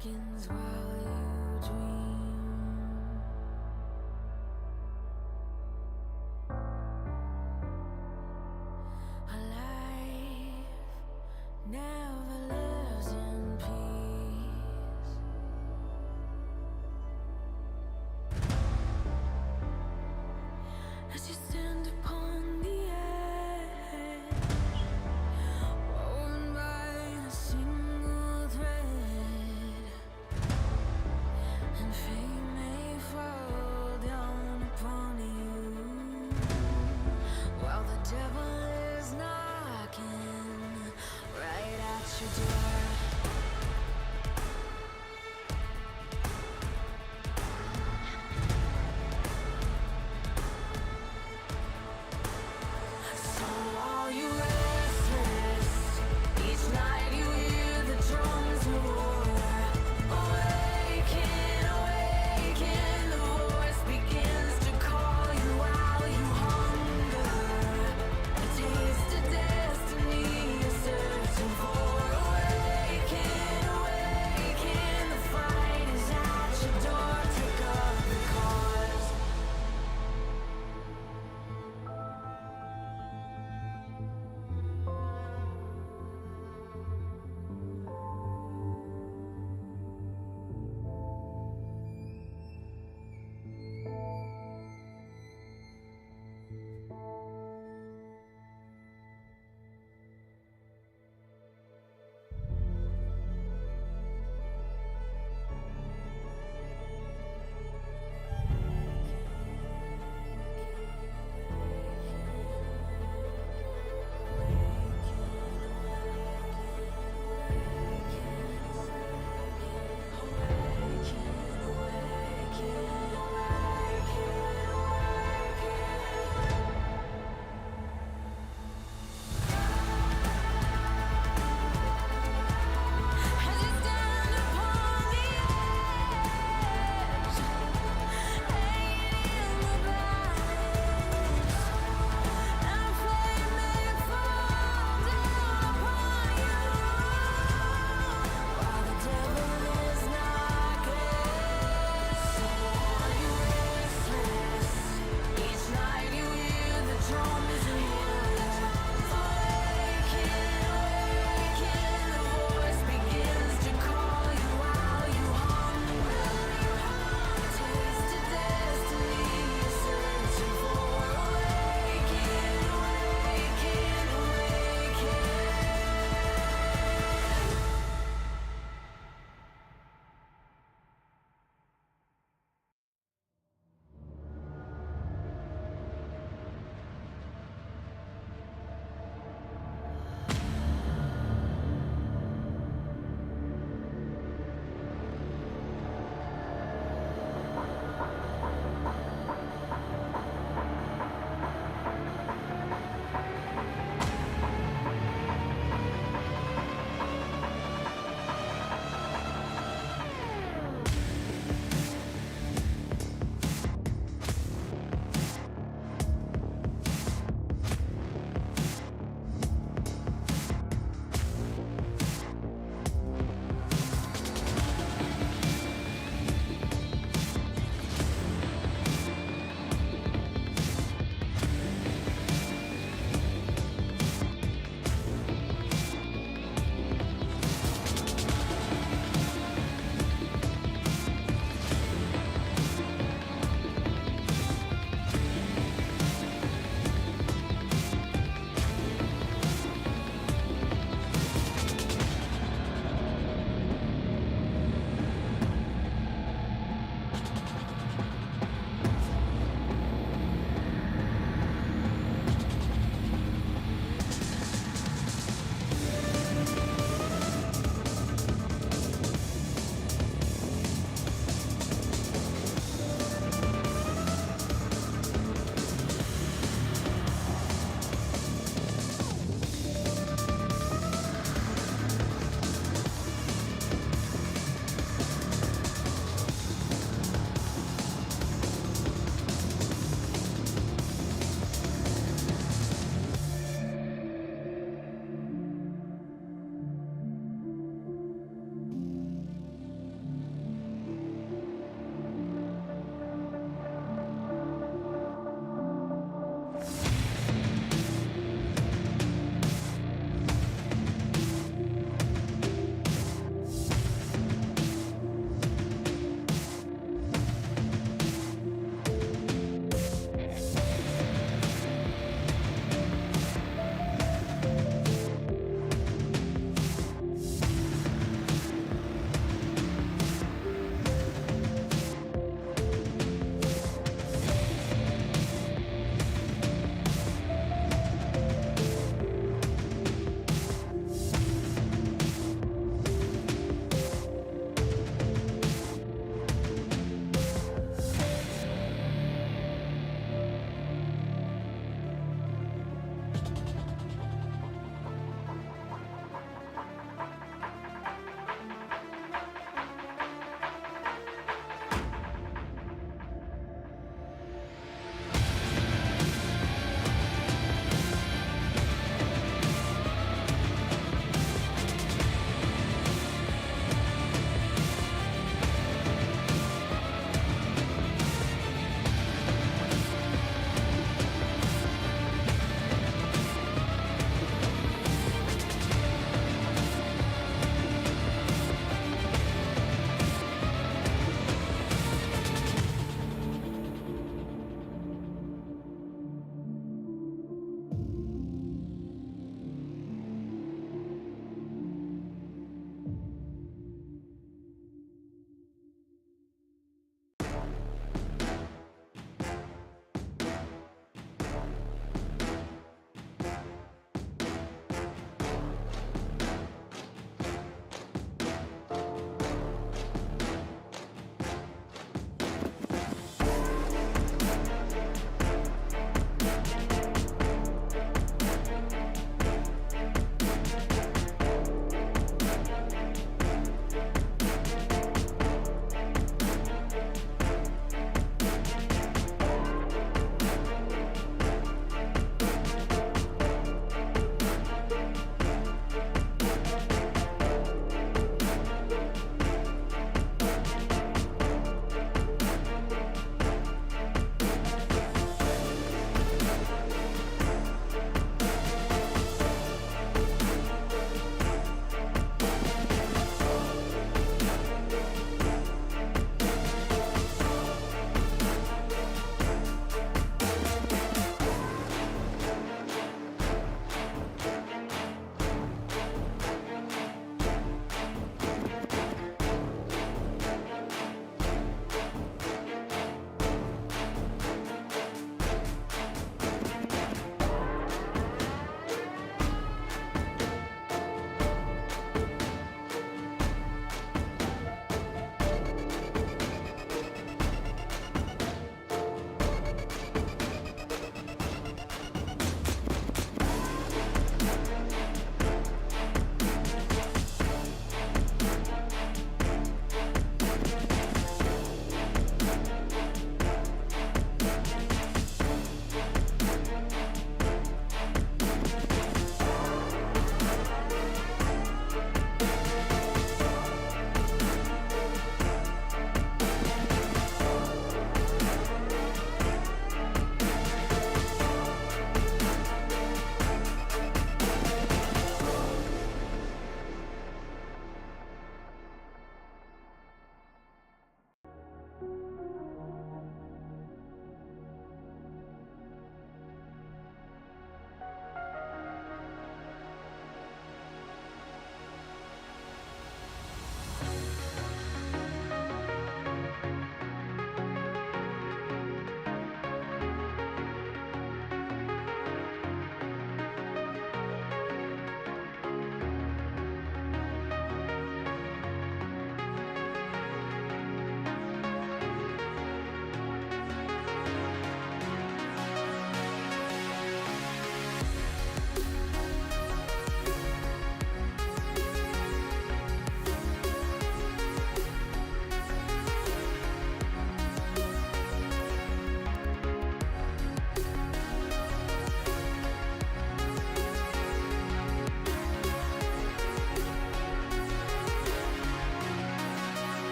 seconds while you dream. A life never lives in peace. As you stand upon the edge, woven by a single thread, and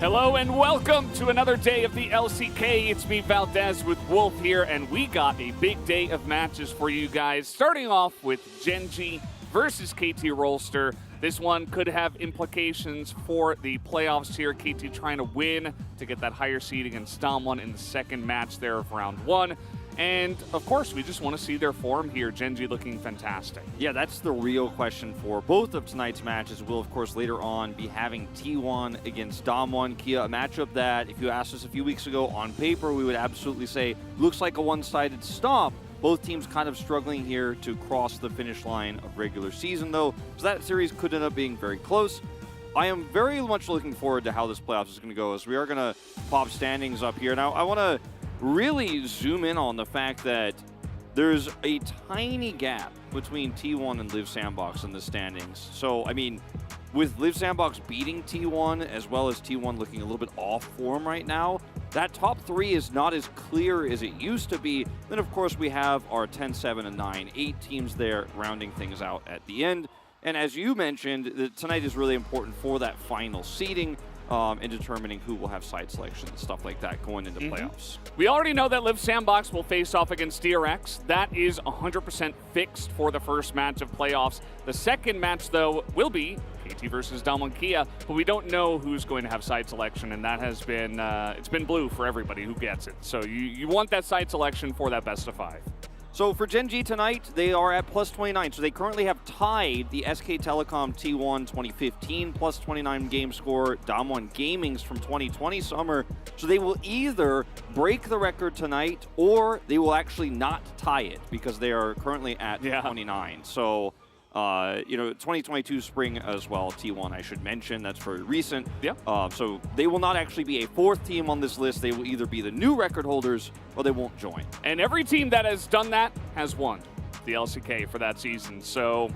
Hello and welcome to another day of the LCK. It's me, Valdez, with Wolf here, and we got a big day of matches for you guys. Starting off with Gen.G versus KT Rolster. This one could have implications for the playoffs here. KT trying to win to get that higher seed against Damwon in the second match there of round one. And, of course, we just want to see their form here. Gen.G looking fantastic. Yeah, that's the real question for both of tonight's matches. We'll, of course, later on be having T1 against Damwon Kia, a matchup that, if you asked us a few weeks ago, on paper, we would absolutely say looks like a one-sided stomp. Both teams kind of struggling here to cross the finish line of regular season, though, so that series could end up being very close. I am very much looking forward to how this playoffs is going to go, as we are going to pop standings up here. Now, I want to really zoom in on the fact that there's a tiny gap between T1 and Live Sandbox in the standings. So, I mean, with Live Sandbox beating T1 as well as T1 looking a little bit off form right now, that top three is not as clear as it used to be. Then, of course, we have our 10, 7, and 9, 8 teams there rounding things out at the end. And as you mentioned, tonight is really important for that final seeding. And determining who will have side selection and stuff like that going into playoffs. We already know that Live Sandbox will face off against DRX. That is 100% fixed for the first match of playoffs. The second match, though, will be KT versus Damwon Kia, but we don't know who's going to have side selection, and that has been, it's been blue for everybody who gets it. So you want that side selection for that best of 5. So for Gen.G tonight, they are at plus 29. So they currently have tied the SK Telecom T1 2015 plus 29 game score, Damwon Gaming's from 2020 summer. So they will either break the record tonight or they will actually not tie it because they are currently at 29. So, 2022 spring as well, T1, I should mention. That's very recent. Yeah. So they will not actually be a fourth team on this list. They will either be the new record holders or they won't join. And every team that has done that has won the LCK for that season. So,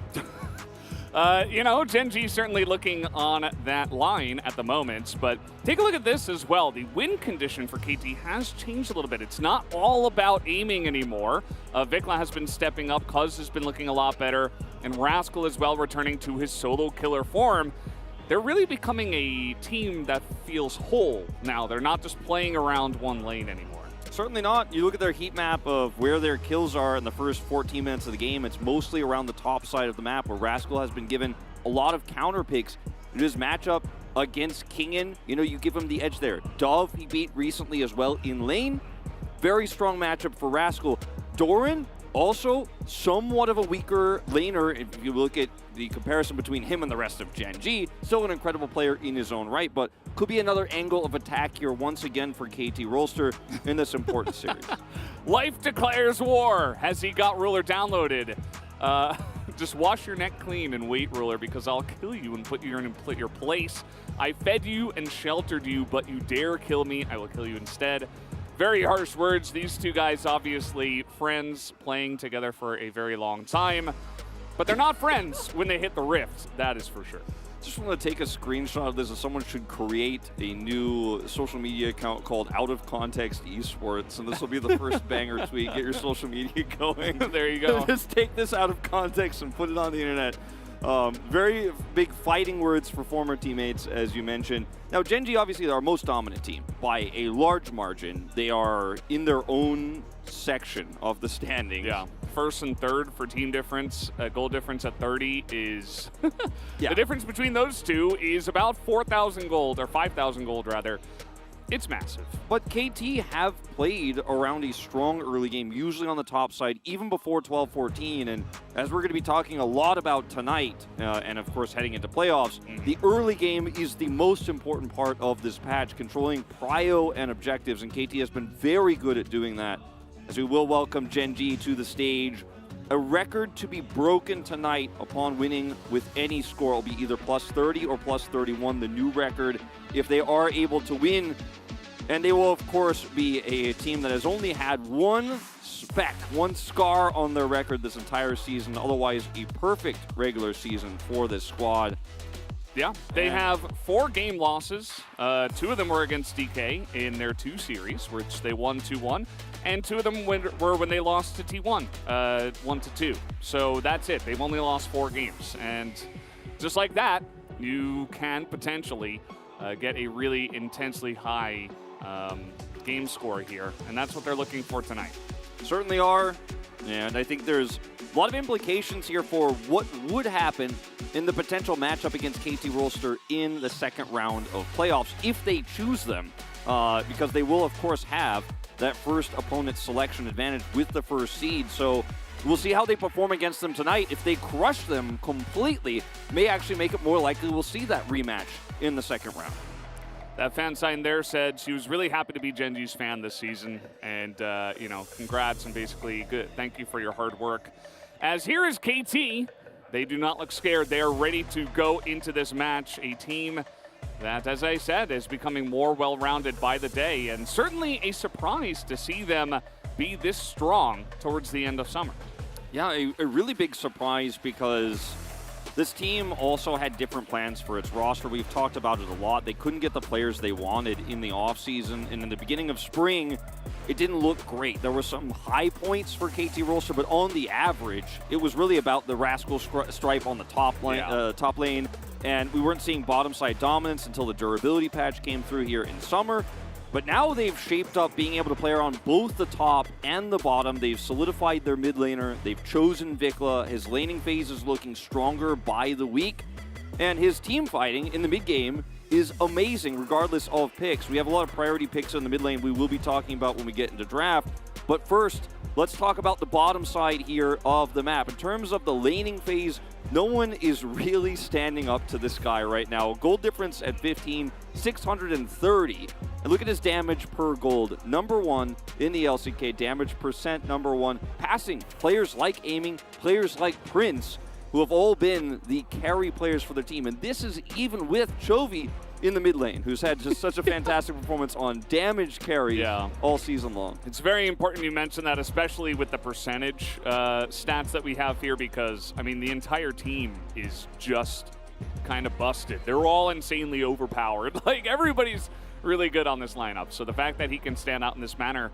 Gen.G certainly looking on that line at the moment. But take a look at this as well. The win condition for KT has changed a little bit. It's not all about aiming anymore. Vikla has been stepping up. Cuz has been looking a lot better. And Rascal as well returning to his solo killer form. They're really becoming a team that feels whole now. They're not just playing around one lane anymore. Certainly not. You look at their heat map of where their kills are in the first 14 minutes of the game. It's mostly around the top side of the map where Rascal has been given a lot of counter picks. In his matchup against Kingen, you give him the edge there. Dove, he beat recently as well in lane. Very strong matchup for Rascal. Doran, also somewhat of a weaker laner. If you look at the comparison between him and the rest of Gen.G, still an incredible player in his own right, but could be another angle of attack here once again for KT Rolster in this important series. Life declares war. Has he got Ruler downloaded? Just wash your neck clean and wait, Ruler, because I'll kill you and put you in your place. I fed you and sheltered you, but you dare kill me, I will kill you instead. Very harsh words. These two guys, obviously friends, playing together for a very long time. But they're not friends when they hit the rift, that is for sure. Just want to take a screenshot of this. Someone should create a new social media account called Out of Context Esports, and this will be the first banger tweet. Get your social media going. There you go. Just take this out of context and put it on the internet. Very big fighting words for former teammates, as you mentioned. Now, Gen.G obviously are our most dominant team by a large margin. They are in their own section of the standings. Yeah, first and third for team difference. Goal difference at 30 is... The difference between those two is about 4,000 gold, or 5,000 gold rather. It's massive. But KT have played around a strong early game, usually on the top side, even before 12-14. And as we're going to be talking a lot about tonight, and of course heading into playoffs, the early game is the most important part of this patch, controlling prio and objectives. And KT has been very good at doing that, as we will welcome Gen.G to the stage. A record to be broken tonight upon winning with any score will be either plus 30 or plus 31, the new record, if they are able to win. And they will, of course, be a team that has only had one scar on their record this entire season, otherwise a perfect regular season for this squad. Yeah, they have 4 game losses. 2 of them were against DK in their 2 series, which they won 2-1. And 2 of them were when they lost to T1, 1-2. So that's it. They've only lost 4 games. And just like that, you can potentially get a really intensely high game score here, and that's what they're looking for tonight. Certainly are, and I think there's a lot of implications here for what would happen in the potential matchup against KT Rolster in the second round of playoffs if they choose them, because they will, of course, have that first opponent selection advantage with the first seed. So we'll see how they perform against them tonight. If they crush them completely, may actually make it more likely we'll see that rematch in the second round. That fan sign there said she was really happy to be Genji's fan this season, and congrats and basically good. Thank you for your hard work. As here is KT, they do not look scared. They are ready to go into this match. A team that, as I said, is becoming more well-rounded by the day, and certainly a surprise to see them be this strong towards the end of summer. Yeah, a really big surprise because this team also had different plans for its roster. We've talked about it a lot. They couldn't get the players they wanted in the offseason, and in the beginning of spring, it didn't look great. There were some high points for KT Rolster, but on the average, it was really about the Rascal Stripe on the top lane, and we weren't seeing bottom side dominance until the durability patch came through here in summer. But now they've shaped up being able to play around both the top and the bottom. They've solidified their mid laner. They've chosen Vikla. His laning phase is looking stronger by the week. And his team fighting in the mid game is amazing regardless of picks. We have a lot of priority picks in the mid lane we will be talking about when we get into draft. But first, let's talk about the bottom side here of the map. In terms of the laning phase, no one is really standing up to this guy right now. Gold difference at 15, 630. And look at his damage per gold. Number one in the LCK, damage percent number one. Passing players like Aiming, players like Prince, who have all been the carry players for their team. And this is even with Chovy in the mid lane, who's had just such a fantastic performance on damage carry all season long. It's very important you mention that, especially with the percentage stats that we have here, because, I mean, the entire team is just kind of busted. They're all insanely overpowered. Like, everybody's really good on this lineup. So the fact that he can stand out in this manner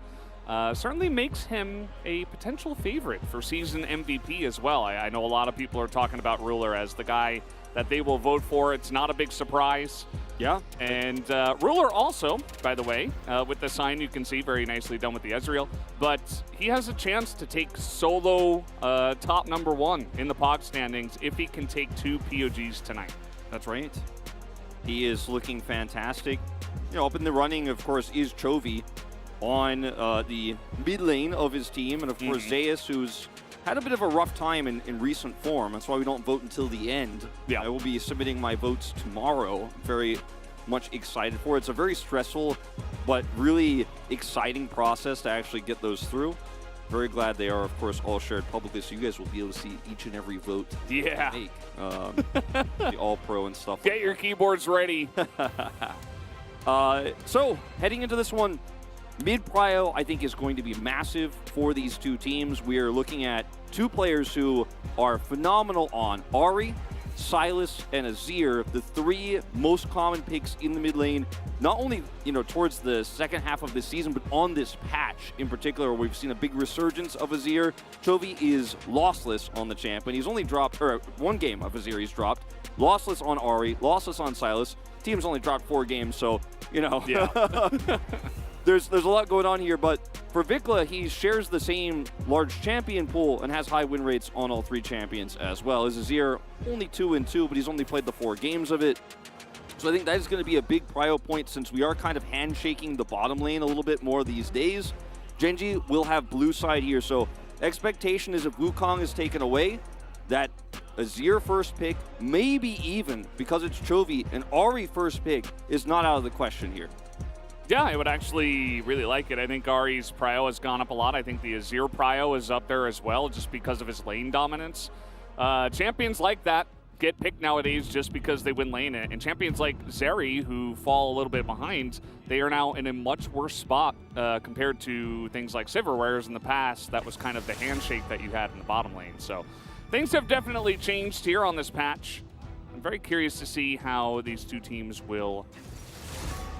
certainly makes him a potential favorite for season MVP as well. I know a lot of people are talking about Ruler as the guy that they will vote for. It's not a big surprise. Yeah. And Ruler also, by the way, with the sign you can see, very nicely done with the Ezreal, but he has a chance to take solo top number one in the POG standings if he can take 2 POGs tonight. That's right. He is looking fantastic. You know, up in the running, of course, is Chovy on the mid lane of his team, and of course Zeus, who's had a bit of a rough time in recent form. That's why we don't vote until the end. Yeah. I will be submitting my votes tomorrow. Very much excited for it. It's a very stressful but really exciting process to actually get those through. Very glad they are, of course, all shared publicly, so you guys will be able to see each and every vote Yeah. I make. The All-Pro and stuff. Get your keyboards ready. So, heading into this one, mid-prio, I think, is going to be massive for these two teams. We are looking at two players who are phenomenal on Ahri, Sylas, and Azir, the 3 most common picks in the mid lane, not only, towards the second half of this season, but on this patch in particular, where we've seen a big resurgence of Azir. Chovy is lossless on the champ, and he's only dropped, or 1 game of Azir he's dropped, lossless on Ahri, lossless on Sylas. Team's only dropped 4 games, so, Yeah. There's a lot going on here, but for Vikla, he shares the same large champion pool and has high win rates on all 3 champions as well. His Azir only 2-2, but he's only played the 4 games of it. So I think that is going to be a big prio point, since we are kind of handshaking the bottom lane a little bit more these days. Genji will have blue side here, so expectation is if Wukong is taken away, that Azir first pick, maybe even, because it's Chovy, an Ahri first pick is not out of the question here. Yeah, I would actually really like it. I think Ahri's prio has gone up a lot. I think the Azir prio is up there as well, just because of his lane dominance. Champions like that get picked nowadays just because they win lane. And champions like Zeri, who fall a little bit behind, they are now in a much worse spot compared to things like Sivir, whereas in the past, that was kind of the handshake that you had in the bottom lane. So things have definitely changed here on this patch. I'm very curious to see how these two teams will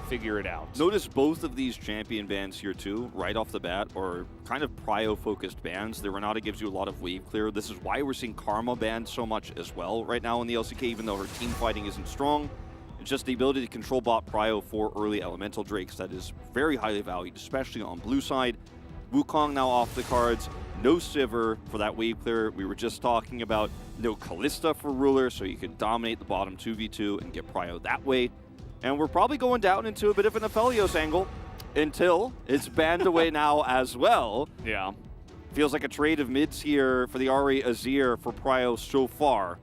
figure it out. Notice both of these champion bans here too, right off the bat, are kind of prio-focused bans. The Renata gives you a lot of wave clear. This is why we're seeing Karma banned so much as well right now in the LCK, even though her team fighting isn't strong. It's just the ability to control bot prio for early elemental drakes that is very highly valued, especially on blue side. Wukong now off the cards. No Sivir for that wave clear we were just talking about. No Callista for Ruler, so you can dominate the bottom 2v2 and get prio that way. And we're probably going down into a bit of an Aphelios angle until it's banned away now as well. Yeah. Feels like a trade of mids here for the Ahri Azir for prio so far.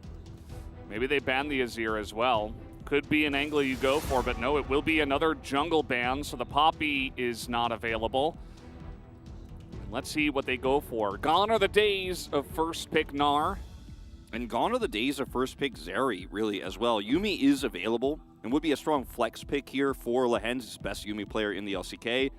Maybe they ban the Azir as well. Could be an angle you go for, but no, it will be another jungle ban, so the Poppy is not available. Let's see what they go for. Gone are the days of first pick Gnar. And gone are the days of first pick Zeri, really, as well. Yuumi is available and would be a strong flex pick here for Lehends, his best Yuumi player in the LCK.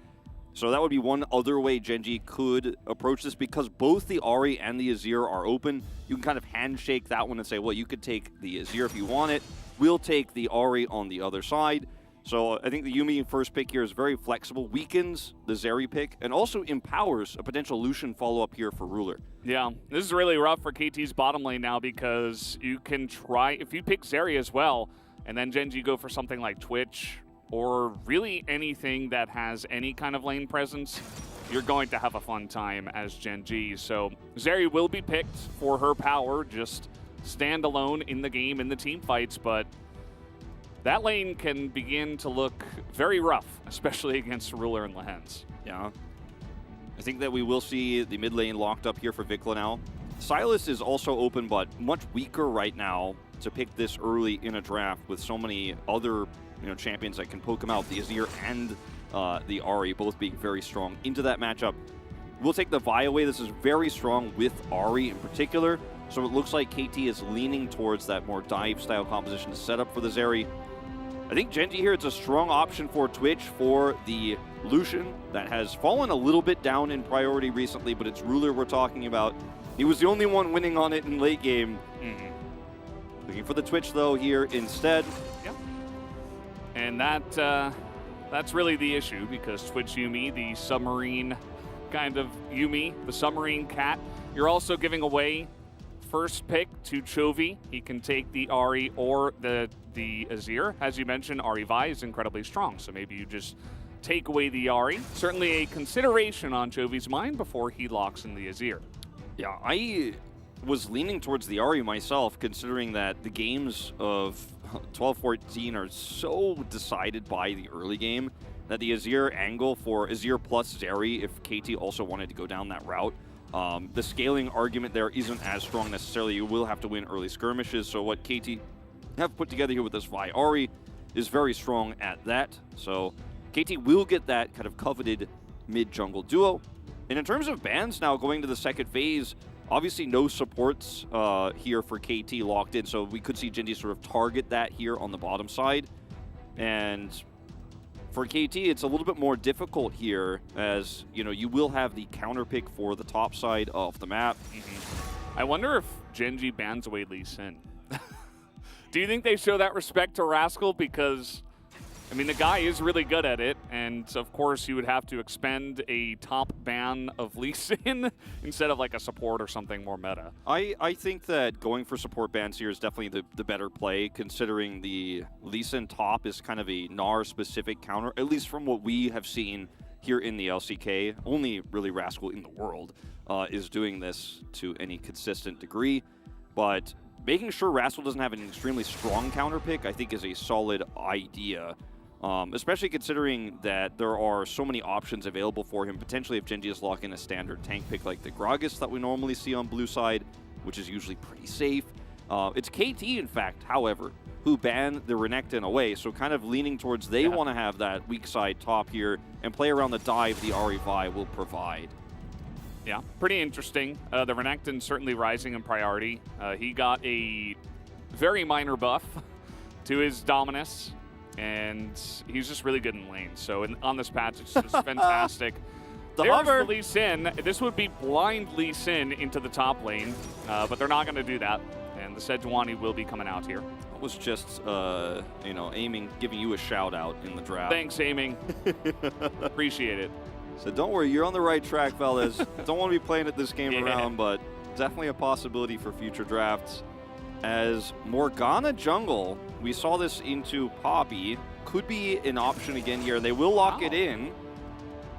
So that would be one other way Gen.G could approach this, because both the Ahri and the Azir are open. You can kind of handshake that one and say, well, you could take the Azir if you want it. We'll take the Ahri on the other side. So I think the Yuumi first pick here is very flexible, weakens the Zeri pick, and also empowers a potential Lucian follow-up here for Ruler. Yeah, this is really rough for KT's bottom lane now, because you can try, if you pick Zeri as well, and then Gen.G go for something like Twitch, or really anything that has any kind of lane presence, you're going to have a fun time as Gen.G. So Zeri will be picked for her power, just stand alone in the game, in the team fights, but that lane can begin to look very rough, especially against Ruler and Lehends. Yeah. I think that we will see the mid lane locked up here for Vikla now. Sylas is also open, but much weaker right now to pick this early in a draft with so many other champions that can poke him out. The Azir and the Ahri both being very strong into that matchup. We'll take the Vi away. This is very strong with Ahri in particular. So it looks like KT is leaning towards that more dive style composition to set up for the Zeri. I think Gen.G here, it's a strong option for Twitch for the Lucian that has fallen a little bit down in priority recently, but it's Ruler we're talking about. He was the only one winning on it in late game. Looking for the Twitch though here instead. Yep. And that's really the issue, because Twitch Yuumi, the submarine kind of Yuumi, the submarine cat, you're also giving away first pick to Chovy. He can take the Ahri or the Azir. As you mentioned, Ahri Vi is incredibly strong, so maybe you just take away the Ahri. Certainly a consideration on Chovy's mind before he locks in the Azir. Yeah, I was leaning towards the Ahri myself, considering that the games of 12-14 are so decided by the early game that the Azir angle for Azir plus Zeri, if KT also wanted to go down that route, the scaling argument there isn't as strong necessarily. You will have to win early skirmishes, so what KT have put together here with this Vi Ahri is very strong at that. So KT will get that kind of coveted mid-jungle duo. And in terms of bans now going to the second phase, obviously no supports here for KT locked in, so we could see Gen.G sort of target that here on the bottom side. And for KT, it's a little bit more difficult here, as you will have the counter pick for the top side of the map. I wonder if Gen.G bans away Lee Sin. Do you think they show that respect to Rascal? Because, I mean, the guy is really good at it, and of course you would have to expend a top ban of Lee Sin instead of like a support or something more meta. I think that going for support bans here is definitely the better play, considering the Lee Sin top is kind of a Gnar-specific counter, at least from what we have seen here in the LCK. Only really Rascal in the world is doing this to any consistent degree, but making sure Rascal doesn't have an extremely strong counter pick, I think, is a solid idea. Especially considering that there are so many options available for him. Potentially if Gen.G is locking a standard tank pick like the Gragas that we normally see on blue side, which is usually pretty safe. It's KT, in fact, however, who banned the Renekton away, so kind of leaning towards they want to have that weak side top here and play around the dive the Ahri Vi will provide. Yeah, pretty interesting. The Renekton certainly rising in priority. He got a very minor buff to his Dominus, and he's just really good in lane. So on this patch, it's just fantastic. The There's hover. the Lee Sin. This would be blind Lee Sin into the top lane, but they're not going to do that. And the Sejuani will be coming out here. I was just, aiming, giving you a shout out in the draft. Thanks, aiming. Appreciate it. So don't worry, you're on the right track, fellas. Don't want to be playing it this game around, but definitely a possibility for future drafts. As Morgana jungle we saw this into Poppy. Could be an option again here. They will lock it in.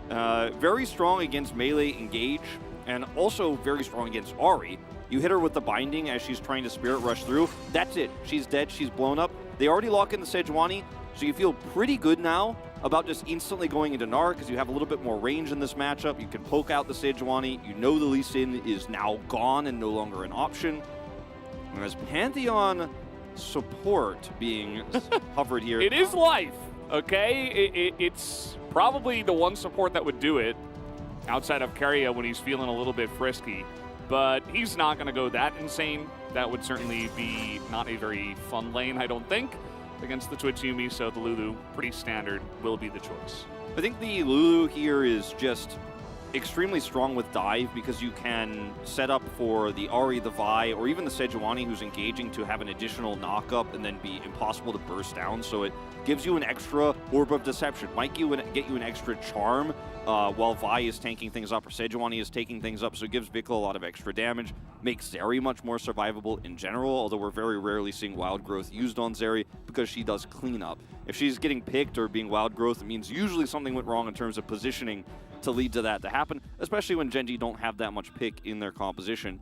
Very strong against melee engage, and also very strong against Ahri. You hit her with the binding as she's trying to Spirit Rush through. That's it. She's dead. She's blown up. They already lock in the Sejuani, so you feel pretty good now about just instantly going into Gnar because you have a little bit more range in this matchup. You can poke out the Sejuani. You know the Lee Sin is now gone and no longer an option. Whereas Pantheon support being hovered here. It is life, okay? It's probably the one support that would do it outside of Keria when he's feeling a little bit frisky. But he's not going to go that insane. That would certainly be not a very fun lane, I don't think, against the Twitch Yuumi, so the Lulu, pretty standard, will be the choice. I think the Lulu here is just extremely strong with dive because you can set up for the Ahri, the Vi, or even the Sejuani who's engaging to have an additional knock-up and then be impossible to burst down, so it gives you an extra Orb of Deception. Might get you an extra charm while Vi is tanking things up or Sejuani is taking things up, so it gives Vikla a lot of extra damage. Makes Zeri much more survivable in general, although we're very rarely seeing Wild Growth used on Zeri because she does clean up. If she's getting picked or being Wild Growth, it means usually something went wrong in terms of positioning to lead to that to happen, especially when Gen G don't have that much pick in their composition.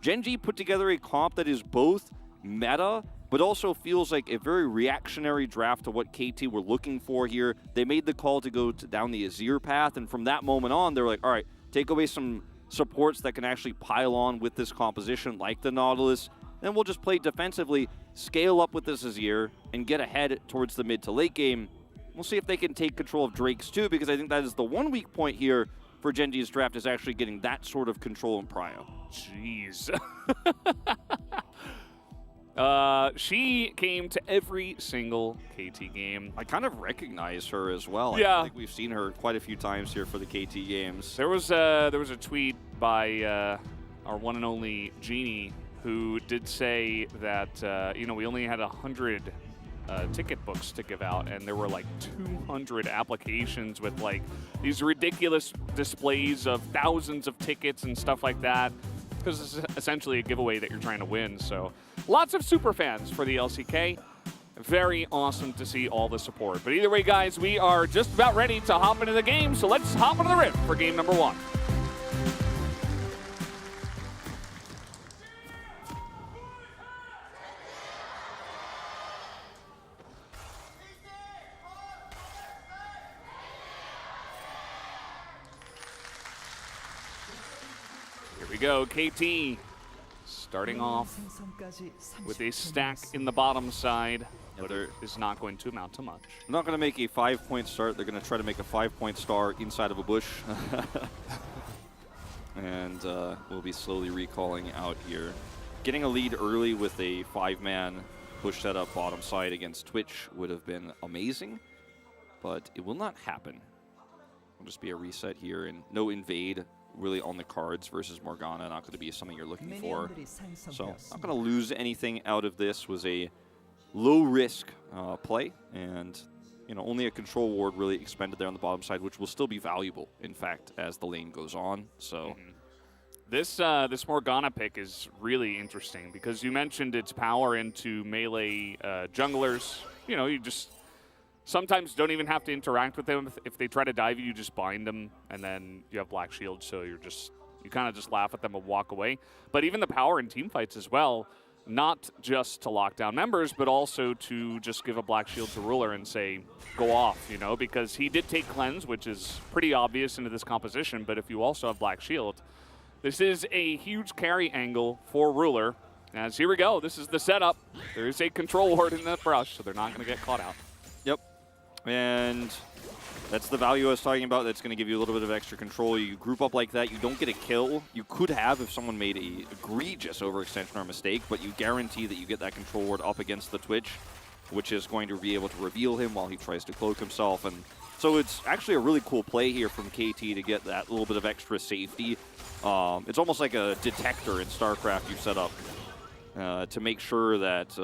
Gen G put together a comp that is both meta, but also feels like a very reactionary draft to what KT were looking for here. They made the call to go down the Azir path, and from that moment on, they were like, all right, take away some supports that can actually pile on with this composition, like the Nautilus, then we'll just play defensively, scale up with this Azir, and get ahead towards the mid to late game. We'll see if they can take control of Drake's too, because I think that is the one weak point here for Gen G's draft, is actually getting that sort of control in prio. Jeez. She came to every single KT game. I kind of recognize her as well. Yeah. I think we've seen her quite a few times here for the KT games. There was a tweet by our one and only Genie who did say that we only had 100 ticket books to give out, and there were like 200 applications with like these ridiculous displays of thousands of tickets and stuff like that, because it's essentially a giveaway that you're trying to win. So lots of super fans for the LCK. Very awesome to see all the support. But either way, guys, we are just about ready to hop into the game, so let's hop into the rip for game number 1. Here we go, KT starting off with a stack in the bottom side, but it is not going to amount to much. They're not going to make a 5-point start. They're going to try to make a 5-point start inside of a bush. And we'll be slowly recalling out here. Getting a lead early with a 5-man push setup bottom side against Twitch would have been amazing, but it will not happen. It'll just be a reset here and no invade really on the cards versus Morgana. Not going to be something you're looking for. So not going to lose anything out of this. Was a low risk play, and only a control ward really expended there on the bottom side, which will still be valuable, in fact, as the lane goes on. So this Morgana pick is really interesting because you mentioned its power into melee junglers. You just sometimes don't even have to interact with them. If they try to dive you, just bind them, and then you have Black Shield, so you kind of just laugh at them and walk away. But even the power in team fights as well, not just to lock down members, but also to just give a Black Shield to Ruler and say, go off, because he did take Cleanse, which is pretty obvious into this composition, but if you also have Black Shield, this is a huge carry angle for Ruler. As here we go, this is the setup. There is a control ward in that brush, so they're not going to get caught out. Yep. And that's the value I was talking about. That's going to give you a little bit of extra control. You group up like that, you don't get a kill. You could have if someone made a egregious overextension or mistake, but you guarantee that you get that control ward up against the Twitch, which is going to be able to reveal him while he tries to cloak himself. And so it's actually a really cool play here from KT to get that little bit of extra safety. It's almost like a detector in StarCraft you set up to make sure that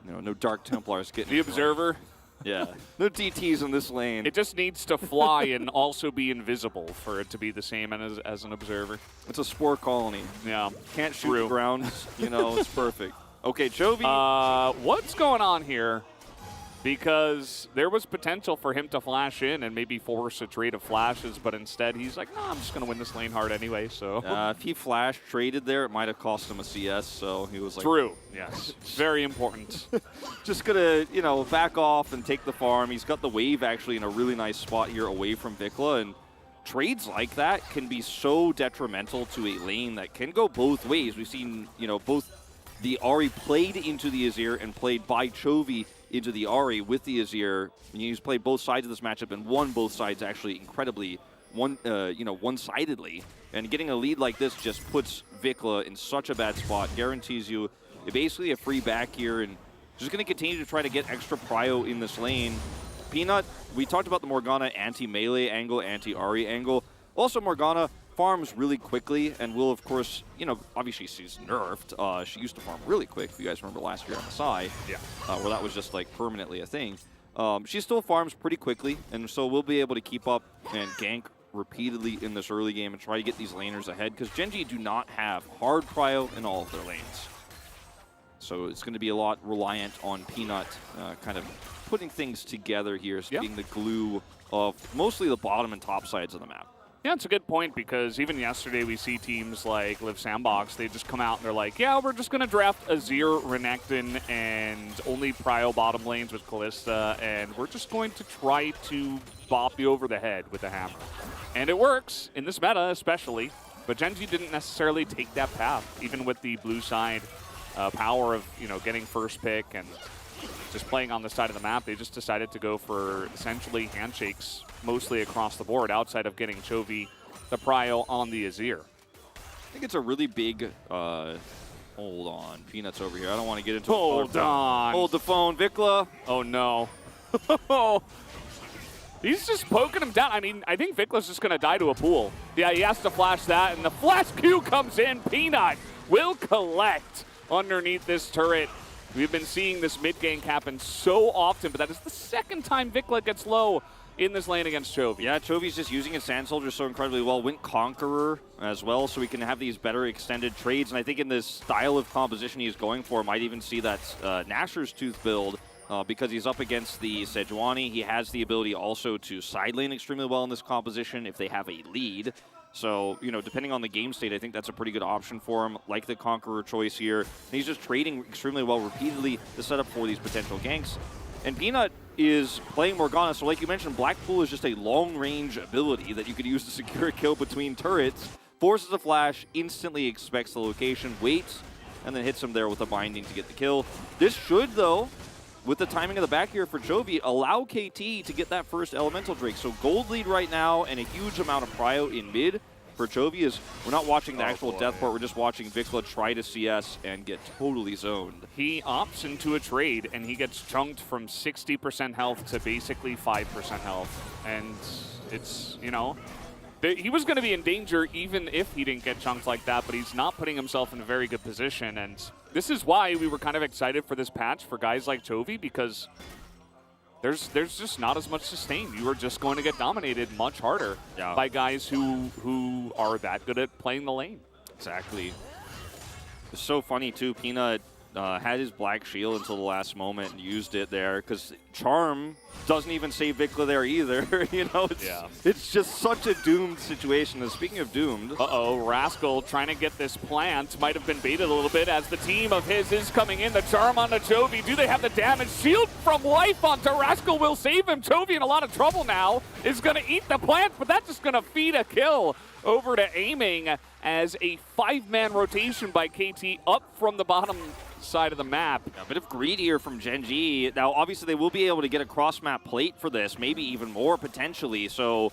no Dark Templars get the observer. Yeah, no DTs in this lane. It just needs to fly and also be invisible for it to be the same as an observer. It's a spore colony. Yeah. Can't shoot the ground. It's perfect. Okay, Chovy. What's going on here? because there was potential for him to flash in and maybe force a trade of flashes, but instead he's like, no, I'm just going to win this lane hard anyway. So if he flash traded there, it might have cost him a CS. So he was like, true. Yes. Very important. just going to, back off and take the farm. He's got the wave actually in a really nice spot here away from Vikla. And trades like that can be so detrimental to a lane that can go both ways. We've seen, both the Ahri played into the Azir and played by Chovy into the Ahri with the Azir. He's played both sides of this matchup and won both sides actually incredibly one-sidedly. And getting a lead like this just puts Vikla in such a bad spot, guarantees you basically a free back here, and just going to continue to try to get extra prio in this lane. Peanut, we talked about the Morgana anti-melee angle, anti-Ahri angle. Also, Morgana farms really quickly and will, of course, obviously she's nerfed. She used to farm really quick, if you guys remember last year on the Psy, where that was just like permanently a thing. She still farms pretty quickly, and so we'll be able to keep up and gank repeatedly in this early game and try to get these laners ahead, because Gen.G do not have hard prio in all of their lanes. So it's going to be a lot reliant on Peanut kind of putting things together here, being the glue of mostly the bottom and top sides of the map. Yeah, it's a good point, because even yesterday we see teams like Live Sandbox, they just come out and they're like, yeah, we're just going to draft Azir, Renekton, and only prio bottom lanes with Kalista, and we're just going to try to bop you over the head with a hammer. And it works, in this meta especially, but Gen.G didn't necessarily take that path, even with the blue side power of, getting first pick and just playing on the side of the map. They just decided to go for essentially handshakes mostly across the board outside of getting Chovy the prio on the Azir. I think it's a really big, hold on, Peanut's over here. I don't want to get into Hold on. Hold the phone, Vikla. Oh no. He's just poking him down. I mean, I think Vikla's just going to die to a pool. Yeah, he has to flash that, and the flash Q comes in. Peanut will collect underneath this turret. We've been seeing this mid gank happen so often, but that is the second time Vikla gets low in this lane against Chovy. Yeah, Chovy's just using his Sand Soldier so incredibly well. Went Conqueror as well, so we can have these better extended trades. And I think in this style of composition he's going for, might even see that Nashor's Tooth build because he's up against the Sejuani. He has the ability also to side lane extremely well in this composition if they have a lead. So, depending on the game state, I think that's a pretty good option for him, like the Conqueror choice here. And he's just trading extremely well repeatedly to set up for these potential ganks. And Peanut is playing Morgana, so like you mentioned, Blackpool is just a long-range ability that you could use to secure a kill between turrets. Forces a flash, instantly expects the location, waits, and then hits him there with a binding to get the kill. This should, though, with the timing of the back here for Chovy, allow KT to get that first Elemental Drake. So gold lead right now and a huge amount of prio in mid for Chovy is we're not watching the actual death part, we're just watching Vikla try to CS and get totally zoned. He opts into a trade and he gets chunked from 60% health to basically 5% health. And it's, he was going to be in danger even if he didn't get chunked like that, but he's not putting himself in a very good position. And this is why we were kind of excited for this patch for guys like Chovy, because there's just not as much sustain. You are just going to get dominated much harder by guys who are that good at playing the lane. Exactly. It's so funny, too. Peanut had his black shield until the last moment and used it there, because Charm doesn't even save Vikla there either. It's just such a doomed situation. And speaking of doomed, Rascal trying to get this plant might have been baited a little bit as the team of his is coming in. The Charm onto Chovy. Do they have the damage? Shield from life onto Rascal will save him. Chovy in a lot of trouble now. Is going to eat the plant, but that's just going to feed a kill over to Aiming as a 5-man rotation by KT up from the bottom side of the map. A bit of greed here from Gen.G. Now, obviously, they will be able to get a cross-map plate for this, maybe even more potentially. So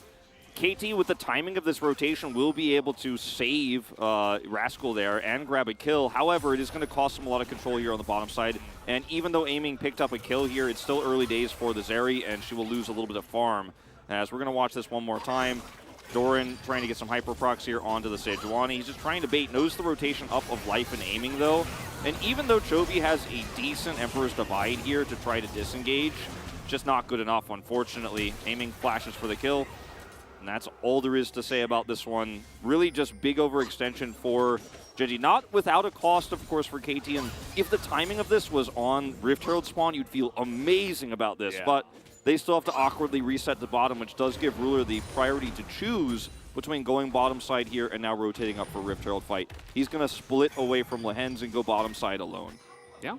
KT, with the timing of this rotation, will be able to save Rascal there and grab a kill. However, it is going to cost him a lot of control here on the bottom side. And even though Aiming picked up a kill here, it's still early days for the Zeri, and she will lose a little bit of farm. As we're going to watch this one more time. Doran trying to get some hyper procs here onto the Sejuani. He's just trying to bait. Knows the rotation up of life and Aiming, though. And even though Chovy has a decent Emperor's Divide here to try to disengage, just not good enough, unfortunately. Aiming flashes for the kill. And that's all there is to say about this one. Really just big overextension for Genji, not without a cost, of course, for KT. And if the timing of this was on Rift Herald spawn, you'd feel amazing about this. Yeah. But they still have to awkwardly reset the bottom, which does give Ruler the priority to choose between going bottom side here and now rotating up for Rift Herald fight. He's going to split away from Lehens and go bottom side alone. Yeah.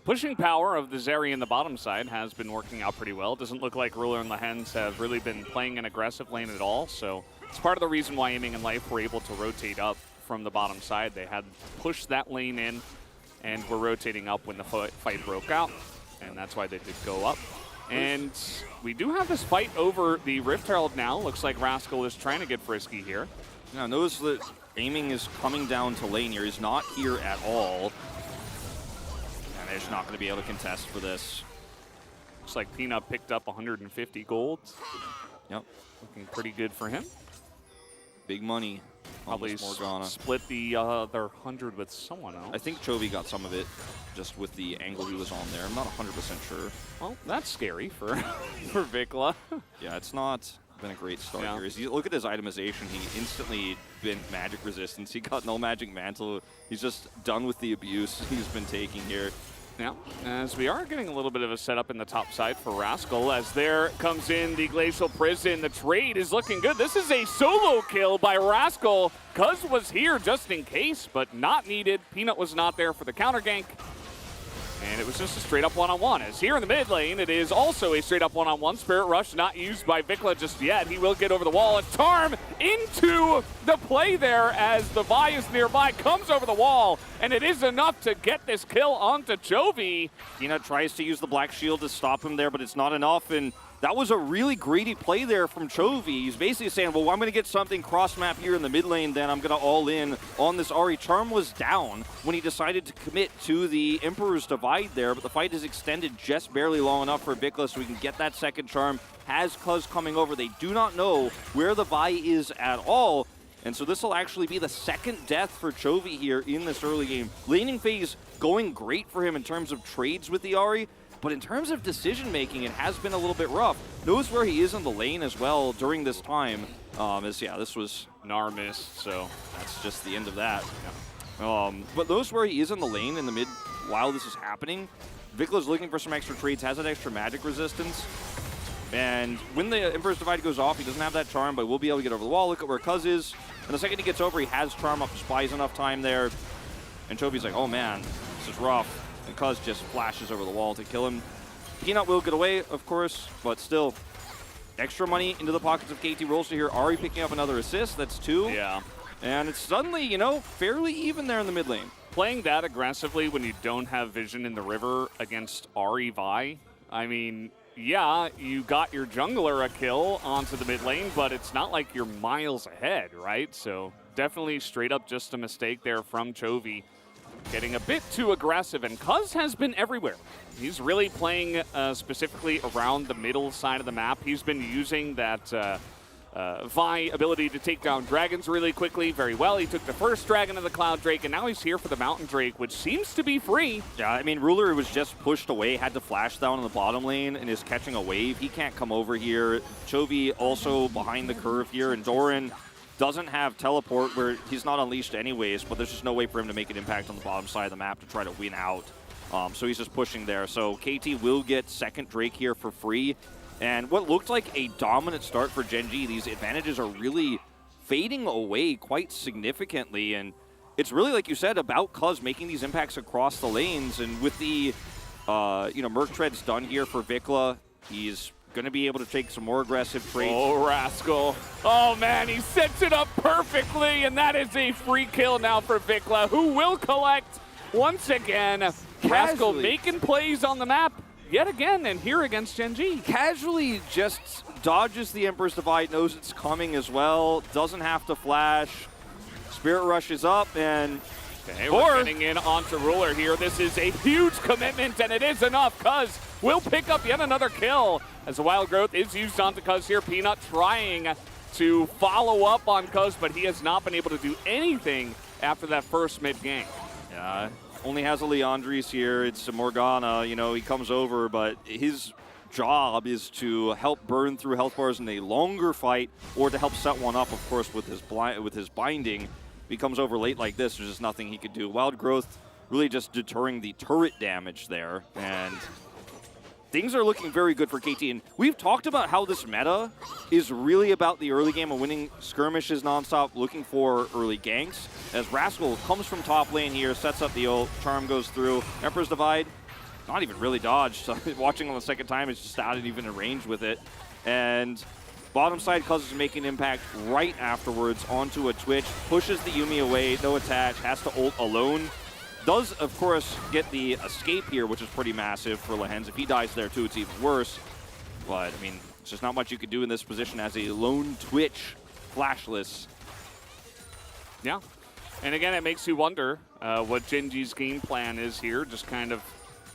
Pushing power of the Zeri in the bottom side has been working out pretty well. Doesn't look like Ruler and Lehens have really been playing an aggressive lane at all, so it's part of the reason why Aiming and Life were able to rotate up from the bottom side. They had pushed that lane in and were rotating up when the fight broke out, and that's why they did go up. And we do have this fight over the Rift Herald now. Looks like Rascal is trying to get frisky here. Now notice that Aiming is coming down to lane here. He's not here at all. And they're just not going to be able to contest for this. Looks like Peanut picked up 150 gold. Yep. Looking pretty good for him. Big money. Probably Morgana. split the other 100 with someone else. I think Chovy got some of it just with the angle he was on there. I'm not 100% sure. Well, that's scary for for Vikla. Yeah, it's not been a great start Yeah. here. Look at his itemization. He instantly been magic resistance. He got no magic mantle. He's just done with the abuse he's been taking here. Now, as we are getting a little bit of a setup in the top side for Rascal, as there comes in the Glacial Prison. The trade is looking good. This is a solo kill by Rascal. Cuz was here just in case, but not needed. Peanut was not there for the counter gank. And it was just a straight up one-on-one. As here in the mid lane, it is also a straight up one-on-one. Spirit Rush not used by Vikla just yet. He will get over the wall. And Charm into the play there as the Vi is nearby, comes over the wall. And it is enough to get this kill onto Chovy. Peanut tries to use the Black Shield to stop him there, but it's not enough. And that was a really greedy play there from Chovy. He's basically saying, well, I'm going to get something cross-map here in the mid lane, then I'm going to all-in on this Ahri. Charm was down when he decided to commit to the Emperor's Divide there, but the fight is extended just barely long enough for Vikla so we can get that second Charm. Has Cuz coming over. They do not know where the Vi is at all. And so this will actually be the second death for Chovy here in this early game. Laning phase going great for him in terms of trades with the Ahri. But in terms of decision-making, it has been a little bit rough. Knows where he is in the lane as well during this time. This was Gnar missed, so that's just the end of that. But knows where he is in the lane in the mid while this is happening. Vikla's looking for some extra trades, has that extra magic resistance. And when the Emperor's Divide goes off, he doesn't have that Charm, but we'll be able to get over the wall. Look at where Cuz is. And the second he gets over, he has Charm up, just buys enough time there. And Chovy's like, oh man, this is rough. And Cuz just flashes over the wall to kill him. Peanut will get away, of course, but still. Extra money into the pockets of KT Rolster here. Ahri picking up another assist. That's 2. yeah. And it's suddenly, fairly even there in the mid lane. Playing that aggressively when you don't have vision in the river against Ahri Vi, I mean, yeah, you got your jungler a kill onto the mid lane, but it's not like you're miles ahead, right? So definitely straight up just a mistake there from Chovy. Getting a bit too aggressive, and Cuz has been everywhere. He's really playing specifically around the middle side of the map. He's been using that Vi ability to take down dragons really quickly, very well. He took the first dragon of the Cloud Drake, and now he's here for the Mountain Drake, which seems to be free. Yeah, I mean, Ruler was just pushed away, had to flash down in the bottom lane, and is catching a wave. He can't come over here. Chovy also behind the curve here, and Doran doesn't have teleport where he's not unleashed anyways, but there's just no way for him to make an impact on the bottom side of the map to try to win out. So he's just pushing there. So KT will get second Drake here for free. And what looked like a dominant start for Genji, these advantages are really fading away quite significantly. And it's really, like you said, about Cuz making these impacts across the lanes. And with the, Merc Treads done here for Vikla, he's going to be able to take some more aggressive trades. Oh, Rascal. Oh, man, he sets it up perfectly, and that is a free kill now for Vikla, who will collect once again. Rascal making plays on the map yet again, and here against Genji. Casually just dodges the Emperor's Divide, knows it's coming as well, doesn't have to flash. Spirit rushes up, and Okay, we're getting in onto Ruler here. This is a huge commitment, and it is enough. Cuz will pick up yet another kill as the Wild Growth is used onto Cuz here. Peanut trying to follow up on Cuz, but he has not been able to do anything after that first mid gank. Yeah, only has a Leandris here. It's a Morgana. He comes over, but his job is to help burn through health bars in a longer fight, or to help set one up, of course, with his binding. If he comes over late like this, there's just nothing he could do. Wild Growth really just deterring the turret damage there, and things are looking very good for KT. And we've talked about how this meta is really about the early game of winning skirmishes nonstop, looking for early ganks. As Rascal comes from top lane here, sets up the ult, Charm goes through, Emperor's Divide, not even really dodged. So watching on the second time, it's just not even in range with it. And bottom side, Cuz is making impact right afterwards onto a Twitch, pushes the Yuumi away, no attach, has to ult alone. Does, of course, get the escape here, which is pretty massive for Lehens. If he dies there, too, it's even worse. But, I mean, it's just not much you could do in this position as a lone Twitch, flashless. Yeah. And again, it makes you wonder what Genji's game plan is here. Just kind of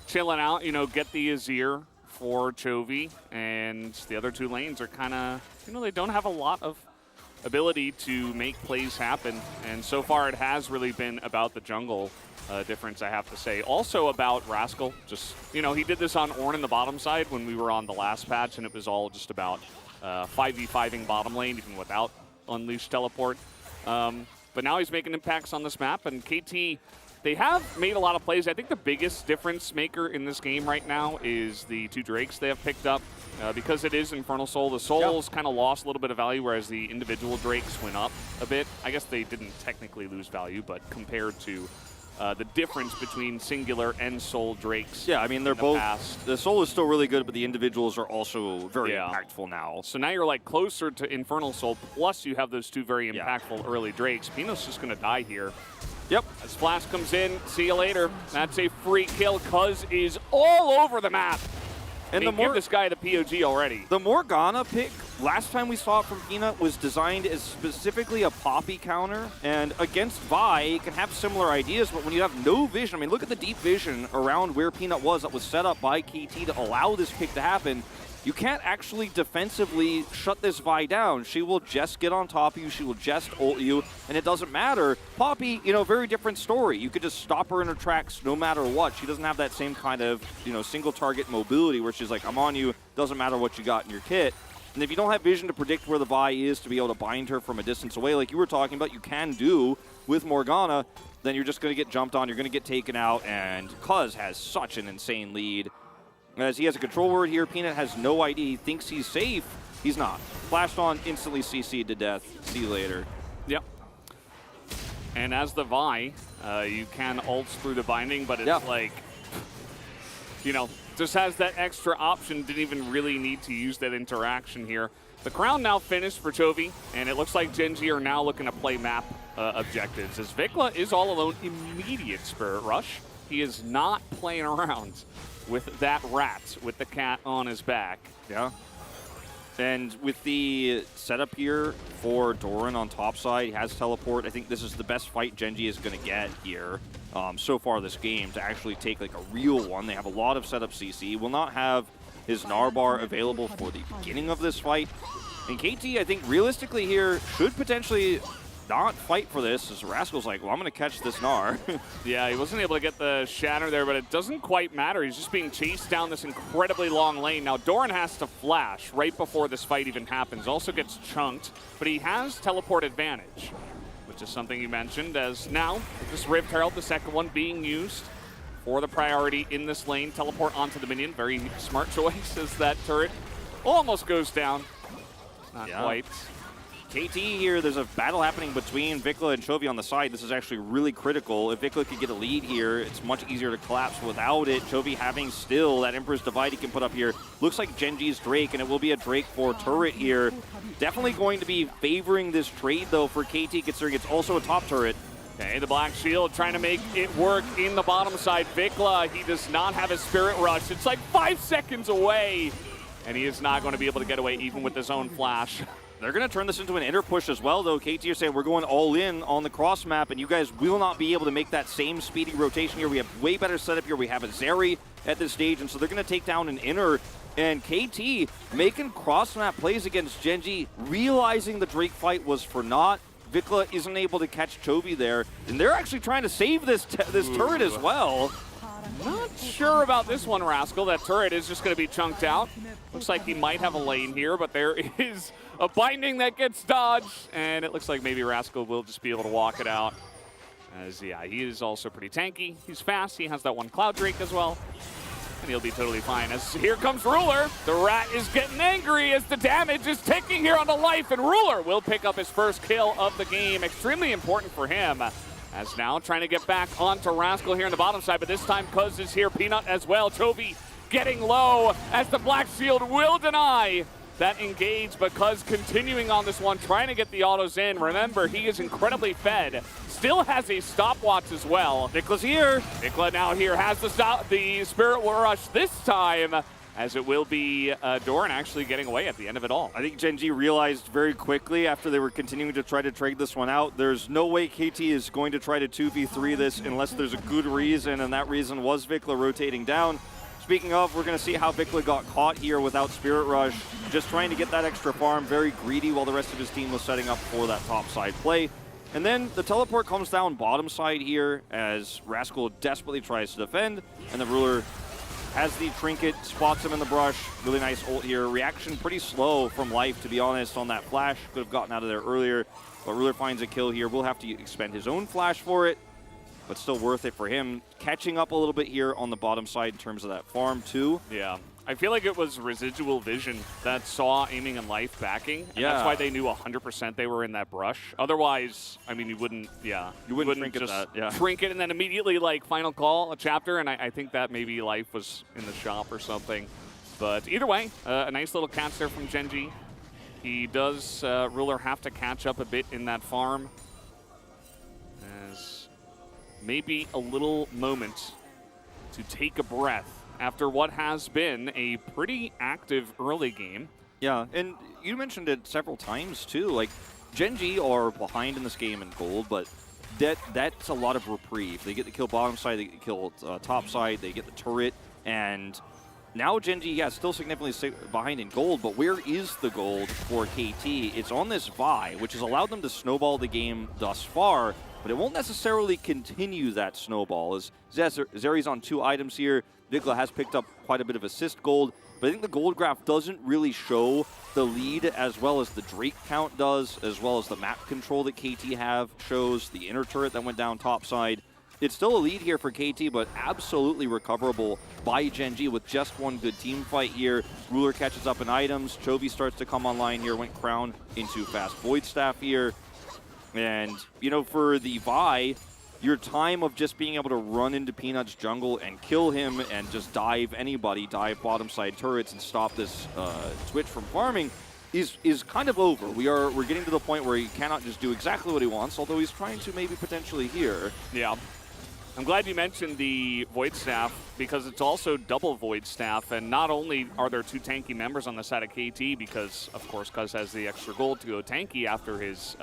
chilling out, you know, get the Azir for Chovy. And the other two lanes are kind of, you know, they don't have a lot of ability to make plays happen. And so far, it has really been about the jungle difference, I have to say. Also about Rascal, just, you know, he did this on Ornn in the bottom side when we were on the last patch, and it was all just about 5v5ing bottom lane, even without Unleashed Teleport. But now he's making impacts on this map, and KT, they have made a lot of plays. I think the biggest difference maker in this game right now is the two Drakes they have picked up. Because it is Infernal Soul, the Souls kind of lost a little bit of value, whereas the individual Drakes went up a bit. I guess they didn't technically lose value, but compared to the difference between singular and Soul Drakes. Yeah, I mean, they're both. The Soul is still really good, but the individuals are also very impactful now. So now you're like closer to Infernal Soul, plus you have those two very impactful early Drakes. Pino's just going to die here. Yep. As Flash comes in, see you later. That's a free kill. Cuz is all over the map. And the more, give this guy the POG already. The Morgana pick, last time we saw it from Peanut, was designed as specifically a Poppy counter. And against Vi, it can have similar ideas, but when you have no vision, I mean, look at the deep vision around where Peanut was that was set up by KT to allow this pick to happen. You can't actually defensively shut this Vi down. She will just get on top of you. She will just ult you, and it doesn't matter. Poppy, you know, very different story. You could just stop her in her tracks no matter what. She doesn't have that same kind of, you know, single target mobility where she's like, I'm on you, doesn't matter what you got in your kit. And if you don't have vision to predict where the Vi is to be able to bind her from a distance away, like you were talking about, you can do with Morgana, then you're just going to get jumped on, you're going to get taken out, and Cuz has such an insane lead. As he has a control word here, Peanut has no idea. He thinks he's safe. He's not. Flashed on, instantly CC'd to death. See you later. Yep. And as the Vi, you can ult through the binding, but it's like, you know, just has that extra option. Didn't even really need to use that interaction here. The crown now finished for Chovy, and it looks like Genji are now looking to play map objectives. As Vikla is all alone, immediate Spirit Rush. He is not playing around with that rat, with the cat on his back. Yeah. And with the setup here for Doran on top side, he has teleport. I think this is the best fight Genji is going to get here so far this game to actually take like a real one. They have a lot of setup CC. Will not have his Narbar available for the beginning of this fight. And KT, I think realistically here, should potentially not fight for this, as Rascal's like, well, I'm going to catch this Gnar. Yeah, he wasn't able to get the shatter there, but it doesn't quite matter. He's just being chased down this incredibly long lane. Now, Doran has to flash right before this fight even happens. Also gets chunked, but he has teleport advantage, which is something you mentioned, as now this Rift Herald, the second one, being used for the priority in this lane. Teleport onto the minion. Very smart choice as that turret almost goes down. Not quite. KT here, there's a battle happening between Vikla and Chovy on the side. This is actually really critical. If Vikla could get a lead here, it's much easier to collapse without it. Chovy having still that Emperor's Divide he can put up here. Looks like Genji's Drake, and it will be a Drake for turret here. Definitely going to be favoring this trade, though, for KT, considering it's also a top turret. Okay, the Black Shield trying to make it work in the bottom side. Vikla, he does not have his Spirit Rush. It's like 5 seconds away, and he is not going to be able to get away even with his own flash. They're going to turn this into an inner push as well, though. KT are saying we're going all in on the cross map, and you guys will not be able to make that same speedy rotation here. We have way better setup here. We have a Zeri at this stage, and so they're going to take down an inner. And KT making cross map plays against Genji, realizing the Drake fight was for naught. Vikla isn't able to catch Chovy there, and they're actually trying to save this turret as well. Not sure about this one, Rascal. That turret is just going to be chunked out. Looks like he might have a lane here, but there is a binding that gets dodged, and it looks like maybe Rascal will just be able to walk it out. As, yeah, he is also pretty tanky. He's fast. He has that one Cloud Drake as well. And he'll be totally fine. As here comes Ruler. The Rat is getting angry as the damage is ticking here on the life, and Ruler will pick up his first kill of the game. Extremely important for him. As now trying to get back onto Rascal here on the bottom side, but this time Cuz is here. Peanut as well. Chovy getting low as the Black Shield will deny that engage, but Cuz continuing on this one, trying to get the autos in. Remember, he is incredibly fed. Still has a stopwatch as well. Nickla's here. Nicla now here has the Spirit Rush this time, as it will be Doran actually getting away at the end of it all. I think Gen G realized very quickly after they were continuing to try to trade this one out, there's no way KT is going to try to 2v3 this unless there's a good reason, and that reason was Vikla rotating down. Speaking of, we're going to see how Vikla got caught here without Spirit Rush, just trying to get that extra farm, very greedy while the rest of his team was setting up for that top side play. And then the teleport comes down bottom side here as Rascal desperately tries to defend, and the Ruler has the trinket, spots him in the brush. Really nice ult here. Reaction pretty slow from Life, to be honest, on that flash. Could have gotten out of there earlier, but Ruler finds a kill here. Will have to expend his own flash for it, but still worth it for him. Catching up a little bit here on the bottom side in terms of that farm too. Yeah. I feel like it was residual vision that saw Aiming and Life backing. And yeah. That's why they knew 100% they were in that brush. Otherwise, I mean, you wouldn't trinket just that, yeah. trinket and then immediately, like, final call, a chapter. And I think that maybe Life was in the shop or something. But either way, a nice little catch there from Gen G. He does, Ruler, have to catch up a bit in that farm. As maybe a little moment to take a breath after what has been a pretty active early game. Yeah, and you mentioned it several times too. Like, Gen G are behind in this game in gold, but that's a lot of reprieve. They get the kill bottom side, they get the kill top side, they get the turret, and now Gen G, yeah, still significantly behind in gold, but where is the gold for KT? It's on this Vi, which has allowed them to snowball the game thus far, but it won't necessarily continue that snowball. As Zeri's on 2 items here, Vikla has picked up quite a bit of assist gold, but I think the gold graph doesn't really show the lead as well as the Drake count does, as well as the map control that KT have shows, the inner turret that went down top side. It's still a lead here for KT, but absolutely recoverable by Gen G with just one good team fight here. Ruler catches up in items. Chovy starts to come online here, went Crown into fast Void Staff here. And, you know, for the Vi, your time of just being able to run into Peanut's jungle and kill him and just dive anybody, dive bottom side turrets and stop this Twitch from farming is kind of over. We're getting to the point where he cannot just do exactly what he wants, although he's trying to maybe potentially here. Yeah. I'm glad you mentioned the Void Staff because it's also double Void Staff, and not only are there 2 tanky members on the side of KT because, of course, Cuz has the extra gold to go tanky after his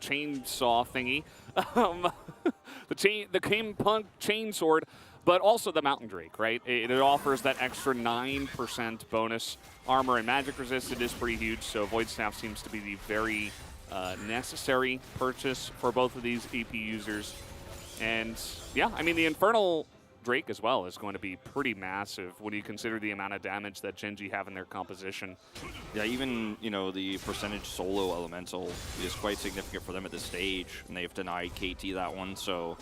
chainsaw thingy, the Game Punk chainsword, but also the Mountain Drake, right? It offers that extra 9% bonus armor and magic resist. It is pretty huge, so Void Staff seems to be the very necessary purchase for both of these AP users. And yeah, I mean, the Infernal Drake as well is going to be pretty massive when you consider the amount of damage that Gen G have in their composition. Yeah, even, you know, the percentage solo elemental is quite significant for them at this stage, and they've denied KT that one, so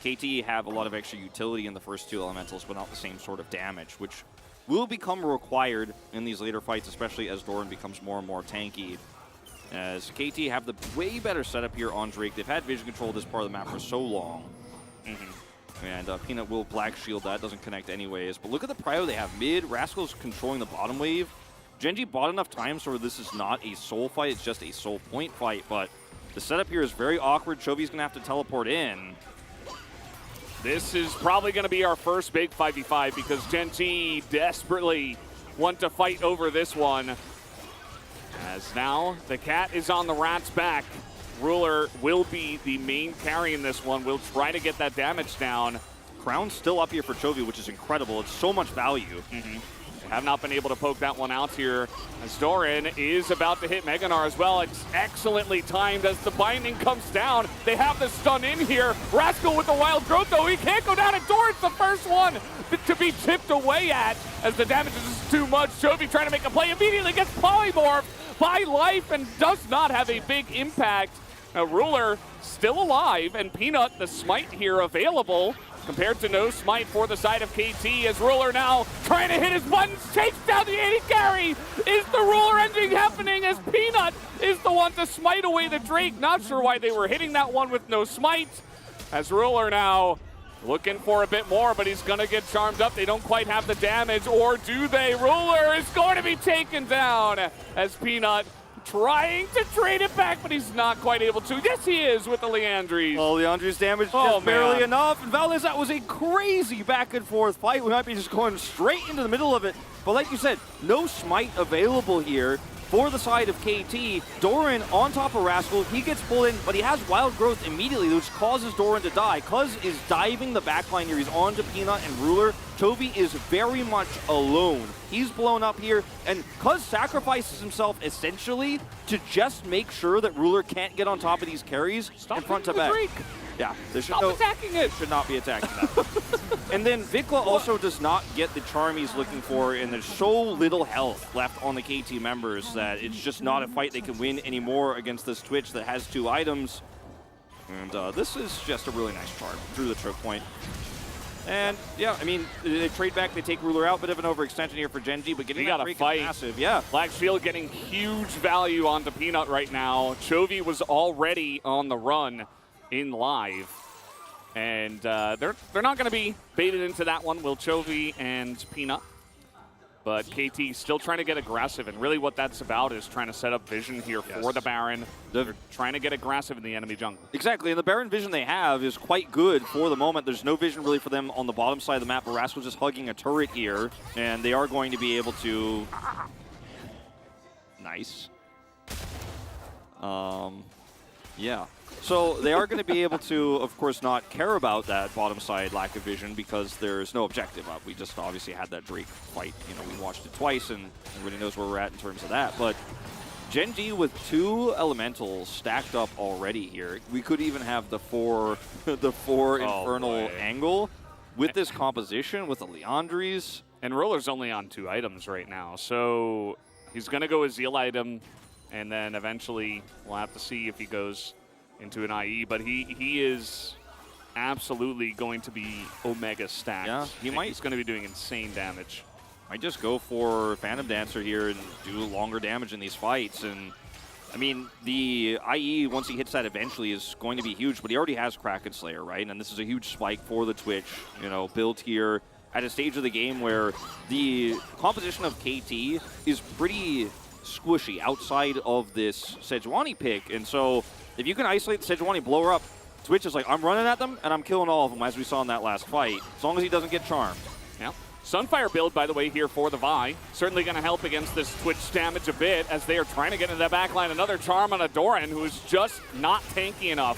KT have a lot of extra utility in the first 2 elementals, but not the same sort of damage, which will become required in these later fights, especially as Doran becomes more and more tanky. As KT have the way better setup here on Drake. They've had vision control this part of the map for so long. And Peanut will Black Shield that, doesn't connect anyways. But look at the prio they have mid. Rascal's controlling the bottom wave. Gen G bought enough times where this is not a soul fight, it's just a soul point fight. But the setup here is very awkward. Chovy's going to have to teleport in. This is probably going to be our first big 5v5 because Gen G desperately want to fight over this one. As now the cat is on the Rat's back. Ruler will be the main carry in this one. We'll try to get that damage down. Crown's still up here for Chovy, which is incredible. It's so much value. Have not been able to poke that one out here as Doran is about to hit Meganar as well. It's excellently timed as the binding comes down. They have the stun in here. Rascal with the wild growth though. He can't go down, and Doran's the first one to be chipped away at as the damage is just too much. Chovy trying to make a play immediately gets polymorphed by Life and does not have a big impact. Now Ruler still alive, and Peanut, the smite here available, compared to no smite for the side of KT, as Ruler now trying to hit his buttons, takes down the AD carry. Is the Ruler ending happening as Peanut is the one to smite away the Drake? Not sure why they were hitting that one with no smite, as Ruler now looking for a bit more, but he's gonna get charmed up. They don't quite have the damage, or do they? Ruler is going to be taken down as Peanut trying to trade it back, but he's not quite able to. Yes, he is with the Leandries. Oh, Leandries damage just barely enough. And Valdez, that was a crazy back and forth fight. We might be just going straight into the middle of it. But like you said, no smite available here for the side of KT. Doran on top of Rascal. He gets pulled in, but he has wild growth immediately, which causes Doran to die. Cuz is diving the backline here. He's on to Peanut and Ruler. Chovy is very much alone. He's blown up here, and Cuz sacrifices himself essentially to just make sure that Ruler can't get on top of these carries in front to back. Yeah, there should attacking it. Should not be attacking that. And then Vikla also does not get the charm he's looking for, and there's so little health left on the KT members that it's just not a fight they can win anymore against this Twitch that has 2 items. And this is just a really nice charm through the choke point. And yeah, I mean, they trade back, they take Ruler out, bit of an overextension here for Gen G, but getting that break is massive. Yeah. Black Shield getting huge value onto Peanut right now. Chovy was already on the run in live, and they're not going to be baited into that one, will Chovy and Peanut. But KT still trying to get aggressive, and really what that's about is trying to set up vision here for the Baron. They're trying to get aggressive in the enemy jungle. Exactly, and the Baron vision they have is quite good for the moment. There's no vision really for them on the bottom side of the map, but Rascal's just hugging a turret here, and they are going to be able to... Nice. Yeah. So they are going to be able to, of course, not care about that bottom side lack of vision because there's no objective up. We just obviously had that Drake fight. You know, we watched it twice, and everybody knows where we're at in terms of that. But Gen G with 2 elementals stacked up already here. We could even have the 4 infernal angle with this composition with the Leandries. And Roller's only on 2 items right now, so he's going to go a Zeal item, and then eventually we'll have to see if he goes into an IE, but he is absolutely going to be Omega stacked. Yeah, he's going to be doing insane damage. Might just go for Phantom Dancer here and do longer damage in these fights. And I mean, the IE, once he hits that eventually, is going to be huge, but he already has Kraken Slayer, right? And this is a huge spike for the Twitch, you know, built here at a stage of the game where the composition of KT is pretty squishy outside of this Sejuani pick. And so if you can isolate the Sejuani, blow her up, Twitch is like, I'm running at them, and I'm killing all of them, as we saw in that last fight, as long as he doesn't get charmed. Yeah. Sunfire build, by the way, here for the Vi. Certainly going to help against this Twitch damage a bit as they are trying to get into that backline. Another charm on a Doran, who's just not tanky enough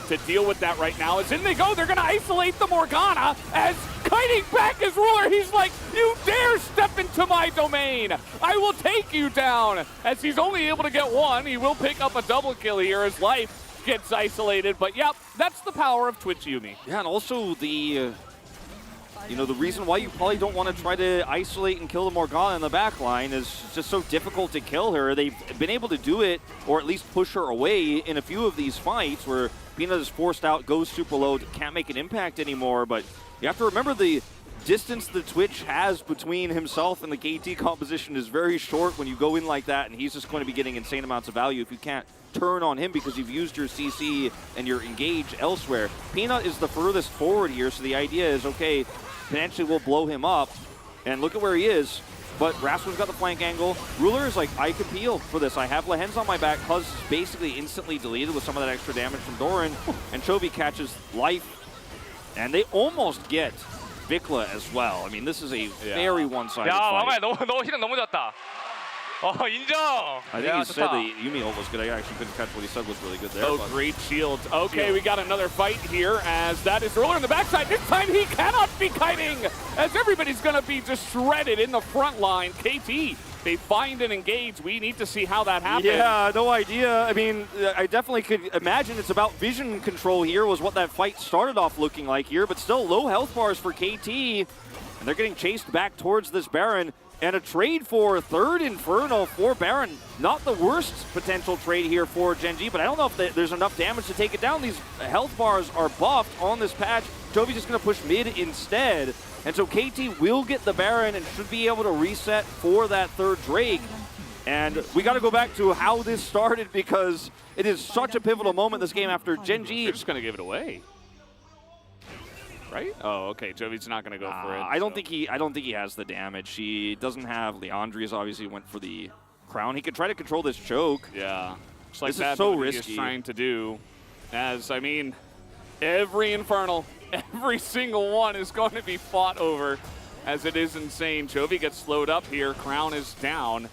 to deal with that right now. As in they go, they're going to isolate the Morgana as kiting back his Ruler. He's like, you dare step into my domain. I will take you down. As he's only able to get 1, he will pick up a double kill here as Life gets isolated. But yep, that's the power of Twitch Yuumi. Yeah, and also the... you know, the reason why you probably don't want to try to isolate and kill the Morgana in the back line is it's just so difficult to kill her. They've been able to do it, or at least push her away in a few of these fights where Peanut is forced out, goes super low, can't make an impact anymore. But you have to remember the distance the Twitch has between himself and the KT composition is very short when you go in like that, and he's just going to be getting insane amounts of value if you can't turn on him because you've used your CC and your engage elsewhere. Peanut is the furthest forward here, so the idea is, okay, potentially we'll blow him up, and look at where he is. But Rascal's got the flank angle. Ruler is like, I can peel for this. I have Lehens on my back. Cuz is basically instantly deleted with some of that extra damage from Doran, and Chovy catches Life, and they almost get Vikla as well. I mean, this is a very one-sided fight. 너무 힐은 너무 졌다. 인정. I think he said the Yumi ult was good. I actually couldn't catch what he said was really good there. Oh, but great shield. Okay, we got another fight here as that is Ruler on the backside. This time he cannot be kiting as everybody's going to be just shredded in the front line. KT, they find and engage. We need to see how that happens. Yeah, no idea. I mean, I definitely could imagine it's about vision control here was what that fight started off looking like here, but still low health bars for KT. And they're getting chased back towards this Baron. And a trade for third Inferno for Baron. Not the worst potential trade here for Gen G, but I don't know if there's enough damage to take it down. These health bars are buffed on this patch. Jovi's just going to push mid instead. And so KT will get the Baron and should be able to reset for that third Drake. And we got to go back to how this started because it is such a pivotal moment this game after Gen G. They're just going to give it away. Right? Oh, okay. Jovi's not going to go for it. I don't think he has the damage. He doesn't have Leandri's. Obviously went for the crown. He could try to control this choke. Yeah, looks like this that's is so what risky. he's trying to do. As I mean, every Infernal, every single one is going to be fought over, as it is insane. Jovi gets slowed up here. Crown is down,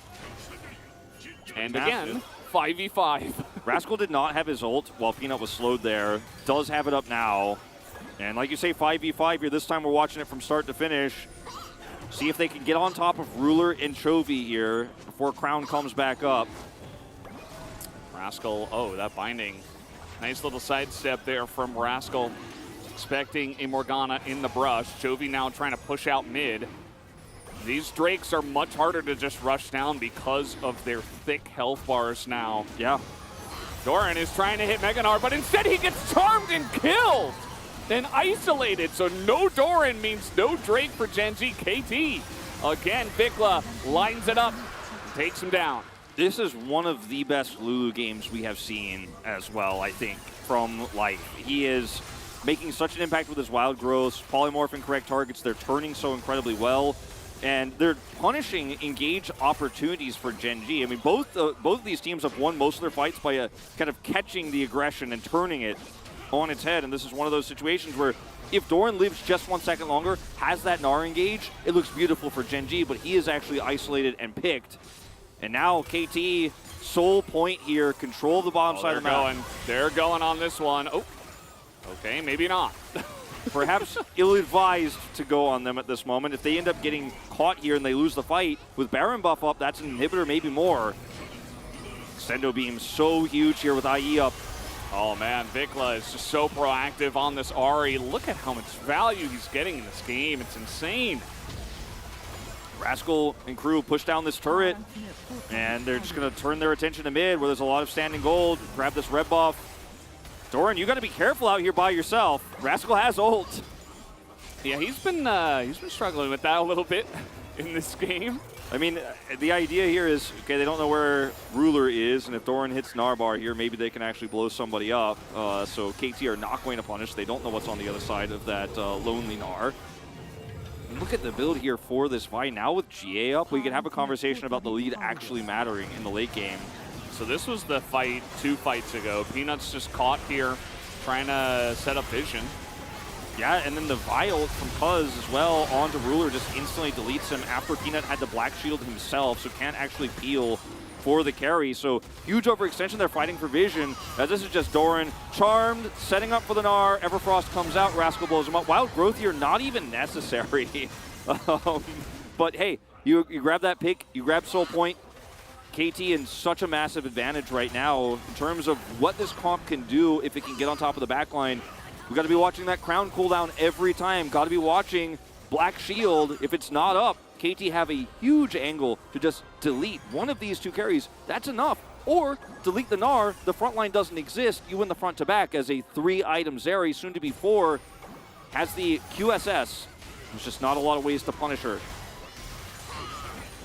and again, 5v5. Rascal did not have his ult while Peanut was slowed there. Does have it up now. And like you say, 5v5 here. This time we're watching it from start to finish. See if they can get on top of Ruler and Chovy here before Crown comes back up. Rascal, oh, that binding. Nice little sidestep there from Rascal. Expecting a Morgana in the brush. Chovy now trying to push out mid. These Drakes are much harder to just rush down because of their thick health bars now. Yeah. Doran is trying to hit Meganar, but instead he gets charmed and killed. Then isolated, so no Doran means no Drake for Gen G. KT, again, Vikla lines it up, takes him down. This is one of the best Lulu games we have seen as well, I think, from Life. He is making such an impact with his wild growths, polymorph and correct targets. They're turning so incredibly well, and they're punishing engage opportunities for Gen G. I mean, both of these teams have won most of their fights by kind of catching the aggression and turning it on its head, and this is one of those situations where if Doran lives just 1 second longer, has that Gnar engage, it looks beautiful for Gen G, but he is actually isolated and picked. And now KT, sole point here, control the bottom side of the map. They're going on this one. Oh, okay, maybe not. Perhaps ill-advised to go on them at this moment. If they end up getting caught here and they lose the fight, with Baron buff up, that's an inhibitor, maybe more. Sendo Beam so huge here with IE up. Oh man, Vikla is just so proactive on this Ahri. Look at how much value he's getting in this game. It's insane. Rascal and crew push down this turret, and they're just going to turn their attention to mid, where there's a lot of standing gold. Grab this red buff. Doran, you got to be careful out here by yourself. Rascal has ult. Yeah, he's been struggling with that a little bit in this game. I mean, the idea here is, okay, they don't know where Ruler is, and if Doran hits Narbar here, maybe they can actually blow somebody up. So KT are not going to punish. They don't know what's on the other side of that lonely Gnar. And look at the build here for this fight. Now with GA up, we can have a conversation about the lead actually mattering in the late game. So this was the fight 2 fights ago. Peanut's just caught here, trying to set up vision. Yeah, and then the Vile from Cuz as well onto Ruler just instantly deletes him after Peanut had the Black Shield himself, so can't actually peel for the carry. So huge overextension, they're fighting for vision. As this is just Doran, charmed, setting up for the Gnar. Everfrost comes out, Rascal blows him up. Wild growth here, not even necessary. But hey, you grab that pick, you grab Soul Point. KT in such a massive advantage right now in terms of what this comp can do if it can get on top of the backline. We got to be watching that crown cooldown every time. Got to be watching Black Shield. If it's not up, KT have a huge angle to just delete one of these 2 carries. That's enough. Or delete the Gnar. The front line doesn't exist. You win the front to back as a 3-item Zeri, soon to be 4, has the QSS. There's just not a lot of ways to punish her.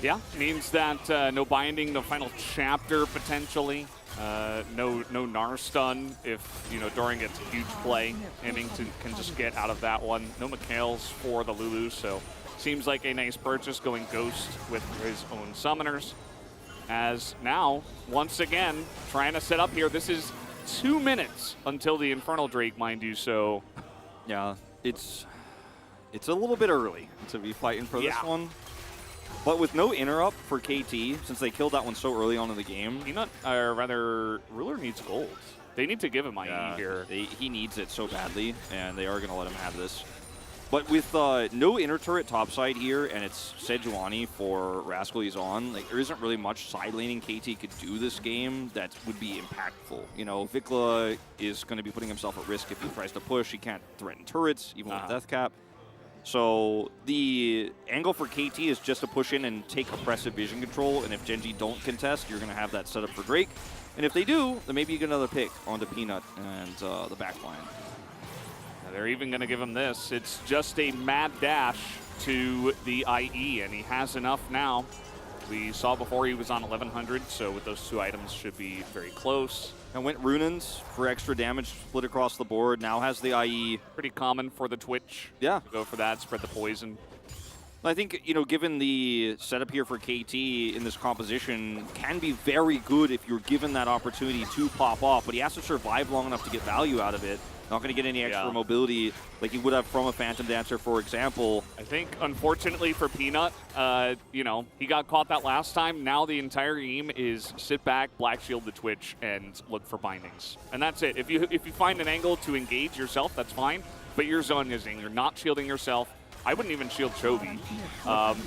Yeah, means that no binding, no final chapter potentially. No Gnar stun if, you know, Doran gets a huge play. Hemmington can just get out of that one. No Mikhails for the Lulu, so seems like a nice purchase going Ghost with his own summoners. As now, once again, trying to set up here. This is 2 minutes until the Infernal Drake, mind you, so. Yeah, it's a little bit early to be fighting for this one. But with no interrupt for KT, since they killed that one so early on in the game. Peanut, or rather, Ruler needs gold. They need to give him IE here. He needs it so badly, and they are going to let him have this. But with no inner turret topside here, and it's Sejuani for Rascal he's on, like, there isn't really much side laning KT could do this game that would be impactful. You know, Vikla is going to be putting himself at risk if he tries to push. He can't threaten turrets, even with Death Cap. So the angle for KT is just to push in and take oppressive vision control, and if Genji don't contest, you're going to have that set up for Drake. And if they do, then maybe you get another pick onto Peanut and the backline. They're even going to give him this. It's just a mad dash to the IE, and he has enough now. We saw before he was on 1100, so with those two items should be very close. And went Runins for extra damage, split across the board. Now has the IE. Pretty common for the Twitch. Yeah. To go for that, spread the poison. I think, you know, given the setup here for KT in this composition, can be very good if you're given that opportunity to pop off, but he has to survive long enough to get value out of it. Not going to get any extra mobility like you would have from a Phantom Dancer, for example. I think, unfortunately for Peanut, you know, he got caught that last time. Now the entire game is sit back, black shield the Twitch, and look for bindings. And that's it. If you find an angle to engage yourself, that's fine. But you're zone-using. You're not shielding yourself. I wouldn't even shield Chovy.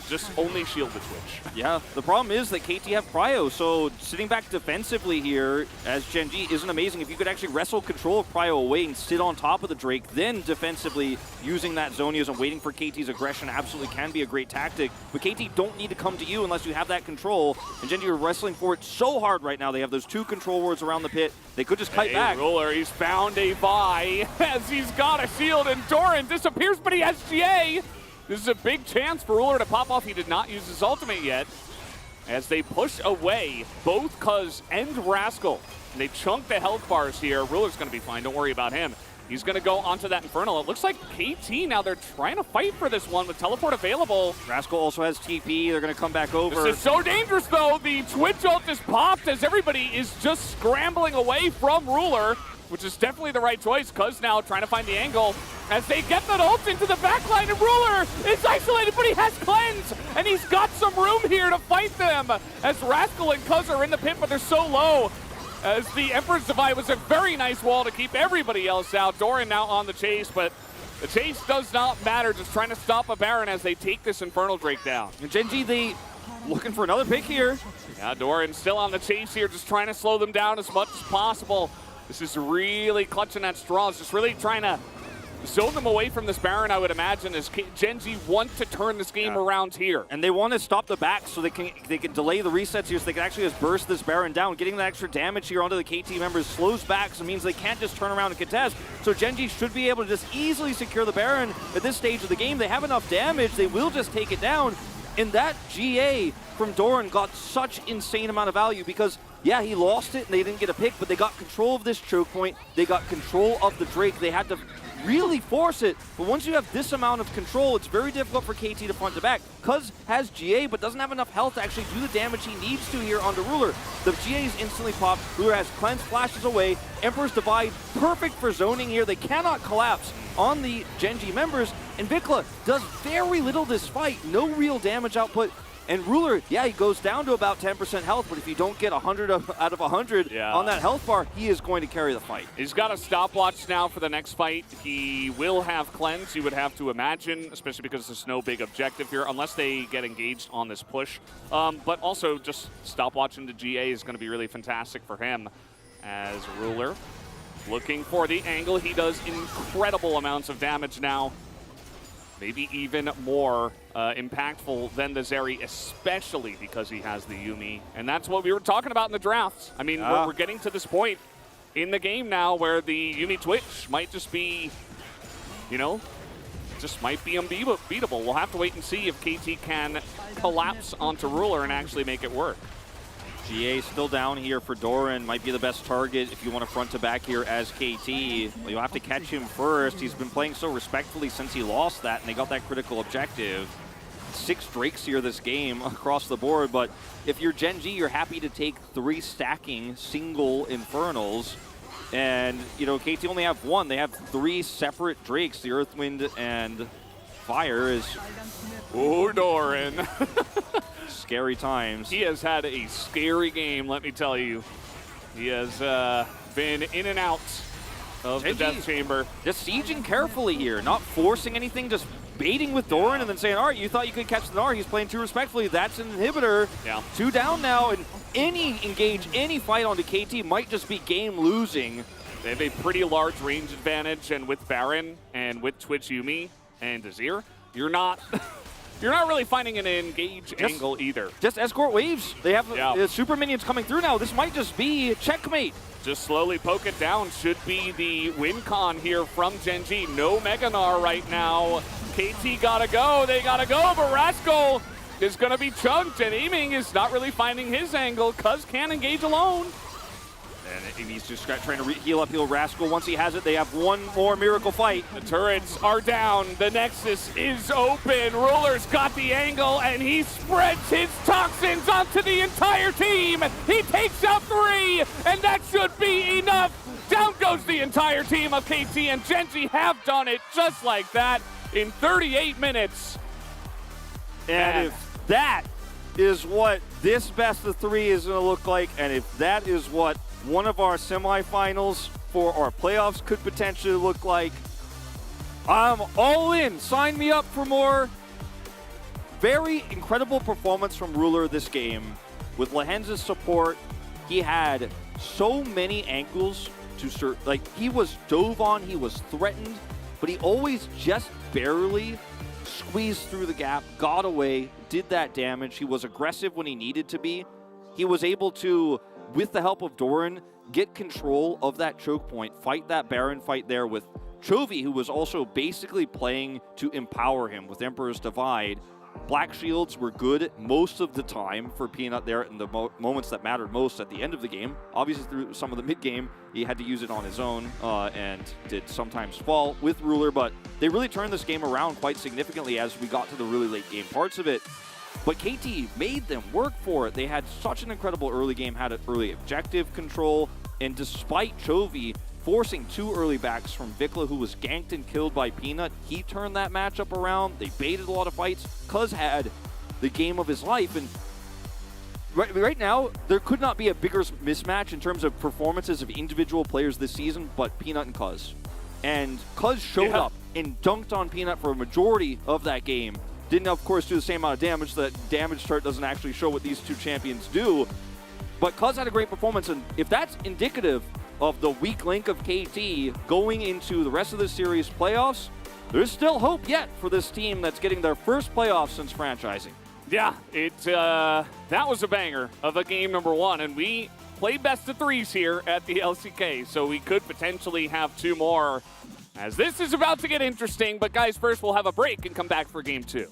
Just only shield the Twitch. Yeah, the problem is that KT have Prio, so sitting back defensively here as Genji isn't amazing. If you could actually wrestle control of Prio away and sit on top of the Drake, then defensively using that Zonias and waiting for KT's aggression absolutely can be a great tactic. But KT don't need to come to you unless you have that control. And Genji are wrestling for it so hard right now. They have those two control wards around the pit. They could just kite back. Ruler, he's found a buy as he's got a shield, and Doran disappears, but he has GA. This is a big chance for Ruler to pop off. He did not use his ultimate yet. As they push away both Cuz and Rascal. And they chunk the health bars here. Ruler's going to be fine. Don't worry about him. He's going to go onto that Infernal. It looks like KT now, they're trying to fight for this one with teleport available. Rascal also has TP. They're going to come back over. This is so dangerous, though. The Twitch ult is popped as everybody is just scrambling away from Ruler, which is definitely the right choice. Cuz now trying to find the angle as they get that ult into the backline, and Ruler is isolated, but he has Cleanse, and he's got some room here to fight them as Rascal and Cuz are in the pit, but they're so low. As the Emperor's Divide was a very nice wall to keep everybody else out. Doran now on the chase, but the chase does not matter, just trying to stop a Baron as they take this Infernal Drake down. And Genji, they looking for another pick here. Yeah, Doran still on the chase here, just trying to slow them down as much as possible. This is really clutching at straws, just really trying to zone them away from this Baron, I would imagine, as Genji want to turn this game around here. And they want to stop the back so they can delay the resets here so they can actually just burst this Baron down. Getting that extra damage here onto the KT members slows back, so it means they can't just turn around and contest. So Genji should be able to just easily secure the Baron at this stage of the game. They have enough damage, they will just take it down. And that GA from Doran got such insane amount of value because, yeah, he lost it and they didn't get a pick, but they got control of this choke point. They got control of the Drake. They had to really force it, but once you have this amount of control, it's very difficult for KT to front to back. Cuz has GA, but doesn't have enough health to actually do the damage he needs to here onto Ruler. The GA is instantly popped. Ruler has Cleanse, flashes away. Emperor's Divide, perfect for zoning here. They cannot collapse on the Genji members, and Vikla does very little this fight. No real damage output. And Ruler, yeah, he goes down to about 10% health, but if you don't get 100 out of 100 on that health bar, he is going to carry the fight. He's got a stopwatch now for the next fight. He will have Cleanse, you would have to imagine, especially because there's no big objective here, unless they get engaged on this push. But also, just stopwatch into GA is going to be really fantastic for him. As Ruler, looking for the angle, he does incredible amounts of damage now. Maybe even more impactful than the Zeri, especially because he has the Yuumi. And that's what we were talking about in the drafts. I mean, we're getting to this point in the game now where the Yuumi Twitch might just be, you know, just might be unbeatable. We'll have to wait and see if KT can collapse onto Ruler and actually make it work. GA still down here for Doran. Might be the best target if you want to front to back here as KT. Well, you'll have to catch him first. He's been playing so respectfully since he lost that, and they got that critical objective. 6 Drakes here this game across the board, but if you're Genji, you're happy to take 3 stacking single Infernals. And, you know, KT only have 1. They have 3 separate Drakes, the Earthwind and fire is Oh, Doran. scary times. He has had a scary game, let me tell you. He has been in and out of the death chamber. Just sieging carefully here, not forcing anything, just baiting with Doran and then saying, all right, you thought you could catch the Gnar. He's playing too respectfully. That's an inhibitor. Yeah. 2 down now, and any fight onto KT might just be game losing. They have a pretty large range advantage, and with Baron and with Twitch Yumi and Azir, you're not really finding an engage angle either. Just escort waves. They have super minions coming through now. This might just be checkmate. Just slowly poke it down should be the win con here from Genji. No Mega Gnar right now. KT gotta go. They gotta go, but Rascal is gonna be chunked, and Aiming is not really finding his angle. Cuz can't engage alone. And he's just trying to heal Rascal. Once he has it, they have one more miracle fight. The turrets are down. The Nexus is open. Ruler's got the angle, and he spreads his toxins onto the entire team. He takes out 3, and that should be enough. Down goes the entire team of KT, and Genji have done it just like that in 38 minutes. And if that is what this best of 3 is going to look like, and if that is what one of our semifinals for our playoffs could potentially look like, I'm all in. Sign me up for more. Very incredible performance from Ruler this game. With Lehenza's support, he had so many angles to he was dove on, he was threatened, but he always just barely squeezed through the gap, got away, did that damage. He was aggressive when he needed to be. He was able to, with the help of Doran, get control of that choke point, fight that Baron fight there with Chovy, who was also basically playing to empower him with Emperor's Divide. Black Shields were good most of the time for Peanut there in the moments that mattered most at the end of the game. Obviously, through some of the mid-game, he had to use it on his own and did sometimes fall with Ruler, but they really turned this game around quite significantly as we got to the really late game parts of it. But KT made them work for it. They had such an incredible early game, had an early objective control, and despite Chovy forcing 2 early backs from Vikla, who was ganked and killed by Peanut, he turned that matchup around. They baited a lot of fights. Cuz had the game of his life, and right now, there could not be a bigger mismatch in terms of performances of individual players this season, but Peanut and Cuz. And Cuz showed up and dunked on Peanut for a majority of that game. Didn't, of course, do the same amount of damage. The damage chart doesn't actually show what these two champions do. But Cuz had a great performance, and if that's indicative of the weak link of KT going into the rest of the series playoffs, there's still hope yet for this team that's getting their first playoffs since franchising. Yeah, that was a banger of a game number 1, and we play best of 3s here at the LCK, so we could potentially have 2 more as this is about to get interesting. But guys, first we'll have a break and come back for game 2.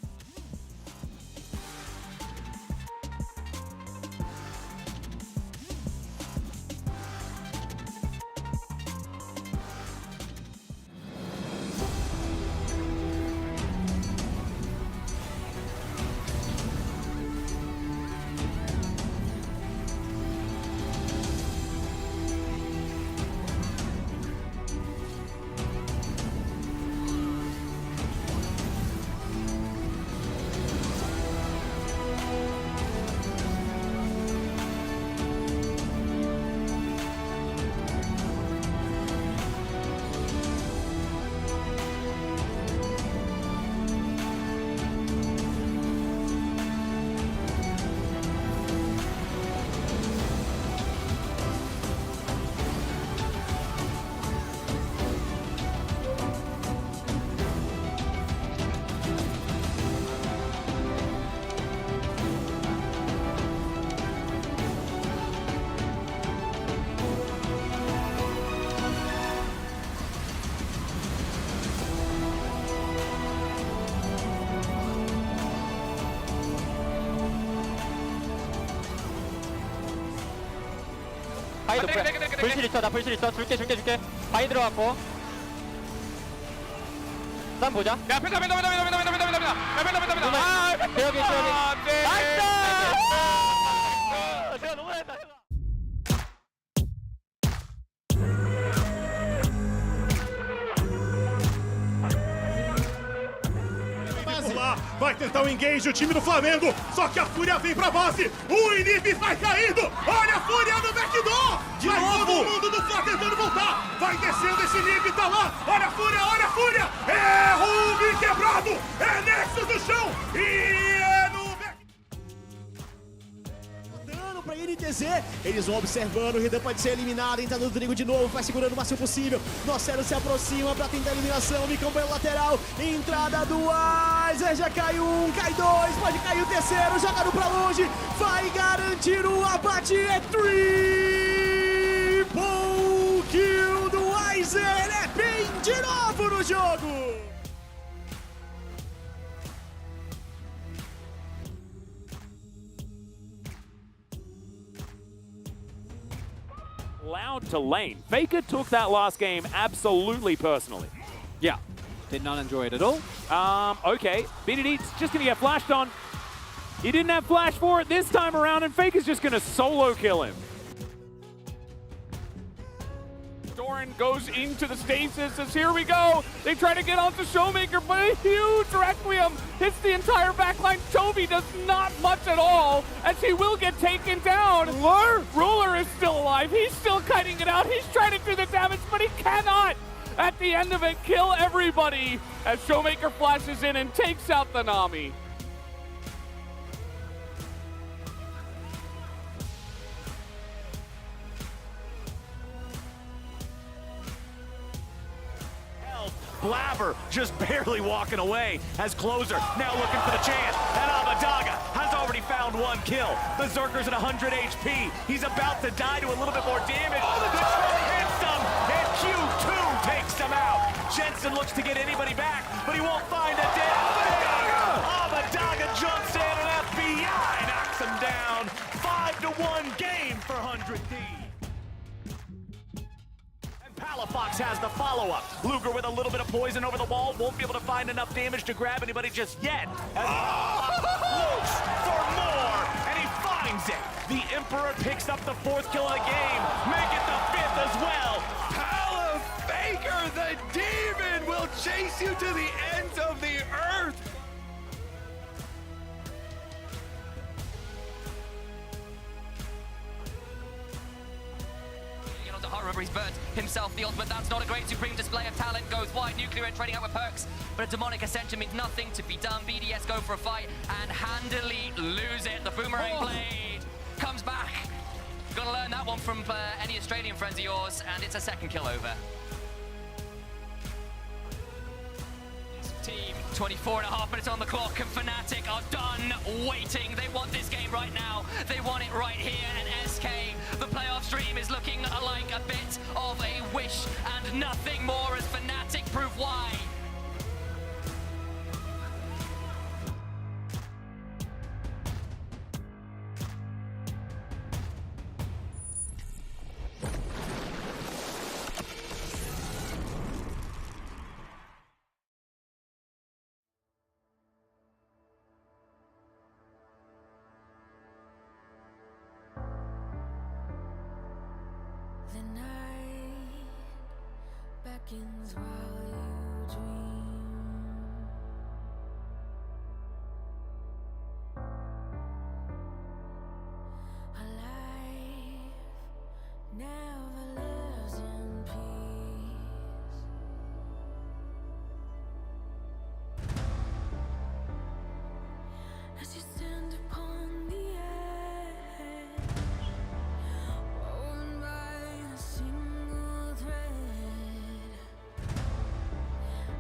바이 높여. 불실 있어, 나 불실 있어. 줄게. 바이 들어갔고. 난 보자. 야, 펜다. 배역이. 나이스! 제가 너무 잘했다. tentar o engage, o time do Flamengo. Só que a Fúria vem pra base. O Inib vai caindo. Olha a Fúria no backdoor. Vai todo mundo do Flá tentando voltar. Vai descendo esse Inib, tá lá. Olha a Fúria, olha a Fúria. É Ruby quebrado. É Nexus no chão. E é no back. Dano pra NTZ, eles vão observando, o Redan pode ser eliminado, entra no Drigo de novo, vai segurando o máximo possível. Nocero se aproxima pra tentar a eliminação, Micão pelo lateral, entrada do Weiser, já cai um, cai dois, pode cair o terceiro, jogado pra longe, vai garantir o abate, é triple kill do Weiser, é bem de novo no jogo! Loud to lane. Faker took that last game absolutely personally. Yeah, did not enjoy it at all. Okay, BDD's just gonna get flashed on. He didn't have flash for it this time around, and Faker's just gonna solo kill him. Doran goes into the stasis as here we go. They try to get onto Showmaker, but a huge Requiem hits the entire backline. Toby does not much at all as he will get taken down. Ruler is still alive. He's still cutting it out. He's trying to do the damage, but he cannot, at the end of it, kill everybody as Showmaker flashes in and takes out the Nami. Blabber just barely walking away as closer, now looking for the chance, and Abadaga has already found one kill. Berserker's at 100 HP. He's about to die to a little bit more damage. Oh, the control hits him, and Q2 takes him out. Jensen looks to get anybody back, but he won't find a dead Abadaga jumps in, and FBI knocks him down. 5-1 game for 100D. Palafox has the follow-up. Luger with a little bit of poison over the wall. Won't be able to find enough damage to grab anybody just yet. Looks for more, and he finds it. The Emperor picks up the 4th kill of the game. Make it the 5th as well. Faker, the demon, will chase you to the ends of the earth. Remember, he's burnt himself the ultimate. That's not a great supreme display of talent. Goes wide. Nuclear Red trading out with perks, but a demonic ascension means nothing to be done. BDS go for a fight and handily lose it. The boomerang blade comes back. Gotta learn that one from any Australian friends of yours, and it's a 2nd kill over. Team, 24.5 minutes on the clock, and Fnatic are done waiting. They want this game right now. They want it right here, and SK, the playoff stream is looking like a bit of a wish and nothing more as Fnatic prove why. The night beckons while you dream. A life never lives in peace. As you stand upon the edge, woven by a single thread,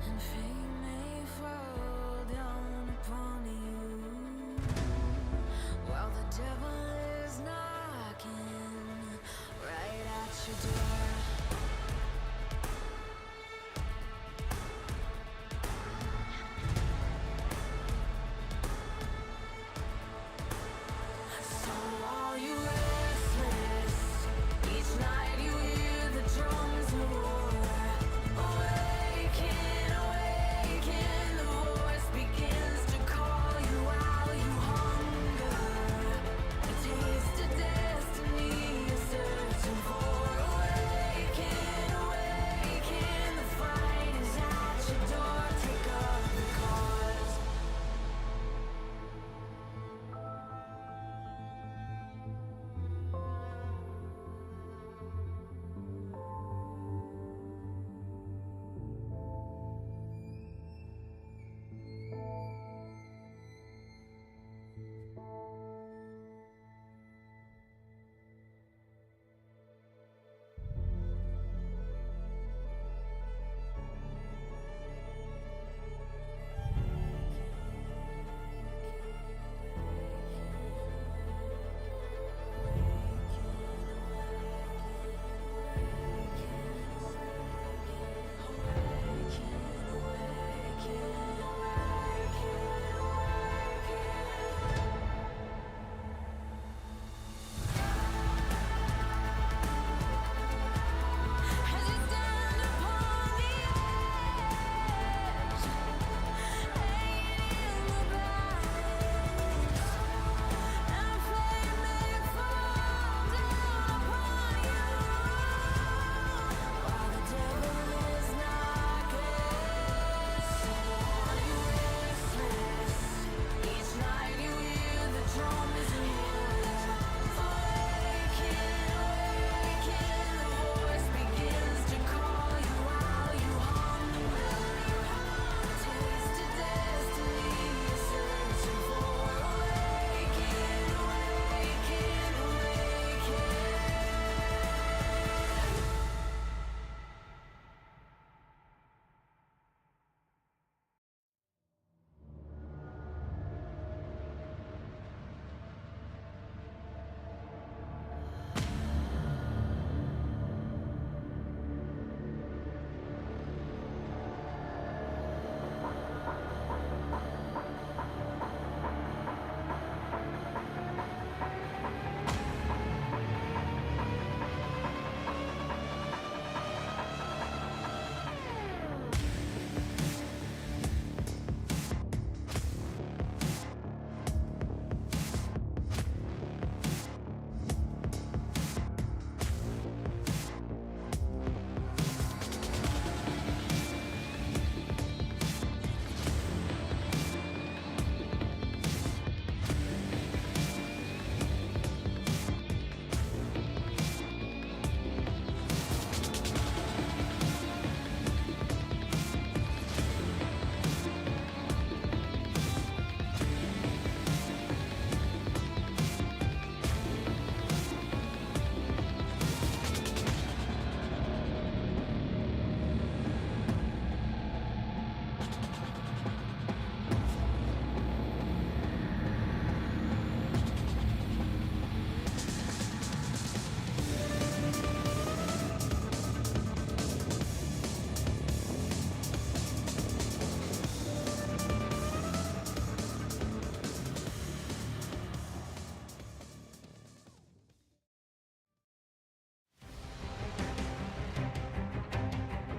and fate may fall down upon you, while the devil is knocking right at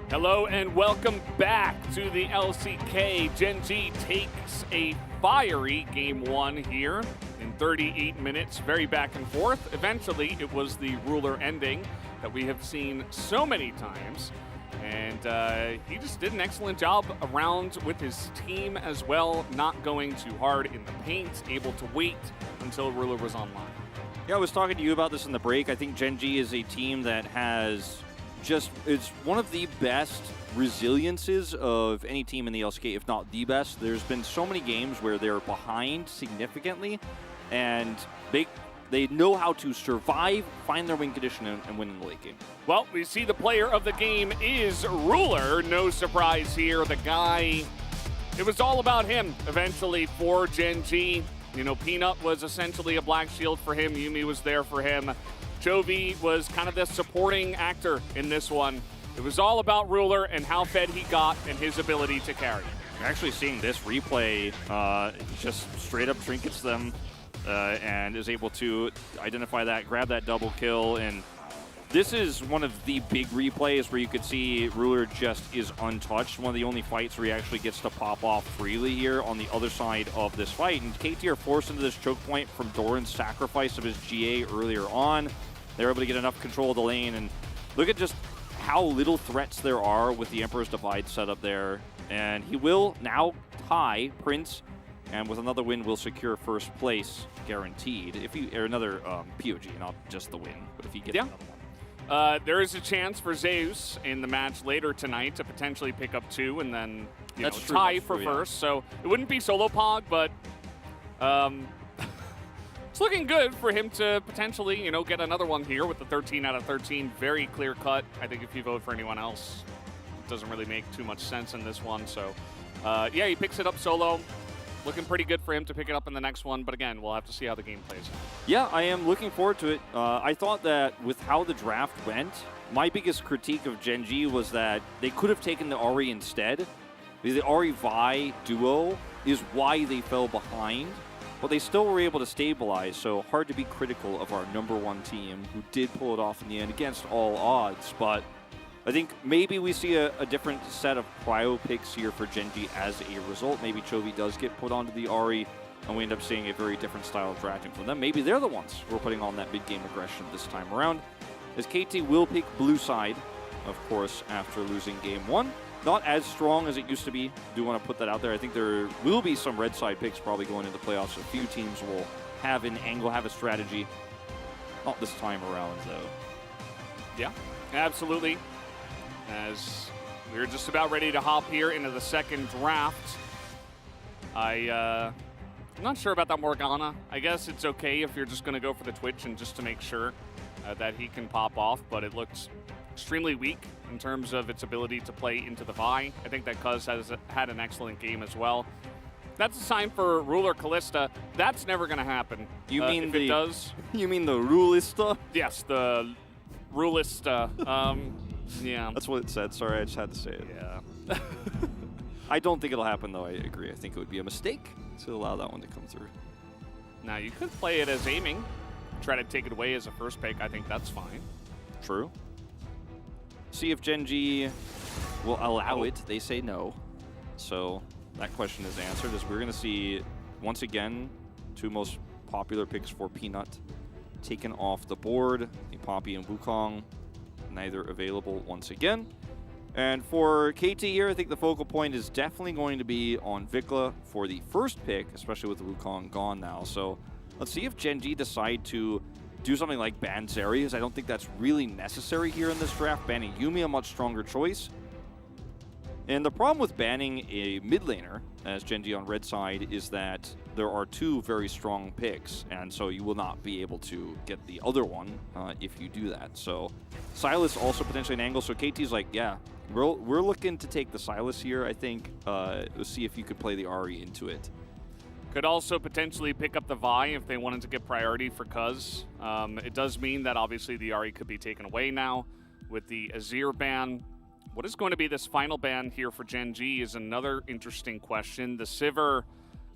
Hello and welcome back to the LCK. Gen G takes a fiery game one here in 38 minutes, very back and forth. Eventually, it was the ruler ending that we have seen so many times. And he just did an excellent job around with his team as well, not going too hard in the paint, able to wait until ruler was online. Yeah, I was talking to you about this in the break. I think Gen G is a team that has it's one of the best resiliences of any team in the LCK, if not the best. There's been so many games where they're behind significantly, and they know how to survive, find their win condition, and win in the late game. Well, we see the player of the game is Ruler. No surprise here. The guy, it was all about him eventually for Gen G. You know, Peanut was essentially a black shield for him. Yuumi was there for him. Chovy was kind of the supporting actor in this one. It was all about Ruler and how fed he got and his ability to carry. You're actually seeing this replay, just straight up trinkets them and is able to identify that, grab that double kill. And this is one of the big replays where you could see Ruler just is untouched. One of the only fights where he actually gets to pop off freely here on the other side of this fight. And KT are forced into this choke point from Doran's sacrifice of his GA earlier on. They're able to get enough control of the lane, and look at just how little threats there are with the Emperor's Divide set up there. And he will now tie Prince, and with another win will secure first place guaranteed. If he or another POG, not just the win, but if he gets another one. There is a chance for Zeus in the match later tonight to potentially pick up 2 and then tie for first. So it wouldn't be solo Pog, but it's looking good for him to potentially, get another one here with the 13 out of 13. Very clear cut. I think if you vote for anyone else, it doesn't really make too much sense in this one. So, yeah, he picks it up solo. Looking pretty good for him to pick it up in the next one. But again, we'll have to see how the game plays out. Yeah, I am looking forward to it. I thought that with how the draft went, my biggest critique of Gen G was that they could have taken the Ahri instead. Because the Ahri-Vi duo is why they fell behind. But they still were able to stabilize, so hard to be critical of our #1 team, who did pull it off in the end against all odds. But I think maybe we see a different set of prio picks here for Gen G as a result. Maybe Chovy does get put onto the Ahri, and we end up seeing a very different style of drafting from them. Maybe they're the ones who are putting on that mid-game aggression this time around. As KT will pick blue side, of course, after losing game 1. Not as strong as it used to be. Do want to put that out there. I think there will be some red side picks probably going into the playoffs. A few teams will have an angle, have a strategy. Not this time around, though. Yeah, absolutely. As we're just about ready to hop here into the second draft. I'm not sure about that Morgana. I guess it's okay if you're just going to go for the Twitch and just to make sure that he can pop off, but it looks extremely weak in terms of its ability to play into the Vi. I think that Cuz has had an excellent game as well. That's a sign for Ruler Callista. That's never going to happen. You mean if it does? You mean the Rulista? Yes, the Rulista. Yeah. That's what it said. Sorry, I just had to say it. Yeah. I don't think it'll happen, though. I agree. I think it would be a mistake to allow that one to come through. Now, you could play it as aiming. Try to take it away as a first pick. I think that's fine. True. See if Gen G will allow it. They say no. So that question is answered, as we're going to see, once again, 2 most popular picks for Peanut taken off the board. Poppy and Wukong, neither available once again. And for KT here, I think the focal point is definitely going to be on Vikla for the first pick, especially with the Wukong gone now. So let's see if Gen G decide to do something like ban Zerius. I don't think that's really necessary here in this draft. Banning Yuumi, a much stronger choice. And the problem with banning a mid laner, as Gen G on red side, is that there are 2 very strong picks, and so you will not be able to get the other one if you do that. So Sylas also potentially an angle. So KT's like, yeah, we're looking to take the Sylas here, I think. We'll see if you could play the Ahri into it. Could also potentially pick up the Vi if they wanted to get priority for Cuz. It does mean that obviously the Ahri could be taken away now with the Azir ban. What is going to be this final ban here for Gen G is another interesting question. The Sivir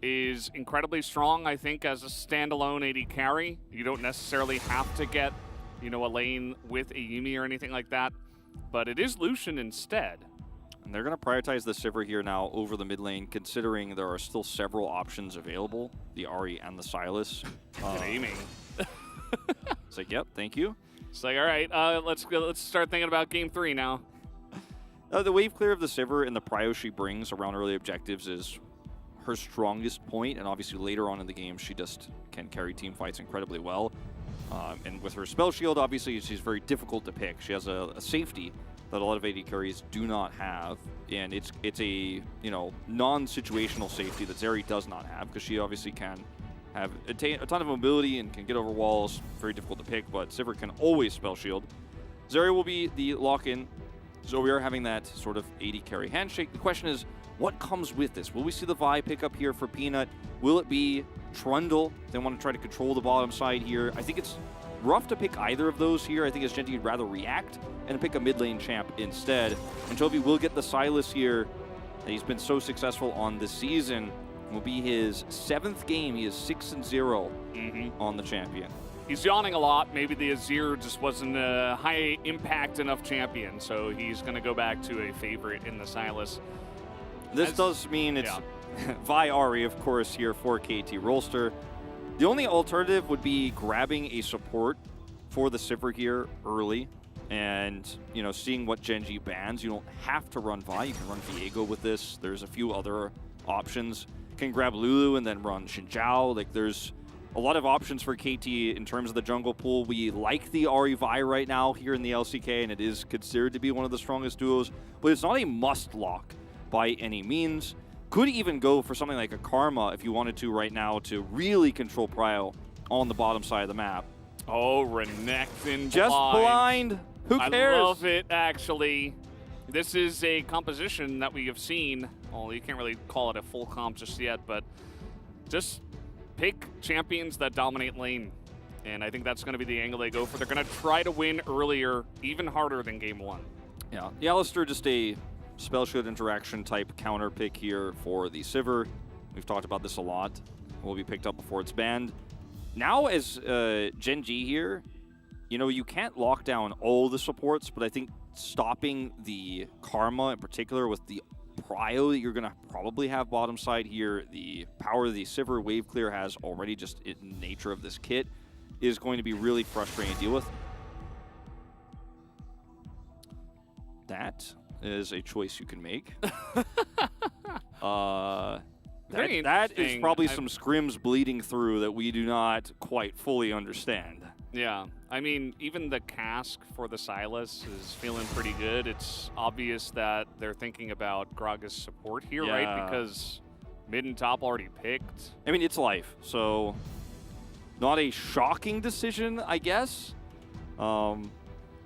is incredibly strong, I think, as a standalone AD carry. You don't necessarily have to get, a lane with a Yuumi or anything like that. but it is Lucian instead. And they're going to prioritize the Sivir here now over the mid lane, considering there are still several options available, the Ahri and the Sylas. Aiming. It's like, yep, thank you. It's like, all right, let's start thinking about game 3 now. The wave clear of the Sivir and the prio she brings around early objectives is her strongest point, and obviously later on in the game, she just can carry team fights incredibly well. And with her spell shield, obviously, she's very difficult to pick. She has a safety that a lot of AD carries do not have, and it's a non-situational safety that Zeri does not have, because she obviously can have a ton of mobility and can get over walls. Very difficult to pick, but Sivir can always spell shield. Zeri will be the lock-in, so we are having that sort of AD carry handshake. The question is, what comes with this? Will we see the Vi pick up here for Peanut? Will it be Trundle? They want to try to control the bottom side here. I think it's rough to pick either of those here. I think as Genji would rather react and pick a mid lane champ instead. And Chovy will get the Sylas here. He's been so successful on this season. It will be his 7th game. He is 6-0 on the champion. He's yawning a lot. Maybe the Azir just wasn't a high impact enough champion, so he's going to go back to a favorite in the Sylas. This does mean it's Vi Ahri, of course, here for KT Rolster. The only alternative would be grabbing a support for the Sivir here early and, seeing what Genji bans. You don't have to run Vi. You can run Viego with this. There's a few other options. You can grab Lulu and then run Xin Zhao. Like, there's a lot of options for KT in terms of the jungle pool. We like the Ahri Vi right now here in the LCK, and it is considered to be one of the strongest duos, but it's not a must lock by any means. Could even go for something like a Karma if you wanted to right now to really control prio on the bottom side of the map. Oh, Renekton just blind. Who cares? I love it, actually. This is a composition that we have seen. Well, you can't really call it a full comp just yet, but just pick champions that dominate lane. And I think that's going to be the angle they go for. They're going to try to win earlier, even harder than game 1. Yeah, the Alistar just a spell shield interaction type counter pick here for the Sivir. We've talked about this a lot. Will be picked up before it's banned. Now as Genji here, you can't lock down all the supports, but I think stopping the Karma in particular with the prio that you're going to probably have bottom side here, the power the Sivir wave clear has already just in nature of this kit, is going to be really frustrating to deal with. That is a choice you can make. That is probably some scrims bleeding through that we do not quite fully understand. Yeah, I mean, even the cask for the Sylas is feeling pretty good. It's obvious that they're thinking about Gragas' support here, right? Because mid and top already picked. I mean, it's life, so not a shocking decision, I guess.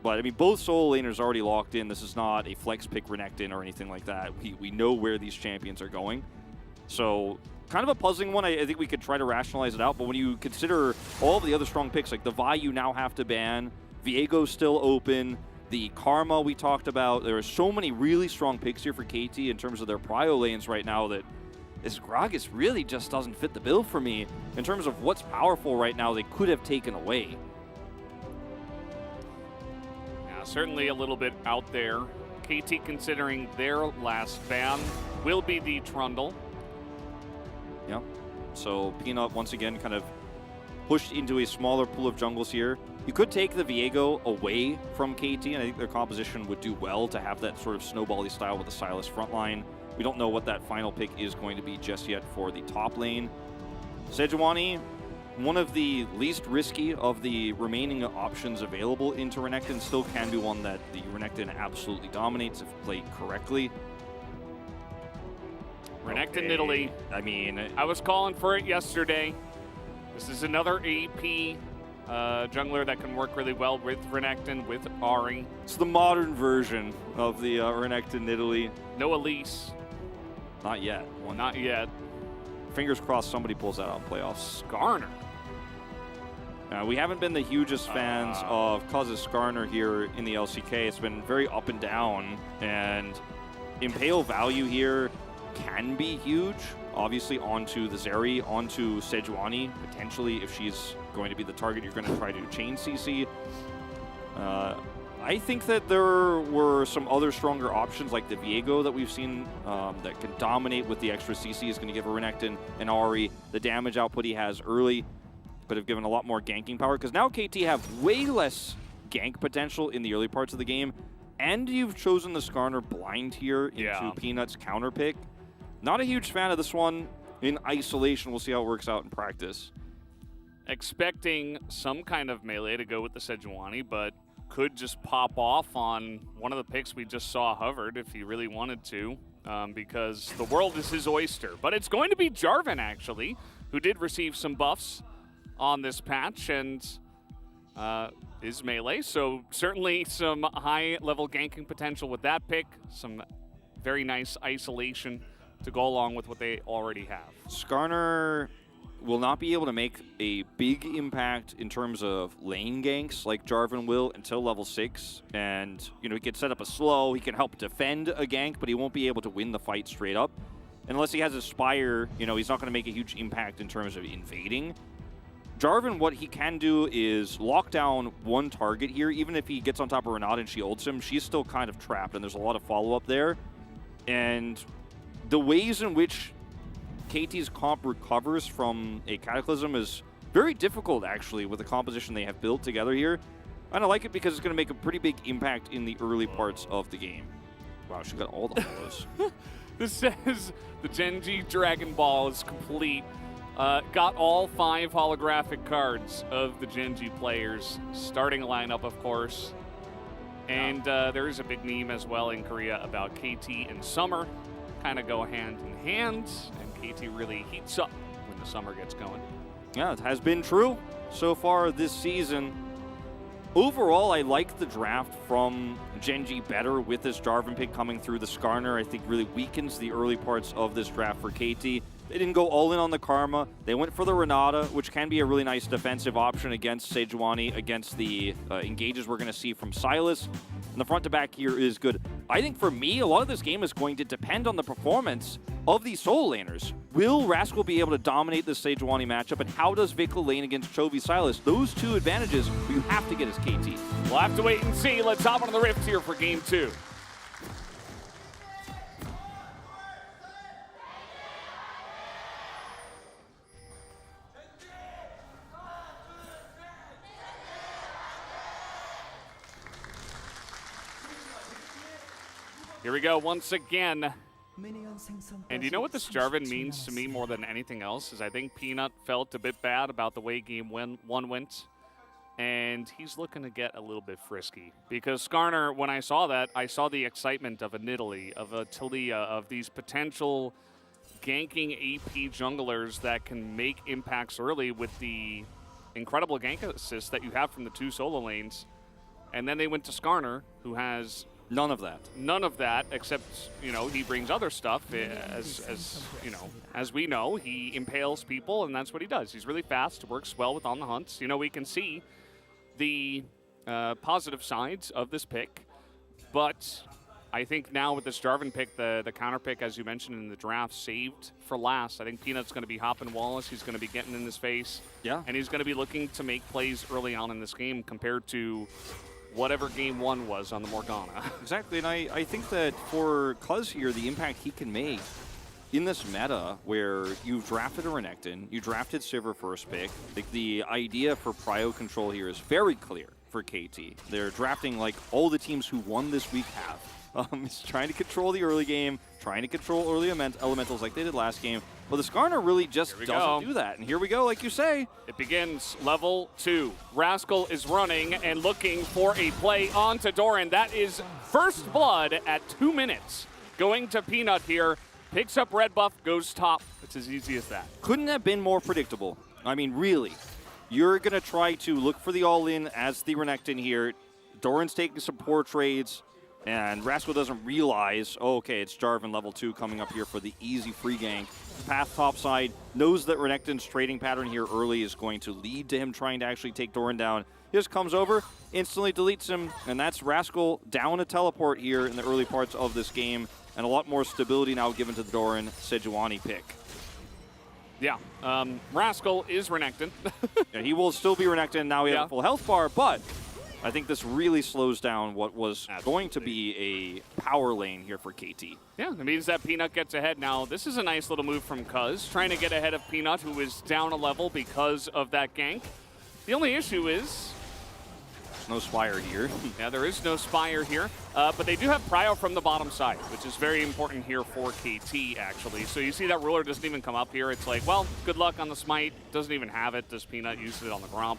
But, I mean, both solo laners already locked in. This is not a flex pick Renekton or anything like that. We know where these champions are going. So, kind of a puzzling one. I think we could try to rationalize it out. But when you consider all of the other strong picks, like the Vi you now have to ban, Viego's still open, the Karma we talked about. There are so many really strong picks here for KT in terms of their prio lanes right now that this Gragas really just doesn't fit the bill for me in terms of what's powerful right now they could have taken away. Certainly a little bit out there. KT considering their last ban will be the Trundle. Yeah. So Peanut once again kind of pushed into a smaller pool of jungles here. You could take the Viego away from KT, and I think their composition would do well to have that sort of snowbally style with the Sylas frontline. We don't know what that final pick is going to be just yet for the top lane. Sejuani, one of the least risky of the remaining options available into Renekton, still can be one that the Renekton absolutely dominates if played correctly. Renekton Italy. I mean, I was calling for it yesterday. This is another AP jungler that can work really well with Renekton, with Ahri. It's the modern version of the Renekton Italy. No Elise. Not yet. Not yet. Fingers crossed somebody pulls that out in playoffs. Skarner. We haven't been the hugest fans of Kaz's Skarner here in the LCK. It's been very up and down, and Impale value here can be huge. Obviously onto the Zeri, onto Sejuani, potentially if she's going to be the target you're going to try to chain CC. I think that there were some other stronger options like the Viego that we've seen that can dominate with the extra CC is going to give Renekton and Ahri the damage output he has early, could have given a lot more ganking power because now KT have way less gank potential in the early parts of the game, and you've chosen the Skarner blind here into Peanut's counter pick. Not a huge fan of this one in isolation. We'll see how it works out in practice. Expecting some kind of melee to go with the Sejuani, but could just pop off on one of the picks we just saw hovered if he really wanted to, because the world is his oyster. But it's going to be Jarvan, actually, who did receive some buffs on this patch and is melee, so certainly some high-level ganking potential with that pick, some very nice isolation to go along with what they already have. Skarner will not be able to make a big impact in terms of lane ganks like Jarvan will until level 6. And, you know, he can set up a slow, he can help defend a gank, but he won't be able to win the fight straight up. Unless he has a Spire, you know, he's not going to make a huge impact in terms of invading. Jarvan, what he can do is lock down one target here. Even if he gets on top of Renata and she ults him, she's still kind of trapped, and there's a lot of follow-up there. And the ways in which KT's comp recovers from a Cataclysm is very difficult, actually, with the composition they have built together here. And I like it because it's going to make a pretty big impact in the early parts of the game. Wow, she got all the hollows. This says the Genji Dragon Ball is complete. Got all 5 holographic cards of the Genji players. Starting lineup, of course. And there is a big meme as well in Korea about KT and Summer. Kind of go hand in hand, and KT really heats up when the summer gets going. Yeah, it has been true so far this season. Overall, I like the draft from Genji better with this Jarvan pick coming through. The Skarner, I think, really weakens the early parts of this draft for KT. They didn't go all in on the Karma. They went for the Renata, which can be a really nice defensive option against Sejuani, against the engages we're going to see from Sylas. And the front to back here is good. I think for me, a lot of this game is going to depend on the performance of these solo laners. Will Rascal be able to dominate this Sejuani matchup, and how does Vickle lane against Chovy Sylas? Those two advantages you have to get as KT. We'll have to wait and see. Let's hop on the Rift here for Game 2. Here we go once again. And you know what this Jarvan means to me more than anything else is I think Peanut felt a bit bad about the way Game 1 went. And he's looking to get a little bit frisky. Because Skarner, when I saw that, I saw the excitement of a Nidalee, of a Taliyah, of these potential ganking AP junglers that can make impacts early with the incredible gank assists that you have from the 2 solo lanes. And then they went to Skarner, who has none of that. None of that, except, you know, he brings other stuff. As you know, as we know, he impales people, and that's what he does. He's really fast, works well with on the hunts. You know, we can see the positive sides of this pick, but I think now with this Jarvan pick, the counter pick, as you mentioned in the draft, saved for last. I think Peanut's going to be hopping Wallace. He's going to be getting in his face. Yeah. And he's going to be looking to make plays early on in this game compared to whatever Game 1 was on the Morgana. Exactly, and I think that for Cuz here, the impact he can make in this meta where you've drafted a Renekton, you drafted Sivir first pick, like the idea for prio control here is very clear for KT. They're drafting like all the teams who won this week have. It's trying to control the early game, trying to control early elementals like they did last game. But the Skarner really just doesn't do that. And here we go, like you say. It begins level 2. Rascal is running and looking for a play onto Doran. That is first blood at 2 minutes. Going to Peanut here. Picks up red buff, goes top. It's as easy as that. Couldn't have been more predictable. I mean, really. You're going to try to look for the all-in as the Renekton here. Doran's taking some poor trades. And Rascal doesn't realize, oh, okay, it's Jarvan level 2 coming up here for the easy free gank. Path topside, knows that Renekton's trading pattern here early is going to lead to him trying to actually take Doran down. He just comes over, instantly deletes him, and that's Rascal down a teleport here in the early parts of this game, and a lot more stability now given to the Doran Sejuani pick. Yeah, Rascal is Renekton. Yeah, he will still be Renekton, now he has a full health bar, but I think this really slows down what was going to be a power lane here for KT. Yeah, that means that Peanut gets ahead. Now, this is a nice little move from Cuz, trying to get ahead of Peanut, who is down a level because of that gank. The only issue is... no Spire here. Yeah, there is no Spire here, but they do have Prio from the bottom side, which is very important here for KT, actually. So you see that Ruler doesn't even come up here. It's like, well, good luck on the Smite. Doesn't even have it. Does Peanut use it on the Gromp?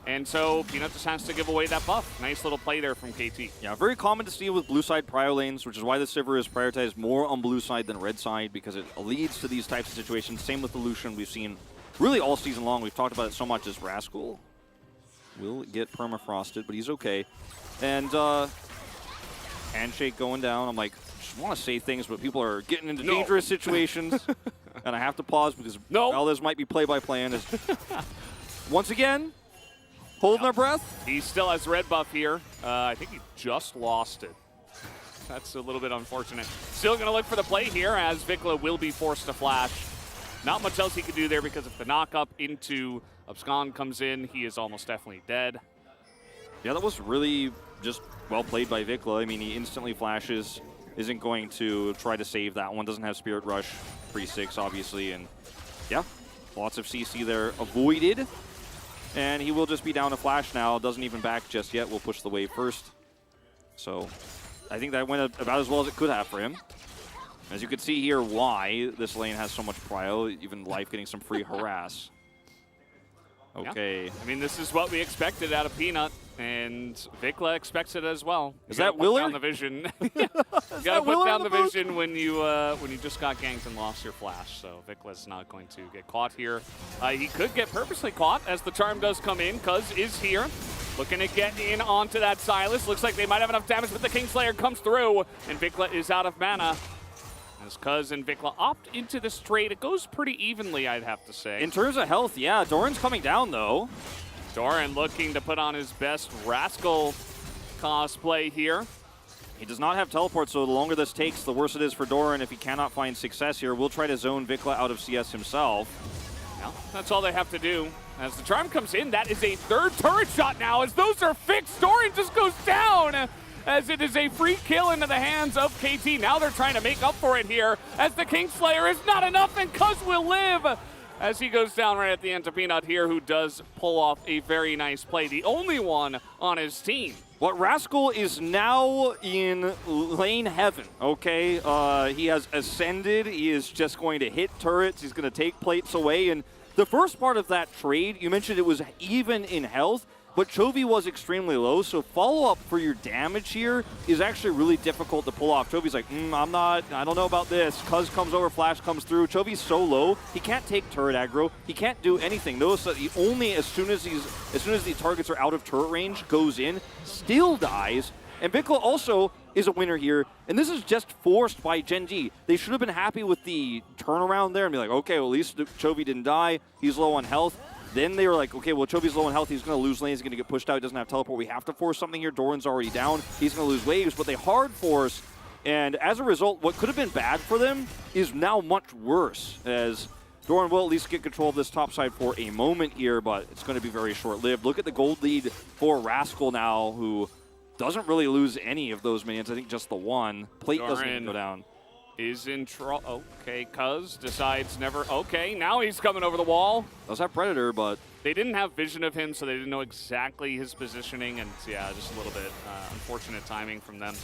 And so Peanut just has to give away that buff. Nice little play there from KT. Yeah, very common to see with blue side prio lanes, which is why the Sivir is prioritized more on blue side than red side, because it leads to these types of situations. Same with the Lucian we've seen really all season long. We've talked about it so much as Rascal will get permafrosted, but he's okay. And handshake going down. I'm like, I just want to say things, but people are getting into dangerous situations. And I have to pause because Valdez might be play-by-playing. Once again, holding their breath. He still has red buff here. I think he just lost it. That's a little bit unfortunate. Still going to look for the play here as Vikla will be forced to flash. Not much else he could do there because if the knock-up into Abscond comes in, he is almost definitely dead. Yeah, that was really just well played by Vikla. I mean, he instantly flashes, isn't going to try to save that one. Doesn't have Spirit Rush, pre-6, obviously. And yeah, lots of CC there avoided. And he will just be down to flash now. Doesn't even back just yet. We'll push the wave first. So I think that went about as well as it could have for him. As you can see here, why this lane has so much prio, even Life getting some free harass. Okay. Yeah. I mean, this is what we expected out of Peanut, and Vikla expects it as well. Is that Willer? Down the vision. You gotta put down the vision when you just got ganked and lost your flash. So Vikla's not going to get caught here. He could get purposely caught as the charm does come in. Cuz is here, looking to get in onto that Silas. Looks like they might have enough damage, but the Kingslayer comes through, and Vikla is out of mana. As Cuz and Vikla opt into this trade, it goes pretty evenly, I'd have to say. In terms of health, yeah, Doran's coming down, though. Doran looking to put on his best Rascal cosplay here. He does not have teleport, so the longer this takes, the worse it is for Doran. If he cannot find success here, we'll try to zone Vikla out of CS himself. Well, that's all they have to do. As the charm comes in, that is a third turret shot now. As those are fixed, Doran just goes down. As it is a free kill into the hands of KT. Now they're trying to make up for it here as the Kingslayer is not enough and Cuz will live as he goes down right at the end to Peanut here, who does pull off a very nice play, the only one on his team. But Rascal is now in lane heaven, okay? He has ascended. He is just going to hit turrets. He's going to take plates away. And the first part of that trade, you mentioned it was even in health. But Chovy was extremely low, so follow-up for your damage here is actually really difficult to pull off. Chovy's like, I don't know about this. Cuz comes over, Flash comes through. Chovy's so low, he can't take turret aggro. He can't do anything. Notice that he only, as soon as the targets are out of turret range, goes in, still dies. And Vikla also is a winner here, and this is just forced by Gen G. They should have been happy with the turnaround there and be like, okay, well, at least Chovy didn't die. He's low on health. Then they were like, okay, well, Chovy's low in health. He's going to lose lanes. He's going to get pushed out. He doesn't have teleport. We have to force something here. Doran's already down. He's going to lose waves, but they hard force. And as a result, what could have been bad for them is now much worse, as Doran will at least get control of this top side for a moment here, but it's going to be very short-lived. Look at the gold lead for Rascal now, who doesn't really lose any of those minions. I think just the one. Plate doesn't even go down. Is in trouble. Okay, Cuz decides never. Okay, now he's coming over the wall. Does have Predator, but they didn't have vision of him, so they didn't know exactly his positioning, and yeah, just a little bit unfortunate timing from them.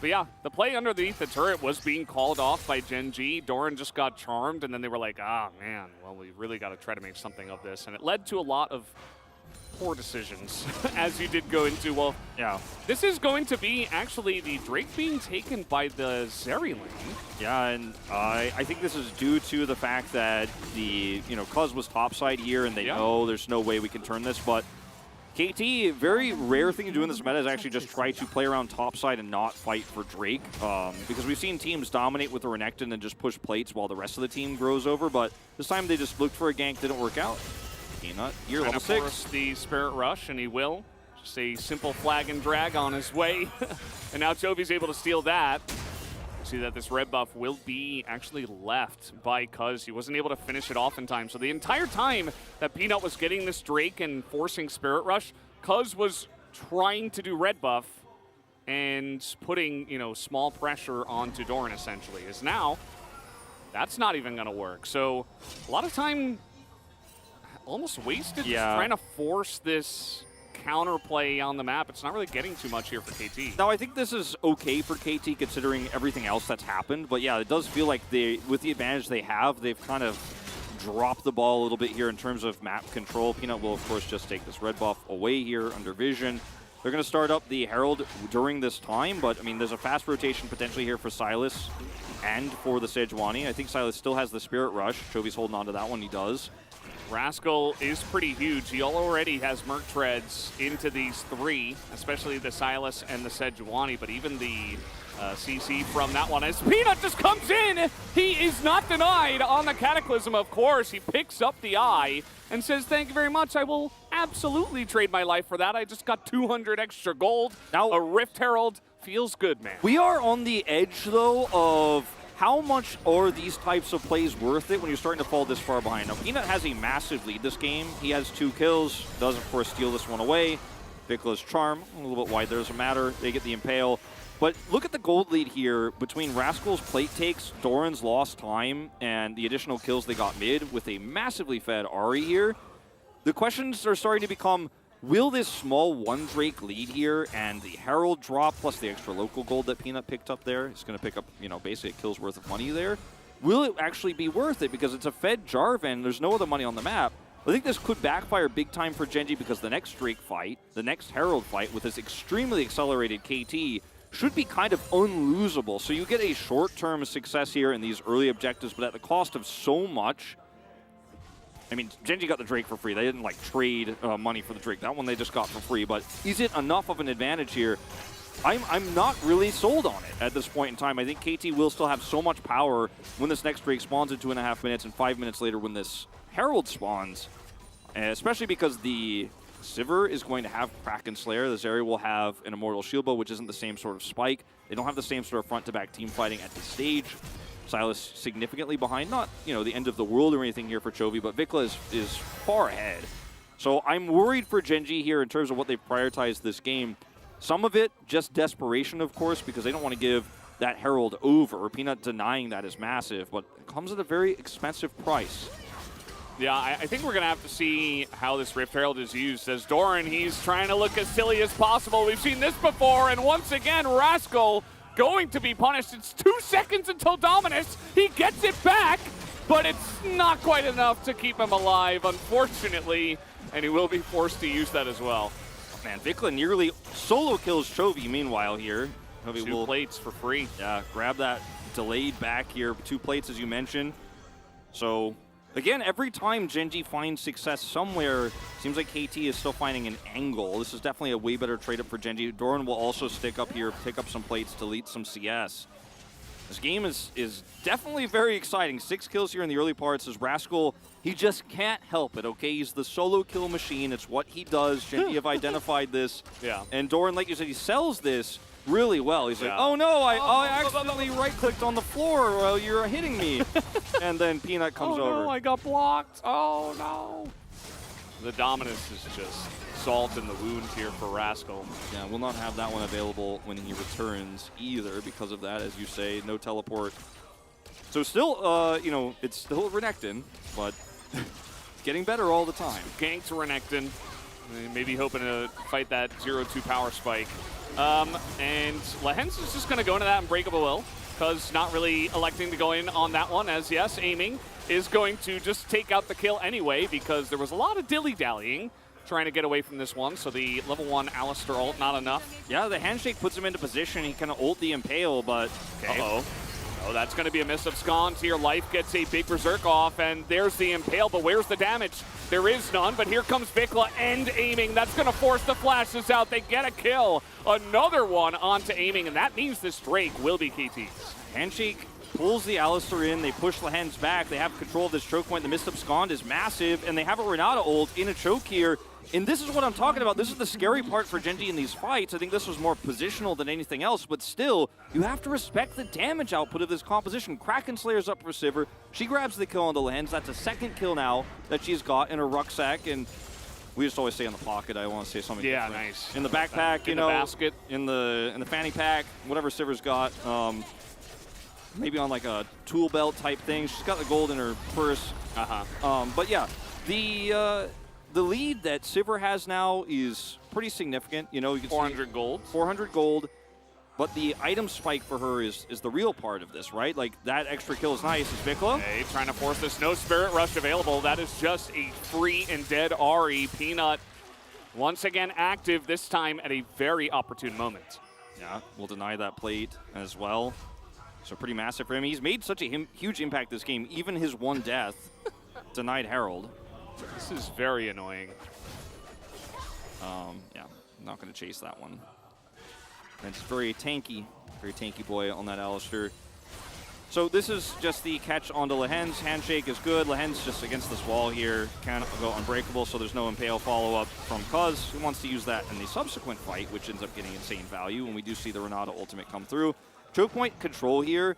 But yeah, the play underneath the turret was being called off by Gen G. Doran just got charmed, and then they were like, ah, man, well, we really got to try to make something of this. And it led to a lot of poor decisions, as you did go into. Well, yeah, this is going to be actually the Drake being taken by the Zeri lane. Yeah, and I think this is due to the fact that Cuz was topside here, and they know there's no way we can turn this, but KT, very rare thing to do in this meta is actually just try to play around topside and not fight for Drake, because we've seen teams dominate with the Renekton and just push plates while the rest of the team grows over, but this time they just looked for a gank, didn't work out. Peanut here, level 6. Force the Spirit Rush, and he will. Just a simple flag and drag on his way. And now Chovy's able to steal that. See that this red buff will be actually left by Cuz. He wasn't able to finish it off in time. So the entire time that Peanut was getting this Drake and forcing Spirit Rush, Cuz was trying to do red buff and putting, you know, small pressure onto Doran essentially. Is now, that's not even going to work. So a lot of time almost wasted just trying to force this counterplay on the map. It's not really getting too much here for KT. Now, I think this is okay for KT considering everything else that's happened. But yeah, it does feel like with the advantage they have, they've kind of dropped the ball a little bit here in terms of map control. Peanut will, of course, just take this red buff away here under vision. They're going to start up the Herald during this time, but, I mean, there's a fast rotation potentially here for Sylas and for the Sejuani. I think Sylas still has the Spirit Rush. Chovy's holding on to that one. He does. Rascal is pretty huge. He already has Merc Treads into these three, especially the Sylas and the Sejuani, but even the CC from that one as Peanut just comes in. He is not denied on the Cataclysm, of course. He picks up the eye and says, thank you very much. I will absolutely trade my life for that. I just got 200 extra gold. Now, a Rift Herald feels good, man. We are on the edge, though, of how much are these types of plays worth it when you're starting to fall this far behind? Now, Peanut has a massive lead this game. He has 2 kills, does, of course, steal this one away. Vicla's Charm, a little bit wide there, doesn't matter. They get the Impale. But look at the gold lead here between Rascal's plate takes, Doran's lost time, and the additional kills they got mid with a massively fed Ahri here. The questions are starting to become, will this small 1 Drake lead here and the Herald drop plus the extra local gold that Peanut picked up there, he's going to pick up, you know, basically a kill's worth of money there. Will it actually be worth it? Because it's a fed Jarvan, there's no other money on the map. I think this could backfire big time for Gen.G because the next Drake fight, the next Herald fight with this extremely accelerated KT should be kind of unlosable. So you get a short-term success here in these early objectives, but at the cost of so much. I mean, Gen.G got the Drake for free. They didn't, like, trade money for the Drake. That one they just got for free. But is it enough of an advantage here? I'm not really sold on it at this point in time. I think KT will still have so much power when this next Drake spawns in 2.5 minutes and 5 minutes later when this Herald spawns. Especially because the Sivir is going to have Kraken Slayer. The Zeri will have an Immortal Shield Bow, which isn't the same sort of spike. They don't have the same sort of front-to-back team fighting at this stage. Sylas significantly behind. Not, you know, the end of the world or anything here for Chovy, but Vicla is far ahead. So I'm worried for Gen.G here in terms of what they've prioritized this game. Some of it just desperation, of course, because they don't want to give that Herald over. Peanut denying that is massive, but it comes at a very expensive price. Yeah, I think we're going to have to see how this Rift Herald is used. As Doran, he's trying to look as silly as possible. We've seen this before, and once again, Rascal going to be punished. It's 2 seconds until Dominus. He gets it back, but it's not quite enough to keep him alive, unfortunately, and he will be forced to use that as well. Man, Vicla nearly solo kills Chovy meanwhile here. Chovy 2 plates for free. Yeah, grab that delayed back here. 2 plates, as you mentioned. So again, every time Gen.G finds success somewhere, seems like KT is still finding an angle. This is definitely a way better trade-up for Gen.G. Doran will also stick up here, pick up some plates, delete some CS. This game is definitely very exciting. 6 kills here in the early parts as Rascal, he just can't help it, okay? He's the solo kill machine. It's what he does. Gen.G have identified this. Yeah. And Doran, like you said, he sells this really well. He's like, oh no, I accidentally right-clicked on the floor while you're hitting me. And then Peanut comes over. Oh no, I got blocked. Oh no. The Dominus is just salt in the wound here for Rascal. Yeah, we'll not have that one available when he returns either because of that, as you say, no teleport. So still, you know, it's still Renekton, but getting better all the time. Ganked Renekton. Maybe hoping to fight that 0-2 power spike. And Lehens is just going to go into that Unbreakable Will, because not really electing to go in on that one, as yes, aiming is going to just take out the kill anyway, because there was a lot of dilly-dallying trying to get away from this one. So the level 1 Alistar ult, not enough. Yeah, the handshake puts him into position. He kind of ult the Impale, but okay. Uh-oh. Oh, that's going to be a miss of Sconce here. Life gets a big Berserk off, and there's the Impale, but where's the damage? There is none, but here comes Vicla and aiming. That's going to force the flashes out. They get a kill. Another one onto aiming, and that means this Drake will be KT's. Handshake pulls the Alistar in. They push Lehens back. They have control of this choke point. The missed up Scond is massive, and they have a Renata ult in a choke here. And this is what I'm talking about. This is the scary part for Gen.G in these fights. I think this was more positional than anything else, but still, you have to respect the damage output of this composition. Kraken Slayer's up for Sivir. She grabs the kill on the Lehens. That's a 2nd kill now that she's got in her rucksack, and We just always say in the pocket. I want to say something different. Nice. In the backpack, you know. In the basket. In the fanny pack, whatever Siver's got. Maybe on like a tool belt type thing. She's got the gold in her purse. But yeah, the lead that Siver has now is pretty significant. You know, you can 400 gold. 400 gold. But the item spike for her is the real part of this, right? Like, that extra kill is nice. Is Vikla? Hey, trying to force this. No Spirit Rush available. That is just a free and dead Ahri. Peanut once again active, this time at a very opportune moment. Yeah, we'll deny that plate as well. So pretty massive for him. He's made such a huge impact this game. Even his one death denied Herald. This is very annoying. Yeah, not going to chase that one. It's very tanky boy on that Alistair. So this is just the catch onto Lehen's. Handshake is good. Lehen's just against this wall here. Can't go unbreakable, so there's no Impale follow-up from Cuz, who wants to use that in the subsequent fight, which ends up getting insane value when we do see the Renata ultimate come through. Choke point control here.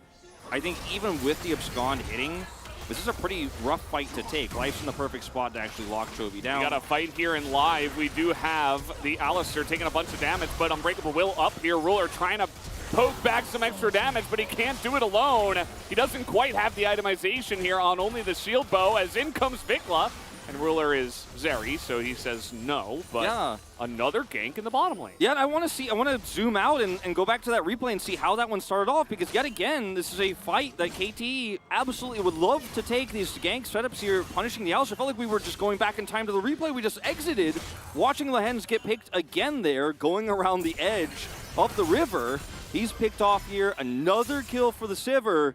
I think even with the Abscond hitting, this is a pretty rough fight to take. Life's in the perfect spot to actually lock Chovy down. We got a fight here in live. We do have the Alistair taking a bunch of damage, but Unbreakable Will up here. Ruler trying to poke back some extra damage, but he can't do it alone. He doesn't quite have the itemization here on only the shield bow, as in comes Vikla. And Ruler is Zeri, so he says no, but yeah. Another gank in the bottom lane. Yeah, and I want to zoom out and go back to that replay and see how that one started off, because yet again, this is a fight that KT absolutely would love to take. These gank setups here, punishing the Alistair. I felt like we were just going back in time to the replay. We just exited, watching Lehens get picked again there, going around the edge of the river. He's picked off here, another kill for the Sivir.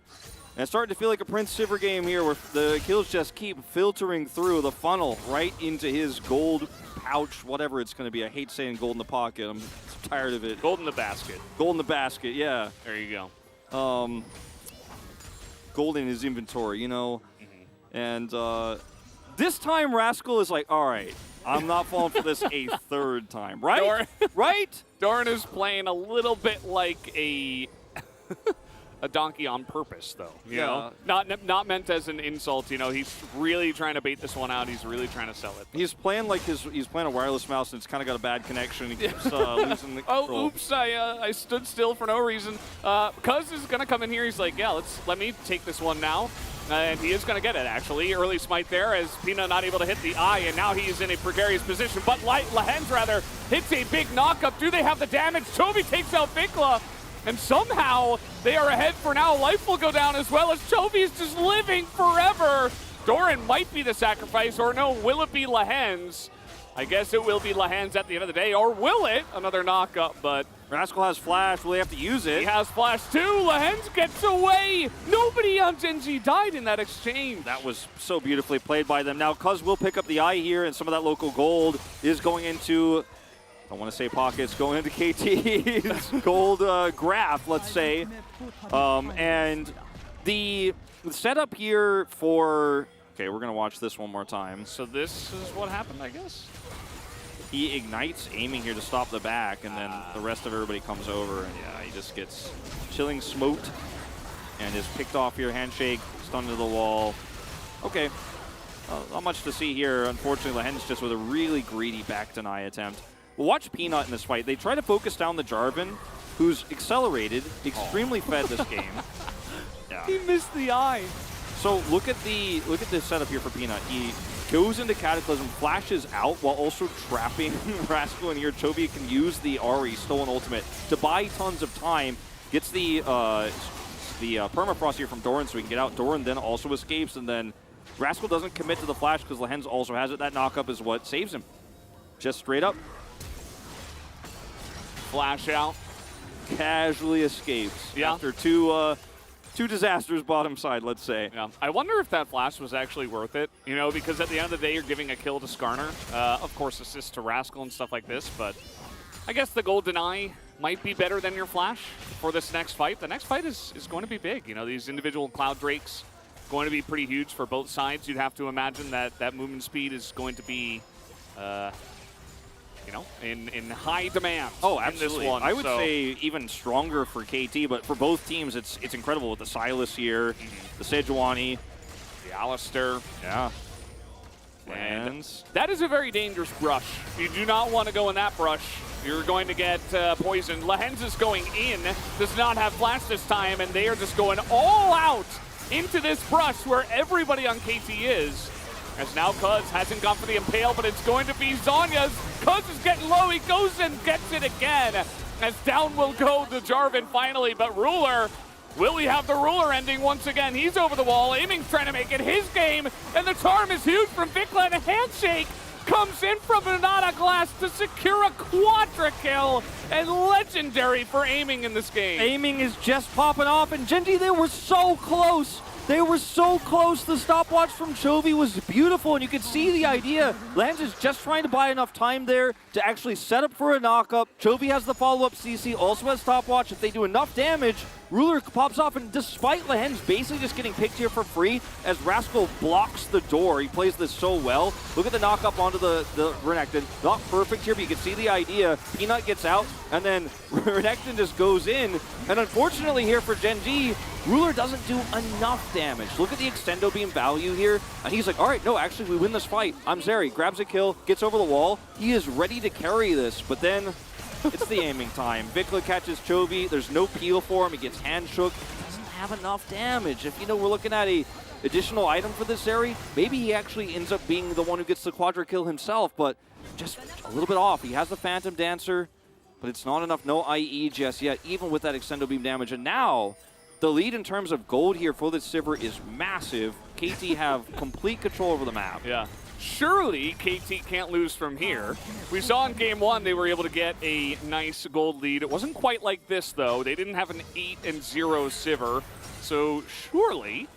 And it's starting to feel like a Prince Sivir game here, where the kills just keep filtering through the funnel right into his gold pouch, whatever it's going to be. I hate saying gold in the pocket. I'm tired of it. Gold in the basket. Gold in the basket, yeah. There you go. Gold in his inventory, you know. And this time, Rascal is like, all right, I'm not falling for this a third time, right? Right? Doran is playing a little bit like a donkey on purpose, though. You know? Not meant as an insult. You know, he's really trying to bait this one out. He's really trying to sell it. He's playing like he's playing a wireless mouse, and it's kind of got a bad connection. He keeps losing the control. Oh, oops! I stood still for no reason. Cuz is gonna come in here. He's like, yeah, let me take this one now. And he is going to get it, actually. Early smite there as Pina not able to hit the eye, and now he is in a precarious position. But Lehens, rather, hits a big knockup. Do they have the damage? Chovy takes out Vikla, and somehow they are ahead for now. Life will go down as well as Chovy is just living forever. Doran might be the sacrifice, or no, will it be Lehens? I guess it will be Lehens at the end of the day, or will it? Another knockup, but Rascal has flash. Will he have to use it? He has flash too. Lehens gets away. Nobody on Genji died in that exchange. That was so beautifully played by them. Now, Cuz will pick up the eye here, and some of that local gold is going into, I want to say pockets, going into KT's gold graph, let's say. And the setup here for, okay, we're going to watch this one more time. So this is what happened, I guess. He ignites aiming here to stop the back, and then the rest of everybody comes over, and yeah, he just gets chilling smoked and is picked off here. Handshake, stunned to the wall. Okay, not much to see here. Unfortunately, Lehens just with a really greedy back deny attempt. We'll watch Peanut in this fight. They try to focus down the Jarvan, who's accelerated, extremely fed this game. Yeah. He missed the eye. So look at the setup here for Peanut. He goes into Cataclysm, flashes out while also trapping Rascal in here. Chovy can use the Ahri stolen ultimate to buy tons of time. Gets the permafrost here from Doran so he can get out. Doran then also escapes, and then Rascal doesn't commit to the flash because Lehens also has it. That knockup is what saves him. Just straight up. Flash out. Casually escapes after two disasters bottom side, let's say. Yeah. I wonder if that flash was actually worth it, you know, because at the end of the day, you're giving a kill to Skarner. Of course, assist to Rascal and stuff like this, but I guess the gold deny might be better than your flash for this next fight. The next fight is going to be big. You know, these individual Cloud Drakes going to be pretty huge for both sides. You'd have to imagine that movement speed is going to be, you know, in high demand. Oh, absolutely. In this one, I would say even stronger for KT, but for both teams, it's incredible with the Silas here, the Sejuani, the Alistair. Yeah. And that is a very dangerous brush. You do not want to go in that brush. You're going to get poisoned. Lehens is going in, does not have flash this time, and they are just going all out into this brush where everybody on KT is. As now Cuz hasn't gone for the Impale, but it's going to be Zonya's. Cuz is getting low, he goes and gets it again. As down will go the Jarvan finally, but Ruler, will we have the Ruler ending once again? He's over the wall, aiming, trying to make it his game, and the charm is huge from Vikla, and a handshake comes in from Banana Glass to secure a quadra kill, and legendary for aiming in this game. Aiming is just popping off, and Genji, they were so close. They were so close. The stopwatch from Chovy was beautiful, and you could see the idea. Lens is just trying to buy enough time there to actually set up for a knockup. Chovy has the follow-up CC, also has stopwatch. If they do enough damage, Ruler pops off, and despite Lehens basically just getting picked here for free, as Rascal blocks the door, he plays this so well. Look at the knock-up onto the Renekton. Not perfect here, but you can see the idea. Peanut gets out, and then Renekton just goes in. And unfortunately here for Genji, Ruler doesn't do enough damage. Look at the extendo beam value here, and he's like, all right, no, actually, we win this fight. I'm Zeri, grabs a kill, gets over the wall. He is ready to carry this, but then it's the aiming time. Vikla catches Chovy. There's no peel for him. He gets hand shook. Doesn't have enough damage. If, we're looking at a additional item for this Zeri, maybe he actually ends up being the one who gets the quadra kill himself, but just a little bit off. He has the Phantom Dancer, but it's not enough. No IE just yet, even with that extendo beam damage. And now, the lead in terms of gold here for this Sivir is massive. KT have complete control over the map. Yeah. Surely KT can't lose from here. We saw in game 1 they were able to get a nice gold lead. It wasn't quite like this, though. They didn't have an 8-0 Sivir. So surely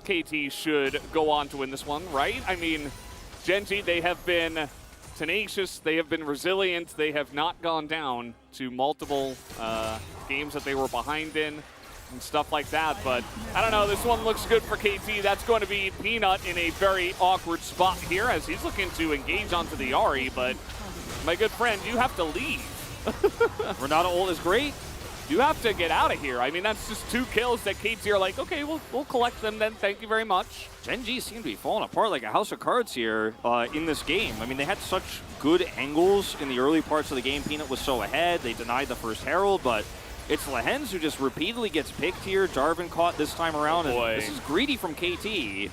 KT should go on to win this one, right? I mean, Genji, they have been tenacious. They have been resilient. They have not gone down to multiple games that they were behind in and stuff like that, but I don't know, this one looks good for KT. That's going to be Peanut in a very awkward spot here as he's looking to engage onto the Ahri, but my good friend, you have to leave. Renata ult is great. You have to get out of here. I mean, that's just 2 kills that KT are like, okay, we'll collect them then, thank you very much. Genji seem to be falling apart like a house of cards here in this game. I mean, they had such good angles in the early parts of the game. Peanut was so ahead. They denied the first Herald, but it's Lehens who just repeatedly gets picked here. Jarvan caught this time around, and this is greedy from KT.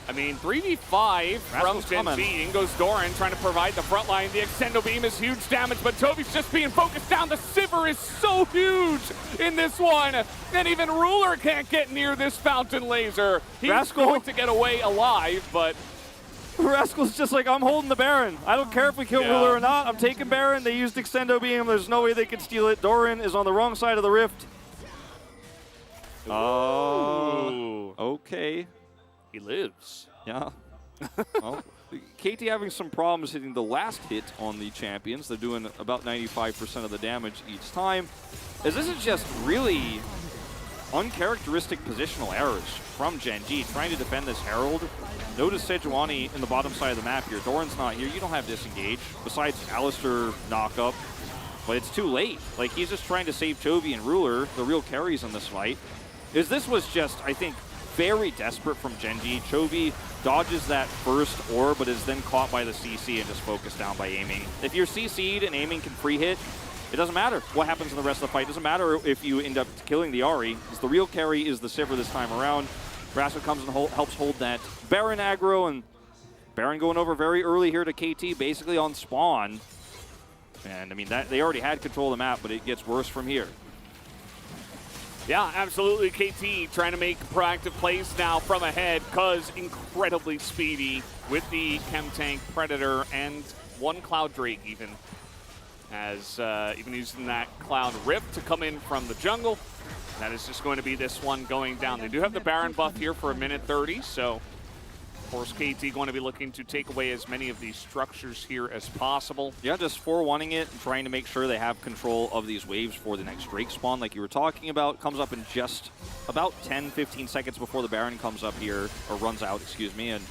I mean, 3v5 from Genji. In goes Doran trying to provide the front line. The extendo beam is huge damage, but Toby's just being focused down. The Sivir is so huge in this one, and even Ruler can't get near this fountain laser. He's going to get away alive, but Rascal's just like, I'm holding the Baron. I don't care if we kill Ruler or not. I'm taking Baron. They used extendo beam. There's no way they can steal it. Doran is on the wrong side of the rift. Oh, okay. He lives. Yeah. Well, KT having some problems hitting the last hit on the champions. They're doing about 95% of the damage each time. As this is just really uncharacteristic positional errors from Genji trying to defend this Herald. Notice Sejuani in the bottom side of the map here. Doran's not here. You don't have disengage. Besides Alistar knock-up. But it's too late. Like, he's just trying to save Chovy and Ruler, the real carries in this fight. This was just, I think, very desperate from Genji. Chovy dodges that first orb, but is then caught by the CC and just focused down by aiming. If you're CC'd and aiming can free hit, it doesn't matter what happens in the rest of the fight. It doesn't matter if you end up killing the Ahri, because the real carry is the Sivir this time around. Rascal comes and helps hold that Baron aggro, and Baron going over very early here to KT, basically on spawn. And I mean, they already had control of the map, but it gets worse from here. Yeah, absolutely. KT trying to make proactive plays now from ahead. Cuz incredibly speedy with the Chem Tank, Predator, and one Cloud Drake even. As even using that Cloud Rift to come in from the jungle. That is just going to be this one going down. They do have the Baron buff here for 1:30, so of course KT going to be looking to take away as many of these structures here as possible. Yeah, just 4-1ing it and trying to make sure they have control of these waves for the next Drake spawn like you were talking about. Comes up in just about 10-15 seconds before the Baron comes up here, or runs out, excuse me. And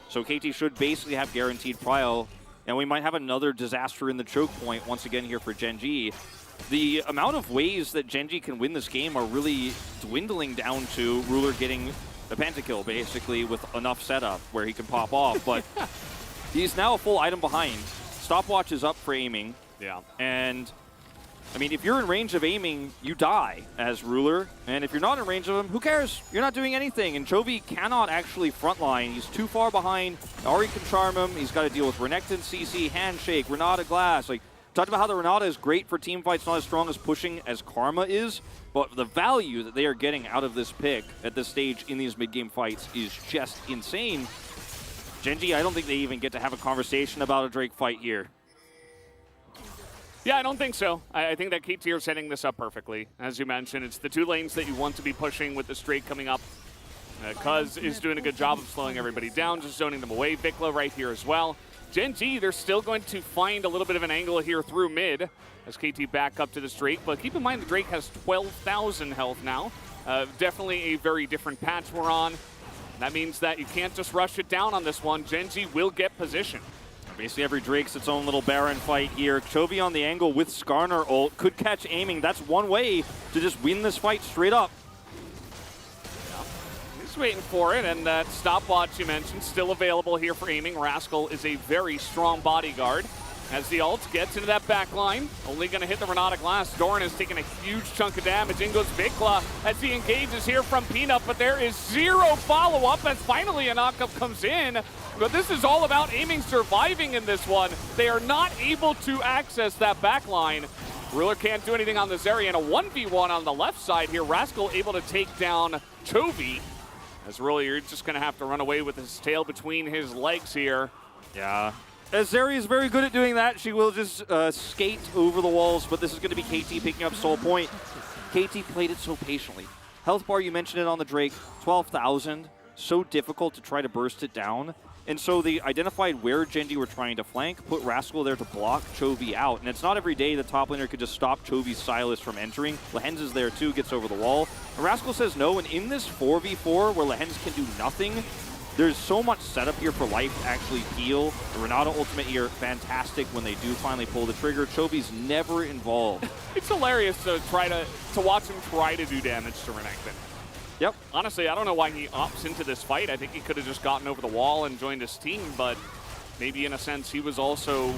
so KT should basically have guaranteed prio, and we might have another disaster in the choke point once again here for Genji. The amount of ways that Genji can win this game are really dwindling down to Ruler getting the pentakill, basically, with enough setup where he can pop off. But He's now a full item behind. Stopwatch is up for aiming. Yeah. And, I mean, if you're in range of aiming, you die as Ruler. And if you're not in range of him, who cares? You're not doing anything. And Chovy cannot actually frontline. He's too far behind. Ari can charm him. He's got to deal with Renekton, CC, Handshake, Renata Glass. Like, talked about how the Renata is great for team fights, not as strong as pushing as Karma is. But the value that they are getting out of this pick at this stage in these mid-game fights is just insane. Genji, I don't think they even get to have a conversation about a Drake fight here. Yeah, I don't think so. I think that KT are setting this up perfectly. As you mentioned, it's the 2 lanes that you want to be pushing with the Drake coming up. Cuz is doing a good job of slowing everybody down, just zoning them away. Vikla right here as well. Genji, they're still going to find a little bit of an angle here through mid as KT back up to this Drake. But keep in mind, the Drake has 12,000 health now. Definitely a very different patch we're on. That means that you can't just rush it down on this one. Genji will get position. Basically every Drake's its own little Baron fight here. Chovy on the angle with Skarner ult. Could catch aiming. That's one way to just win this fight straight up. He's waiting for it, and that stopwatch you mentioned still available here for aiming. Rascal is a very strong bodyguard. As the ult gets into that back line, only going to hit the Renata Glass. Doran is taking a huge chunk of damage. In goes Vikla as he engages here from Peanut, but there is 0 follow-up as finally a knockup comes in. But this is all about aiming surviving in this one. They are not able to access that back line. Ruler can't do anything on this area, and a 1v1 on the left side here. Rascal able to take down Chovy. As Ruler, you're just going to have to run away with his tail between his legs here. Yeah. Zeri is very good at doing that. She will just skate over the walls, but this is going to be KT picking up Soul Point. KT played it so patiently. Health bar, you mentioned it on the Drake, 12,000. So difficult to try to burst it down. And so they identified where Genji were trying to flank, put Rascal there to block Chovy out. And it's not every day the top laner could just stop Chovy's Sylas from entering. Lehens is there too, gets over the wall. And Rascal says no, and in this 4v4 where Lehens can do nothing, there's so much setup here for life to actually heal. The Renata ultimate here, fantastic when they do finally pull the trigger. Chovy's never involved. It's hilarious to watch him try to do damage to Renekton. Yep. Honestly, I don't know why he opts into this fight. I think he could have just gotten over the wall and joined his team, but maybe in a sense he was also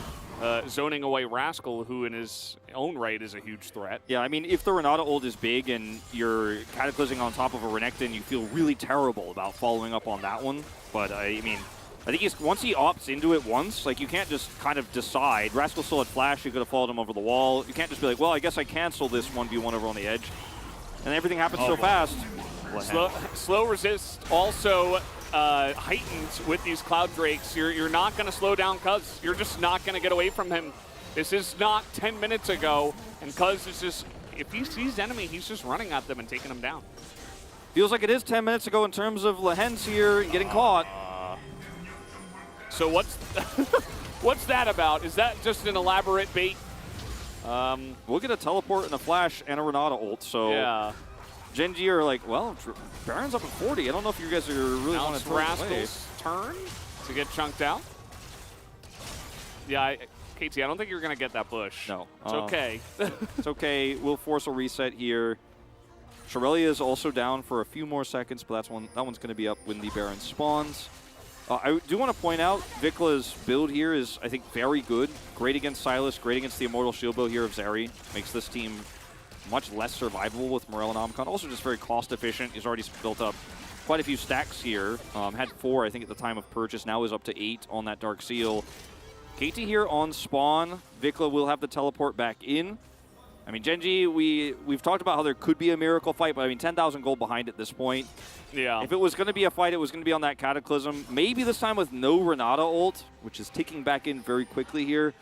zoning away Rascal, who in his own right is a huge threat. Yeah, I mean, if the Renata ult is big and you're cataclysming on top of a Renekton, you feel really terrible about following up on that one. But I mean, I think once he opts into it once, like you can't just kind of decide. Rascal still had flash, you could have followed him over the wall. You can't just be like, well, I guess I cancel this 1v1 over on the edge. And everything happens so fast. Slow resist also heightened with these Cloud Drakes. You're not going to slow down Cuz. You're just not going to get away from him. This is not 10 minutes ago, and Cuz is just, if he sees enemy, he's just running at them and taking them down. Feels like it is 10 minutes ago in terms of Lehens here getting caught. So what's what's that about? Is that just an elaborate bait? We'll get a teleport and a flash and a Renata ult, so yeah. Genji are like, well, Baron's up at 40. I don't know if you guys are really want to throw it away. Rascal's turn to get chunked out. Yeah, KT, I don't think you're going to get that bush. No. It's okay. It's okay. We'll force a reset here. Shorelia is also down for a few more seconds, but that one's going to be up when the Baron spawns. I do want to point out Vikla's build here is, I think, very good. Great against Sylas, great against the Immortal Shield build here of Zeri. Makes this team much less survivable with Morel and Omicron. Also just very cost efficient. He's already built up quite a few stacks here. Had 4, I think, at the time of purchase. Now is up to 8 on that Dark Seal. KT here on spawn. Vikla will have the teleport back in. I mean, Genji, we've talked about how there could be a miracle fight, but I mean, 10,000 gold behind at this point. Yeah. If it was going to be a fight, it was going to be on that Cataclysm. Maybe this time with no Renata ult, which is ticking back in very quickly here.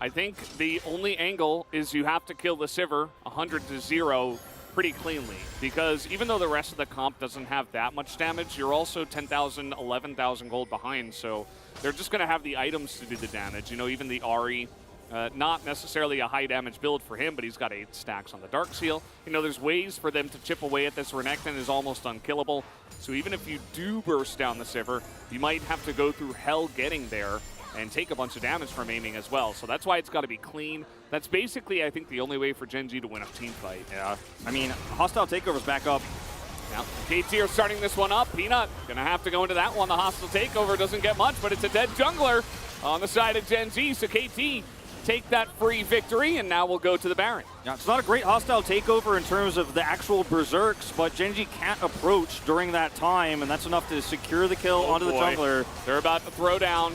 I think the only angle is you have to kill the Sivir 100-0 pretty cleanly, because even though the rest of the comp doesn't have that much damage, you're also 10,000, 11,000 gold behind, so they're just going to have the items to do the damage. You know, even the Ahri, not necessarily a high damage build for him, but he's got 8 stacks on the Dark Seal. You know, there's ways for them to chip away at this. Renekton is almost unkillable, so even if you do burst down the Sivir, you might have to go through hell getting there and take a bunch of damage from aiming as well. So that's why it's got to be clean. That's basically, I think, the only way for Genji to win a team fight. Yeah. I mean, Hostile Takeover's back up Now, KT are starting this one up. Peanut gonna have to go into that one. The hostile takeover doesn't get much, but it's a dead jungler on the side of Gen Z. So KT take that free victory, and now we'll go to the Baron. Yeah, it's not a great hostile takeover in terms of the actual berserks, but Gen G can't approach during that time, and that's enough to secure the kill onto the jungler. They're about to throw down.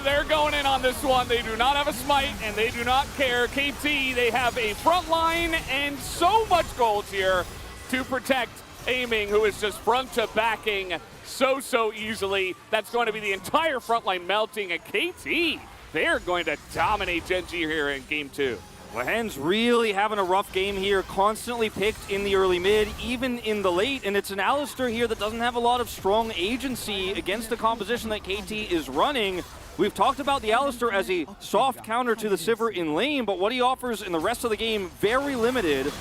They're going in on this one. They do not have a smite, and they do not care. KT, they have a front line and so much gold here to protect Aiming, who is just front to backing so easily. That's going to be the entire front line melting, and KT, they're going to dominate Gen G here in game 2. Lehen's really having a rough game here, constantly picked in the early mid, even in the late, and it's an Alistar here that doesn't have a lot of strong agency against the composition that KT is running. We've talked about the Alistar as a soft counter to the Sivir in lane, but what he offers in the rest of the game, very limited.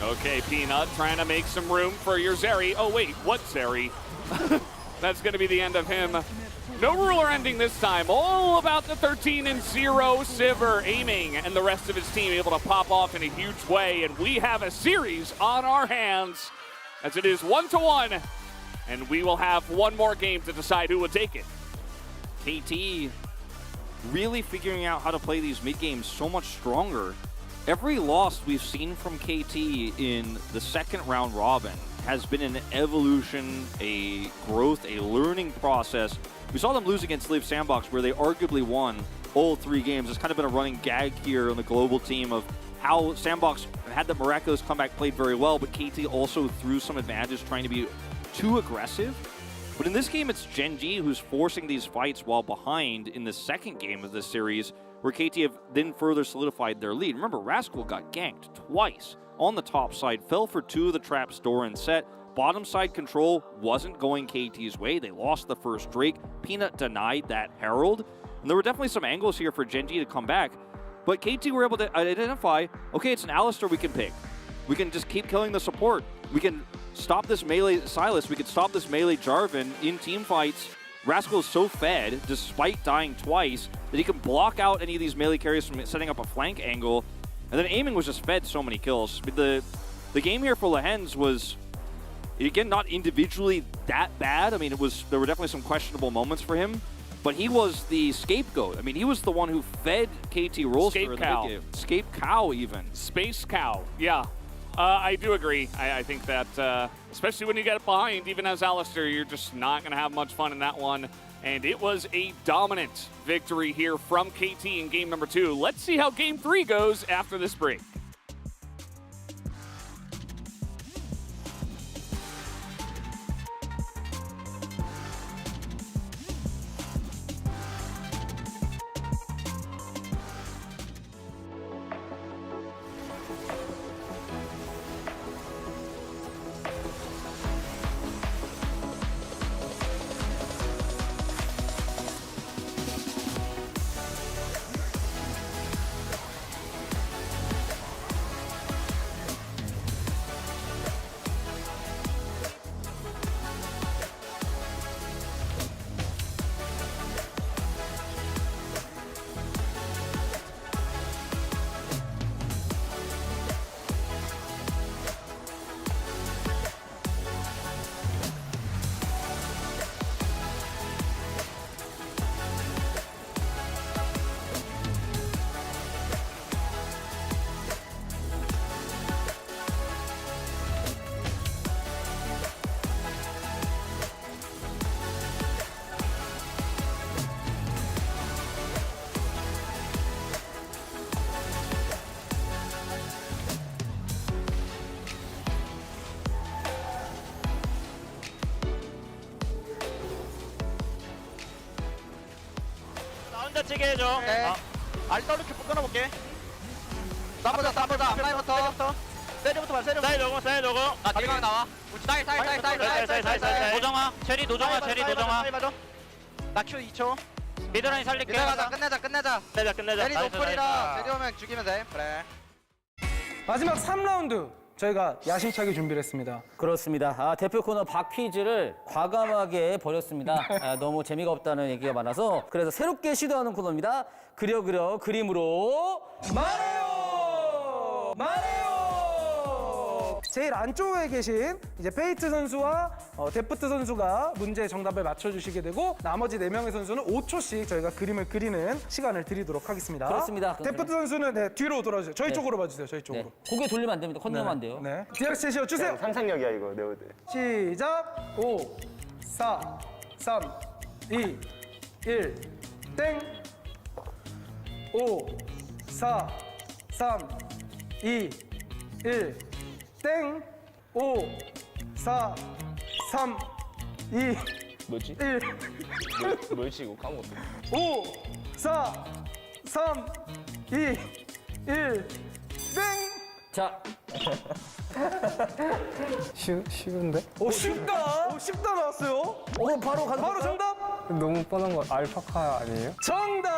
Okay, Peanut trying to make some room for your Zeri. Oh wait, what Zeri? That's gonna be the end of him. No ruler ending this time. All about the 13-0 Sivir Aiming and the rest of his team able to pop off in a huge way. And we have a series on our hands as it is 1-1. And we will have one more game to decide who will take it. KT really figuring out how to play these mid games so much stronger. Every loss we've seen from KT in the second round robin has been an evolution, a growth, a learning process. We saw them lose against Live Sandbox, where they arguably won all 3 games. It's kind of been a running gag here on the global team of how Sandbox had the miraculous comeback, played very well, but KT also threw some advantages trying to be too aggressive. But in this game, it's Gen G who's forcing these fights while behind in the second game of this series, where KT have then further solidified their lead. Remember, Rascal got ganked twice on the top side, fell for 2 of the traps door and set. Bottom side control wasn't going KT's way. They lost the first Drake. Peanut denied that Herald. And there were definitely some angles here for Gen G to come back. But KT were able to identify, okay, it's an Alistar we can pick. We can just keep killing the support. We can stop this melee Sylas. We can stop this melee Jarvan in team fights. Rascal is so fed, despite dying twice, that he can block out any of these melee carries from setting up a flank angle. And then Aiming was just fed so many kills. The game here for Lehen's was, again, not individually that bad. I mean, there were definitely some questionable moments for him, but he was the scapegoat. I mean, he was the one who fed KT Rolster in the mid game. Scape cow, even. Space cow, yeah. I do agree. I think that, especially when you get behind, even as Alistar, you're just not going to have much fun in that one. And it was a dominant victory here from KT in game number 2. Let's see how game 3 goes after this break. 치게 해줘. 알다로 큐 끊어볼게. 싸보자. 앞라인부터. 세리부터 봐. 사이 저거. 나 대강 나와. 사이. 노정아. 체리 노정아. 나 Q 2초. 미드라인 살릴게. 끝내자. 세리 노플이라. 세리 오면 죽이면 돼. 그래. 마지막 3라운드 저희가 야심차게 준비를 했습니다. 그렇습니다. 대표 코너 박퀴즈를 과감하게 버렸습니다. 너무 재미가 없다는 얘기가 많아서 그래서 새롭게 시도하는 코너입니다. 그려 그림으로 말해요. 제일 안쪽에 계신 이제 페이트 선수와 데프트 선수가 문제 정답을 맞춰주시게 되고 나머지 4명의 선수는 5초씩 저희가 그림을 그리는 시간을 드리도록 하겠습니다. 그렇습니다. 데프트 선수는 네, 뒤로 돌아주세요. 저희 쪽으로 봐주세요. 저희 쪽으로. 고개 돌리면 안 됩니다. 건너면 안 돼요. 네. DRX 제시어 주세요. 상상력이야 이거 내올 때. 시작. 5, 4, 3, 2, 1, 땡. 5, 4, 3, 2, 1, 땡. 5, 4, 3, 2, 뭐지? 1. 뭘지 이거 까먹었어. 5, 4, 3, 2, 1, 땡. 자, 쉬운데? 오, 쉽다. 오, 쉽다 나왔어요. 그럼 바로 가는 바로 정답. 너무 뻔한 거 알파카 아니에요? 정답.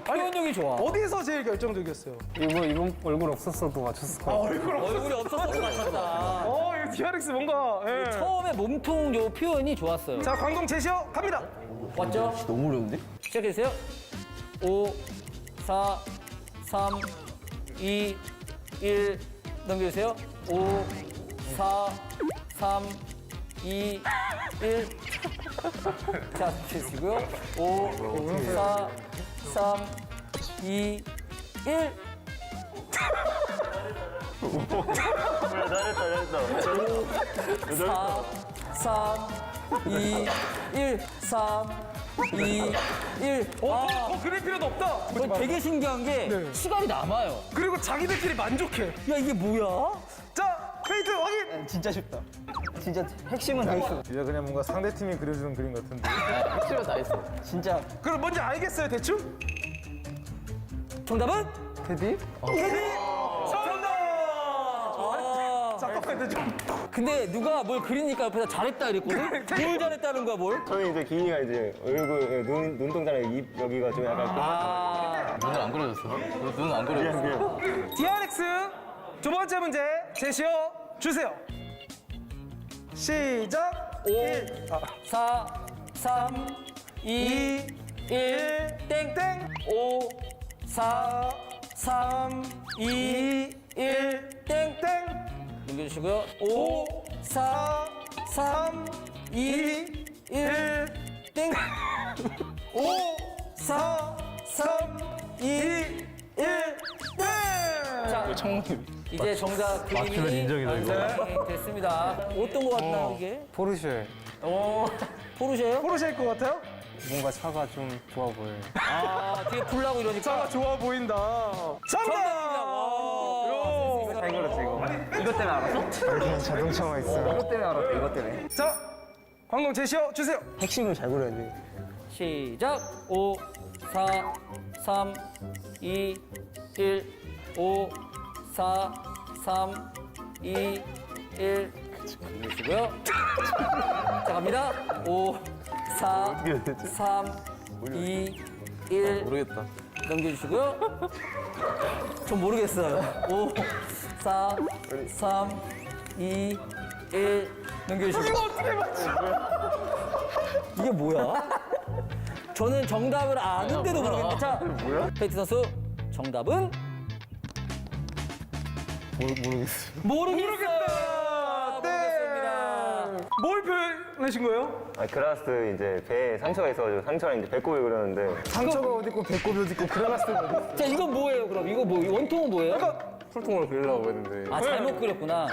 표현력이 좋아. 어디서 제일 결정적이었어요? 이번 얼굴 없었어도 맞췄을 거예요. 얼굴이 없었어도 맞췄다. 이거 DRX 뭔가. 예. 처음에 몸통 요 표현이 좋았어요. 자, 광동 제시어 갑니다. 왔죠? 너무 어려운데? 시작해주세요. 5, 4, 3, 2, 1 넘겨주세요. 5, 4, 3, 2, 1 자, 주시고요. 5, 4, 3, 2, 1 4, 3, 2, 1 3, 2, 1 그릴 필요도 없다. 되게 신기한 게 시간이 남아요. 그리고 자기들끼리 만족해. 야, 이게 뭐야? 자, 페이트 확인. 진짜 쉽다. 진짜 핵심은 다 있어. 이제 그냥 뭔가 상대팀이 그려주는 그림 같은데. 핵심은 다 있어. 진짜. 그럼 뭔지 알겠어요, 대충? 정답은? 테디? 정답! 잠깐만요, 좀. 근데 누가 뭘 그리니까 옆에서 잘했다 이랬거든? 뭘 잘했다는 거야, 뭘? 저는 이제 기인이가 이제 얼굴 눈동자랑 입 여기가 좀 약간 눈을 안 그려줬어? 눈은 안 그려줬어. DRX 두 번째 문제 제시어 주세요. 시작. 1, 4, 3, 2, 1, 땡, 땡. 5, 4, 3, 2, 1, 땡, 땡. 넘겨주시고요. 5, 4, 3, 2, 1, 땡. 5, 4, 3, 2, 1, 땡. 자, 이제 정답 그림이 인정이다, 이거. 완성이 됐습니다. 어떤 거 같나, 이게? 포르쉐. 포르쉐요? 포르쉐일 것 같아요? 뭔가 차가 좀 좋아 보여요. 아, 뒤에 불 나고 이러니까. 차가 좋아 보인다. 정답! 잘 그렸지 이거. 이것 때문에 알았어? 그냥 자동차만 있으면. 이것 때문에 알았어. 이것 때문에. 자, 광동 제시어 주세요. 핵심을 잘 그려야 돼. 시작. 5, 4, 3, 2, 1, 5, 4, 3, 2, 1. 넘기시고요. 자, 갑니다. 5, 4, 3, 2, 1. 모르겠다. 넘겨주시고요. 전 모르겠어요. 5, 4, 3, 2, 1. 넘겨주시고. 이거 어떻게 맞지? 이게 뭐야? 저는 정답을 아는데도 모르겠네. 자, 페이트 선수 정답은? 모르겠어요. 모르겠다. 모르겠습니다. 뭘 표현하신 거예요? 그라스 이제 배에 상처가 있어가지고 상처랑 이제 배꼽을 그렸는데 상처가 어디 있고 배꼽이 어디 있고 그라스가 어디 있어? 자, 이건 뭐예요, 그럼? 이거 뭐, 원통은 뭐예요? 풀통으로 그리려고 했는데 아, 잘못 그렸구나.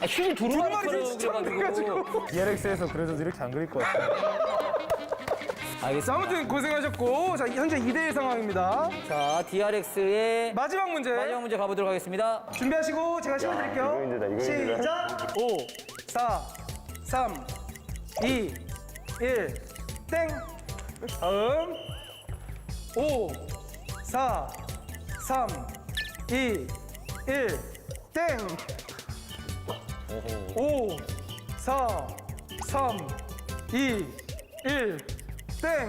아, 휘를 두루마리처럼 그려가지고. DRX에서 그려줘도 이렇게 안 그릴 것 같아요. 자, 아무튼 고생하셨고, 자, 현재 2대1 상황입니다. 자, DRX의 마지막 문제. 마지막 문제 가보도록 하겠습니다. 준비하시고 제가 시간 드릴게요. 이거 힘들다. 시작. 5, 4, 3, 2, 1, 땡. 다음. 5, 4, 3, 2, 1, 땡. 5, 4, 3, 2, 1, 땡.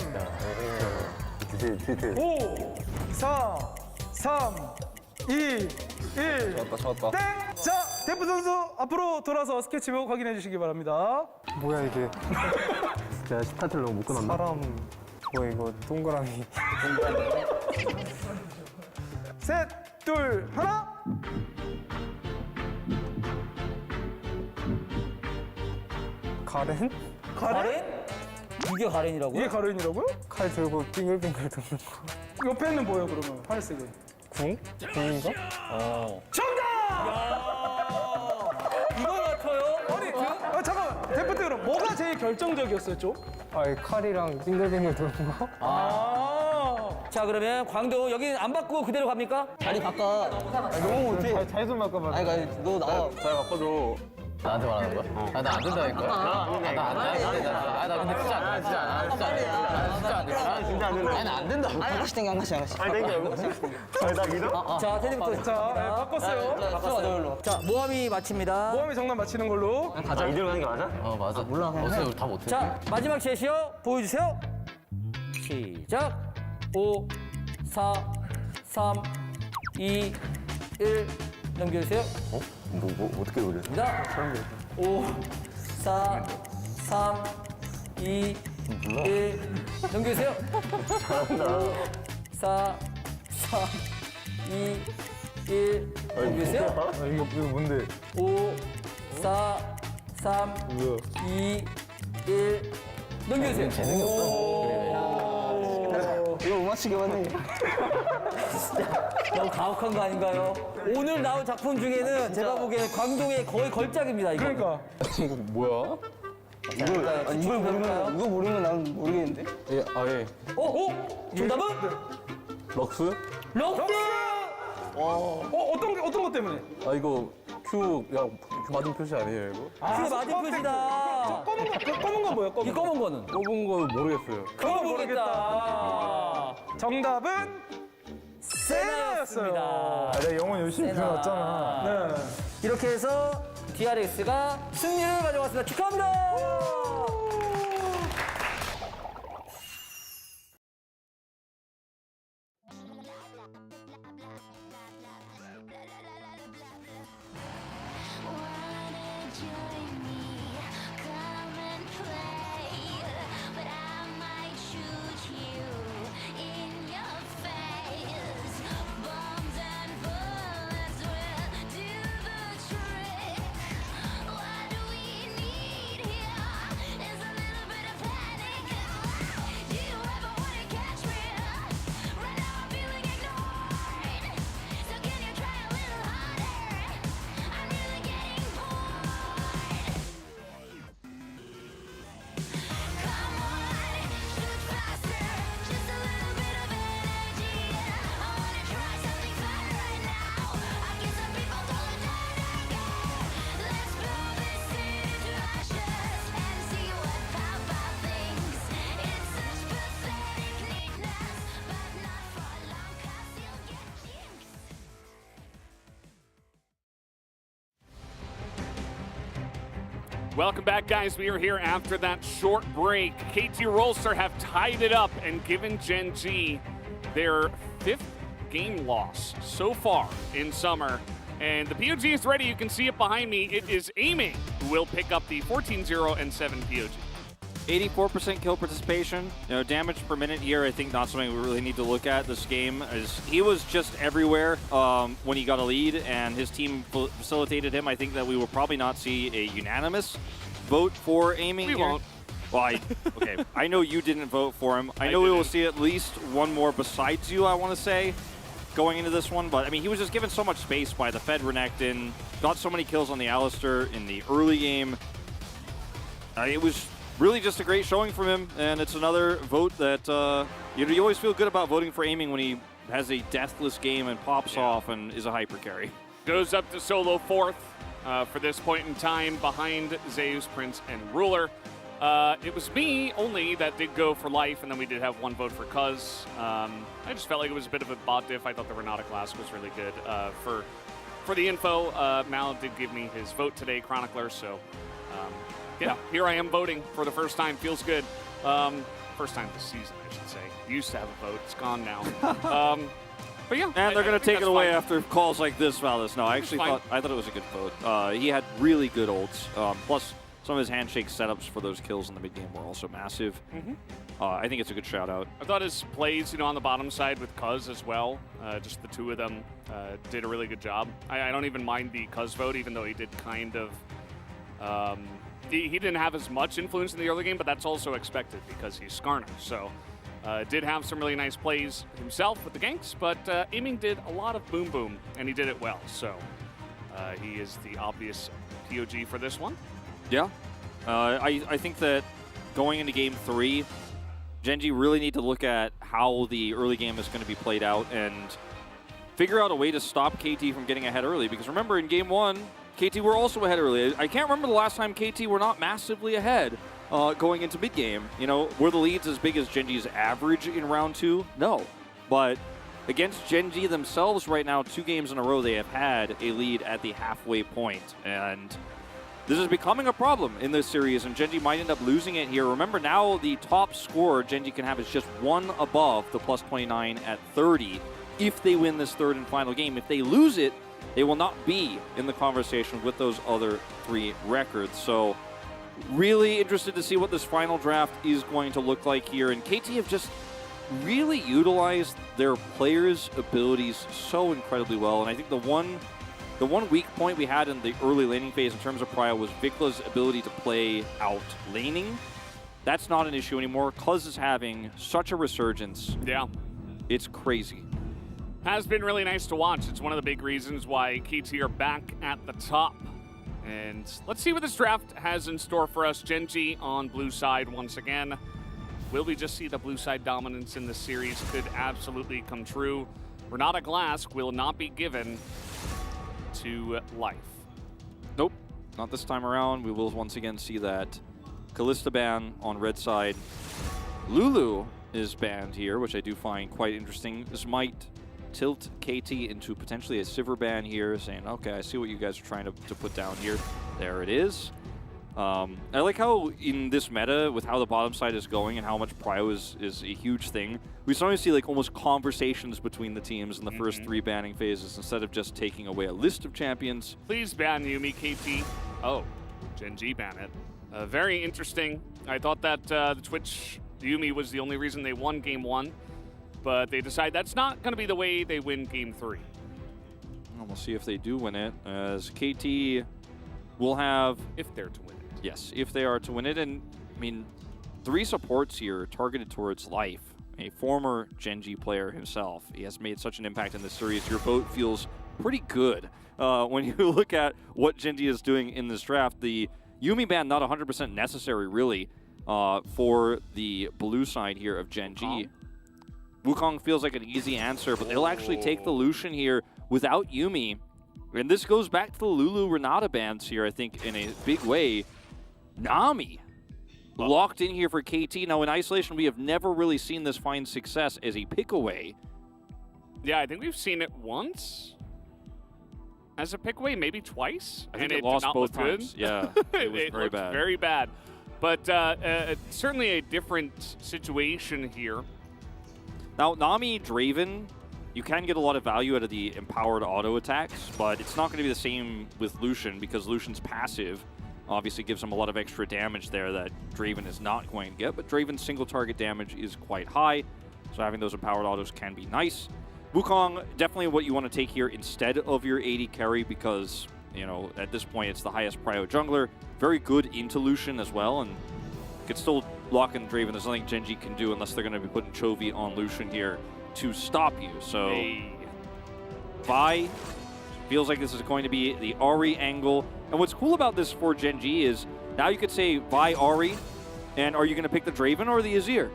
디테일. 5, 4, 3, 2, 1. 좋았다. 땡! 자, 데프 선수 앞으로 돌아서 스케치북 확인해 주시기 바랍니다. 뭐야 이게? 진짜 스타트를 너무 못 끊었나? 사람 뭐 이거 동그라미. 셋, 둘, 하나. 가렌? 가렌? 이게 가렌이라고요? 이게 가렌이라고요? 칼 들고 빙글빙글 도는 거. 옆에는 뭐예요 그러면 하얀색은? 궁? 궁인가? 이걸 맞춰요? 아니 잠깐만 데프트 그럼 뭐가 제일 결정적이었었죠? 아이 칼이랑 빙글빙글 도는 거? 자 그러면 광도 여기 안 바꾸고 그대로 갑니까? 자리 바꿔. 너무 못해. 잘좀 바꿔봐. 아니 그러니까 너 나와. 잘 바꿔줘. 나한테 말하는 거야? 아, 나 안 된다니까. 나 근데 진짜 안 돼. 진짜 안 돼. 진짜 안 된다. 아니, 나안 된다. 하나씩 땡겨, 하나씩. 아니, 땡겨. 아니, 나 믿어? 자 테디부터 자 바꿨어요. 바꿨어요. 자 모함이 마칩니다. 모함이 정답 맞히는 걸로. 가자. 이대로 가는 게 맞아? 맞아. 몰라. 어차피 다 못해. 자 마지막 제시어 보여주세요. 시작. 5, 4, 3, 2, 1 넘겨주세요. 뭐 어떻게 그래? 입니다. 5, 4, 3, 2, 1 넘겨주세요. 5, 4, 3, 2, 1 넘겨주세요. 이거 뭔데? 5, 4, 3, 2, 1 넘겨주세요. 재능이 없다. 이거 못 맞추게만 해. 너무 가혹한 거 아닌가요? 오늘 나온 작품 중에는 제가 보기에는 광동의 거의 걸작입니다. 이거. 그러니까. 이거 뭐야? 이거 모르면 난 모르겠는데? 예, 예. 정답은? 럭스? 럭스! 어떤 것 때문에? 아, 이거 큐 맞은 표시 아니에요, 이거? 그 맞은 표시다. 검은 거 뭐예요? 이 검은 거는? 뽑은 거 모르겠어요. 그걸 모르겠다. 정답은 세나였어요. 내가 영어 열심히 세나. 배워왔잖아. 네. 이렇게 해서 DRX가 승리를 가져갔습니다. 축하합니다. Welcome back, guys. We are here after that short break. KT Rolster have tied it up and given Gen G their 5th game loss so far in Summer. And the POG is ready. You can see it behind me. It is Aiming who will pick up the 14-0 and 7 POG. 84% kill participation. You know, damage per minute here, I think not something we really need to look at this game. As he was just everywhere when he got a lead, and his team facilitated him. I think that we will probably not see a unanimous vote for Aiming We here. won't. Well, okay. I know you didn't vote for him. I know we will see at least one more besides you, I want to say, going into this one. But, I mean, he was just given so much space by the Fed Renekton, got so many kills on the Alistair in the early game. It was really just a great showing from him, and it's another vote that you always feel good about voting for Aiming when he has a deathless game and pops off and is a hyper carry. Goes up to solo 4th for this point in time behind Zeus, Prince, and Ruler. It was me only that did go for life, and then we did have one vote for Cuz. I just felt like it was a bit of a bot diff. I thought the Renata class was really good. For the info, Mal did give me his vote today, Chronicler, so yeah, here I am voting for the first time. Feels good. First time this season, I should say. Used to have a vote. It's gone now. But yeah. And they're going to take it away fine. after calls like this, Valis. No, I thought it was a good vote. He had really good ults. Plus, some of his handshake setups for those kills in the mid game were also massive. I think it's a good shout out. I thought his plays, on the bottom side with Cuz as well, just the two of them did a really good job. I don't even mind the Cuz vote, even though he did kind of he didn't have as much influence in the early game, but that's also expected because he's Skarner. So did have some really nice plays himself with the ganks, but Aiming did a lot of boom boom, and he did it well. So he is the obvious POG for this one. Yeah. I think that going into Game 3, Gen.G really need to look at how the early game is going to be played out and figure out a way to stop KT from getting ahead early. Because remember, in Game 1, KT were also ahead early. I can't remember the last time KT were not massively ahead going into mid-game. You know, were the leads as big as Gen.G's average in round 2? No. But against Gen.G themselves right now, 2 games in a row, they have had a lead at the halfway point. And this is becoming a problem in this series, and Gen.G might end up losing it here. Remember, now the top score Gen.G can have is just 1 above the plus 29 at 30 if they win this third and final game. If they lose it, they will not be in the conversation with those other 3 records. So really interested to see what this final draft is going to look like here. And KT have just really utilized their players' abilities so incredibly well. And I think the one weak point we had in the early laning phase in terms of Prio was Vicla's ability to play out laning. That's not an issue anymore. Cuz is having such a resurgence. Yeah. It's crazy. Has been really nice to watch. It's one of the big reasons why KT are back at the top. And let's see what this draft has in store for us. Gen.G on blue side once again. Will we just see the blue side dominance in this series? Could absolutely come true. Renata Glass will not be given to life. Nope, not this time around. We will once again see that Kalista ban on red side. Lulu is banned here, which I do find quite interesting. This might tilt KT into potentially a Sivir ban here, saying, okay, I see what you guys are trying to put down here. There it is. I like how in this meta, with how the bottom side is going and how much prio is a huge thing, we suddenly see like almost conversations between the teams in the first 3 banning phases instead of just taking away a list of champions. Please ban Yuumi, KT. Oh, Gen.G ban it. Very interesting. I thought that the Twitch Yuumi was the only reason they won Game 1, but they decide that's not going to be the way they win Game 3. Well, we'll see if they do win it, as KT will have... If they're to win it. Yes, if they are to win it. And, I mean, 3 supports here targeted towards Life, a former Gen.G player himself. He has made such an impact in this series. Your vote feels pretty good when you look at what Gen.G is doing in this draft. The Yuumi ban not 100% necessary, really, for the blue side here of Gen.G. Wukong feels like an easy answer, but they'll actually take the Lucian here without Yuumi. And this goes back to the Lulu Renata bans here, I think, in a big way. Nami locked in here for KT. Now, in isolation, we have never really seen this find success as a pick away. Yeah, I think we've seen it once as a pick away, maybe twice. I think and it lost both good. times. Yeah, it was very bad. Very bad. But certainly a different situation here. Now, Nami Draven, you can get a lot of value out of the empowered auto attacks, but it's not going to be the same with Lucian because Lucian's passive obviously gives him a lot of extra damage there that Draven is not going to get, but Draven's single target damage is quite high, so having those empowered autos can be nice. Wukong, definitely what you want to take here instead of your AD carry because, you know, at this point it's the highest prio jungler. Very good into Lucian as well, and could still lock in Draven. There's nothing Gen.G can do unless they're going to be putting Chovy on Lucian here to stop you. So, Vi feels like this is going to be the Ahri angle. And what's cool about this for Gen.G is now you could say Vi Ahri, and are you going to pick the Draven or the Azir?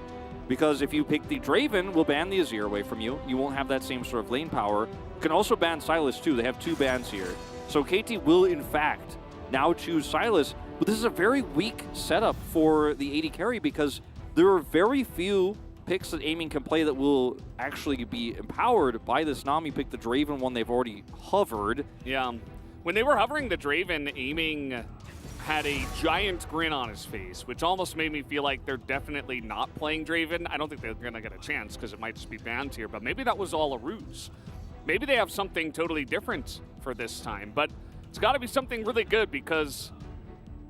Because if you pick the Draven, we'll ban the Azir away from you. You won't have that same sort of lane power. You can also ban Sylas too. They have 2 bans here. So KT will, in fact, now choose Sylas. But this is a very weak setup for the AD carry because there are very few picks that Aiming can play that will actually be empowered by this Nami pick. The Draven one, they've already hovered. Yeah. When they were hovering the Draven, Aiming had a giant grin on his face, which almost made me feel like they're definitely not playing Draven. I don't think they're going to get a chance because it might just be banned here, but maybe that was all a ruse. Maybe they have something totally different for this time, but it's got to be something really good because,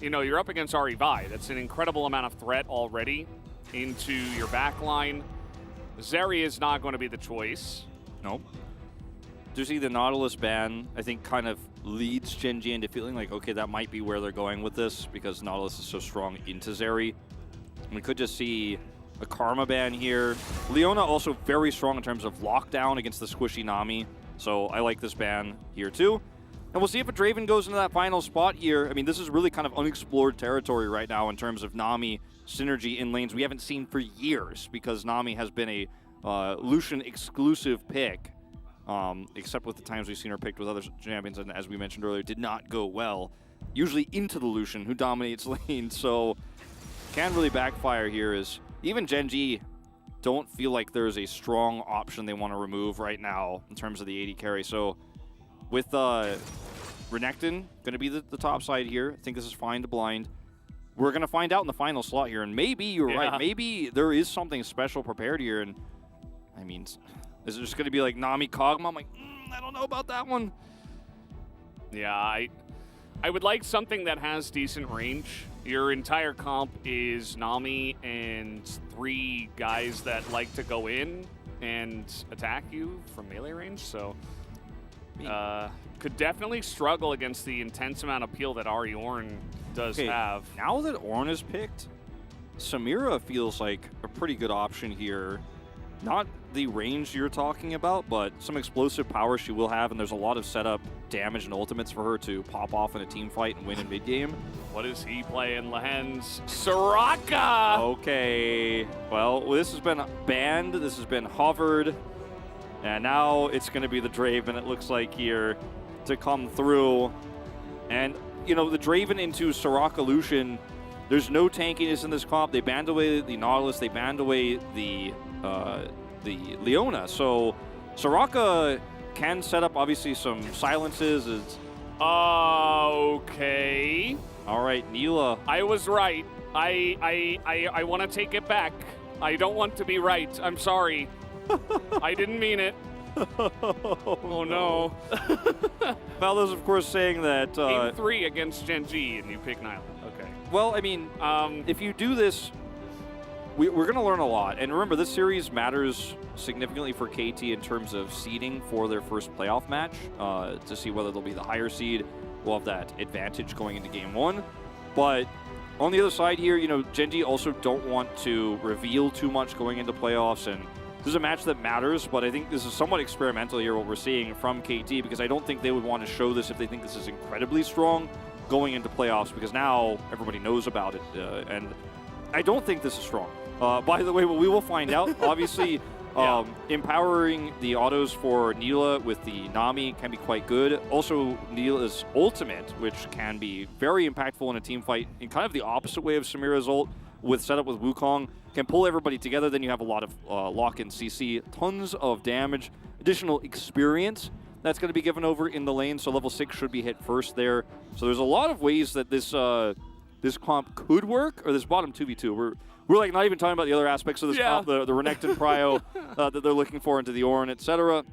you know, you're up against Ahri Vi. That's an incredible amount of threat already into your back line. Zeri is not going to be the choice. Nope. To see the Nautilus ban, I think, kind of leads Gen G into feeling like, okay, that might be where they're going with this because Nautilus is so strong into Zeri. We could just see a Karma ban here. Leona also very strong in terms of lockdown against the squishy Nami, so I like this ban here too. And we'll see if a Draven goes into that final spot here. I mean, this is really kind of unexplored territory right now in terms of Nami synergy in lanes we haven't seen for years because Nami has been a Lucian exclusive pick, except with the times we've seen her picked with other champions, and as we mentioned earlier, did not go well. Usually into the Lucian, who dominates lane, so can really backfire here as even Gen G don't feel like there's a strong option they want to remove right now in terms of the AD carry. So with Renekton going to be the top side here, I think this is fine to blind. We're going to find out in the final slot here, and maybe you're right. Maybe there is something special prepared here, and I mean, is it just going to be like Nami Kog'Maw? I'm like, I don't know about that one. Yeah, I would like something that has decent range. Your entire comp is Nami and 3 guys that like to go in and attack you from melee range, so could definitely struggle against the intense amount of peel that Ari Ornn does have. Now that Ornn is picked, Samira feels like a pretty good option here. Not the range you're talking about, but some explosive power she will have, and there's a lot of setup damage and ultimates for her to pop off in a team fight and win in mid-game. What is he playing, Lehens? Soraka! Okay, well, this has been banned, this has been hovered, and now it's going to be the Draven, it looks like, here to come through. And, you know, the Draven into Soraka Lucian, there's no tankiness in this comp. They banned away the Nautilus, they banned away the Leona, so Soraka can set up obviously some silences. Okay. All right, Neela. I was right. I want to take it back. I don't want to be right. I'm sorry. I didn't mean it. Oh no. Valdo's of course saying that Game 3 against Gen G and you pick Nyla. Okay. Well, I mean, if you do this, we're going to learn a lot. And remember, this series matters significantly for KT in terms of seeding for their first playoff match to see whether they'll be the higher seed. We'll have that advantage going into Game 1. But on the other side here, you know, Gen G also don't want to reveal too much going into playoffs. And this is a match that matters, but I think this is somewhat experimental here, what we're seeing from KT, because I don't think they would want to show this if they think this is incredibly strong going into playoffs, because now everybody knows about it. And I don't think this is strong. By the way, we will find out. Obviously, empowering the autos for Neela with the Nami can be quite good. Also, Neela's ultimate, which can be very impactful in a team fight in kind of the opposite way of Samira's ult, with setup with Wukong, can pull everybody together. Then you have a lot of lock-in CC, tons of damage, additional experience that's going to be given over in the lane. So level 6 should be hit first there. So there's a lot of ways that this this comp could work, or this bottom 2v2. We're like not even talking about the other aspects of this comp, the Renekton prio that they're looking for into the Ornn, etc.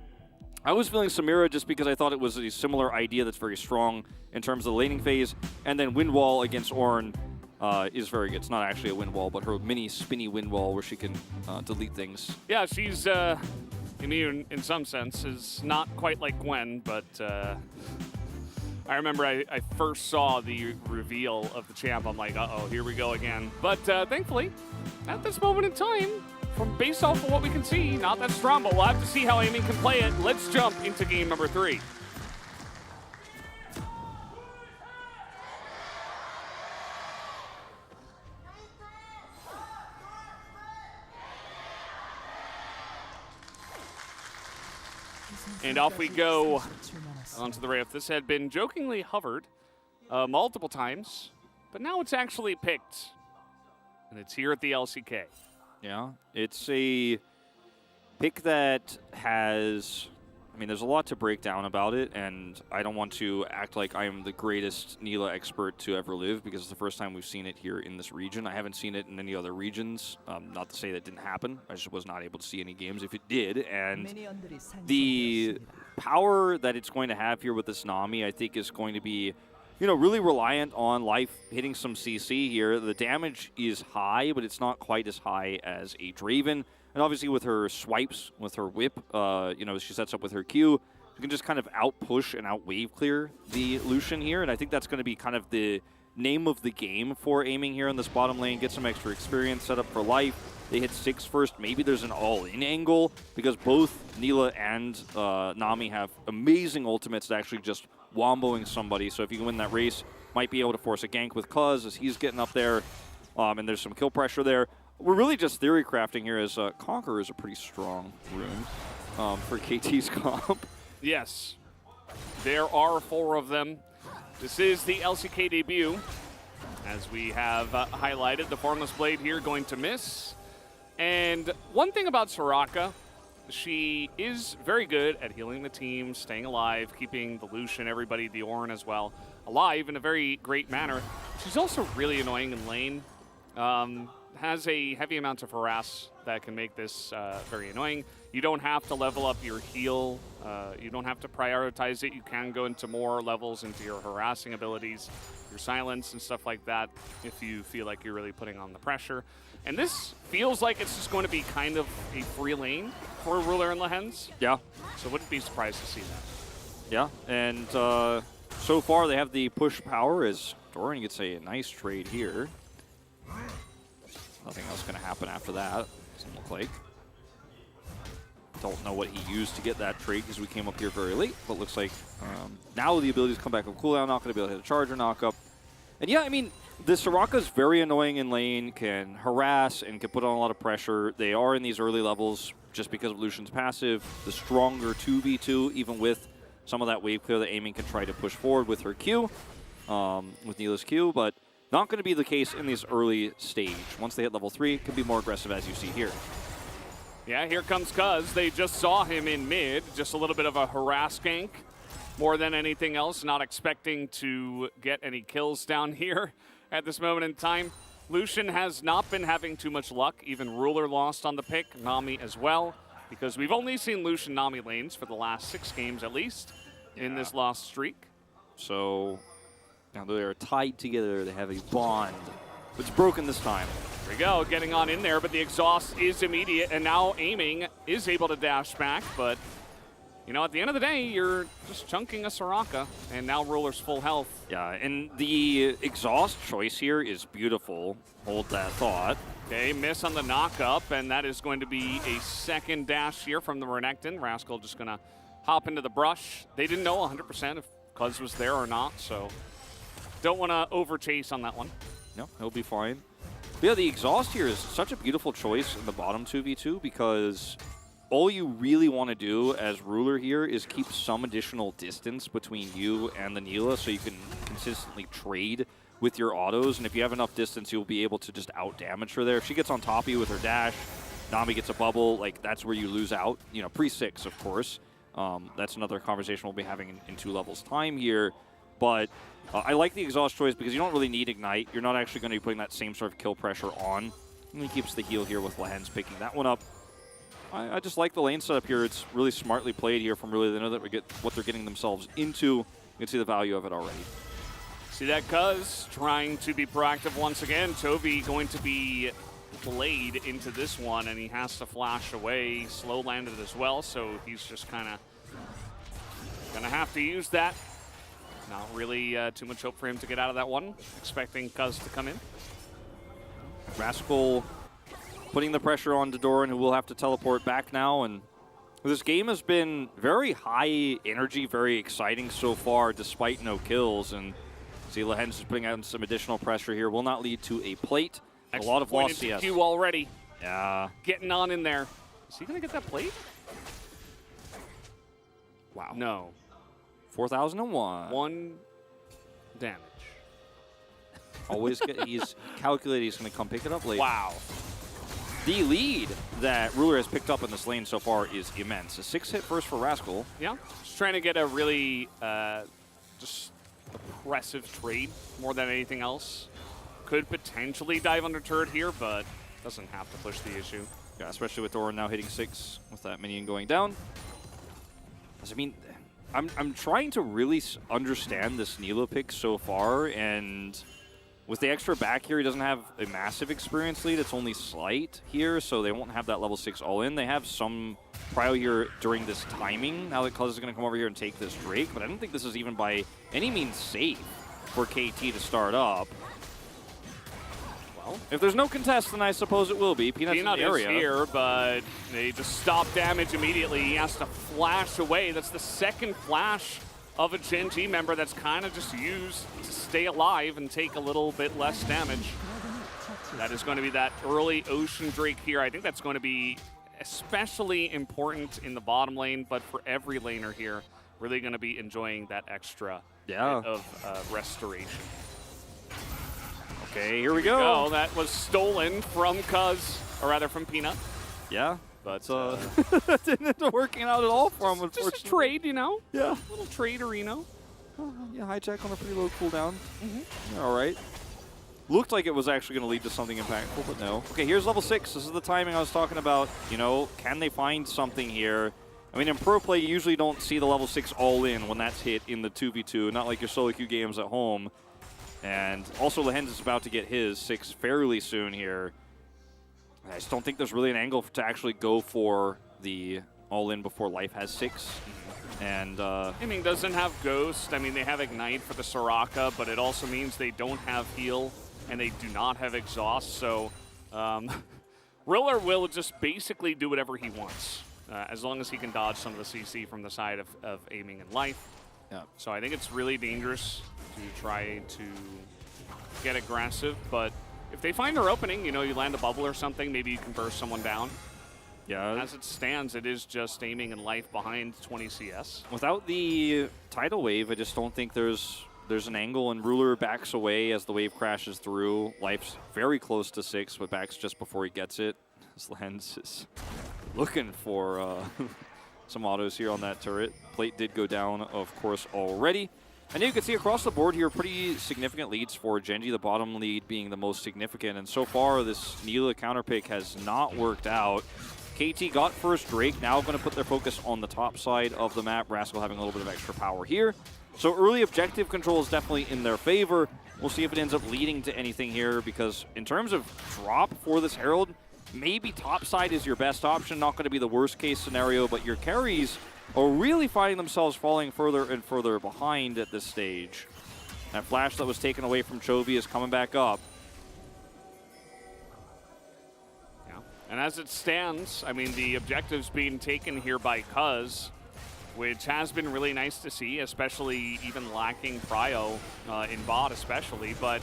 I was feeling Samira just because I thought it was a similar idea that's very strong in terms of the laning phase, and then wind wall against Ornn is very good. It's not actually a wind wall, but her mini spinny wind wall where she can delete things. Yeah, she's immune in some sense. Is not quite like Gwen, but I remember I first saw the reveal of the champ. I'm like, uh-oh, here we go again. But thankfully, at this moment in time, based off of what we can see, not that strong, but we'll have to see how Amy can play it. Let's jump into game number 3. And off we go onto the Rift. This had been jokingly hovered multiple times, but now it's actually picked. And it's here at the LCK. Yeah, it's a pick that has, I mean, there's a lot to break down about it, and I don't want to act like I am the greatest Neela expert to ever live, because it's the first time we've seen it here in this region. I haven't seen it in any other regions. Not to say that didn't happen. I just was not able to see any games if it did. And the power that it's going to have here with this Nami, I think, is going to be, you know, really reliant on life hitting some CC here. The damage is high, but it's not quite as high as a Draven. And obviously with her swipes, with her whip, you know, she sets up with her Q, you can just kind of out-push and out-wave clear the Lucian here, and I think that's going to be kind of the name of the game for aiming here in this bottom lane. Get some extra experience, set up for life. They hit 6 first. Maybe there's an all-in angle, because both Neela and Nami have amazing ultimates to actually just womboing somebody. So if you can win that race, might be able to force a gank with Cuz as he's getting up there, and there's some kill pressure there. We're really just theory crafting here, as Conqueror is a pretty strong rune for KT's comp. Yes, there are 4 of them. This is the LCK debut. As we have highlighted, the Formless Blade here going to miss. And one thing about Soraka, she is very good at healing the team, staying alive, keeping the Lucian, everybody, the Ornn as well, alive in a very great manner. She's also really annoying in lane. Has a heavy amount of harass that can make this very annoying. You don't have to level up your heal. You don't have to prioritize it. You can go into more levels into your harassing abilities, your silence and stuff like that if you feel like you're really putting on the pressure. And this feels like it's just going to be kind of a free lane for Ruler and Lehens. Yeah. So wouldn't be surprised to see that. Yeah, and so far they have the push power as Doran gets a nice trade here. Nothing else going to happen after that, doesn't look like. Don't know what he used to get that trade because we came up here very late, but looks like now the abilities come back on cooldown, not going to be able to hit a charge or knock up. And yeah, I mean, the Soraka's very annoying in lane, can harass and can put on a lot of pressure. They are in these early levels just because of Lucian's passive. The stronger 2v2, even with some of that wave clear that Aiming can try to push forward with her Q, with Neela's Q, but not going to be the case in this early stage. Once they hit level 3, it can be more aggressive as you see here. Yeah, here comes Cuz. They just saw him in mid, just a little bit of a harass gank more than anything else, not expecting to get any kills down here at this moment in time. Lucian has not been having too much luck. Even Ruler lost on the pick, Nami as well, because we've only seen Lucian Nami lanes for the last 6 games at least in this lost streak. So now they are tied together. They have a bond. It's broken this time. There we go, getting on in there, but the exhaust is immediate, and now Aiming is able to dash back, but you know, at the end of the day, you're just chunking a Soraka, and now Ruler's full health. Yeah, and the exhaust choice here is beautiful. Hold that thought. Okay, miss on the knock-up, and that is going to be a second dash here from the Renekton. Rascal just going to hop into the brush. They didn't know 100% if Cuz was there or not, so don't want to over-chase on that one. No, he'll be fine. But yeah, the exhaust here is such a beautiful choice in the bottom 2v2 because all you really want to do as Ruler here is keep some additional distance between you and the Neela so you can consistently trade with your autos. And if you have enough distance, you'll be able to just out-damage her there. If she gets on top of you with her dash, Nami gets a bubble, like that's where you lose out. You know, pre-6, of course. That's another conversation we'll be having in 2 levels time here. But I like the exhaust choice because you don't really need Ignite. You're not actually going to be putting that same sort of kill pressure on. And he keeps the heal here with Lehens picking that one up. I just like the lane setup here. It's really smartly played here from really, they know that we get what they're getting themselves into. You can see the value of it already. See that Cuz trying to be proactive once again. Toby going to be played into this one, and he has to flash away. Slow landed as well, so he's just kind of going to have to use that. Not really too much hope for him to get out of that one. Expecting Cuz to come in. Rascal putting the pressure on Doran, who will have to teleport back now. And this game has been very high energy, very exciting so far, despite no kills. And see Lehens is putting out some additional pressure here. Will not lead to a plate. A lot of lost CS. Q already. Yeah. Getting on in there. Is he going to get that plate? Wow. No. 4001. 1 damage. Always get, he's calculated he's going to come pick it up later. Wow. The lead that Ruler has picked up in this lane so far is immense. A 6-hit first for Rascal. Yeah, just trying to get a really just oppressive trade more than anything else. Could potentially dive under turret here, but doesn't have to push the issue. Yeah, especially with Doran now hitting 6 with that minion going down. I mean, I'm trying to really understand this Neela pick so far, and with the extra back here, he doesn't have a massive experience lead. It's only slight here, so they won't have that level 6 all-in. They have some prio here during this timing. Now that Cuz is going to come over here and take this Drake, but I don't think this is even by any means safe for KT to start up. Well, if there's no contest, then I suppose it will be. Peanut's Peanut in the area. is here, but they just stop damage immediately. He has to flash away. That's the second flash of a Gen G member that's kind of just used to stay alive and take a little bit less damage. That is going to be that early Ocean Drake here. I think that's going to be especially important in the bottom lane, but for every laner here, really going to be enjoying that extra bit of restoration. Okay, here we go. That was stolen from Cuz, or rather from Peanut. Yeah. But that didn't end up working out at all for him, unfortunately. Just a trade, you know? Yeah. A little traderino. Yeah, hijack on a pretty low cooldown. All right. Looked like it was actually going to lead to something impactful, but no. Okay, here's level 6. This is the timing I was talking about. You know, can they find something here? I mean, in pro play, you usually don't see the level 6 all in when that's hit in the 2v2, not like your solo queue games at home. And also, Lehens is about to get his 6 fairly soon here. I just don't think there's really an angle to actually go for the all-in before Life has 6. And I mean, doesn't have Ghost. I mean, they have Ignite for the Soraka, but it also means they don't have Heal, and they do not have Exhaust. So Riller will just basically do whatever he wants, as long as he can dodge some of the CC from the side of aiming and Life. Yeah. So I think it's really dangerous to try to get aggressive, but if they find their opening, you know, you land a bubble or something, maybe you can burst someone down. Yeah. As it stands, it is just aiming and Life behind 20 CS. Without the tidal wave, I just don't think there's an angle, and Ruler backs away as the wave crashes through. Life's very close to 6, but backs just before he gets it. His Lens is looking for some autos here on that turret. Plate did go down, of course, already. And you can see across the board here pretty significant leads for Genji, the bottom lead being the most significant. And so far, this Neela counter pick has not worked out. KT got first Drake, now going to put their focus on the top side of the map. Rascal having a little bit of extra power here. So early objective control is definitely in their favor. We'll see if it ends up leading to anything here, because in terms of drop for this Herald, maybe top side is your best option, not going to be the worst case scenario, but your carries are really finding themselves falling further and further behind at this stage. That flash that was taken away from Chovy is coming back up. Yeah. And as it stands, I mean, the objective's being taken here by Cuz, which has been really nice to see, especially even lacking prio in bot especially, but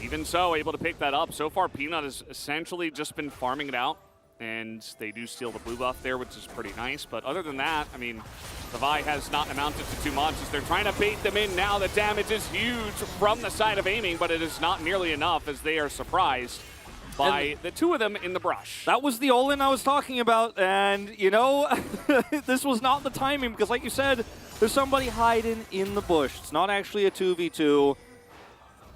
even so, able to pick that up. So far, Peanut has essentially just been farming it out, and they do steal the blue buff there, which is pretty nice. But other than that, I mean, the Vi has not amounted to too much as they're trying to bait them in now. The damage is huge from the side of aiming, but it is not nearly enough as they are surprised by the two of them in the brush. That was the all-in I was talking about, and, you know, this was not the timing, because like you said, there's somebody hiding in the bush. It's not actually a 2v2.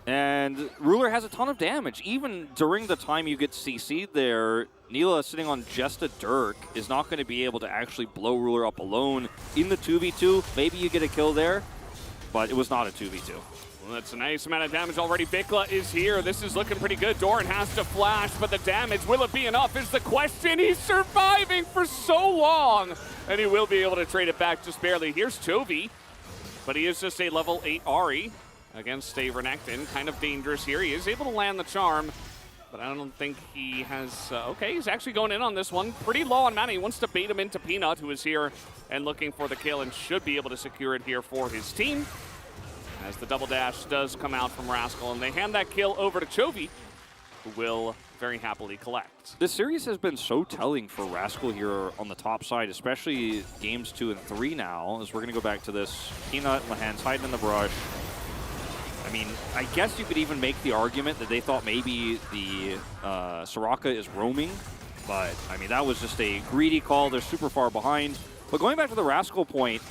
And Ruler has a ton of damage. Even during the time you get CC'd there, Neela sitting on just a Dirk is not going to be able to actually blow Ruler up alone in the 2v2. Maybe you get a kill there, but it was not a 2v2. Well, that's a nice amount of damage already. Bikla is here. This is looking pretty good. Doran has to flash, but the damage, will it be enough is the question. He's surviving for so long, and he will be able to trade it back just barely. Here's Chovy, but he is just a level 8 Ahri against a Renekton. Kind of dangerous here. He is able to land the charm, but I don't think he has... okay, he's actually going in on this one. Pretty low on mana. He wants to bait him into Peanut, who is here and looking for the kill and should be able to secure it here for his team, as the double dash does come out from Rascal, and they hand that kill over to Chovy, who will very happily collect. This series has been so telling for Rascal here on the top side, especially games 2 and 3 now, as we're going to go back to this. Peanut, Lehens hiding in the brush. I mean, I guess you could even make the argument that they thought maybe the Soraka is roaming, but I mean, that was just a greedy call. They're super far behind. But going back to the Rascal point,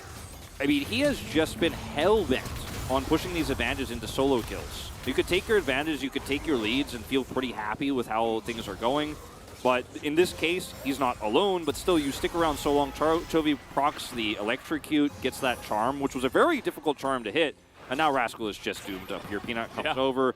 I mean, he has just been hell-bent on pushing these advantages into solo kills. You could take your advantages, you could take your leads and feel pretty happy with how things are going. But in this case, he's not alone, but still, you stick around so long. Chovy procs the electrocute, gets that charm, which was a very difficult charm to hit. And now Rascal is just doomed up here. Peanut comes over.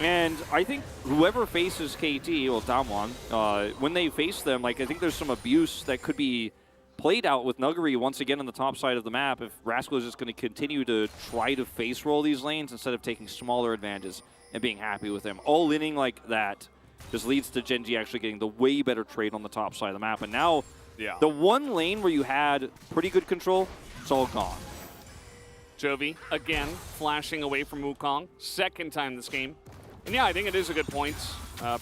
And I think whoever faces KT, well, Damwon, when they face them, like, I think there's some abuse that could be played out with Nuggery once again on the top side of the map if Rascal is just going to continue to try to face roll these lanes instead of taking smaller advantages and being happy with them. All-inning like that just leads to Gen.G actually getting the way better trade on the top side of the map. And now, the one lane where you had pretty good control, it's all gone. Chovy, again, flashing away from Wukong. Second time this game. And yeah, I think it is a good point.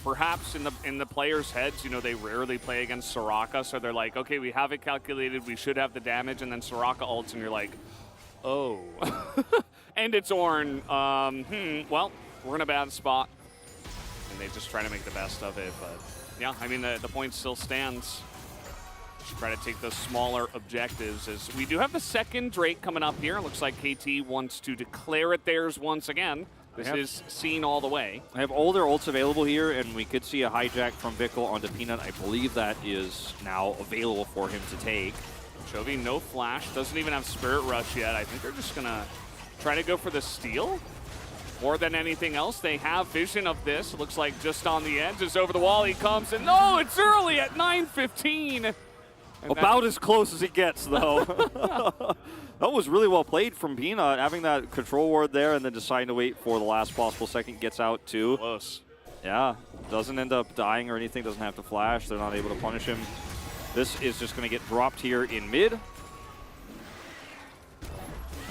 Perhaps in the players' heads, you know, they rarely play against Soraka, so they're like, okay, we have it calculated, we should have the damage, and then Soraka ults, and you're like, oh. And it's Ornn. Well, we're in a bad spot. And they just try to make the best of it, but yeah, I mean, the point still stands. Just try to take those smaller objectives, as we do have the second Drake coming up here. It looks like KT wants to declare it theirs once again. This is seen all the way. I have all their ults available here, and we could see a hijack from Vickle onto Peanut. I believe that is now available for him to take. Chovy, no flash, doesn't even have Spirit Rush yet. I think they're just going to try to go for the steal. More than anything else, they have vision of this. It looks like just on the edge, just over the wall he comes, and no, it's early at 9:15. About as close as it gets, though. That was really well played from Peanut, having that control ward there and then deciding to wait for the last possible second. Gets out, too. Close. Yeah, doesn't end up dying or anything, doesn't have to flash. They're not able to punish him. This is just going to get dropped here in mid. And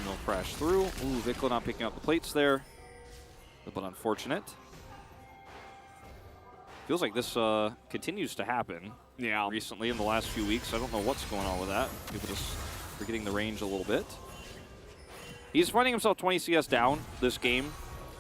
they'll crash through. Ooh, Vickle not picking up the plates there. But unfortunate. Feels like this continues to happen. Yeah. Recently in the last few weeks. I don't know what's going on with that. People just forgetting the range a little bit. He's finding himself 20 CS down this game.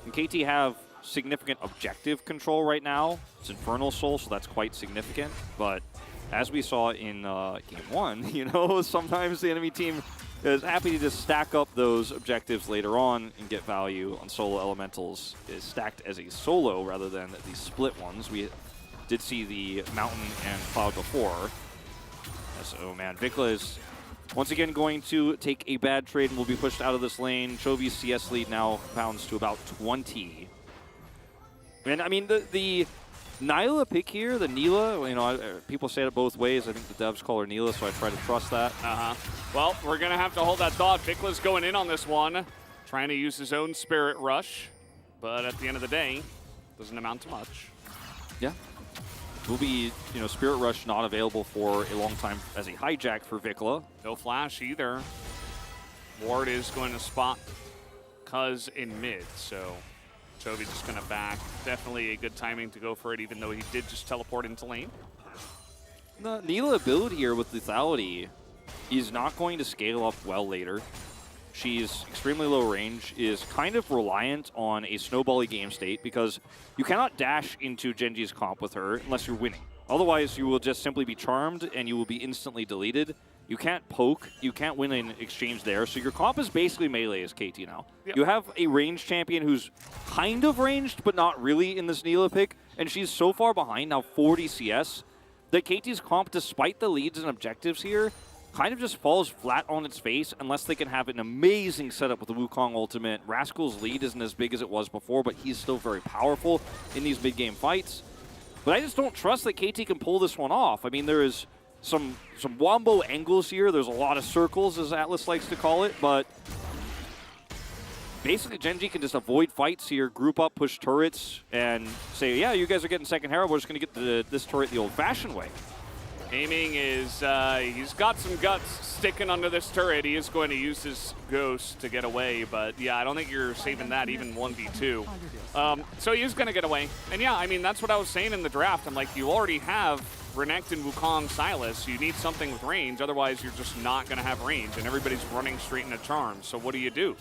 And KT have significant objective control right now. It's Infernal Soul, so that's quite significant. But as we saw in game one, you know, sometimes the enemy team is happy to just stack up those objectives later on and get value on solo elementals is stacked as a solo rather than the split ones. We did see the Mountain and Cloud before. So, man, Vickle is once again going to take a bad trade and will be pushed out of this lane. Chovy's CS lead now pounds to about 20. And, I mean, the Nyla pick here, the Neela, you know, people say it both ways. I think the devs call her Neela, so I try to trust that. Well, we're going to have to hold that thought. Vickla's going in on this one, trying to use his own Spirit Rush. But at the end of the day, doesn't amount to much. Yeah. Will be, you know, Spirit Rush not available for a long time as a hijack for Vickla. No flash either. Ward is going to spot Cuz in mid, so Chovy just going to back. Definitely a good timing to go for it, even though he did just teleport into lane. The Neela build here with lethality is not going to scale up well later. She's extremely low range, is kind of reliant on a snowbally game state because you cannot dash into Gen.G's comp with her unless you're winning. Otherwise, you will just simply be charmed and you will be instantly deleted. You can't poke, you can't win in exchange there, so your comp is basically melee as KT now. Yep. You have a ranged champion who's kind of ranged, but not really in this Neela pick, and she's so far behind, now 40 CS, that KT's comp, despite the leads and objectives here, kind of just falls flat on its face unless they can have an amazing setup with the Wukong ultimate. Rascal's lead isn't as big as it was before, but he's still very powerful in these mid-game fights. But I just don't trust that KT can pull this one off. I mean, there is some wombo angles here. There's a lot of circles, as Atlas likes to call it, but basically Gen.G can just avoid fights here, group up, push turrets, and say, yeah, you guys are getting second hero. We're just going to get this turret the old-fashioned way. Aiming is, he's got some guts sticking under this turret. He is going to use his ghost to get away, but yeah, I don't think you're saving that even 1v2. So he is going to get away. And yeah, I mean, that's what I was saying in the draft. I'm like, you already have Renekton, Wukong, Sylas. You need something with range, otherwise you're just not going to have range, and everybody's running straight into Charm. So what do?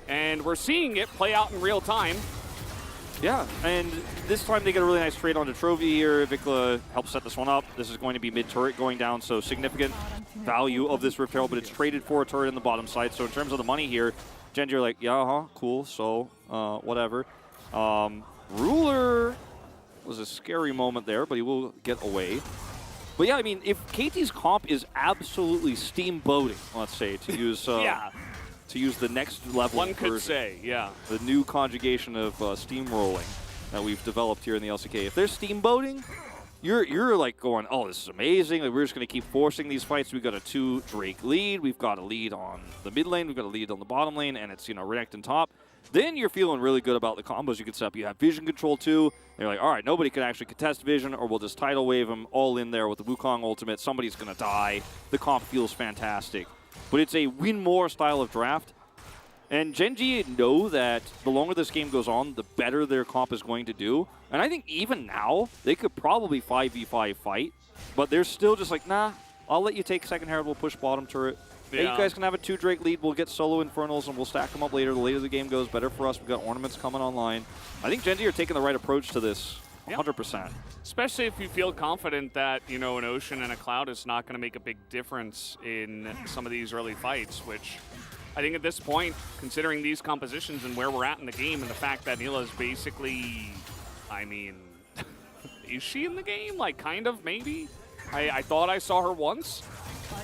And we're seeing it play out in real time. Yeah, and this time they get a really nice trade onto Trophy here. Vickla helps set this one up. This is going to be mid-turret going down, so significant value of this Rift Herald, but it's traded for a turret in the bottom side. So in terms of the money here, Gen.G are like, yeah, cool, so whatever. Ruler was a scary moment there, but he will get away. But yeah, I mean, if KT's comp is absolutely steamboating, let's say, to use to use the next level. One could version, say, yeah. the new conjugation of steamrolling that we've developed here in the LCK. If they're steamboating, you're like going, oh, this is amazing. Like, we're just going to keep forcing these fights. We've got a 2 Drake lead. We've got a lead on the mid lane. We've got a lead on the bottom lane, and it's, Renekton top. Then you're feeling really good about the combos you can set up. You have vision control too. You're like, all right, nobody can actually contest vision, or we'll just tidal wave them all in there with the Wukong ultimate. Somebody's going to die. The comp feels fantastic. But it's a win more style of draft. And Gen G know that the longer this game goes on, the better their comp is going to do. And I think even now, they could probably 5v5 fight. But they're still just like, nah, I'll let you take second Herald, we'll push bottom turret. Yeah. Hey, you guys can have a 2 Drake lead, we'll get solo Infernals, and we'll stack them up later. The later the game goes, better for us. We've got ornaments coming online. I think Gen G are taking the right approach to this, 100%. Especially if you feel confident that, an Ocean and a Cloud is not going to make a big difference in some of these early fights, which I think at this point, considering these compositions and where we're at in the game and the fact that Nilah is basically, is she in the game? Like, kind of, maybe? I thought I saw her once.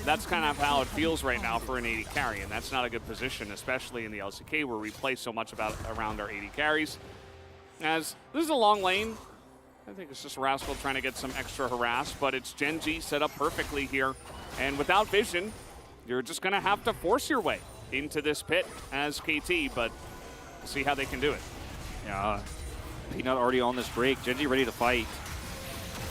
That's kind of how it feels right now for an AD carry, and that's not a good position, especially in the LCK where we play so much around our AD carries. As this is a long lane, I think it's just Rascal trying to get some extra harass, but it's Gen G set up perfectly here. And without vision, you're just going to have to force your way into this pit as KT, but we'll see how they can do it. Yeah, Peanut already on this break. Gen G ready to fight.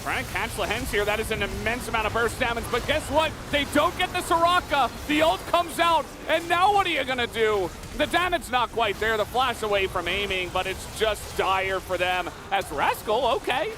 Trying to catch the hens here. That is an immense amount of burst damage, but guess what? They don't get the Soraka. The ult comes out, and now what are you gonna do? The damage not quite there. The flash away from aiming, but it's just dire for them. As Rascal, okay.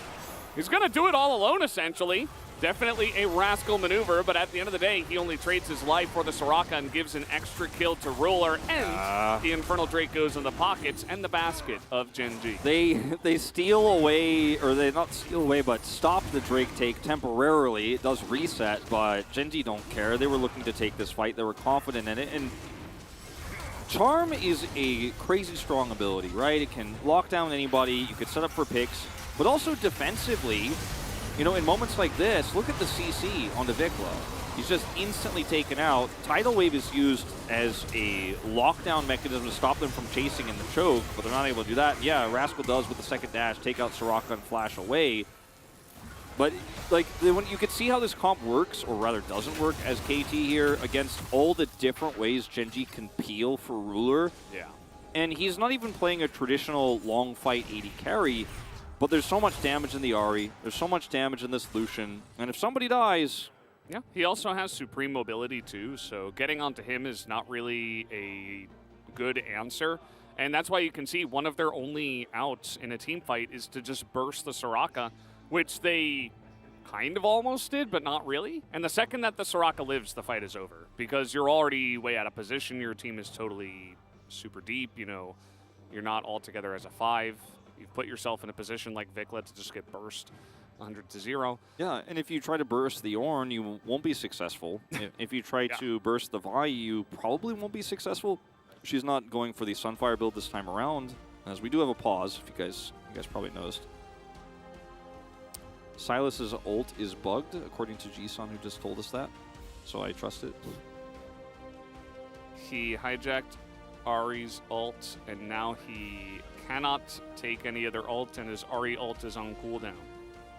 He's gonna do it all alone, essentially. Definitely a Rascal maneuver, but at the end of the day, he only trades his life for the Soraka and gives an extra kill to Ruler, and the Infernal Drake goes in the pockets and the basket of Gen G. They steal away, or they not steal away, but stop the Drake take temporarily. It does reset, but Gen G don't care. They were looking to take this fight. They were confident in it, and Charm is a crazy strong ability, right? It can lock down anybody. You could set up for picks, but also defensively, in moments like this, look at the CC onto Vikla. He's just instantly taken out. Tidal Wave is used as a lockdown mechanism to stop them from chasing in the choke, but they're not able to do that. Yeah, Rascal does with the second dash, take out Soraka and flash away. But, when you could see how this comp works, or rather doesn't work, as KT here against all the different ways Gen G can peel for Ruler. Yeah. And he's not even playing a traditional long fight AD carry. But there's so much damage in the Ahri, there's so much damage in this Lucian, and if somebody dies... Yeah, he also has supreme mobility too, so getting onto him is not really a good answer. And that's why you can see one of their only outs in a team fight is to just burst the Soraka, which they kind of almost did, but not really. And the second that the Soraka lives, the fight is over, because you're already way out of position, your team is totally super deep, you're not all together as a 5. You've put yourself in a position like Vikla to just get burst 100-0. Yeah, and if you try to burst the Ornn, you won't be successful. If you try to burst the Vi, you probably won't be successful. She's not going for the Sunfire build this time around, as we do have a pause, if you guys probably noticed. Silas's ult is bugged, according to G-Sun, who just told us that, so I trust it. He hijacked Ahri's ult, and now he cannot take any other ult, and his Ahri ult is on cooldown.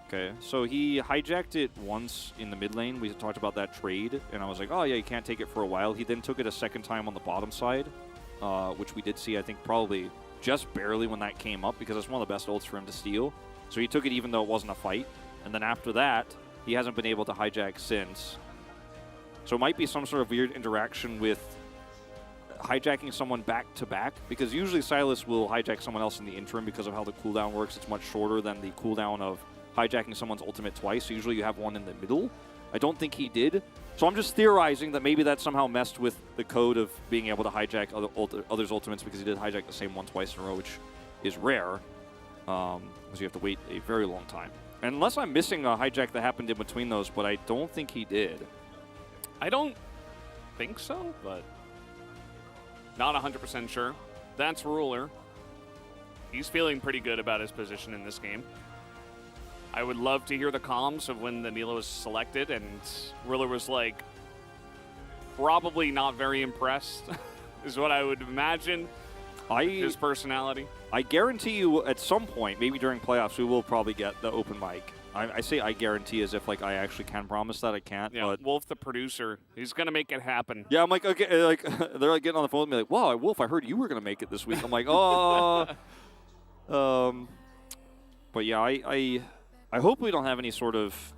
Okay, so he hijacked it once in the mid lane. We talked about that trade, and I was like, oh yeah, you can't take it for a while. He then took it a second time on the bottom side, which we did see, I think, probably just barely when that came up, because it's one of the best ults for him to steal. So he took it even though it wasn't a fight, and then after that, he hasn't been able to hijack since. So it might be some sort of weird interaction with hijacking someone back-to-back, because usually Sylas will hijack someone else in the interim because of how the cooldown works. It's much shorter than the cooldown of hijacking someone's ultimate twice, so usually you have one in the middle. I don't think he did. So I'm just theorizing that maybe that somehow messed with the code of being able to hijack others' ultimates, because he did hijack the same one twice in a row, which is rare, because you have to wait a very long time. And unless I'm missing a hijack that happened in between those, but I don't think he did. I don't think so, but not 100% sure. That's Ruler. He's feeling pretty good about his position in this game. I would love to hear the comms of when the Nilah was selected, and Ruler was like, probably not very impressed is what I would imagine. His personality. I guarantee you at some point, maybe during playoffs, we will probably get the open mic. I say I guarantee as if like I actually can promise that I can't. Yeah, but Wolf, the producer, he's gonna make it happen. yeah, I'm like, okay, like they're like getting on the phone with me like, wow, Wolf, I heard you were gonna make it this week. I'm like, oh, but yeah, I hope we don't have any sort of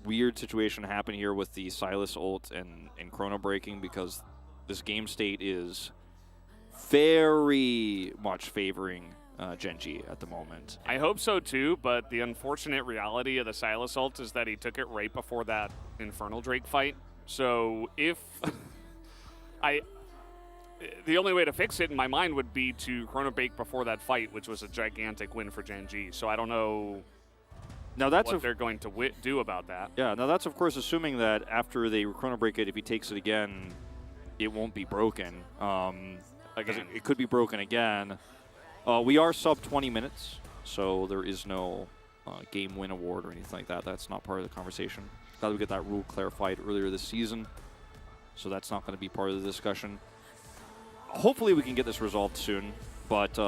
weird situation happen here with the Sylas ult and chrono breaking, because this game state is very much favoring Genji at the moment. I hope so too, but the unfortunate reality of the Sylas ult is that he took it right before that Infernal Drake fight. So if the only way to fix it in my mind would be to chrono break before that fight, which was a gigantic win for Genji. So I don't know now that's what they're going to do about that. Yeah, now that's of course assuming that after they chrono break it, if he takes it again, it won't be broken. Again. It could be broken again. We are sub 20 minutes, so there is no game win award or anything like that. That's not part of the conversation. Glad we get that rule clarified earlier this season, so that's not going to be part of the discussion. Hopefully we can get this resolved soon, but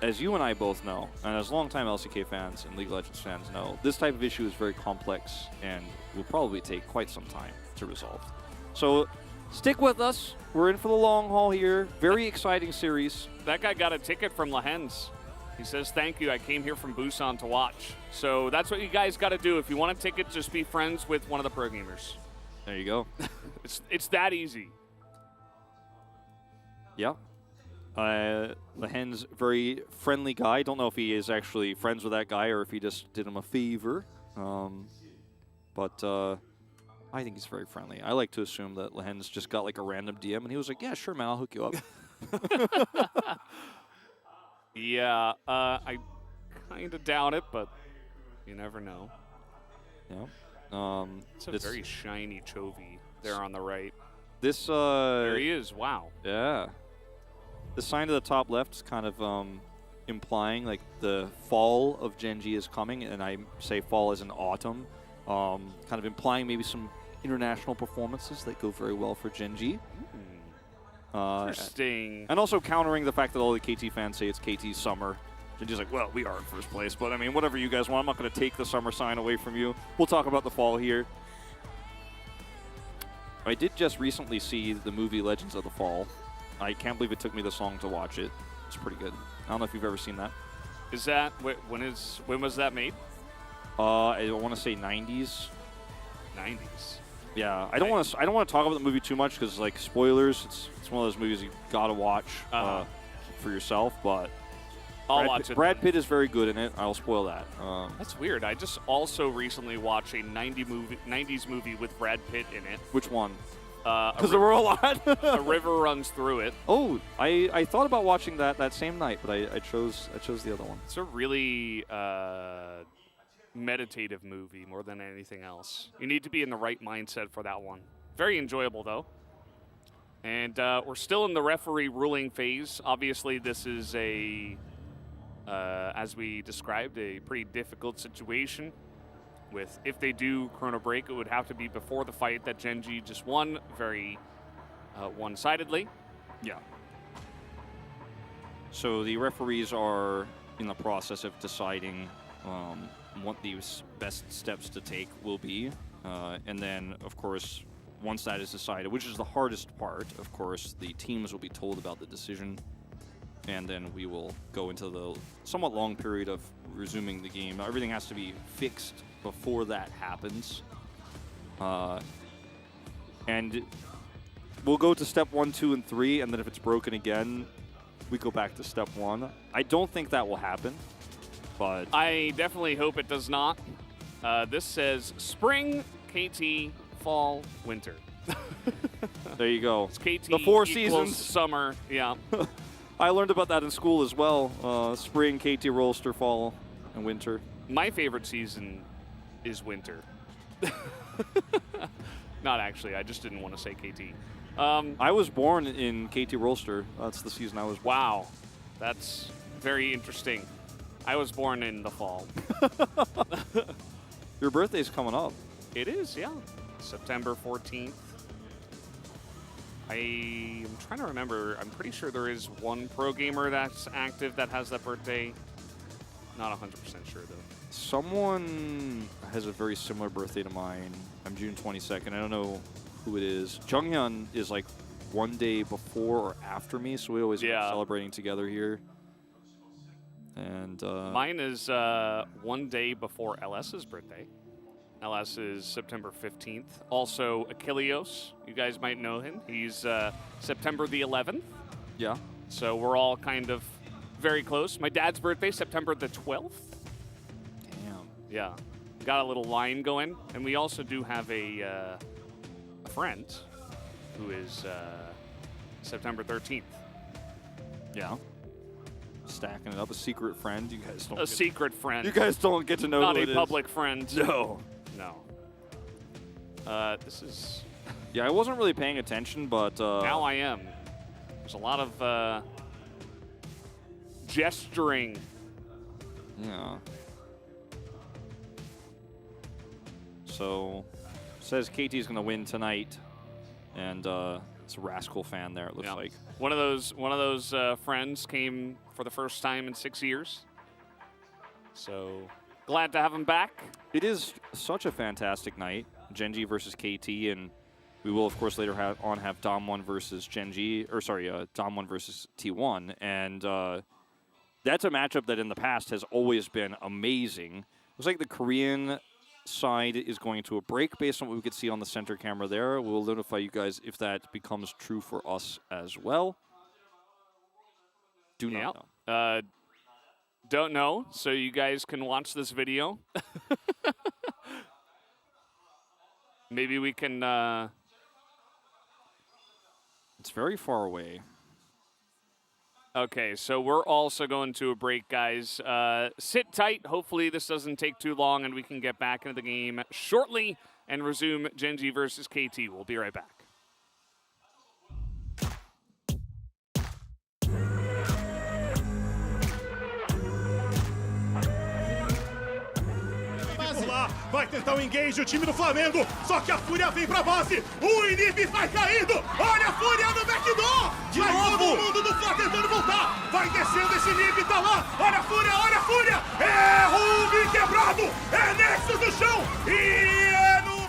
as you and I both know, and as longtime LCK fans and League of Legends fans know, this type of issue is very complex and will probably take quite some time to resolve. So stick with us. We're in for the long haul here. Very exciting series. That guy got a ticket from Lehens. He says, thank you, I came here from Busan to watch. So that's what you guys got to do. If you want a ticket, just be friends with one of the pro gamers. There you go. It's that easy. Yeah. Lehens, very friendly guy. Don't know if he is actually friends with that guy or if he just did him a favor. But I think he's very friendly. I like to assume that Lehens just got like a random DM and he was like, yeah, sure, man, I'll hook you up. Yeah, I kind of doubt it, but you never know. Yeah. It's a very shiny Chovy there on the right. This, there he is, wow. Yeah. The sign to the top left is kind of implying like the fall of Genji is coming, and I say fall as in autumn. Kind of implying maybe some international performances that go very well for Genji. Interesting. And also countering the fact that all the KT fans say it's KT Summer. Genji's like, well, we are in first place, but I mean, whatever you guys want. I'm not going to take the summer sign away from you. We'll talk about the fall here. I did just recently see the movie Legends of the Fall. I can't believe it took me this long to watch it. It's pretty good. I don't know if you've ever seen that. Is that when was that made? I want to say 90s. 90s. Yeah, I don't want to talk about the movie too much because like spoilers. It's one of those movies you gotta watch for yourself. But I'll watch it. Brad Pitt is very good in it. I'll spoil that. That's weird. I just also recently watched a 90s movie with Brad Pitt in it. Which one? Because there were a lot. A river runs through it. Oh, I thought about watching that same night, but I chose the other one. It's a really meditative movie more than anything else. You need to be in the right mindset for that one. Very enjoyable though. And we're still in the referee ruling phase. Obviously, this is as we described, a pretty difficult situation. With if they do chrono break, it would have to be before the fight that Genji just won very one-sidedly. Yeah. So the referees are in the process of deciding what these best steps to take will be. And then, of course, once that is decided, which is the hardest part, of course, the teams will be told about the decision. And then we will go into the somewhat long period of resuming the game. Everything has to be fixed before that happens. And we'll go to step 1, 2, and 3, and then if it's broken again, we go back to step 1. I don't think that will happen, but I definitely hope it does not. This says spring, KT, fall, winter. There you go. It's KT the 4 equals seasons. Summer, yeah. I learned about that in school as well. Spring, KT, Rolster, fall, and winter. My favorite season is winter. Not actually, I just didn't want to say KT. I was born in KT Rolster. That's the season I was born. Wow, that's very interesting. I was born in the fall. Your birthday's coming up. It is, yeah. September 14th. I'm trying to remember. I'm pretty sure there is one pro gamer that's active that has that birthday. Not 100% sure, though. Someone has a very similar birthday to mine. I'm June 22nd. I don't know who it is. Junghyun is like one day before or after me, so we always end up celebrating together here. And mine is one day before LS's birthday. LS is September 15th. Also, Achilleos, you guys might know him. He's September the 11th. Yeah. So we're all kind of very close. My dad's birthday, September the 12th. Damn. Yeah. Got a little line going. And we also do have a friend who is September 13th. Yeah. Stacking it up. A secret friend. You guys don't. A secret friend. You guys don't get to know Not who a it is. public friend. No. No. This is. Yeah, I wasn't really paying attention, but now I am. There's a lot of gesturing. Yeah. So, says KT's gonna win tonight, and it's a Rascal fan there. It looks like one of those friends came for the first time in 6 years. So glad to have him back. It is such a fantastic night, Genji versus KT, and we will of course later have Dom1 versus Genji, or sorry, Dom1 versus T1, and that's a matchup that in the past has always been amazing. Looks like the Korean side is going to a break based on what we could see on the center camera there. We'll notify you guys if that becomes true for us as well. Do not know. Don't know, so you guys can watch this video. Maybe we can... It's very far away. Okay, so we're also going to a break, guys. Sit tight. Hopefully this doesn't take too long and we can get back into the game shortly and resume Genji versus KT. We'll be right back. Vai tentar o engage, o time do Flamengo. Só que a Fúria vem pra base. O Inib vai caindo. Olha a Fúria no backdoor. Vai todo mundo do Fla tentando voltar. Vai descendo esse Inib, tá lá. Olha a Fúria, olha a Fúria. É Ruby quebrado. É Nexus no chão. E é no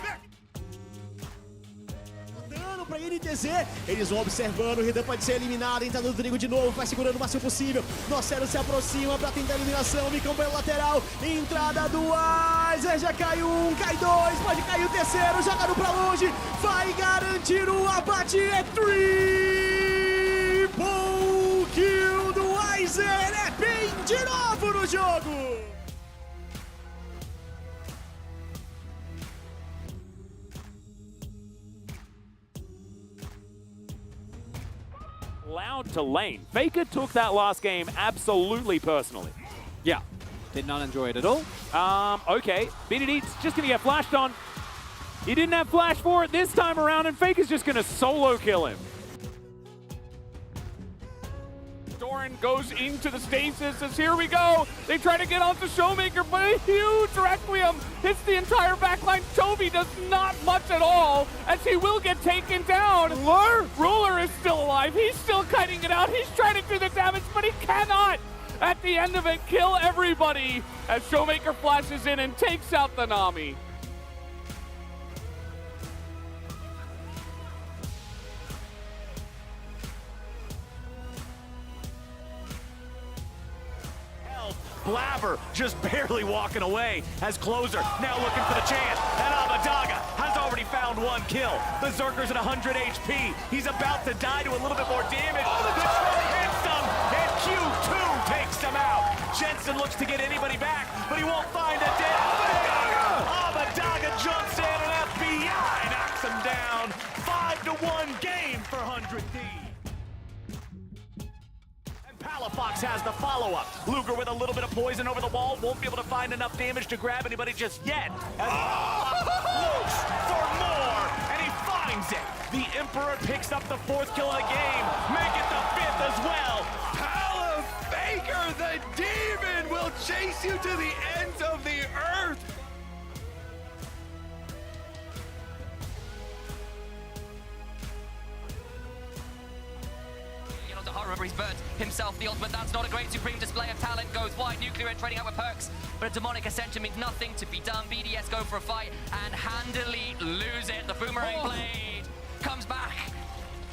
Pra NTZ, eles vão observando, o Redan pode ser eliminado, entra no Drigo de novo, vai segurando o máximo possível. Nocero se aproxima pra tentar a eliminação, Micão pelo lateral, entrada do Weiser, já cai um, cai dois, pode cair o terceiro, jogado pra longe, vai garantir o abate, é triple kill do Weiser, é bem de novo no jogo! Loud to lane. Faker took that last game absolutely personally. Yeah, did not enjoy it at all. Okay, BDD's just gonna get flashed on. He didn't have flash for it this time around, and Faker's just gonna solo kill him. Doran goes into the stasis as here we go. They try to get onto Showmaker, but a huge Requiem hits the entire backline. Toby does not much at all as he will get taken down. Ruler is still alive. He's still kiting it out. He's trying to do the damage, but he cannot. At the end of it, kill everybody as Showmaker flashes in and takes out the Nami. Blabber just barely walking away as Closer now looking for the chance. And Abadaga has already found one kill. The Zerker's at 100 HP. He's about to die to a little bit more damage. The Trump hits him, and Q2 takes him out. Jensen looks to get anybody back, but he won't find a dead Abadaga. Abadaga jumps in, and FBI knocks him down. 5-1 game for 100D. Palafox has the follow-up. Luger with a little bit of poison over the wall. Won't be able to find enough damage to grab anybody just yet. Looks for more, and he finds it. The Emperor picks up the 4th kill of the game. Make it the 5th as well. Faker, the demon, will chase you to the ends of the earth. he's burnt himself the ultimate. That's not a great supreme display of talent. Goes wide. Nuclear trading out with Perks, but a demonic ascension means nothing to be done. BDS go for a fight and handily lose it. The boomerang blade comes back.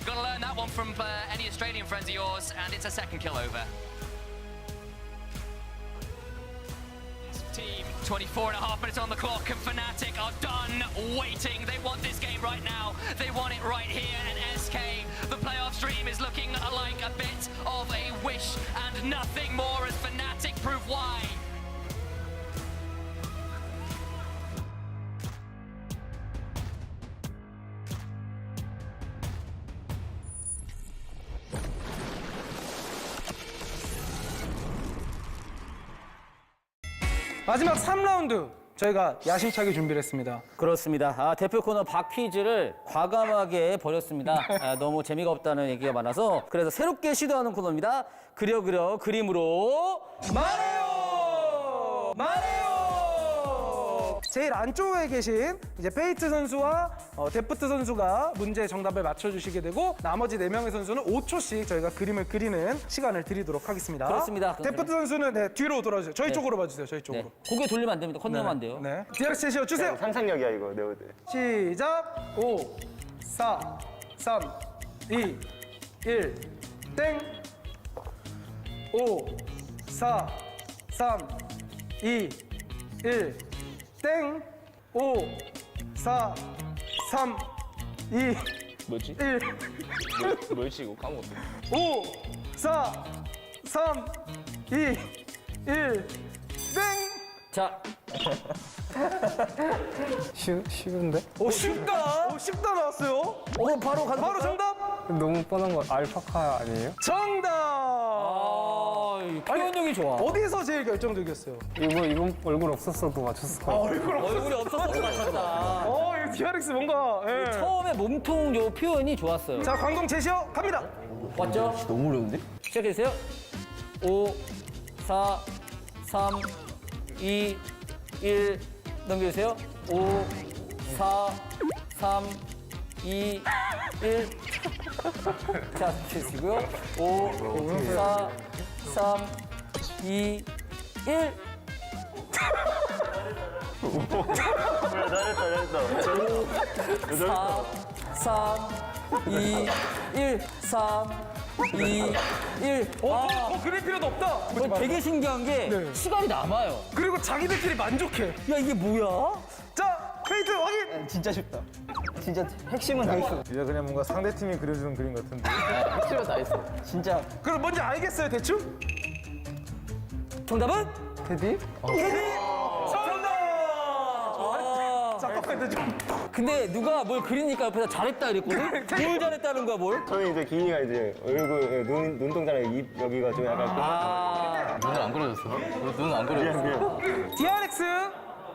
Gotta learn that one from any Australian friends of yours, and it's a second kill over. Team, 24.5 minutes on the clock, and Fnatic are done waiting. They want this game right now. They want it right here, and SK, the playoff stream is looking like a bit of a wish and nothing more as Fnatic prove why. 마지막 3라운드 저희가 야심차게 준비를 했습니다. 그렇습니다. 대표 코너 박퀴즈를 과감하게 버렸습니다. 너무 재미가 없다는 얘기가 많아서 그래서 새롭게 시도하는 코너입니다. 그려 그림으로 말해요! 제일 안쪽에 계신 이제 페이트 선수와 데프트 선수가 문제 정답을 맞춰주시게 되고 나머지 4명의 선수는 5초씩 저희가 그림을 그리는 시간을 드리도록 하겠습니다. 그렇습니다. 데프트 선수는 뒤로 돌아주세요. 저희 쪽으로 봐주세요. 저희 쪽으로. 고개 돌리면 안 됩니다. 컨닝하면 안 돼요. 네. DRX 제시어 주세요. 상상력이야 이거 내가 볼 때. 시작. 5, 4, 3, 2, 1, 땡. 5, 4, 3, 2, 1, 땡. 5, 4, 3, 2, 뭐지? 1. 뭐였지 이거 까먹었어. 5, 4, 3, 2, 1, 땡. 자, 쉬운데? 쉽다. 쉽다 나왔어요. 바로 가도 바로 될까요? 정답. 너무 뻔한 거 알파카 아니에요? 정답. 표현력이 좋아. 어디서 제일 결정적이었어요? 이건 얼굴 없었어도 맞췄을 거야. 얼굴이 없어서 맞췄다. 이거 DRX 뭔가. 예. 처음에 몸통 요 표현이 좋았어요. 자, 광동 제시어 갑니다. 왔죠? 너무 어려운데? 시작해주세요. 5, 4, 3, 2, 1 넘겨주세요. 5, 4, 3, 2, 1 자, 주시고요. 5, 4, 3, 2, 1 4, 3, 2, 1 3, 2, 1 그릴 필요도 없다. 되게 신기한 게 시간이 남아요. 그리고 자기들끼리 만족해. 야, 이게 뭐야? 자, 페이트 확인. 진짜 쉽다. 진짜 핵심은 다 있어. 이제 그냥 뭔가 상대팀이 그려주는 그림 같은데. 핵심은 다 있어. 진짜. 그럼 뭔지 알겠어요, 대충? 정답은? 테디? 정답! 잠깐만, 좀. 근데 누가 뭘 그리니까 옆에서 잘했다 이랬거든? 뭘 잘했다는 거야, 뭘? 저는 이제 기인이가 이제 얼굴 눈동자랑 입 여기가 좀 약간 눈을 안 그려줬어. 눈은 안 그려줬어. DRX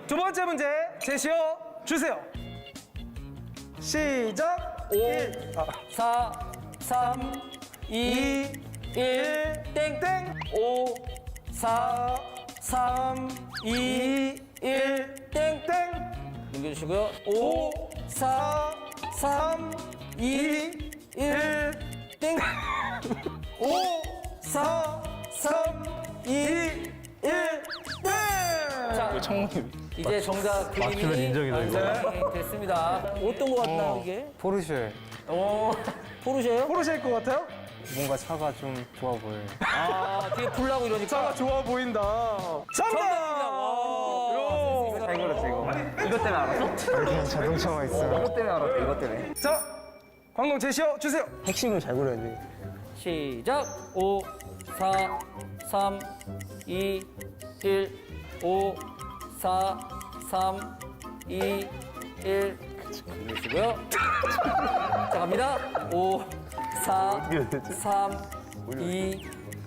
두 번째 문제 제시어 주세요. 시작. 5, 4, 3, 2, 1 땡! 땡. 5, 4, 3, 2, 1 땡! 땡. 넘겨주시고요. 5, 4, 3, 2, 1 땡! 5, 4, 3, 2, 1 땡. 자, 이제 정답 그림이 맞추면 인정이다, 이거. 완성이 됐습니다. 어떤 거 같나, 이게? 포르쉐. 포르쉐요? 포르쉐일 것 같아요? 뭔가 차가 좀 좋아 보여요. 뒤에 불나고 이러니까. 차가 좋아 보인다. 정답! 잘 그렸지 이거. 이것 때문에 알았어? 그냥 자동차만 있으면. 이것 때문에 알았어. 이것 때문에. 자, 광동 제시어 주세요. 핵심을 잘 그려야지. 시작! 5, 4, 3, 2, 1, 5, 4, 3, 2, 1 넘기시고요. 자, 갑니다. 5, 4, 3, 2,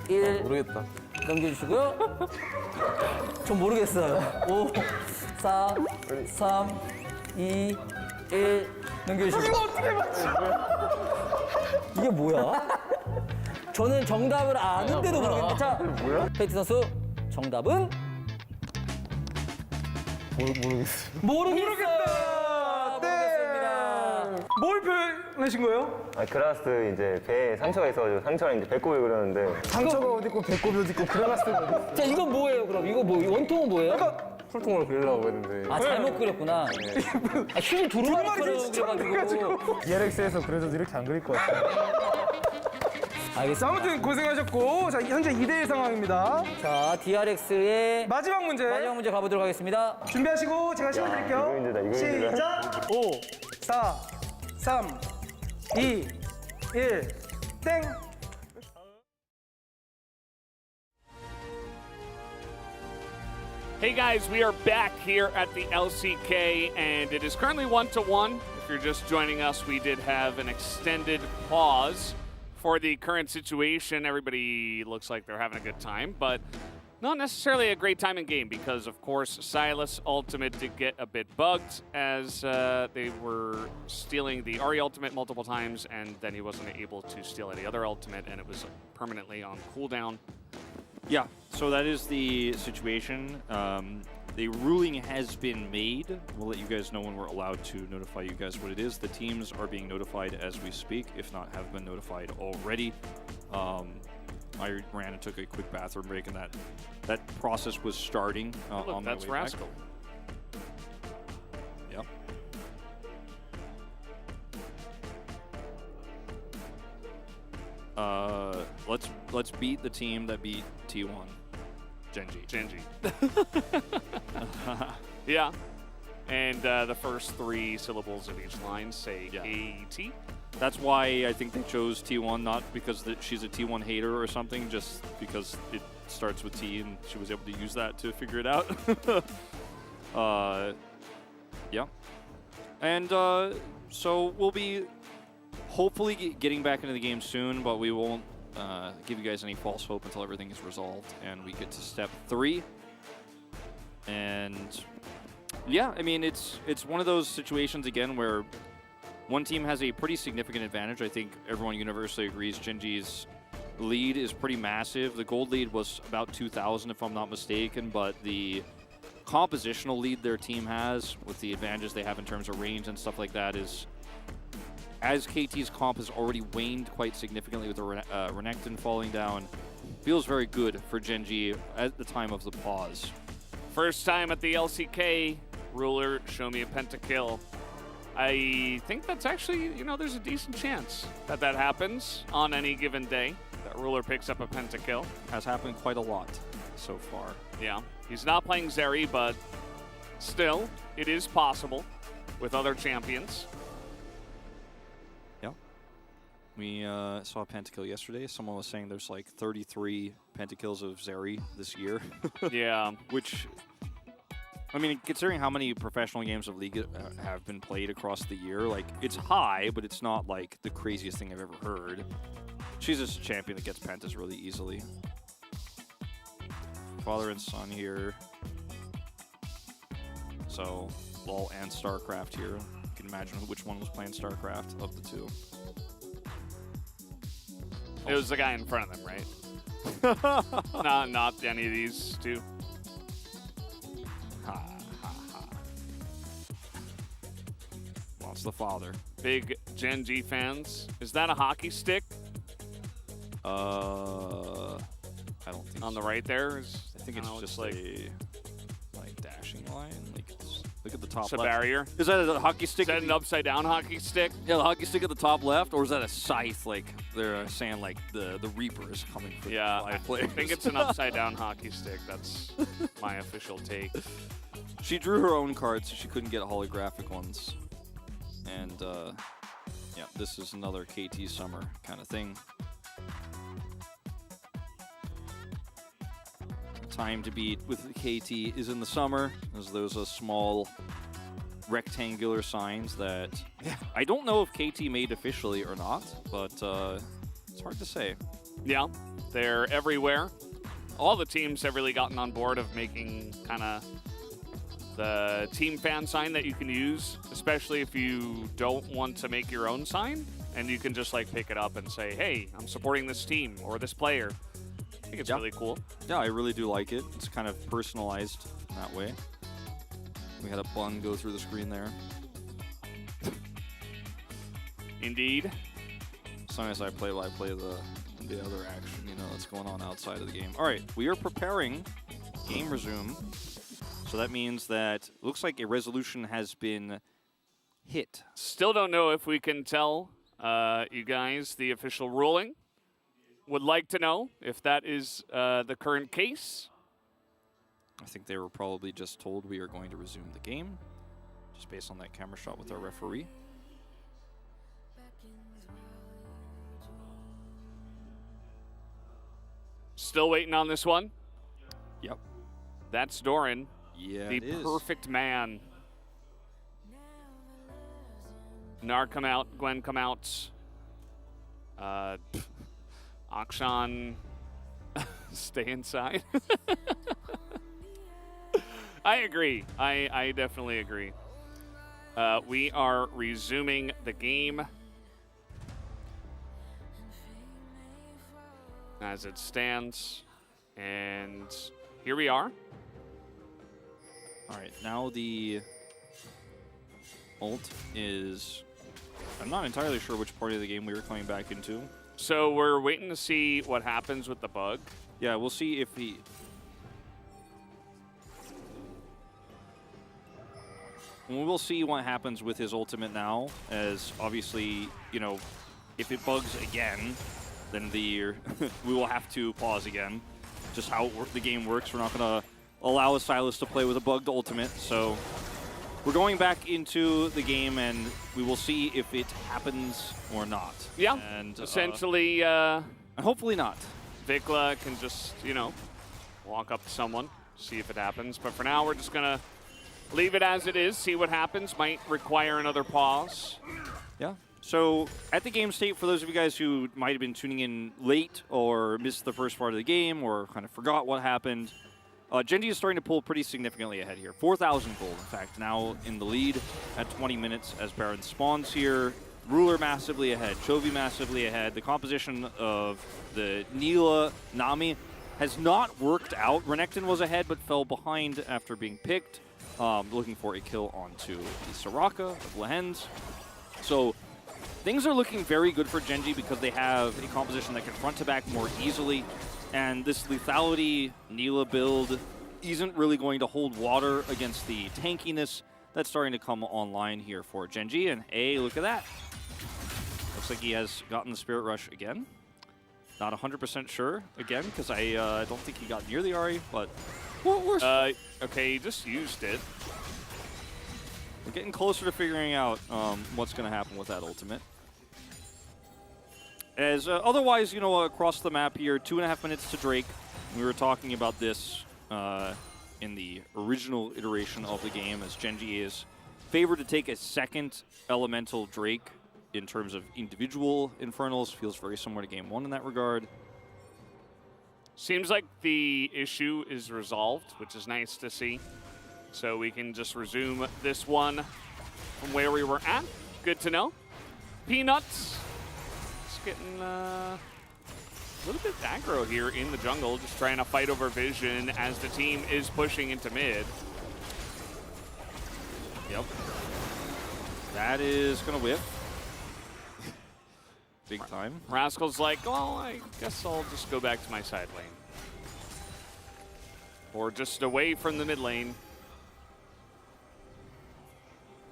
1 모르겠다. 넘겨주시고요. 전 모르겠어요. 5, 4, 3, 2, 1 넘겨주시고요. 이거 어떻게 맞춰? 이게 뭐야? 저는 정답을 아는데도 모르겠는데. 자, 페이트 선수 정답은? 모르겠어. 모르겠어요. 모르겠다. 모르겠습니다. 뭘 표현하신 거예요? 그라가스 이제 배에 상처가 있어가지고 상처랑 이제 배꼽을 그렸는데 상처가 어디 있고 배꼽이 어디 있고 그라가스가 어디 있고. 자, 이건 뭐예요, 그럼? 이거 뭐, 원통은 뭐예요? 풀통으로 그리려고 했는데. 아, 잘못 그렸구나. 아, 휴지 두루마리 그려가지고. DRX에서 그려도 이렇게 안 그릴 것 같아요. 알겠습니다. 아무튼 고생하셨고, 자, 현재 2대1 상황입니다. 자, DRX의 마지막 문제. 마지막 문제 가보도록 하겠습니다. 준비하시고 제가 시간 드릴게요. 이거 힘들다, 이거 힘들다. 시작! 5, 4, 3, 2, 1, 땡! Hey guys, we are back here at the LCK, and it is currently 1-1. If you're just joining us, we did have an extended pause for the current situation. Everybody looks like they're having a good time, but not necessarily a great time in game because, of course, Silas' ultimate did get a bit bugged as they were stealing the Ahri ultimate multiple times, and then he wasn't able to steal any other ultimate, and it was permanently on cooldown. Yeah, so that is the situation. The ruling has been made. We'll let you guys know when we're allowed to notify you guys what it is. The teams are being notified as we speak, if not have been notified already. I ran and took a quick bathroom break, and that process was starting Look, on my that's way Rascal. Back. Yep. Let's beat the team that beat T1. Genji. Yeah. And the first 3 syllables of each line say AT. That's why I think they chose T1, not because she's a T1 hater or something, just because it starts with T and she was able to use that to figure it out. Yeah. And so we'll be hopefully getting back into the game soon, but we won't give you guys any false hope until everything is resolved and we get to step 3. And yeah, I mean, it's one of those situations again where one team has a pretty significant advantage. I think everyone universally agrees Genji's lead is pretty massive. The gold lead was about 2,000 if I'm not mistaken, but the compositional lead their team has with the advantages they have in terms of range and stuff like that is, as KT's comp has already waned quite significantly with the Renekton falling down, feels very good for Genji at the time of the pause. First time at the LCK, Ruler, show me a pentakill. I think that's actually, there's a decent chance that happens on any given day, that Ruler picks up a pentakill. Has happened quite a lot so far. Yeah, he's not playing Zeri, but still, it is possible with other champions. Yeah. We saw a pentakill yesterday. Someone was saying there's like 33 pentakills of Zeri this year. Yeah. Which, I mean, considering how many professional games of League have been played across the year, like, it's high, but it's not, like, the craziest thing I've ever heard. She's just a champion that gets pentas really easily. Father and son here. So, LoL and StarCraft here. You can imagine which one was playing StarCraft of the two. It was the guy in front of them, right? Not any of these two. Well, it's the father. Big Genji fans. Is that a hockey stick? I don't think on so. the right there. I think it's just like a dashing line. Like, look at the top it's a left. barrier. Is that a hockey stick? Is that an upside down hockey stick? Yeah, the hockey stick at the top left, or is that a scythe? Like they're saying, like the Reaper is coming for yeah, the I players. think it's an upside down hockey stick. That's my official take. She drew her own cards, so she couldn't get holographic ones. And yeah, this is another KT Summer kind of thing. Time to beat with KT is in the summer, as those are small rectangular signs that I don't know if KT made officially or not, but it's hard to say. Yeah, they're everywhere. All the teams have really gotten on board of making kind of the team fan sign that you can use, especially if you don't want to make your own sign, and you can just like pick it up and say, hey, I'm supporting this team or this player. I think it's really cool. Yeah, I really do like it. It's kind of personalized in that way. We had a bun go through the screen there. Indeed. As long as I play the other action, you know, that's going on outside of the game. All right, we are preparing game resume. So that means that looks like a resolution has been hit. Still don't know if we can tell you guys the official ruling. Would like to know if that is the current case. I think they were probably just told we are going to resume the game, just based on that camera shot with our referee. Still waiting on this one. Yep. That's Doran. Yeah, the it is. perfect man. Nar come out, Gwen come out. Akshan, stay inside. I agree. I definitely agree. We are resuming the game as it stands, and here we are. All right, now the ult is, I'm not entirely sure which part of the game we were coming back into. So we're waiting to see what happens with the bug. Yeah, we'll see if he... We will see what happens with his ultimate now, as obviously, you know, if it bugs again, then we will have to pause again. Just how the game works, we're not going to allow a Silas to play with a bugged ultimate, so we're going back into the game, and we will see if it happens or not. Yeah, and essentially... hopefully not. Vikla can just, you know, walk up to someone, see if it happens. But for now, we're just going to leave it as it is, see what happens. Might require another pause. Yeah. So at the game state, for those of you guys who might have been tuning in late or missed the first part of the game or kind of forgot what happened, Gen G is starting to pull pretty significantly ahead here. 4,000 gold, in fact, now in the lead at 20 minutes as Baron spawns here. Ruler massively ahead, Chovy massively ahead. The composition of the Neela Nami has not worked out. Renekton was ahead but fell behind after being picked. Looking for a kill onto the Soraka of Lehends. So things are looking very good for Gen G because they have a composition that can front to back more easily. And this lethality Neela build isn't really going to hold water against the tankiness that's starting to come online here for Gen G. And hey, look at that. Looks like he has gotten the Spirit Rush again. Not 100% sure again, because I don't think he got near the Ahri, but okay, he just used it. We're getting closer to figuring out what's going to happen with that ultimate. As otherwise, you know, across the map here, 2.5 minutes to Drake. We were talking about this in the original iteration of the game, as Gen G is favored to take a second elemental Drake in terms of individual Infernals. Feels very similar to Game 1 in that regard. Seems like the issue is resolved, which is nice to see. So we can just resume this one from where we were at. Good to know. Peanuts. It's getting a little bit aggro here in the jungle, just trying to fight over vision as the team is pushing into mid. Yep. That is going to whip. Big time. Rascal's like, well, I guess I'll just go back to my side lane. Or just away from the mid lane.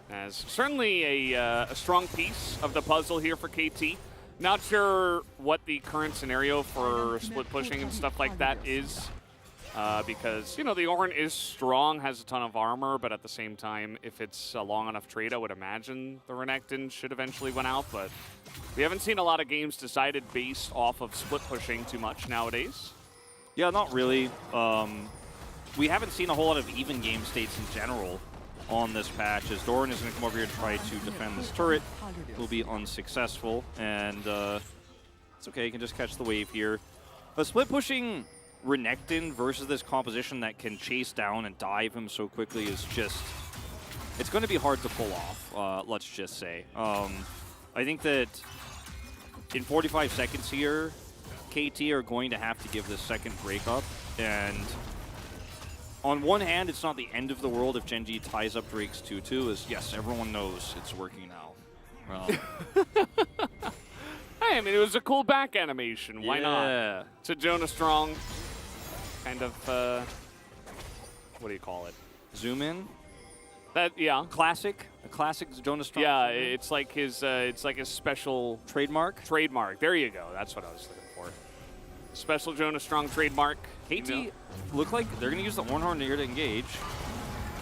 As certainly a strong piece of the puzzle here for KT. Not sure what the current scenario for split pushing and stuff like that is. Because, you know, the Ornn is strong, has a ton of armor, but at the same time, if it's a long enough trade, I would imagine the Renekton should eventually win out. But we haven't seen a lot of games decided based off of split pushing too much nowadays. Yeah, not really. We haven't seen a whole lot of even game states in general on this patch, as Doran is going to come over here to try to defend this turret. Will be unsuccessful, and it's okay, you can just catch the wave here. But split pushing Renekton versus this composition that can chase down and dive him so quickly is just, it's going to be hard to pull off, let's just say. I think that in 45 seconds here, KT are going to have to give this second breakup, and on one hand, it's not the end of the world if Gen G ties up Drake's 2-2, as yes, everyone knows it's working now. Well. Hey, I mean, it was a cool back animation. Why Yeah. not? To Jonah Strong, kind of, what do you call it? Zoom in. That, yeah. Classic. A classic Jonah Strong. Yeah, it's like his special trademark. Trademark. There you go. That's what I was looking for. Special Jonah Strong trademark. KT look like they're going to use the Ornhorn here to engage.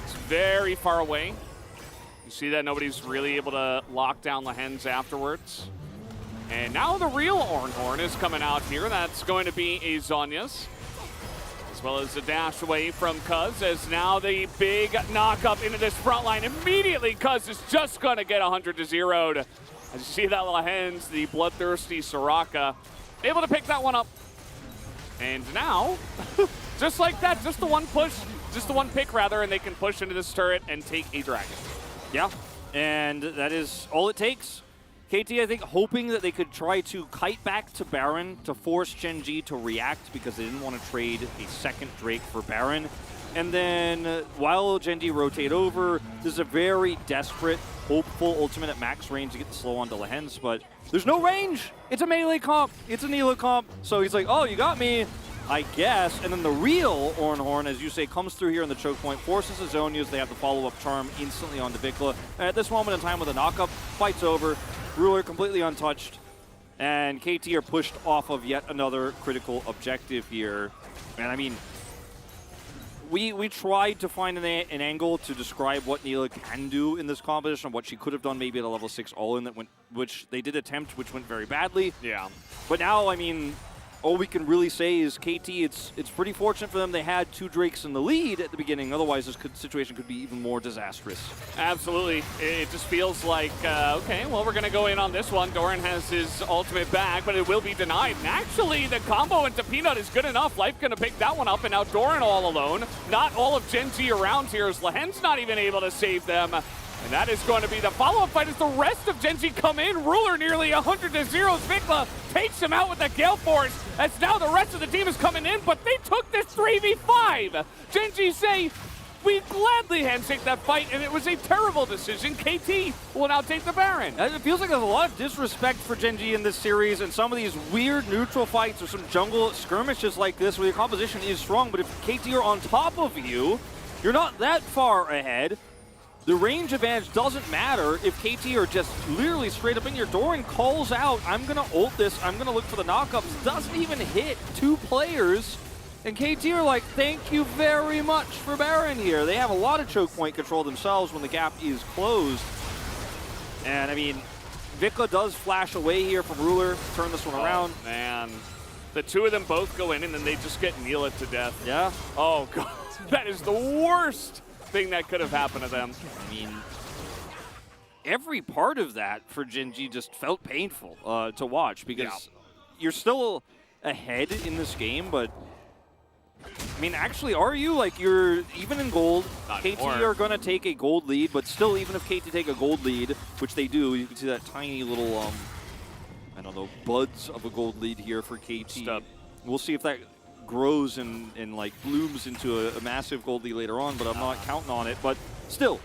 It's very far away. You see that nobody's really able to lock down the hens afterwards. And now the real Ornhorn is coming out here. That's going to be a Zonya's, as well as a dash away from Cuz, as now the big knock up into this front line. Immediately, Cuz is just going to get 100-0'd. As you see that little hens, the bloodthirsty Soraka, able to pick that one up. And now, just like that, just the one push, just the one pick rather, and they can push into this turret and take a dragon. Yeah, and that is all it takes. KT, I think, hoping that they could try to kite back to Baron to force Gen G to react because they didn't want to trade a second Drake for Baron. And then while Gen G rotate over, this is a very desperate, hopeful ultimate at max range to get the slow onto Lehens, but there's no range. It's a melee comp. It's a Neela comp. So he's like, oh, you got me, I guess. And then the real Ornhorn, as you say, comes through here in the choke point, forces the Zonias. They have the follow-up charm instantly onto Vikla. And at this moment in time with a knockup, fight's over. Ruler completely untouched. And KT are pushed off of yet another critical objective here. And I mean, we tried to find an angle to describe what Neela can do in this competition, what she could have done maybe at a level 6 all-in that went, which they did attempt, which went very badly. Yeah. But now, I mean, all we can really say is KT, it's pretty fortunate for them they had 2 Drakes in the lead at the beginning. Otherwise, this situation could be even more disastrous. Absolutely. It just feels like, okay, well, we're going to go in on this one. Doran has his ultimate back, but it will be denied. And actually, the combo into Peanut is good enough. Life going to pick that one up, and now Doran all alone. Not all of Gen G around here, as Lehen's not even able to save them. And that is going to be the follow-up fight as the rest of Gen G come in. Ruler nearly 100-0. Vikla takes him out with the Gale Force, as now the rest of the team is coming in, but they took this 3v5. Gen G say, we gladly handshake that fight, and it was a terrible decision. KT will now take the Baron. It feels like there's a lot of disrespect for Gen G in this series, and some of these weird neutral fights or some jungle skirmishes like this where your composition is strong, but if KT are on top of you, you're not that far ahead. The range advantage doesn't matter if KT are just literally straight up in your door and calls out, I'm going to ult this, I'm going to look for the knockups, doesn't even hit 2 players. And KT are like, thank you very much for Baron here. They have a lot of choke point control themselves when the gap is closed. And I mean, Vikla does flash away here from Ruler, turn this one around. Man, the 2 of them both go in and then they just get Neela to death. Yeah. Oh, God. That is the worst thing that could have happened to them. I mean, every part of that for Gen G just felt painful to watch because you're still ahead in this game, but I mean, actually, are you? Like, you're even in gold. Not KT anymore. are going to take a gold lead, but still, even if KT take a gold lead, which they do, you can see that tiny little, I don't know, buds of a gold lead here for KT. Stub. We'll see if that grows and like blooms into a massive gold lead later on, but I'm not counting on it. But still,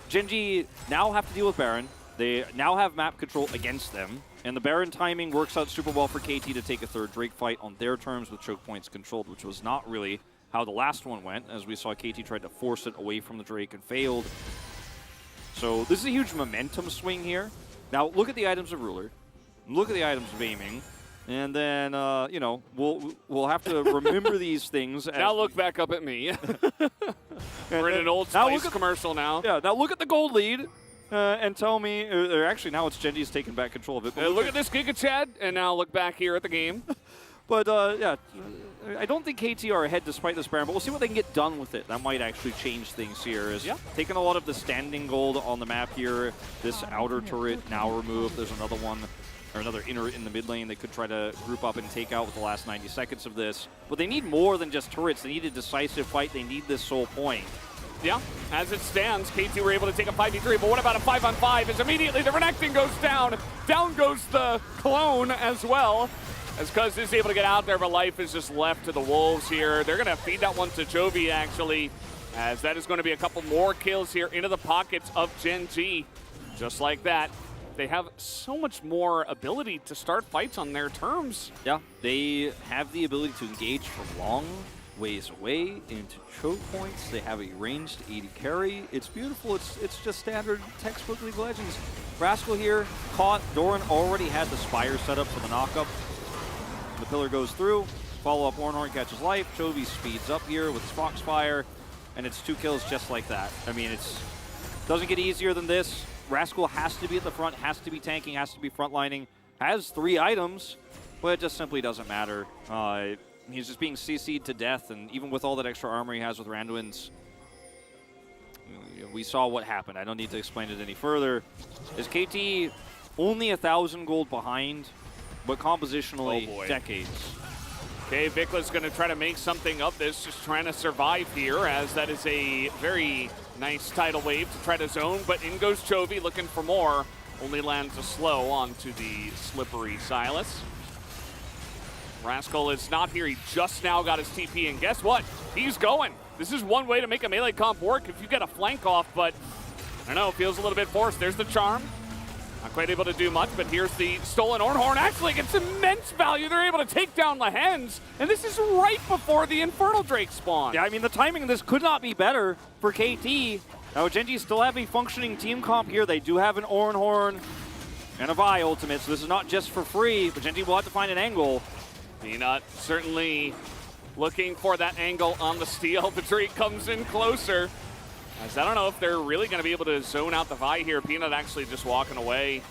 Gen G now have to deal with Baron. They now have map control against them, and the Baron timing works out super well for KT to take a 3rd Drake fight on their terms with choke points controlled, which was not really how the last one went, as we saw KT tried to force it away from the Drake and failed. So this is a huge momentum swing here. Now look at the items of Ruler, look at the items of aiming, and then, you know, we'll have to remember these things. Now look back up at me. We're in an Old Spice commercial now. Yeah, now look at the gold lead and tell me, or actually now it's Gen G's taking back control of it. Look at this Giga Chad, and now look back here at the game. But, yeah, I don't think KT are ahead despite this Baron, but we'll see what they can get done with it. That might actually change things here. Taking a lot of the standing gold on the map here. This outer turret now removed. There's another one, or another inner in the mid lane they could try to group up and take out with the last 90 seconds of this. But they need more than just turrets. They need a decisive fight. They need this soul point. Yeah, as it stands, KT were able to take a 5v3, but what about a 5-on-5 as immediately the Renekton goes down. Down goes the clone as well, as Cuz is able to get out there, but life is just left to the Wolves here. They're going to feed that one to Jovi, actually, as that is going to be a couple more kills here into the pockets of Gen G. Just like that. they have so much more ability to start fights on their terms. Yeah, they have the ability to engage from long ways away into choke points. They have a ranged AD carry. It's beautiful. It's just standard textbook League of Legends. Rascal here caught. Doran already had the Spire set up for the knockup. The pillar goes through. Follow-up Ornhorn catches life. Chovy speeds up here with his Foxfire, and it's 2 kills just like that. I mean, it's doesn't get easier than this. Rascal has to be at the front, has to be tanking, has to be frontlining, has 3 items, but it just simply doesn't matter. He's just being CC'd to death, and even with all that extra armor he has with Randuin's, we saw what happened. I don't need to explain it any further. Is KT only 1,000 gold behind, but compositionally, decades. Okay, Vikla's going to try to make something of this, just trying to survive here, as that is a very nice tidal wave to try to zone, but in goes Chovy looking for more. Only lands a slow onto the slippery Silas. Rascal is not here. He just now got his TP, and guess what? He's going. This is one way to make a melee comp work if you get a flank off, but I don't know, feels a little bit forced. There's the charm. Not quite able to do much, but here's the stolen Ornhorn. Actually gets immense value. They're able to take down Lehens, and this is right before the Infernal Drake spawn. Yeah, I mean, the timing of this could not be better for KT. Now, Genji still have a functioning team comp here. They do have an Ornhorn and a Vi ultimate, so this is not just for free, but Genji will have to find an angle. Peanut certainly looking for that angle on the steal. The Drake comes in closer. As I don't know if they're really going to be able to zone out the Vi here. Peanut actually just walking away.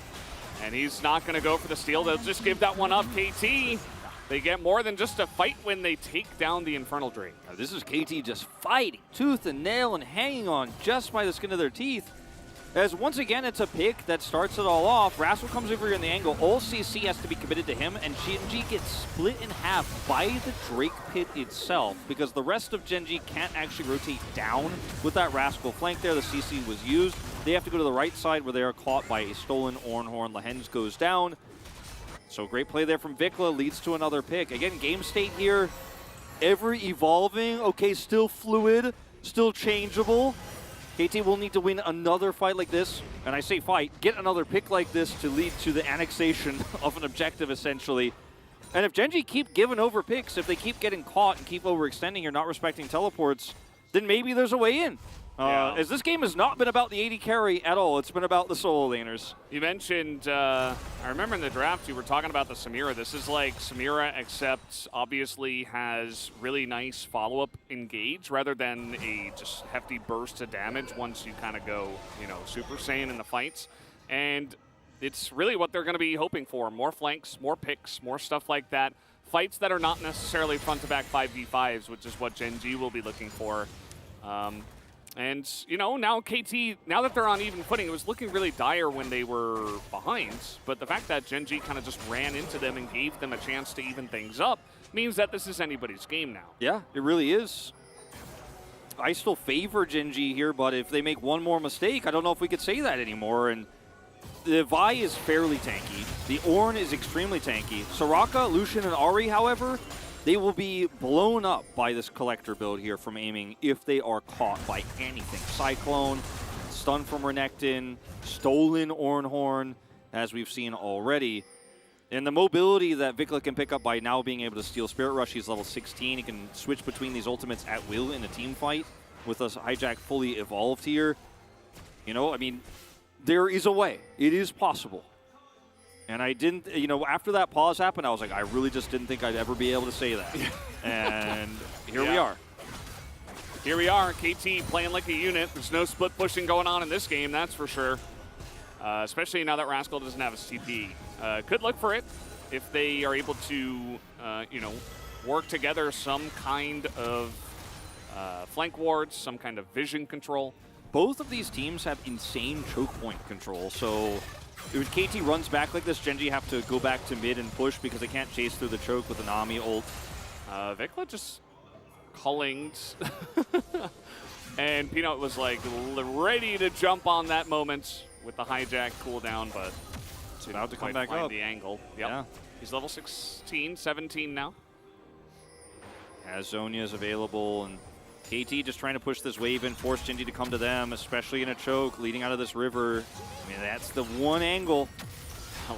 And he's not going to go for the steal. They'll just give that one up. KT, they get more than just a fight when they take down the Infernal Drake. Now, this is KT just fighting tooth and nail and hanging on just by the skin of their teeth. As once again, it's a pick that starts it all off. Rascal comes over here in the angle. All CC has to be committed to him, and Genji gets split in half by the Drake pit itself, because the rest of Genji can't actually rotate down with that Rascal flank there. The CC was used. They have to go to the right side where they are caught by a stolen Ornhorn. Lehens goes down. So great play there from Vikla, leads to another pick. Again, game state here, ever evolving. Okay, still fluid, still changeable. KT will need to win another fight like this, and I say fight, get another pick like this to lead to the annexation of an objective, essentially. And if Genji keep giving over picks, if they keep getting caught and keep overextending or not respecting teleports, then maybe there's a way in. As this game has not been about the AD carry at all, it's been about the solo laners. You mentioned, I remember in the draft you were talking about the Samira. This is like Samira, except obviously has really nice follow-up engage rather than a just hefty burst of damage once you kind of go, you know, Super Saiyan in the fights. And it's really what they're going to be hoping for. More flanks, more picks, more stuff like that. Fights that are not necessarily front-to-back 5v5s, which is what Genji will be looking for. And, you know, now KT, now that they're on even footing, it was looking really dire when they were behind. But the fact that Genji kind of just ran into them and gave them a chance to even things up means that this is anybody's game now. Yeah, it really is. I still favor Genji here, but if they make one more mistake, I don't know if we could say that anymore. And the Vi is fairly tanky. The Ornn is extremely tanky. Soraka, Lucian, and Ahri, however, they will be blown up by this collector build here from aiming if they are caught by anything. Cyclone, stun from Renekton, stolen Ornhorn, as we've seen already. And the mobility that Vikla can pick up by now being able to steal Spirit Rush, he's level 16. He can switch between these ultimates at will in a team fight with us Hijack fully evolved here. You know, I mean, there is a way. It is possible. And I didn't, you know, after that pause happened, I was like, I really just didn't think I'd ever be able to say that. And here we are. Here we are, KT playing like a unit. There's no split pushing going on in this game, that's for sure. Especially now that Rascal doesn't have his TP. Could look for it if they are able to, you know, work together some kind of flank wards, some kind of vision control. Both of these teams have insane choke point control, so if KT runs back like this, Genji have to go back to mid and push because they can't chase through the choke with an Ami ult. Vikla just culling, and Peanut was like ready to jump on that moment with the hijack cooldown, but it's about to come back find up. The angle. Yep. Yeah. He's level 16, 17 now. As Zonya is available, and KT just trying to push this wave in, force Genji to come to them, especially in a choke leading out of this river. I mean, that's the one angle.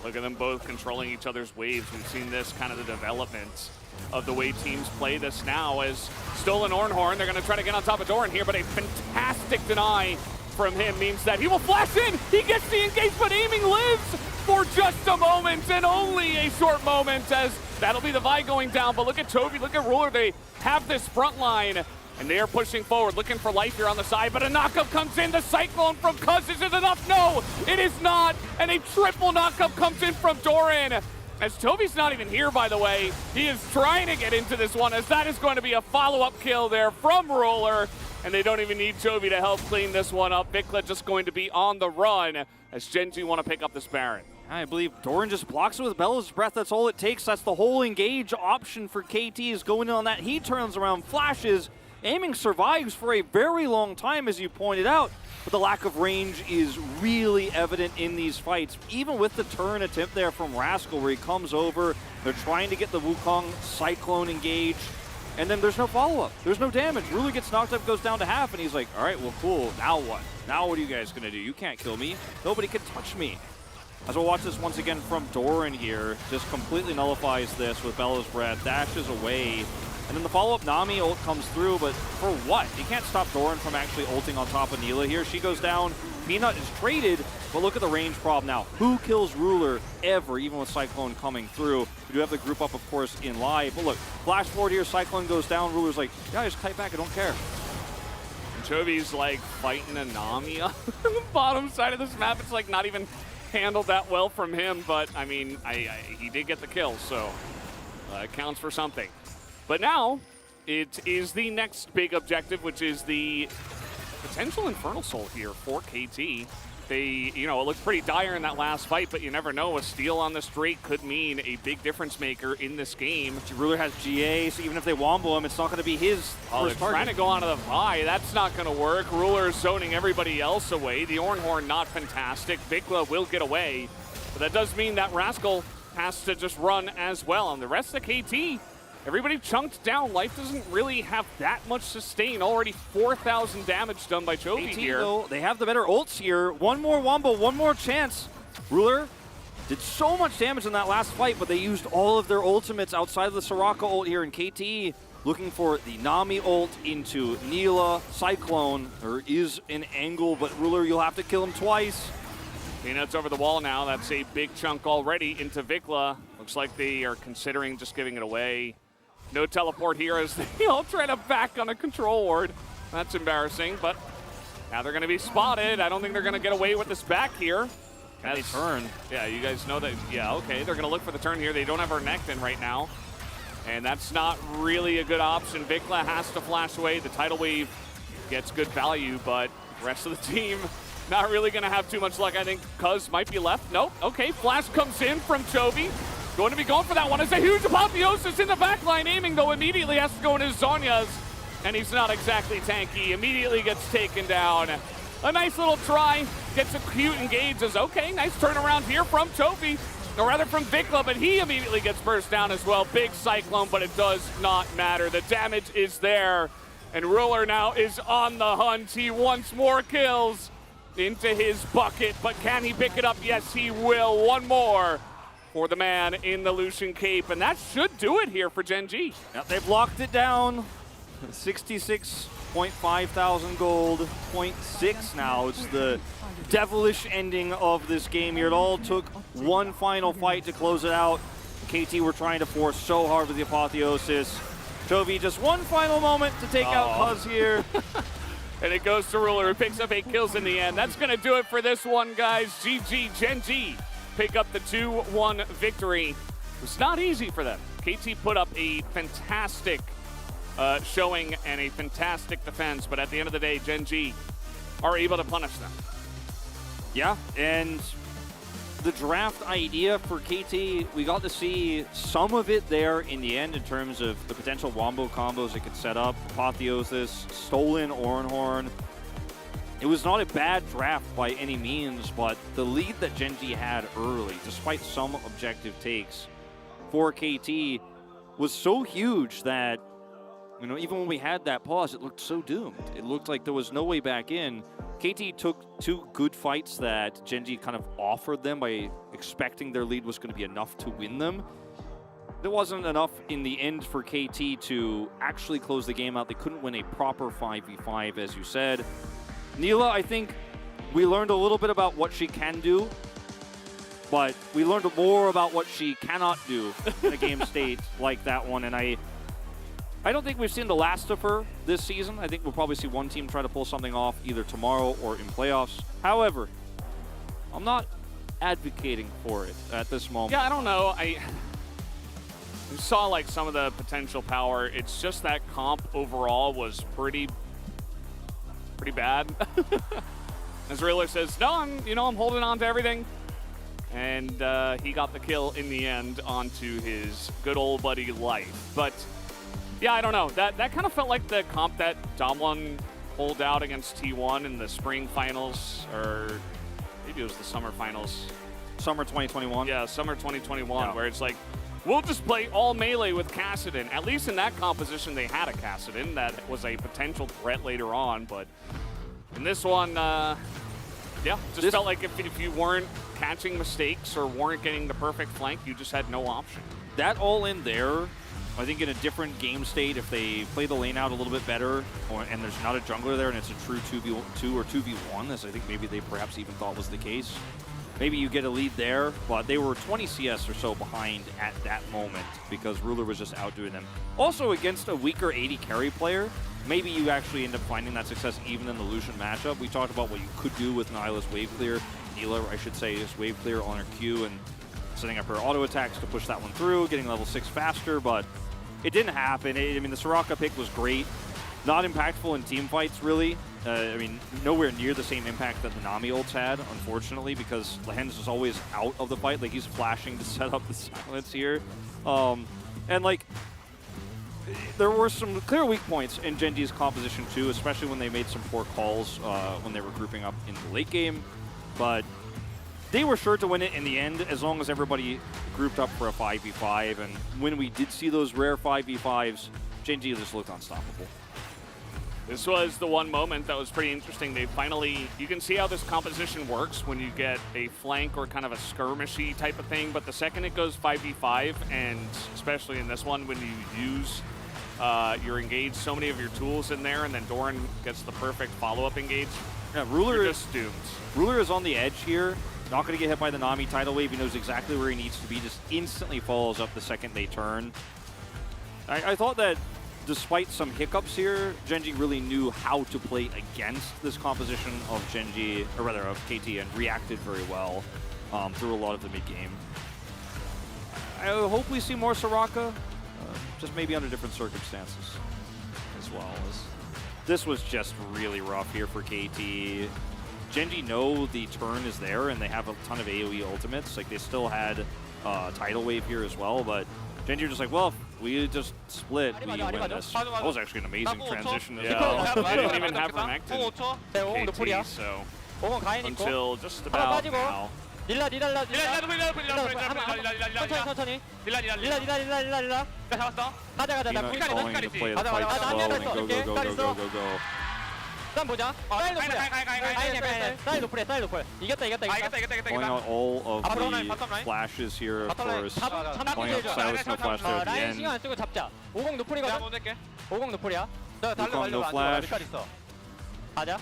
Look at them both controlling each other's waves. We've seen this kind of the development of the way teams play this now as stolen Ornhorn. They're going to try to get on top of Doran here, but a fantastic deny from him means that he will flash in. He gets the engage, but aiming lives for just a moment and only a short moment as that'll be the Vi going down. But look at Toby, look at Ruler. They have this front line and they are pushing forward, looking for life here on the side, but a knockup comes in. The Cyclone from Cuz, is it enough? No, it is not. And a triple knockup comes in from Doran. As Toby's not even here, by the way. He is trying to get into this one as that is going to be a follow-up kill there from Ruler. And they don't even need Toby to help clean this one up. Vikla just going to be on the run as Gen.G want to pick up this Baron. I believe Doran just blocks it with Bella's Breath. That's all it takes. That's the whole engage option for KT is going in on that. He turns around, flashes. Aiming survives for a very long time, as you pointed out, but the lack of range is really evident in these fights. Even with the turn attempt there from Rascal, where he comes over, they're trying to get the Wukong Cyclone engaged, and then there's no follow-up. There's no damage. Ruli gets knocked up, goes down to half, and he's like, all right, well, cool. Now what? Now what are you guys going to do? You can't kill me. Nobody can touch me. As we'll watch this once again from Doran here, just completely nullifies this with Bella's Breath, dashes away. And then the follow-up Nami ult comes through, but for what? He can't stop Doran from actually ulting on top of Neela here. She goes down. Peanut is traded, but look at the range problem now. Who kills Ruler ever, even with Cyclone coming through? We do have the group up, of course, in live. But look, flash forward here, Cyclone goes down. Ruler's like, yeah, just kite back, I don't care. And Chovy's like fighting a Nami on the bottom side of this map. It's like not even handled that well from him, but I mean, he did get the kill, so it counts for something. But now, it is the next big objective, which is the potential Infernal Soul here for KT. They, it looked pretty dire in that last fight, but you never know. A steal on the straight could mean a big difference maker in this game. Ruler has GA, so even if they wombo him, it's not going to be his first target. Trying to go onto the Vi. That's not going to work. Ruler is zoning everybody else away. The Ornhorn not fantastic. Vikla will get away, but that does mean that Rascal has to just run as well. And the rest of KT, everybody chunked down. Life doesn't really have that much sustain. Already 4,000 damage done by Chovy here. Though, they have the better ults here. One more wombo, one more chance. Ruler did so much damage in that last fight, but they used all of their ultimates outside of the Soraka ult here. And KT looking for the Nami ult into Neela. Cyclone. There is an angle, but Ruler, you'll have to kill him twice. Peanut's over the wall now. That's a big chunk already into Vikla. Looks like they are considering just giving it away. No teleport here as they all try to back on a control ward. That's embarrassing, but now they're going to be spotted. I don't think they're going to get away with this back here. Can they turn? Yeah, you guys know that. Yeah, okay, they're going to look for the turn here. They don't have Renekton right now, and that's not really a good option. Vikla has to flash away. The tidal wave gets good value, but the rest of the team not really going to have too much luck. I think Cuz might be left. Nope. Okay, flash comes in from Chovy. Going to be going for that one. It's a huge apotheosis in the backline. Aiming, though, immediately has to go into Zonya's. And he's not exactly tanky. Immediately gets taken down. A nice little try. Gets a cute engage. Okay, nice turnaround here from Chovy. Or rather from Vikla, but he immediately gets burst down as well. Big Cyclone, but it does not matter. The damage is there. And Ruler now is on the hunt. He wants more kills into his bucket. But can he pick it up? Yes, he will. One more for the man in the Lucian cape, and that should do it here for Gen.G. Yep, they've locked it down. 66.5 thousand gold, 0.6 now. It's the devilish ending of this game here. It all took one final fight to close it out. KT were trying to force so hard with the apotheosis. Chovy, just one final moment to take out Cuz here. And it goes to Ruler, who picks up 8 kills in the end. That's going to do it for this one, guys. GG, Gen.G pick up the 2-1 victory. It was not easy for them. KT put up a fantastic showing and a fantastic defense, but at the end of the day, Gen.G are able to punish them. Yeah, and the draft idea for KT, we got to see some of it there in the end in terms of the potential wombo combos it could set up. Apotheosis, stolen Ornhorn. It was not a bad draft by any means, but the lead that Gen.G had early, despite some objective takes for KT, was so huge that You know, even when we had that pause, it looked so doomed. It looked like there was no way back in. KT took 2 good fights that Gen.G kind of offered them by expecting their lead was going to be enough to win them. There wasn't enough in the end for KT to actually close the game out. They couldn't win a proper 5v5, as you said. Neela, I think we learned a little bit about what she can do, but we learned more about what she cannot do in a game state like that one, and I don't think we've seen the last of her this season. I think we'll probably see one team try to pull something off either tomorrow or in playoffs. However, I'm not advocating for it at this moment. Yeah, I don't know. I saw like some of the potential power. It's just that comp overall was pretty bad. As Ruler says, no, I'm holding on to everything. And he got the kill in the end onto his good old buddy Life. But yeah, I don't know. That kind of felt like the comp that Damwon pulled out against T1 in the spring finals, or maybe it was the summer finals. Summer 2021. Yeah, summer 2021, where it's like, we'll just play all melee with Kassadin. At least in that composition, they had a Kassadin that was a potential threat later on. But in this one, yeah, just felt like if you weren't catching mistakes or weren't getting the perfect flank, you just had no option. That all in there, I think in a different game state, if they play the lane out a little bit better, and there's not a jungler there and it's a true 2v2 or 2v1, as I think maybe they perhaps even thought was the case, maybe you get a lead there, but they were 20 CS or so behind at that moment because Ruler was just outdoing them. Also, against a weaker 80 carry player, maybe you actually end up finding that success even in the Lucian matchup. We talked about what you could do with Nyla's wave clear. Neela, I should say, is wave clear on her Q and setting up her auto attacks to push that one through, getting level 6 faster, but it didn't happen. I mean, the Soraka pick was great. Not impactful in team fights, really. I mean, nowhere near the same impact that the Nami ults had, unfortunately, because Lehens is always out of the fight. Like, he's flashing to set up the silence here. And, like, there were some clear weak points in Gen.G's composition, too, especially when they made some poor calls when they were grouping up in the late game. But they were sure to win it in the end as long as everybody grouped up for a 5v5. And when we did see those rare 5v5s, Gen.G just looked unstoppable. This was the one moment that was pretty interesting. They finally, you can see how this composition works when you get a flank or kind of a skirmishy type of thing, but the second it goes 5v5, and especially in this one, when you use your engage, so many of your tools in there, and then Doran gets the perfect follow-up engage, yeah, Ruler is just doomed. Ruler is on the edge here. Not going to get hit by the Nami tidal wave. He knows exactly where he needs to be. Just instantly follows up the second they turn. I thought that despite some hiccups here, Gen.G really knew how to play against this composition of Gen.G, or rather of KT, and reacted very well through a lot of the mid-game. I hope we see more Soraka, just maybe under different circumstances as well. This was just really rough here for KT. Gen.G know the turn is there, and they have a ton of AoE ultimates. Like, they still had tidal wave here as well, but Gen.G are just like, well, if we just split, we win this. That was actually an amazing transition as well. They didn't even have Renekton KT, so until just about now. 난 보자. 사이 노플이야. 이겼다. Pulling out all of the flashes here, of course. Pulling out Silas, no flash there at the 라인 end. 신경 안 쓰고 잡자. 50 노플이거든. 50 노플이야. 너 Wukong, no flash. 가자.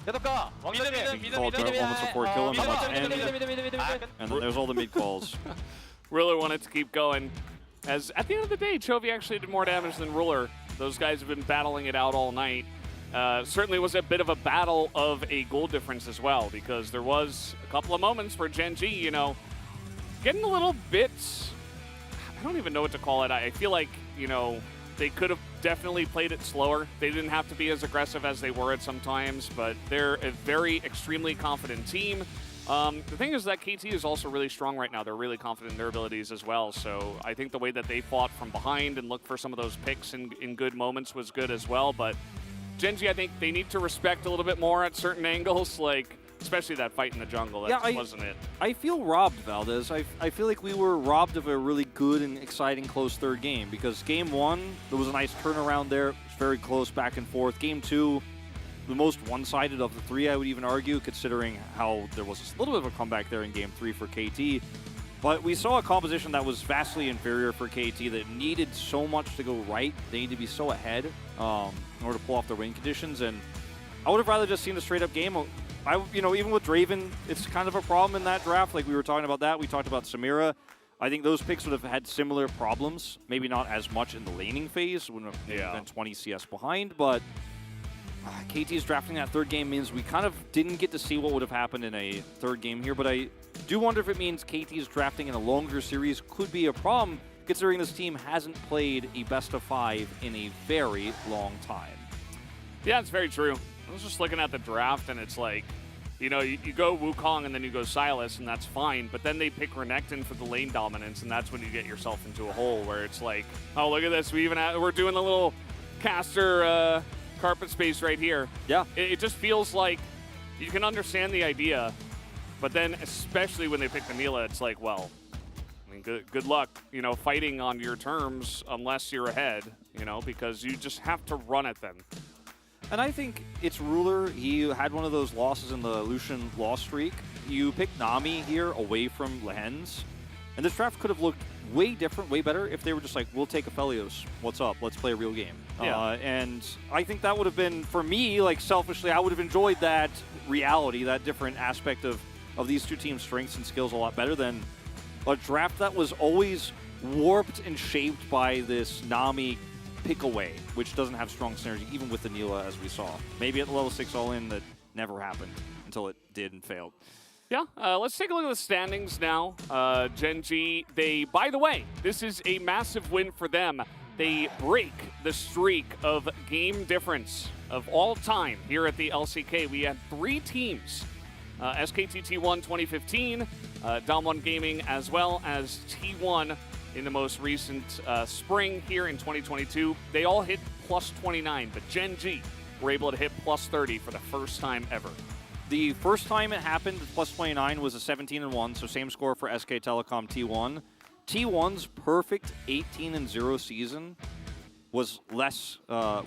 계속 가. Called for moments before kill him, let's end. And then there's all the mid calls. Ruler wanted to keep going. As at the end of the day, Chovy actually did more damage than Ruler. Those guys have been battling it out all night. Certainly was a bit of a battle of a goal difference as well, because there was a couple of moments where Gen.G, you know, getting a little bit, I don't even know what to call it. I feel like, you know, they could have definitely played it slower. They didn't have to be as aggressive as they were at some times, but they're a very extremely confident team. The thing is that KT is also really strong right now. They're really confident in their abilities as well. So I think the way that they fought from behind and looked for some of those picks in good moments was good as well. But Gen.G, I think they need to respect a little bit more at certain angles, like especially that fight in the jungle. That wasn't it. I feel robbed, Valdez. I feel like we were robbed of a really good and exciting close third game, because game one, there was a nice turnaround there, very close back and forth. Game 2, the most one-sided of the 3, I would even argue, considering how there was a little bit of a comeback there in Game 3 for KT. But we saw a composition that was vastly inferior for KT that needed so much to go right. They need to be so ahead in order to pull off their win conditions. And I would have rather just seen a straight-up game. Even with Draven, it's kind of a problem in that draft. Like we were talking about that. We talked about Samira. I think those picks would have had similar problems. Maybe not as much in the laning phase. Wouldn't have been 20 CS behind. But KT's drafting that third game means we kind of didn't get to see what would have happened in a third game here. But I do wonder if it means KT's drafting in a longer series could be a problem, considering this team hasn't played a best-of-5 in a very long time. Yeah, it's very true. I was just looking at the draft, and it's like, you go Wukong and then you go Sylas, and that's fine. But then they pick Renekton for the lane dominance, and that's when you get yourself into a hole where it's like, oh, look at this. We're doing a little caster carpet space right here. Yeah. It just feels like you can understand the idea, but then especially when they pick Vanilla, it's like, well, I mean, good luck, fighting on your terms unless you're ahead, because you just have to run at them. And I think it's Ruler. He had one of those losses in the Lucian loss streak. You pick Nami here away from Lehens, and this draft could have looked way different, way better if they were just like, we'll take Aphelios. What's up? Let's play a real game. Yeah. And I think that would have been, for me, like selfishly, I would have enjoyed that reality, that different aspect of these two teams' strengths and skills a lot better than a draft that was always warped and shaped by this Nami pick away, which doesn't have strong synergy, even with Anila, as we saw. Maybe at the level 6 all-in that never happened until it did and failed. Yeah, let's take a look at the standings now. Gen.G, by the way, this is a massive win for them. They break the streak of game difference of all time here at the LCK. We had 3 teams, SKT T1 2015, Dom1 Gaming, as well as T1 in the most recent spring here in 2022. They all hit plus 29, but Gen.G were able to hit plus 30 for the first time ever. The first time it happened, plus 29, was a 17-1, so same score for SK Telecom T1. T1's perfect 18-0 season was less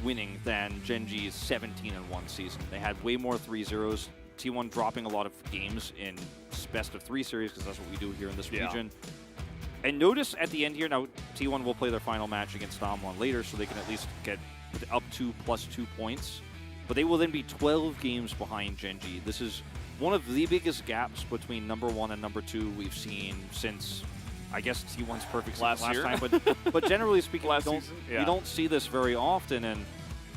winning than Gen.G's 17-1 season. They had way more 3-0s. T1 dropping a lot of games in best of 3 series, because that's what we do here in this region. And notice at the end here, now T1 will play their final match against Dom1 later, so they can at least get up to plus 2 points. But they will then be 12 games behind Gen.G. This is one of the biggest gaps between number 1 and number 2 we've seen since, I guess, T1's perfect last time. But generally speaking, we don't see this very often. And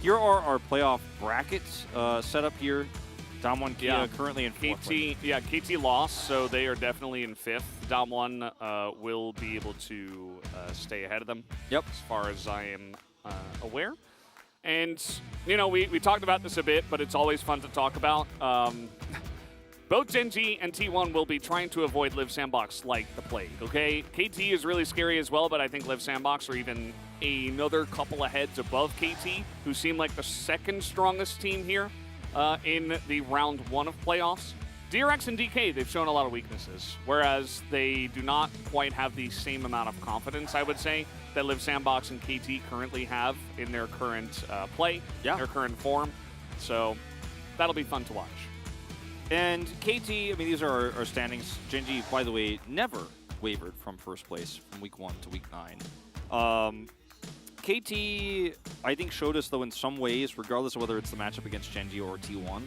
here are our playoff brackets set up here. Dom1 Kia currently in 4th place. Yeah, KT lost, so they are definitely in 5th. Dom1 will be able to stay ahead of them. Yep. As far as I am aware. And, we talked about this a bit, but it's always fun to talk about. Both Gen.G and T1 will be trying to avoid Live Sandbox like the plague, okay? KT is really scary as well, but I think Live Sandbox are even another couple of heads above KT, who seem like the second strongest team here in the round 1 of playoffs. DRX and DK, they've shown a lot of weaknesses, whereas they do not quite have the same amount of confidence, I would say, that Live Sandbox and KT currently have in their current play, their current form. So that'll be fun to watch. And KT, I mean, these are our standings. Gen.G, by the way, never wavered from first place from week 1 to week 9. KT, I think, showed us, though, in some ways, regardless of whether it's the matchup against Gen.G or T1,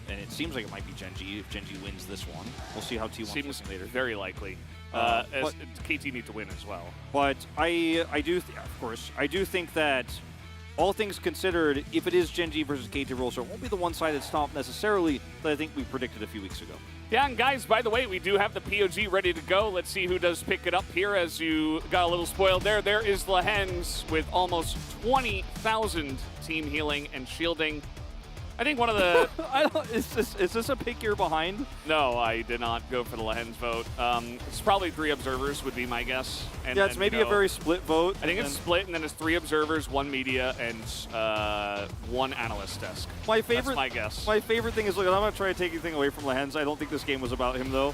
and it seems like it might be Gen.G if Gen.G wins this one. We'll see how T1 seems later. Very likely. KT need to win as well. But I do think that, all things considered, if it is Gen.G versus KT Rolls, it won't be the one-sided stomp necessarily that I think we predicted a few weeks ago. Yeah, and guys, by the way, we do have the POG ready to go. Let's see who does pick it up here, as you got a little spoiled there. There is Lehens with almost 20,000 team healing and shielding. I think one of the... Is this a pick you're behind? No, I did not go for the Lehens vote. It's probably 3 observers would be my guess. And yeah, then, it's maybe a very split vote. I think it's split, and then it's 3 observers, 1 media, and 1 analyst desk. That's my guess. My favorite thing is, look, I'm not trying to take anything away from Lehens. I don't think this game was about him, though.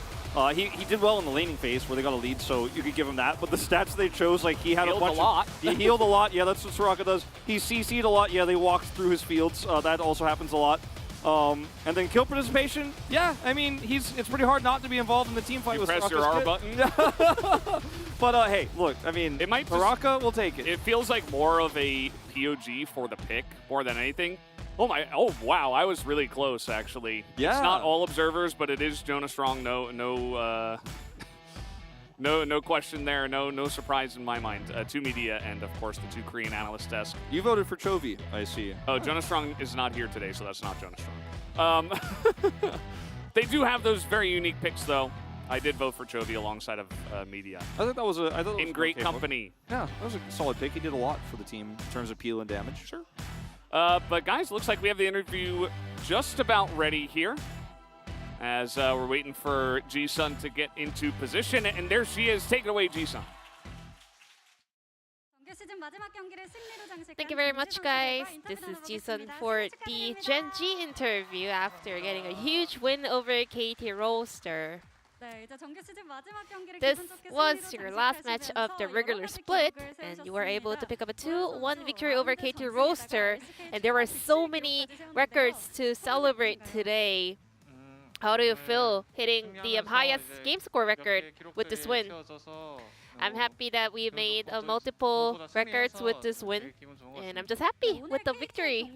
He did well in the laning phase where they got a lead, so you could give him that. But the stats they chose, like he had Healed a bunch a lot. He healed a lot. Yeah, that's what Soraka does. He CC'd a lot. Yeah, they walked through his fields. That also happens a lot. And then kill participation. Yeah, I mean, it's pretty hard not to be involved in the team fight You with press Soraka's your R kit. button. But hey, look, I mean, it might Soraka will take it. It feels like more of a POG for the pick more than anything. Oh wow, I was really close actually. Yeah. It's not all observers, but it is Jonah Strong. No question there. No surprise in my mind. 2 media and of course the 2 Korean analyst desk. You voted for Chovy, I see. Oh, Jonah Strong is not here today, so that's not Jonah Strong. They do have those very unique picks though. I did vote for Chovy alongside of media. I thought that was in great company. Yeah, that was a solid pick. He did a lot for the team in terms of peel and damage. Sure. But guys, looks like we have the interview just about ready here. As we're waiting for Ji-sun to get into position. And there she is. Take it away, Ji-sun. Thank you very much, guys. This is Ji-sun for the Gen G interview after getting a huge win over KT Roaster. This was your last match of the regular split, and you were able to pick up a 2-1 victory over KT Roaster, and there were so many records to celebrate today. How do you feel hitting the highest game score record with this win? I'm happy that we made multiple records with this win, and I'm just happy with the victory.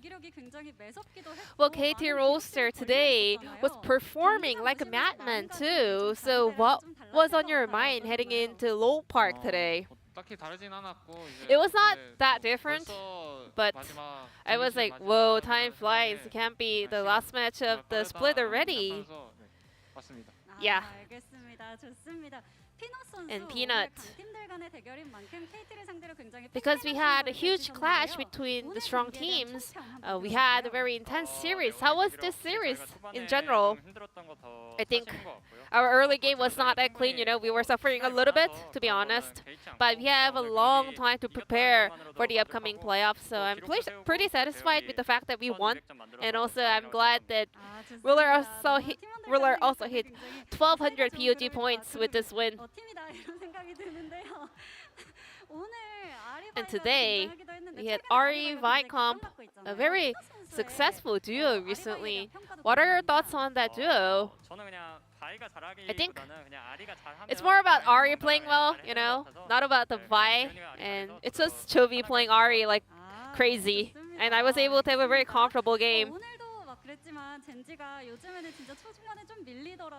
Well, KT Roaster today was performing like a madman too, so what was on your mind heading into Low Park today? It was not that different, but I was like, whoa, time flies. It can't be the last match of the split already. Yeah. And Peanut. Because we had a huge clash between the strong teams, we had a very intense series. How was this series in general? I think our early game was not that clean, you know, we were suffering a little bit, to be honest. But we have a long time to prepare for the upcoming playoffs, so I'm pretty satisfied with the fact that we won. And also, I'm glad that Ruler also hit 1,200 POG points with this win. And today, we had Ari Vicomp, a very successful duo recently. What are your thoughts on that duo? I think it's more about Ari playing well, you know, not about the Vi. And it's just Chovy playing Ari like crazy. And I was able to have a very comfortable game.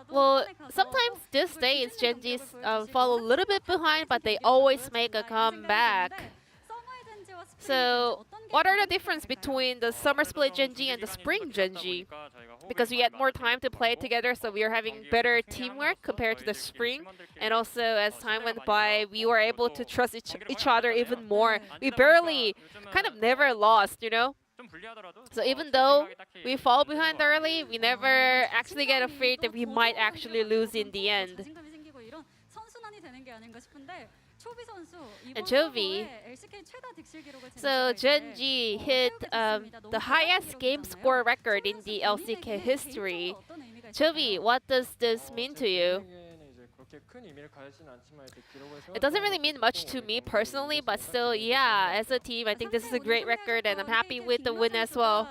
Well, sometimes these days Gen Gs fall a little bit behind, but they always make a comeback. So, what are the difference between the Summer Split Gen G and the Spring Gen G? Because we had more time to play together, so we are having better teamwork compared to the Spring. And also, as time went by, we were able to trust each other even more. We barely, kind of never lost, you know? So even though we fall behind early, we never actually get afraid that we might actually lose in the end. And Chovy. So Gen G hit the highest game score record in the LCK history. Chovy, what does this mean to you? It doesn't really mean much to me personally, but still, yeah, as a team, I think this is a great record, and I'm happy with the win as well.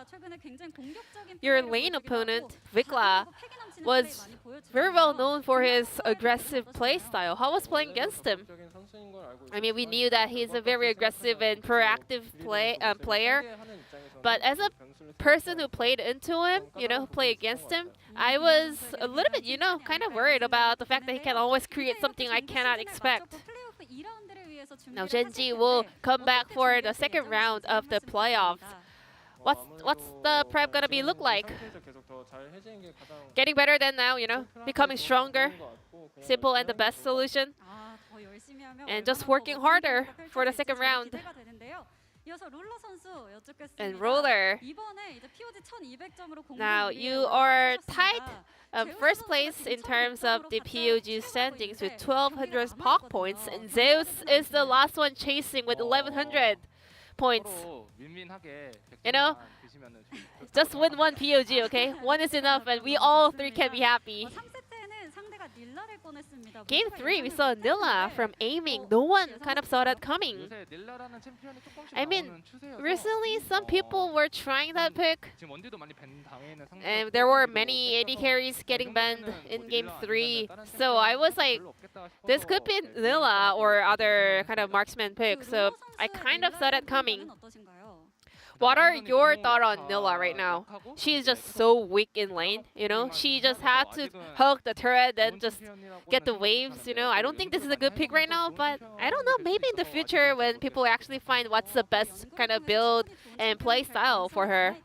Your lane opponent, Vikla, was very well known for his aggressive playstyle. How was playing against him? I mean, we knew that he's a very aggressive and proactive player, but as a person who played into him, you know, who played against him, I was a little bit, you know, kind of worried about the fact that he can always create something I cannot expect. Now Gen G will come back for the second round of the playoffs. What's the prep gonna be look like? Getting better than now, you know, becoming stronger. Simple and the best solution. And just working harder for the second round. And Roller. Now you are tied first place in terms of the POG standings with 1,200 POC points, and Zeus is the last one chasing with 1,100 points. You know, just win one POG, okay? One is enough, and we all three can be happy. Game 3, we saw Nilla from aiming. No one kind of saw that coming. I mean, recently some people were trying that pick, and there were many AD carries getting banned in Game 3. So I was like, this could be Nilla or other kind of marksman pick. So I kind of saw that coming. What are your thoughts on Nilla right now? She's just so weak in lane, you know? She just had to hug the turret and just get the waves, you know? I don't think this is a good pick right now, but I don't know, maybe in the future when people actually find what's the best kind of build and play style for her.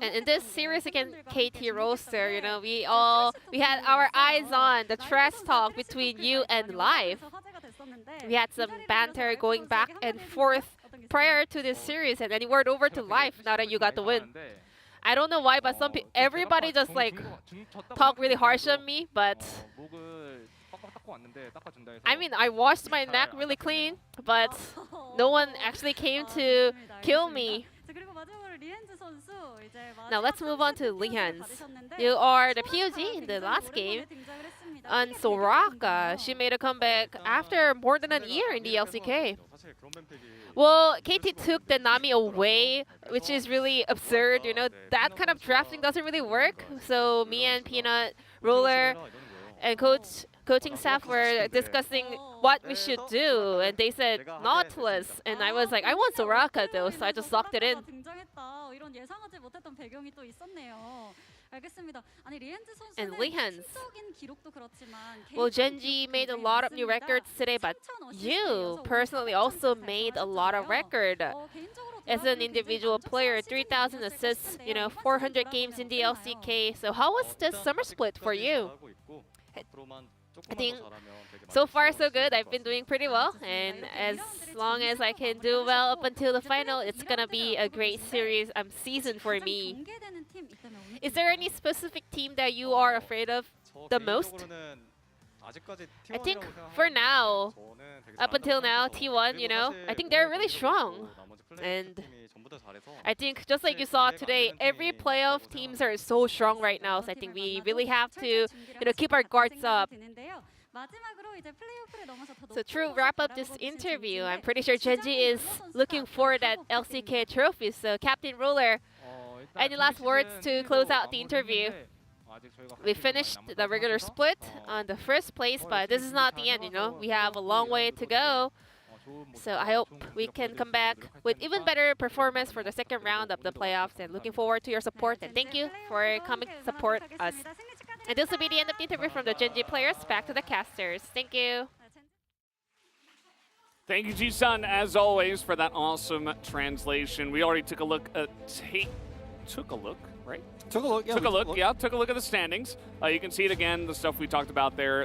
And in this series against KT Roaster, you know, we had our eyes on the trash talk between you and Live. We had some banter going back and forth prior to this series, and then you went over to Live now that you got the win. I don't know why, but everybody just like talk really harsh on me, but I mean, I washed my neck really clean, but no one actually came to kill me. Now let's move on to Lihans. You are the POG in the last game. On Soraka, she made a comeback after more than a year in the LCK. Well, KT took the Nami away, which is really absurd. You know, that kind of drafting doesn't really work. So me and Peanut, Roller, and coaching staff were discussing what we should do, and they said Nautilus, and I was like, I want Soraka though, so I just locked it in. And Lihans. Well, Genji made a lot of new records today, but you personally also made a lot of records. As an individual player, 3,000 assists, you know, 400 games in the LCK. So how was this summer split for you? I think so far so good. I've been doing pretty well, and as long as I can do well up until the final, it's gonna be a great series season for me. Is there any specific team that you are afraid of the most? I think for now, up until now, T1, you know, I think they're really strong. And I think just like you saw today, every playoff teams are so strong right now. So I think we really have to, you know, keep our guards up. So to wrap up this interview, I'm pretty sure Genji is looking forward at LCK trophies. So Captain Roller, any last words to close out the interview? We finished the regular split on the first place, but this is not the end, you know. We have a long way to go. So I hope we can come back with even better performance for the second round of the playoffs, and looking forward to your support, and thank you for coming to support us. And this will be the end of the interview from the Genji players. Back to the casters. Thank you. Thank you, Ji-san, as always, for that awesome translation. We already took a look at took a look at the standings. You can see it again, the stuff we talked about there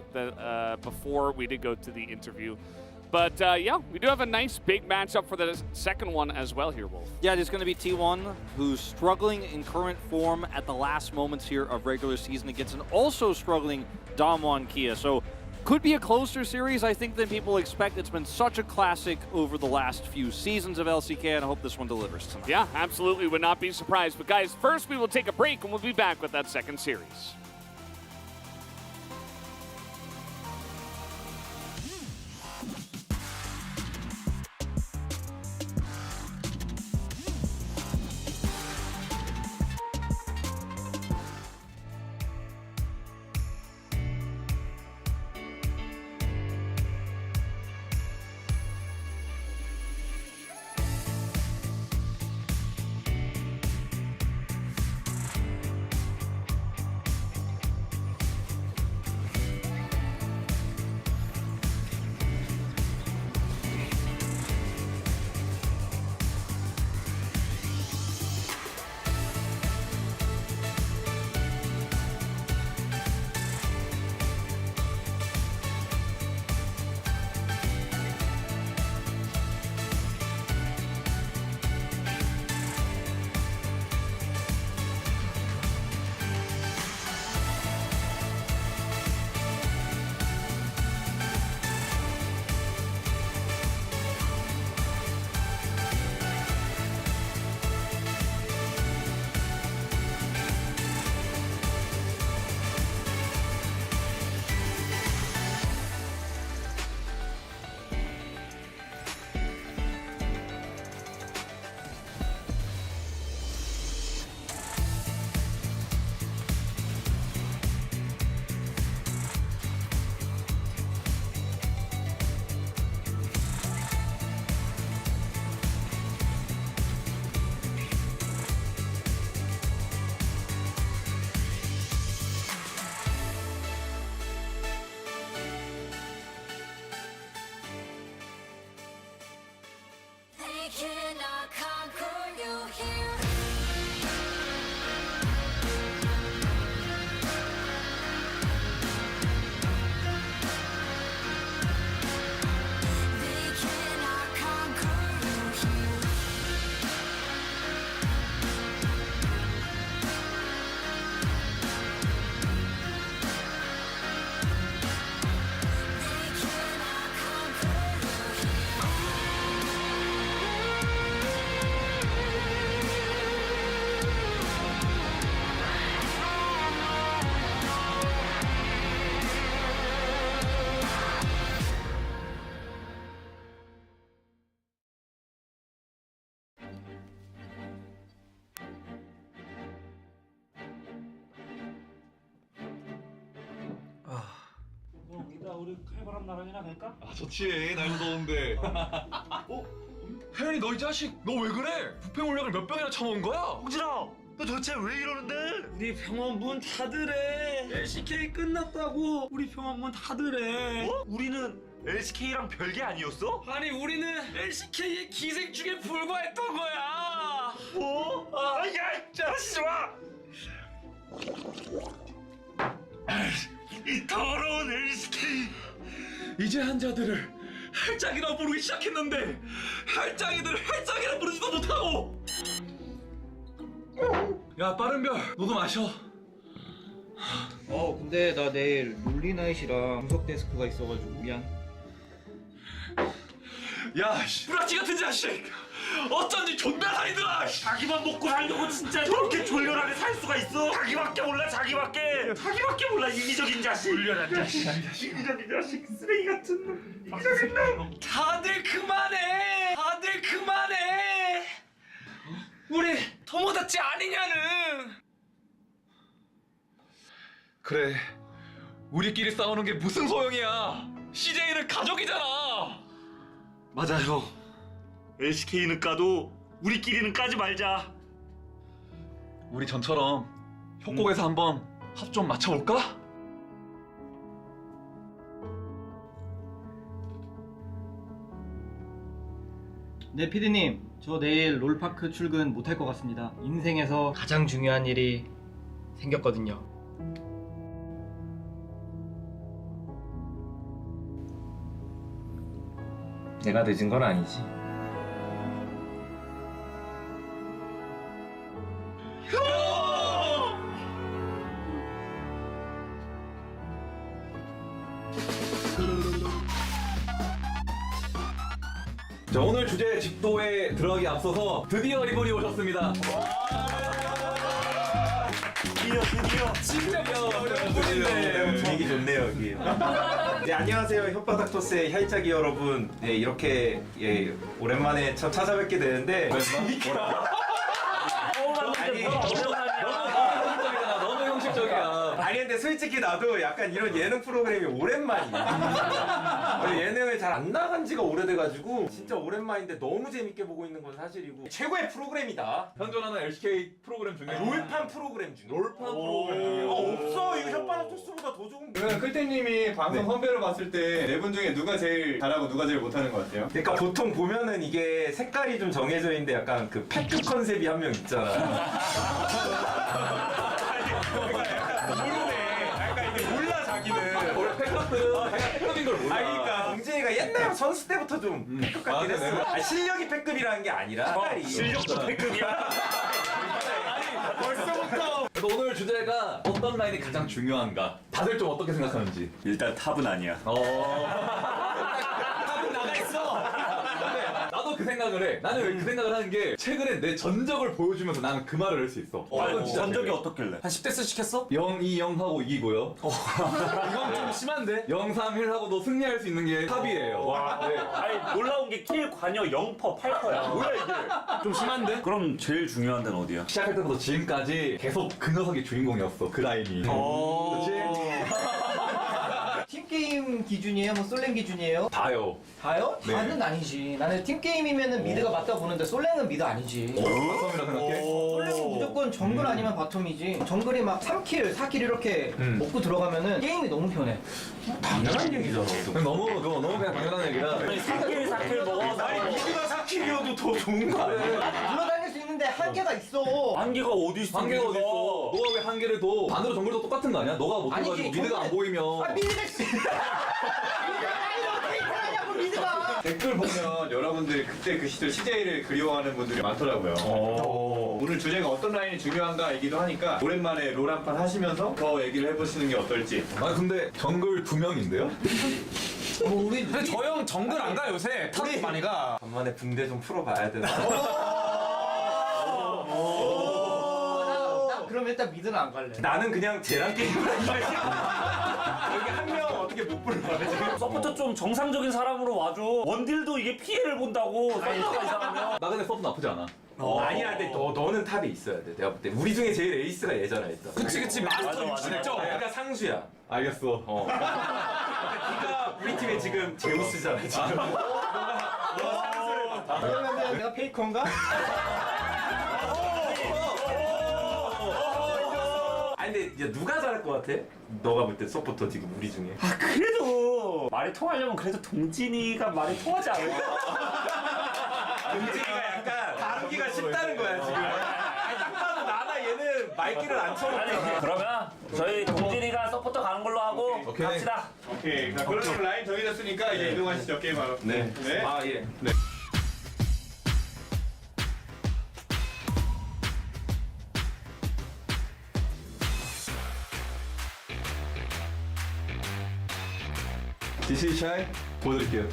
before we did go to the interview. But yeah, we do have a nice big matchup for the second one as well here, Wolf. Yeah, it's going to be T1, who's struggling in current form at the last moments here of regular season against an also struggling Damwon Kia. So could be a closer series, I think, than people expect. It's been such a classic over the last few seasons of LCK, and I hope this one delivers tonight. Yeah, absolutely. Would not be surprised. But guys, first we will take a break, and we'll be back with that second series. 우리 칼바람 나랑이나 갈까? 아 좋지. 날도 더운데. 어? 혜연이 너 이 자식 너 왜 그래? 부패 물약을 몇 병이나 처먹은 거야? 홍진아, 너 도대체 왜 이러는데? 우리 병원문 닫으래. LCK 끝났다고. 우리 병원문 닫으래. 뭐? 우리는 LCK랑 별게 아니었어? 아니 우리는 LCK의 기생충에 불과했던 거야. 뭐? 아, 야, 이 자식아! 이 더러운 LCK! 이제 환자들을 할짝이라 부르기 시작했는데 할짝이들을 할짝이라 부르지도 못하고. 야 빠른별 너도 마셔. 근데 나 내일 롤리나잇이랑 분석 데스크가 있어가지고 미안. 야 뿌라치 같은 자식 어쩐지 존나 살이더라. 자기만 먹고 살려고 진짜 저렇게 졸렬하게 살 수가 있어? 자기밖에 몰라. 자기밖에 몰라. 이기적인 자식. 졸렬한 자식. 이기적인 자식. 쓰레기 같은 놈. 이기적인 놈. 다들 그만해. 우리 토모다치 아니냐는. 그래 우리끼리 싸우는 게 무슨 소용이야. CJ는 가족이잖아. 맞아 형. LCK는 까도 우리끼리는 까지 말자. 우리 전처럼 협곡에서 한번 합 좀 맞춰볼까? 네 피디님, 저 내일 롤파크 출근 못할 것 같습니다. 인생에서 가장 중요한 일이 생겼거든요. 내가 늦은 건 아니지. 자, 오늘 주제 집도에 들어가기 앞서서 드디어 이분이 오셨습니다. 드디어 진짜 분위기 좋네요 여기. 네, 안녕하세요 혓바닥 토스의 혈짜기 여러분. 네, 이렇게 오랜만에 찾아뵙게 되는데 너무 형식적이야. 아니 근데 솔직히 나도 약간 이런 예능 프로그램이 오랜만이야. 원래 예능을 잘 안 나간 지가 오래돼가지고 진짜 오랜만인데 너무 재밌게 보고 있는 건 사실이고 최고의 프로그램이다. 현존하는 LCK 프로그램 중에 롤판 프로그램 중에. 없어. 이거 혓바닥 토스보다 더 좋은. 그러면 클템님이 방송 선배로 봤을 때 네 분 중에 누가 제일 잘하고 누가 제일 못하는 것 같아요? 그러니까 보통 보면은 이게 색깔이 좀 정해져 있는데 약간 그 패급 컨셉이 한 명 있잖아. 몰라 자기는. 원래 패급인 걸 몰라. 그러니까 동진이가 옛날 선수 때부터 좀 패급 같긴 했어. 실력이 패급이라는 게 아니라 색깔이. 실력도 패급이야. 벌써부터. 오늘 주제가 어떤 라인이 가장 중요한가? 다들 좀 어떻게 생각하는지. 일단 탑은 아니야. 탑은 나가 있어. 근데 나도 그 생각을 해. 나는 왜 그 생각을 하는 게 최근에 내 전적을 보여주면서 나는 그 말을 할 수 있어. 전적이 어떻길래? 한 10대 시켰어? 0-2-0 하고 이기고요. 이건 좀 심한데? 0-3-1 하고도 승리할 수 있는 게 탑이에요. 와, 네. 아니 놀라운 게 킬 관여 0%, 8%야. 뭐야 이게? 좀 심한데? 그럼 제일 중요한 데는 어디야? 시작할 때부터 지금까지 계속 그 녀석이 주인공이었어. 그 라인이. 그렇지? 팀게임 기준이에요? 뭐 솔랭 기준이에요? 다요. 다요? 네. 다는 아니지. 나는 팀게임이면은 미드가 맞다 보는데 솔랭은 미드 아니지. 바텀이라 생각해? 솔랭은 무조건 정글 아니면 바텀이지. 정글이 막 3킬, 4킬 이렇게 먹고 들어가면은 게임이 너무 편해. 당연한 얘기잖아. 너무 그냥 당연한 얘기라. 아니 4킬 먹어. 아니 미드가 4킬이어도 더 좋은 거 아니야? 물러다닐 수 있는데 한계가 있어. 한계가 어디 있어? 한계가 어디 있어? 너가 왜 한계를 둬? 반대로 정글도 똑같은 거 아니야? 너가 못 아니지, 해가지고 미드가 안 보이면. 미드가 있어. 미드가. 댓글 보면 여러분들이 그때 그 시절 CJ를 그리워하는 분들이 많더라고요. 오늘 주제가 어떤 라인이 중요한가 얘기도 하니까 오랜만에 롤 한 판 하시면서 더 얘기를 해보시는 게 어떨지. 아 근데 정글 2명인데요? 근데 저 형 정글 안 가 요새. 탑 많이 가. 간만에 붕대 좀 풀어봐야 되나? 그럼 일단 미드는 안 갈래. 나는 그냥 쟤랑 게임을 한다. 여기 한 명 어떻게 못 불러요 지금? 서포터 좀 정상적인 사람으로 와줘. 원딜도 이게 피해를 본다고. 서포터가 이상하면. 나 근데 서브 나쁘지 않아. 아니야, 근데 너는 탑에 있어야 돼. 내가 볼 때 우리 중에 제일 에이스가 얘잖아 일단. 그치 마스터 맞아. 60점. 그러니까 상수야. 알겠어. 네가 우리 팀의 지금 제우스잖아 지금. 그러면 내가 페이커인가? 아니 근데 이제 누가 잘할 것 같아? 너가 볼 때 서포터 지금 우리 중에. 아 그래도 말이 통하려면 그래도 동진이가 말이 통하지 않을까? 동진이가 약간 다루기가 쉽다는 거야 지금. 아니 딱 봐도 나나 얘는 말귀를 안 쳐먹잖아. 그러면 저희 동진이가 서포터 가는 걸로 하고 갑시다. 오케이. 그러면 라인 정해졌으니까 이제 이동하시죠 게임하러. 네. 네. 아 예. 네. DC 샤이 보여드릴게요.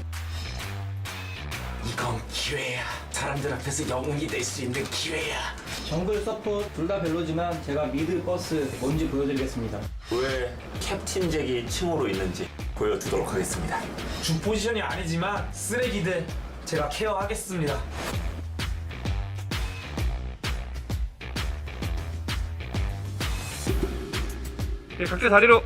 이건 기회야. 사람들 앞에서 영웅이 될 수 있는 기회야. 정글 서포트 둘 다 별로지만 제가 미드 버스 뭔지 보여드리겠습니다. 왜 캡틴 잭이 층으로 있는지 보여주도록 하겠습니다. 주 포지션이 아니지만 쓰레기들 제가 케어하겠습니다. 예, 각자 자리로.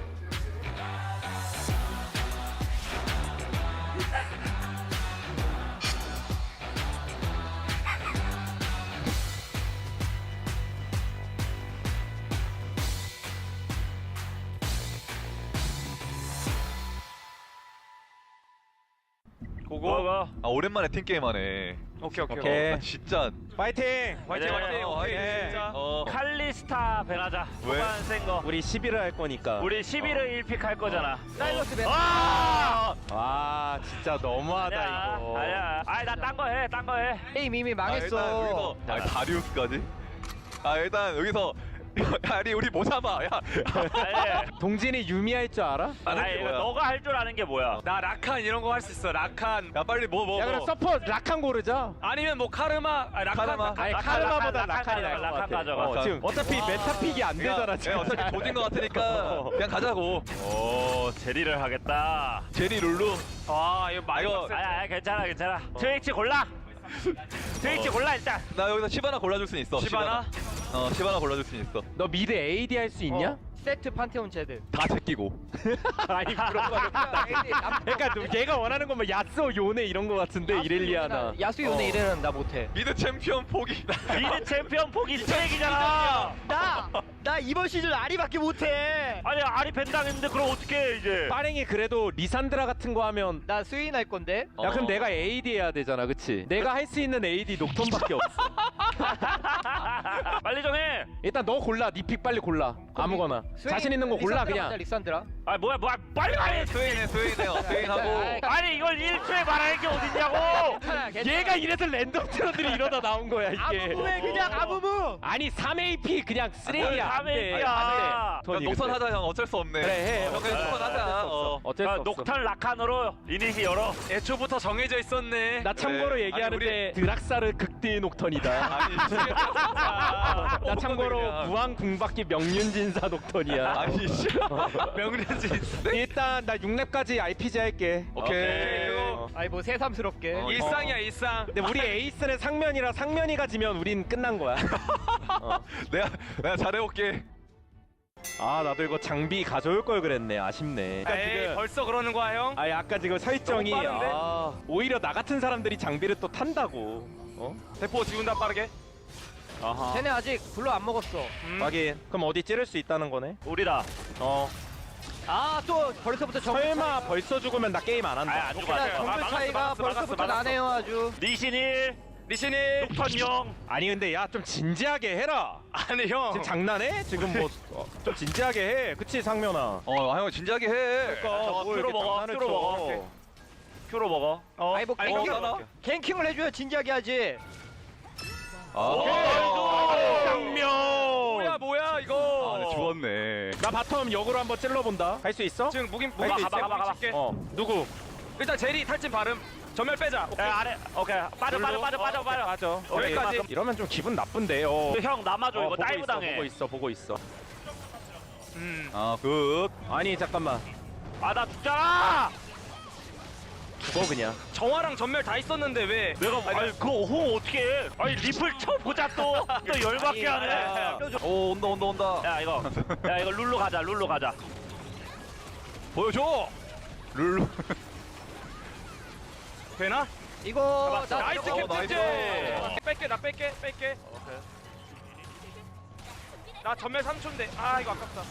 고고. 아 오랜만에 팀 게임 하네. 오케이. 나 진짜 파이팅. 화이팅. 진짜. 칼리스타 베라자. 후반 센 거. 우리 11을 할 거니까. 우리 11을 1픽 할 거잖아. 사일러스 베. 진짜 너무하다 이거. 아니야. 아니 나 딴 거 해. 딴 거 해. 게임 이미 망했어. 다리우스까지? 일단 여기서 아니 우리 뭐 잡아? 야. 동진이 유미할 줄 알아? 아니 이거 너가 할 줄 아는 게 뭐야? 나 라칸 이런 거 할 수 있어. 라칸. 야 빨리 뭐. 야 그럼 서포트 라칸 고르자. 아니면 뭐 카르마. 라칸. 아니 카르마보다 라칸이 나을 것 라칸 같아. 가져가. 지금 어차피 메타픽이 안 되잖아 지금. 어차피 조진 거 같으니까 그냥 가자고. 오 제리를 하겠다. 제리 룰루. 이거 많이 아야 괜찮아. 트위치 골라. 트위치 골라 일단. 나 여기서 시바나 골라줄 수 있어. 시바나? 시바나 골라줄 수 있어. 너 미드 AD 할 수 있냐? 세트 판테온 제드. 다 제끼고. 아니 그런 거는 그러니까 얘가 원하는 건 뭐 야스오 요네 이런 거 같은데 이렐리아나. 야수 요네 이래는 나 못해. 미드 챔피언 포기. 미드 챔피언 포기 스트레이잖아. 나 이번 시즌 아리밖에 못해. 아니 아리 벤당했는데 그럼 어떻게 이제? 빠랭이 그래도 리산드라 같은 거 하면 나 스윈 할 건데. 야 그럼 내가 AD 해야 되잖아, 그치? 내가 할 수 있는 AD 녹턴밖에 없어. 빨리 좀 해. 일단 너 골라, 니 픽 빨리 골라. 아무거나. 자신 있는 거 골라 그냥. 리산드라. 아 뭐야 빨리 가. 스웨인하고. 아니 이걸 1초에 말할 게 어딨냐고. 얘가 이래서 랜덤 트런들이 이러다 나온 거야 이게. 아무무해 그냥 아무무. 아니 3AP 그냥 쓰레기야. 3AP야. 녹턴 하자 형. 어쩔 수 없네. 그래 해. 그냥 녹턴 하자. 어쩔 수 없어. 녹턴 라칸으로 이니시 열어. 애초부터 정해져 있었네. 나 참고로 얘기하는데 드락사르 극딜 녹턴이다. 아니 나 참고로 무한 궁박기 명륜진사 녹턴이야. 아니 씨. 명륜진사. 일단 나 6렙까지 RPG 할게. 오케이. 아니 뭐 새삼스럽게. 일상이야 일상. 근데 우리 에이스는 상면이라 상면이가 지면 우린 끝난 거야. 내가 잘해볼게. 나도 이거 장비 가져올 걸 그랬네. 아쉽네. 에이 벌써 그러는 거야 형? 아니 아까 지금 설정이 오히려 나 같은 사람들이 장비를 또 탄다고. 대포 지운다 빠르게. 아하. 쟤네 아직 블루 안 먹었어. 확인. 그럼 어디 찌를 수 있다는 거네? 우리다. 또 벌써부터 설마 벌써 죽으면 나 게임 안 한다. 안 죽어. 정글 차이가 벌써부터 나네요 아주. 리신일. 녹턴 형. 아니 근데 야 좀 진지하게 해라. 아니 형. 지금 장난해? 지금 뭐 좀 진지하게 해. 그치 상면아? 형 진지하게 해. 그러니까 큐로 먹어. 큐로 먹어. 큐로 먹어. 아니 뭐 갱킹을 해줘야 진지하게 하지. 상면. 뭐야 이거. 죽었네. 나 바텀 역으로 한번 찔러본다. 할 수 있어? 지금 무긴 가봐. 누구? 일단 제리 탈진 발음. 전멸 빼자. 아래. 오케이. 빠져. 여기까지. 이러면 좀 기분 나쁜데. 형 남아줘. 이거 다이브 당해. 보고 있어. 굿. 아니 잠깐만. 나 죽잖아. 죽어 그냥. 정화랑 전멸 다 있었는데 왜? 내가 아니 그거 호응 어떻게 해? 아니 리플 쳐보자 또 열받게 하네. 오 온다. 야 이거 룰루 가자. 보여줘. 룰루. 되나? 이거 나이스 캡틴. 나이스. 뺄게 나 뺄게. 나 전멸 3초인데 아 이거 아깝다.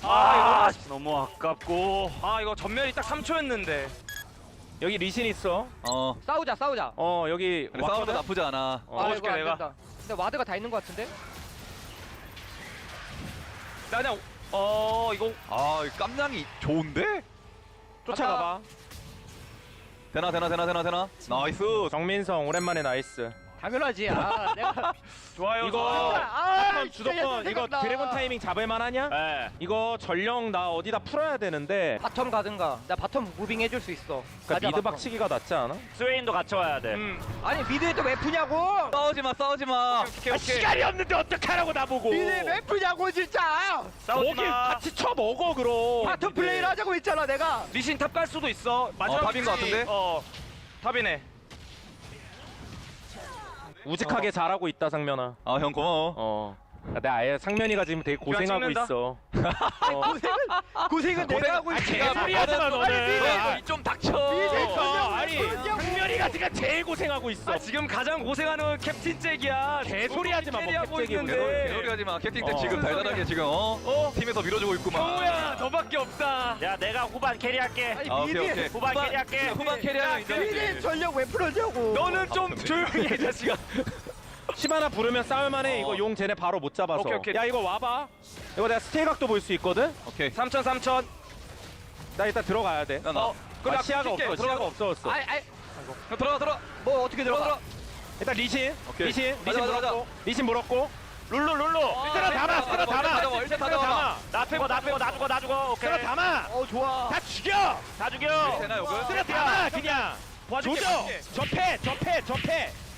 아, 너무 아깝고. 아 이거 전멸이 딱 3초였는데. 여기 리신 있어. 싸우자. 여기 근데 싸움도 나쁘지 않아. 도와줄게 내가. 근데 와드가 다 있는 것 같은데? 나 그냥 이거 아, 이 깜냥이 좋은데? 쫓아가봐. 되나. 나이스. 정민성 오랜만에 나이스. 당연하지. 내가 좋아요. 이거 주도권 이거 드래곤 타이밍 잡을만 하냐? 네. 이거 전령 나 어디다 풀어야 되는데. 바텀 가든가. 나 바텀 무빙 해줄 수 있어. 그러니까 미드 박치기가 낫지 않아? 스웨인도 같이 와야 돼. 아니 미드에도 왜 푸냐고? 싸우지 마. 시간이 없는데 어떡하라고 나보고. 미드 왜 푸냐고 진짜. 싸우지 먹일 마. 같이 쳐 먹어 그럼. 바텀 플레이를 하자고 했잖아 내가. 리신 탑 갈 수도 있어. 마지막 탑인 것 같은데? 탑이네. 우직하게 잘하고 있다 상면아. 아, 형 고마워. 내가 아예 상면이가 지금 되게 고생하고 있어. 고생은 내가 하고 있어. 개소리하잖아 너는. 좀 닥쳐. 아니 상면이가 지금 제일 고생하고 있어. 지금 가장 고생하는 캡틴 잭이야. 개소리하지 마. 뭐 개소리하지 마. 캡틴 때 지금 달달하게 지금 팀에서 밀어주고 있구만. 형우야 너밖에 없다. 야, 내가 후반 캐리할게. 오케이. 후반 캐리할게. 후반 캐리하면 미드 전력 왜 풀어주냐고. 너는 좀 조용히 해 자식아. 시바나 부르면 싸울만해. 이거 용 쟤네 바로 못 잡아서. 오케이. 야 이거 와봐. 이거 내가 스테이 각도 볼 수 있거든. 오케이. 3천. 나 일단 들어가야 돼. 그래 시야가 없어. 시야가 없어졌어. 들어가. 뭐 어떻게 들어가? 일단 리신. 오케이. 리신 가자. 물었고. 리신 물었고. 룰루. 일단 담아. 일단 담아. 나 빼고 나 죽어. 오케이. 일단 담아. 좋아. 다 죽여. 다 죽여. 되나 요거? 쓰려 담아 그냥. 도와줄게.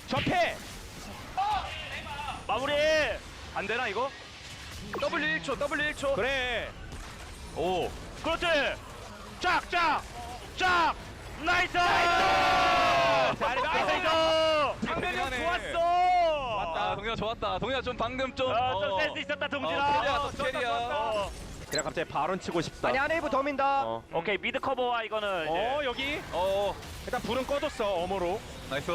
접해. 마무리. 안 되나 이거? W 1초. 그래. 오. 그렇지. 쫙. 나이스. 잘했어. 장면이 형 좋았어. 아, 동현아 좋았다. 동현아 좀 방금 좀. 좀 센스 있었다, 동진아. 캐리야. 그래 갑자기 바론 치고 싶다. 아니 하네이브 더 민다. 오케이, 미드 커버와 이거는 이제. 여기. 일단 불은 꺼줬어 어머로. 나이스.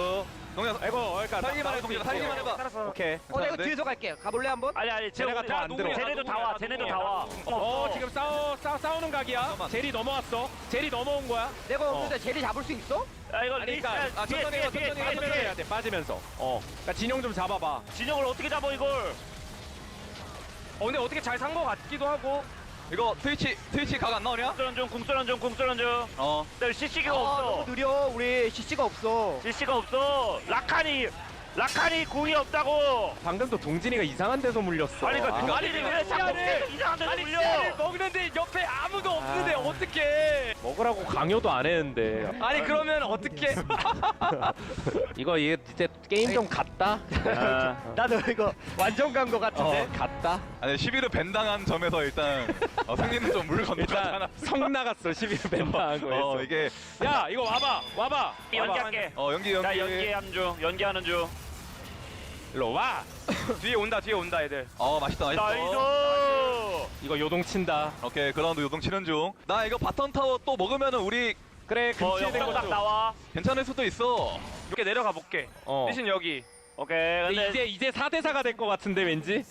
동현아. 아이고 그러니까 살기만 해, 동현아. 살기만 해봐. 오케이. 내가 뒤에서 갈게. 가볼래 한번? 아니, 쟤네가 더 안 들어. 쟤네도 다 와. 지금 싸우는 각이야. 젤이 넘어왔어. 젤이 넘어온 거야. 내가 없는데 젤이 잡을 수 있어? 야, 이거 그러니까 천천히 해봐, 천천히 빠지면서 해야 돼. 빠지면서. 그러니까 진영 좀 잡아봐. 진영을 어떻게 잡아 이걸? 근데 어떻게 잘 산 거 같기도 하고. 이거 트위치 각 안 나오냐? 궁 쏘는 중. 너 CC가 없어. 너무 느려. 우리 CC가 없어. CC가 없어. 라칸이 궁이 없다고. 방금 또 동진이가 이상한 데서 물렸어. 아니 그러니까 동진이 왜 자꾸 계속 이상한 데서 물려? 먹는데 옆에 아무도 없는데 어떡해. 먹으라고 강요도 안 했는데. 아니 그러면 어떡해. 이거 이제 게임 좀 갔다. 나도 이거 완전 간 거 같은데. 갔다. 아니 11을 밴당한 점에서 일단 승리는 좀 물 건너갔잖아. 성 나갔어 11을 밴당한 거에서. 이게 야 이거 와봐. 연기할게. 연기. 나 연기하는 중. 일로 와. 뒤에 온다 애들. 맛있다. 나이스. 이거 요동친다. 오케이, 그라운드 요동 치는 중. 나 이거 바텀 타워 또 먹으면은 우리 그래 근처에 된 딱 거 나와. 괜찮을 수도 있어. 이렇게 내려가 볼게. 대신 여기. 오케이. 근데 이제 4대4가 될 것 같은데 왠지.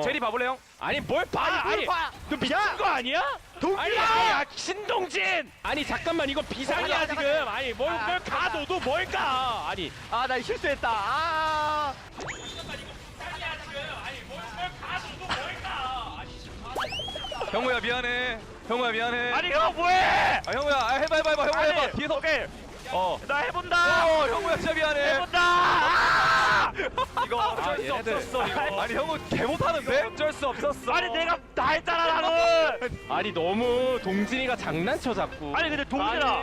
제리 봐볼래 형? 아니 뭘 봐? 아니 너 미친 거 아니야? 동진아! 신동진! 아니 잠깐만 이거 비상이야 지금. 아니 뭘 가 너도 뭘 가? 아니 나 실수했다. 형우야 미안해. 아니 형 뭐해? 형우야 해봐. 형우야 해봐. 뒤에서. 오케이. 나 해본다. 형우야 진짜 미안해. 해본다. 이거 어쩔 수 없었어 이거. 아니 형우 개 못하는데? 어쩔 수 없었어. 아니 내가 다 했잖아 나는. 아니 너무 동진이가 장난쳐 자꾸. 아니 근데 동진아.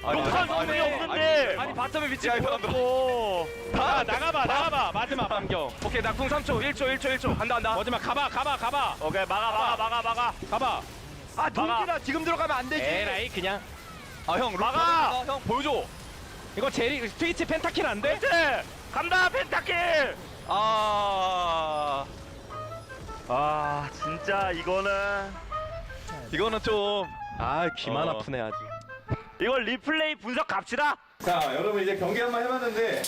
녹화 소문이 없는데. 아니 바텀에 위치 뭐. 보였고. 나가봐 마지막 반경. 오케이 나 궁 3초 1초 간다. 마지막 가봐. 오케이 막아. 가봐. 동진아 지금 들어가면 안 되지. 에라이 그냥. 형 막아. 형 보여줘. 이거 제리 트위치 펜타킬 안 돼? 그렇지. 간다 펜타킬. 아 진짜 이거는 좀 아 귀만 아프네 아주. 이걸 리플레이 분석 갑시다. 자, 여러분 이제 경기 한번 해봤는데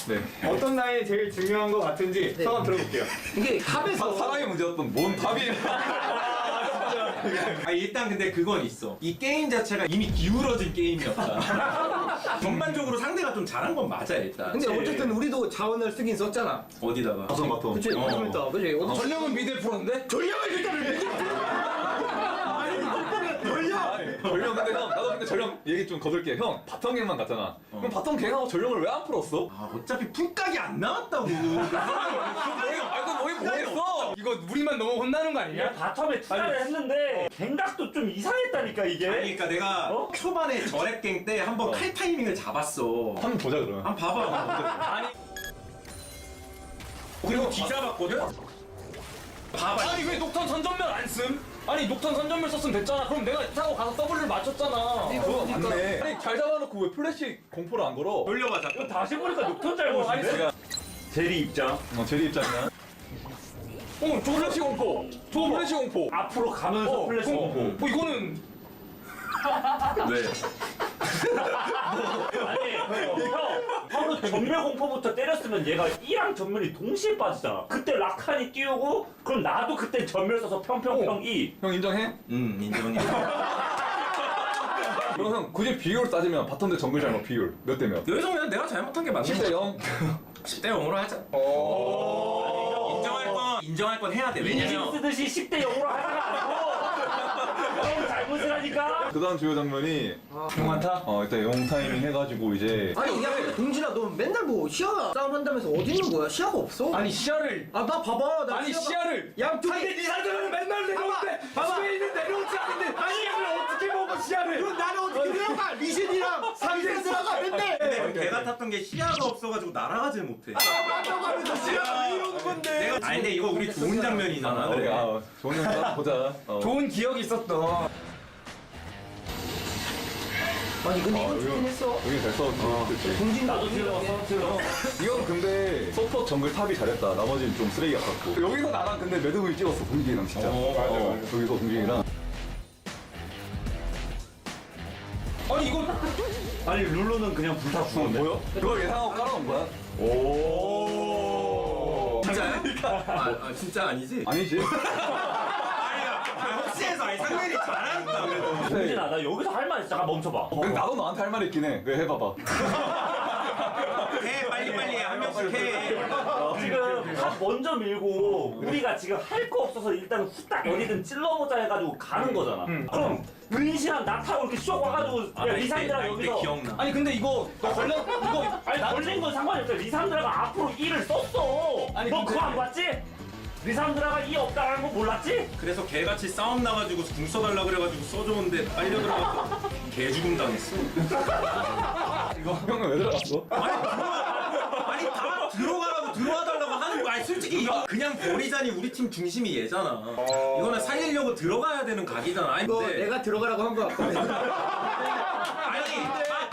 어떤 라인이 제일 중요한 것 같은지 성함 들어볼게요. 이게 탑에서 사랑의 문제였던 뭔 답이 일단 근데 그건 있어. 이 게임 자체가 이미 기울어진 게임이었다. 전반적으로 상대가 좀 잘한 건 맞아 일단. 근데 어쨌든 우리도 자원을 쓰긴 썼잖아. 어디다가? 바텀. 그치? 그러니까 그치? 전령은 미드에 풀었는데? 전령을 일단 미드에 전령 근데 형 나도 근데 전령 얘기 좀 거둘게. 형 바텀 갱만 갔잖아. 그럼 바텀 갱하고 전령을 왜 안 풀었어? 어차피 풀각이 안 나왔다고. 뭐 했어? 이거 우리만 너무 혼나는 거 아니냐? 바텀에 투자를 했는데 갱각도 좀 이상했다니까 이게. 아니 그러니까 내가 초반에 저랩갱 때 한번 칼 타이밍을 잡았어. 한번 보자 그러면. 한번 봐봐. 아니 그리고 뒤잡았거든? 봐봐. 아니 왜 녹턴 선전멸 안 쓴? 아니 녹턴 선전멸 썼으면 됐잖아. 그럼 내가 타고 가서 W를 맞췄잖아. 그거 맞네. 아니 잘 잡아놓고 왜 플래시 공포를 안 걸어? 돌려봐 자꾸. 이거 다시 보니까 녹턴 잘못인데? 제리 입장. 제리 입장이야. 저 플래시 공포. 저 플래시 공포. 앞으로 가면서 플래시 공포. 이거는 네. 아니 형은 전멸 공포부터 때렸으면 얘가 E랑 전멸이 동시에 빠지잖아. 그때 라칸이 띄우고 그럼 나도 그때 전멸 써서 평평평 E. 형 인정해? 인정해. 그럼 형 굳이 비율 따지면 바텀 대 정글 잘못 비율 몇 대 몇? 여기서 그냥 내가 잘못한 게 맞는 10대 0? 10대 0으로 하자. 인정할 건 해야 돼. 왜냐면 쓰듯이 10대 0으로 하다가 아니고 너무 잘못을 하니까. 그 다음 주요 장면이 용한타? 일단 용 타이밍 해가지고 이제 아니 야 근데 동진아 너 맨날 뭐 시야 싸움 한다면서 어디 있는 거야? 시야가 없어? 아니 시야를 나 봐봐 나 아니, 시야를 양쪽에 니사들은 맨날 내려오는데 스페인은 내려오지 않는데 아니 이걸 어떻게 먹어 시야를 그럼 나는 어떻게 들어가 리신이랑 상대 들어가 맨날 근데 걔가 탔던 게 시야가 없어가지고 날아가질 못해. 하면서 시야가 왜 이러는 건데 아니 근데 이거 우리 좋은 장면이잖아. 그래 좋은 장면 보자. 좋은 기억이 있었던 아니 근데 이건 좋긴 했어 여기 됐어. 동진 나도 들어갔어. 이건 근데 서포 정글 탑이 잘했다. 나머지는 좀 쓰레기 같았고. 여기서 나랑 근데 매듭을 찍었어 동진이랑 진짜. 맞아. 여기서 동진이랑. 아니 이거 아니 룰루는 그냥 불타주는데. 뭐야? 그걸 예상하고 깔아놓은 거야? 진짜야? 진짜 아니지? 아니지. 혹시 해서 상면이 잘하니까 그래도. 동진아 나 여기서 할 말 있어. 잠깐 멈춰봐. 근데 나도 너한테 할 말 있긴 해. 왜 해봐봐. 해 빨리빨리 해. 한 명씩 해. 지금 탑 먼저 밀고 우리가 지금 할 거 없어서 일단 후딱 어디든 찔러보자 해가지고 가는 거잖아. 그럼 은신한 나 타고 이렇게 쏙 와가지고 야 리산드라 여기서 기억나. 아니 근데 이거 너 걸려 이거 아니 걸린 건 상관이 없어. 리산드라가 앞으로 E를 썼어. 아니, 너 근데- 그거 안 봤지? 리산드라가 E 없다라는 거 몰랐지? 그래서 개같이 싸움 나가지고 궁 써달라 그래가지고 써줬는데 빨려 들어가서 개 죽음 당했어. 이거 형은 왜 들어갔어? 아니 다 들어가라고 들어와달라고 하는 거야. 아니 솔직히 이거 그냥 버리자니 우리 팀 중심이 얘잖아. 이거는 살리려고 들어가야 되는 각이잖아. 아니 이거 근데 내가 들어가라고 한 거 같거든 아니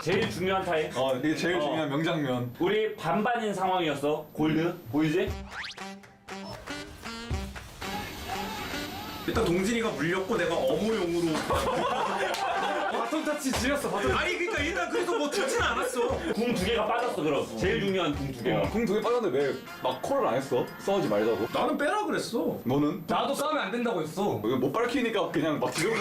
제일 중요한 타임. 이게 제일 중요한 명장면. 우리 반반인 상황이었어. 골드 보이지? 일단 동진이가 물렸고 내가 어모용으로 바톤 터치 지렸어 바톤 아니 그러니까 일단 그래서 뭐 죽진 않았어. 궁 2개가 빠졌어 그럼. 제일 중요한 궁 2개가. 궁 2개 빠졌는데 왜 막 콜을 안 했어? 싸우지 말자고. 나는 빼라 그랬어. 너는? 나도 싸우면 안 된다고 했어 이거 못 밝히니까 그냥 막 지금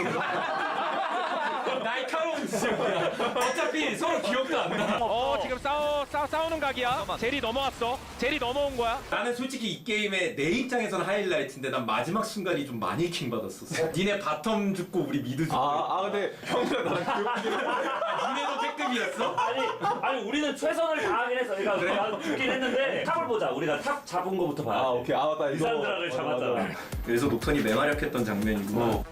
날카로운 지역이야 어차피 서로 기억도 안나 지금 싸우는 각이야. 제리 넘어왔어. 제리 넘어온 거야. 나는 솔직히 이 게임에 내 입장에서는 하이라이트인데 난 마지막 순간이 좀 많이 킹 받았었어. 니네 바텀 죽고 우리 미드 죽고. 근데 형이랑 나랑 니네도 패급이었어? 아니 우리는 최선을 다하긴 했어. 그러니까 나도 죽긴 했는데 탑을 보자. 우리가 탑 잡은 거부터 봐야 돼. 오케이. 맞다. 이거. 리산드라를 잡았잖아. 그래서 녹턴이 맹활약했던 장면이구나.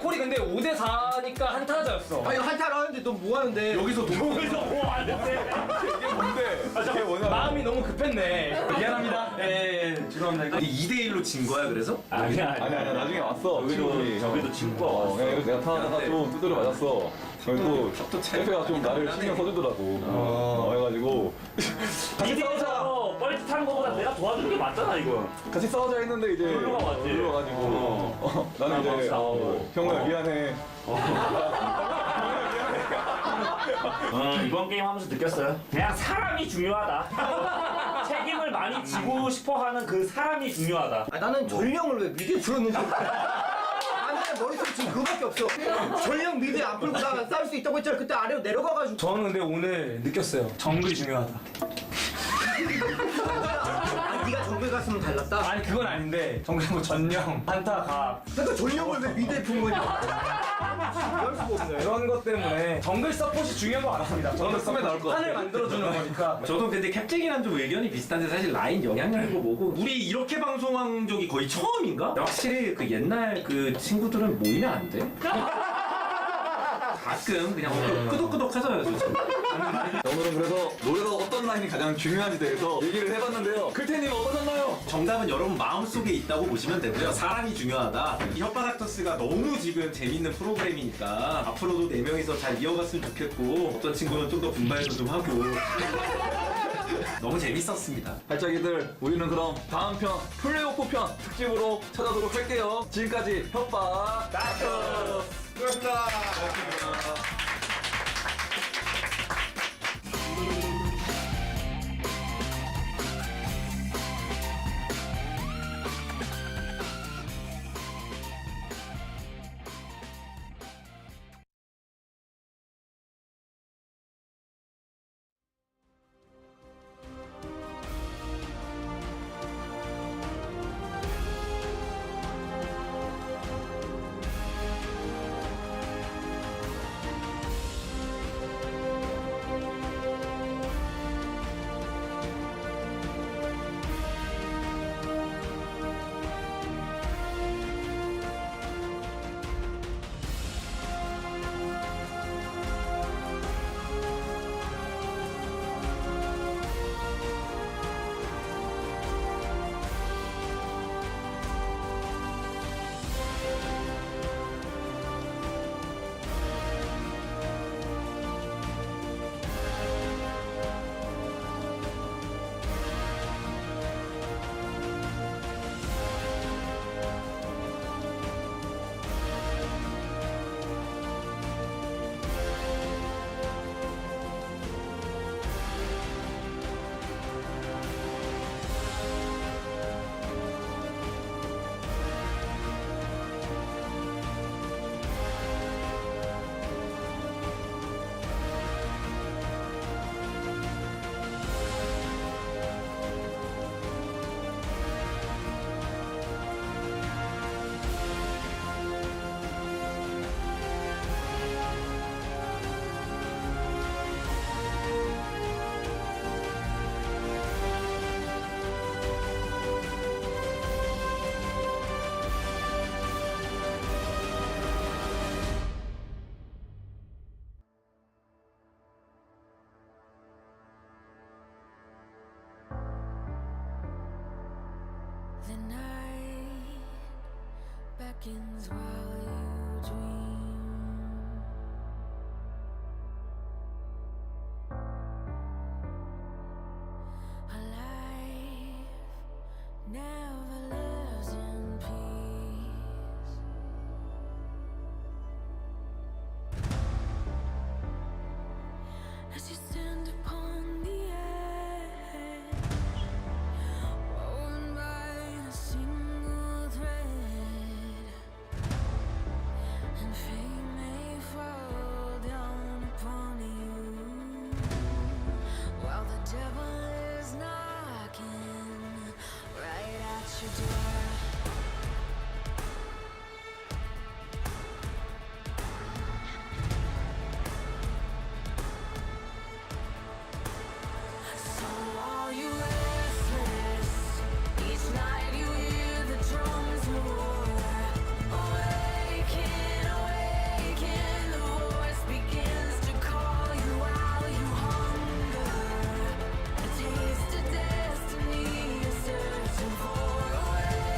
콜이 근데 5대4니까 한타자였어 아니 한타를 하는데 너 뭐 하는데 여기서 뭐 하는데? 이게 뭔데? 이게 뭐냐? 마음이 너무 급했네 미안합니다 죄송합니다 2대1로 진 거야 그래서? 아니야. 나중에 왔어. 저기도 친구가 왔어. 내가 타다가 좀 두드려 맞았어. 그리고 셰프가 좀 나를 신경 써주더라고. 해가지고 이대에서 뻘 같이 타는 거보다 내가 도와주는 게 맞잖아 이거. 같이 싸우자 했는데 이제 놀러가 왔지. 놀러가지고 나는 이제 형아 미안해. 이번 게임 하면서 느꼈어요. 그냥 사람이 중요하다. 책임을 많이 지고 싶어하는 그 사람이 중요하다. 나는 전령을 왜 미드에 풀었는지 나는 머릿속에 지금 그거밖에 없어. 전령 미드에 안 풀고 나 싸울 수 있다고 했잖아. 그때 아래로 내려가가지고. 저는 근데 오늘 느꼈어요. 정글이 중요하다. 네가 정글 갔으면 달랐다? 아니 그건 아닌데 정글 뭐 전령, 한타가 그러니까 전령을 왜 미드에 푼 거냐? 이럴 수가 없네. 그런 것 때문에 정글 서폿이 중요한 거 맞습니다. 정글 서폿 나올 거 판을 만들어주는 거니까. 저도 근데 캡쟁이랑 좀 의견이 비슷한데 사실 라인 영향력이고 뭐고 우리 이렇게 방송한 적이 거의 처음인가? 확실히 그 옛날 그 친구들은 모이면 안 돼? 가끔 그냥 끄덕끄덕 하잖아요 지금. 오늘은 그래서 노래가 어떤 라인이 가장 중요한지 대해서 얘기를 해봤는데요. 클테님 어떠셨나요? 정답은 여러분 마음속에 있다고 보시면 되고요. 사람이 중요하다. 이 혓바닥 토스가 너무 지금 재밌는 프로그램이니까 앞으로도 4명이서 잘 이어갔으면 좋겠고 어떤 친구는 좀 더 분발도 좀 하고 너무 재밌었습니다. 발자기들 우리는 그럼 다음 편 플레이오프 편 특집으로 찾아오도록 할게요. 지금까지 혓바 다크 수고하셨습니다. The night beckons while you dream. A life never lives in peace. As you stand upon the edge, woven by a single thread, and fate may fall down upon you, while the devil is knocking right at your door. So are you restless? Each night you hear the drums roar. Awaken, awaken, the voice begins to call you while you hunger. A taste of destiny, you're searching for. Awaken.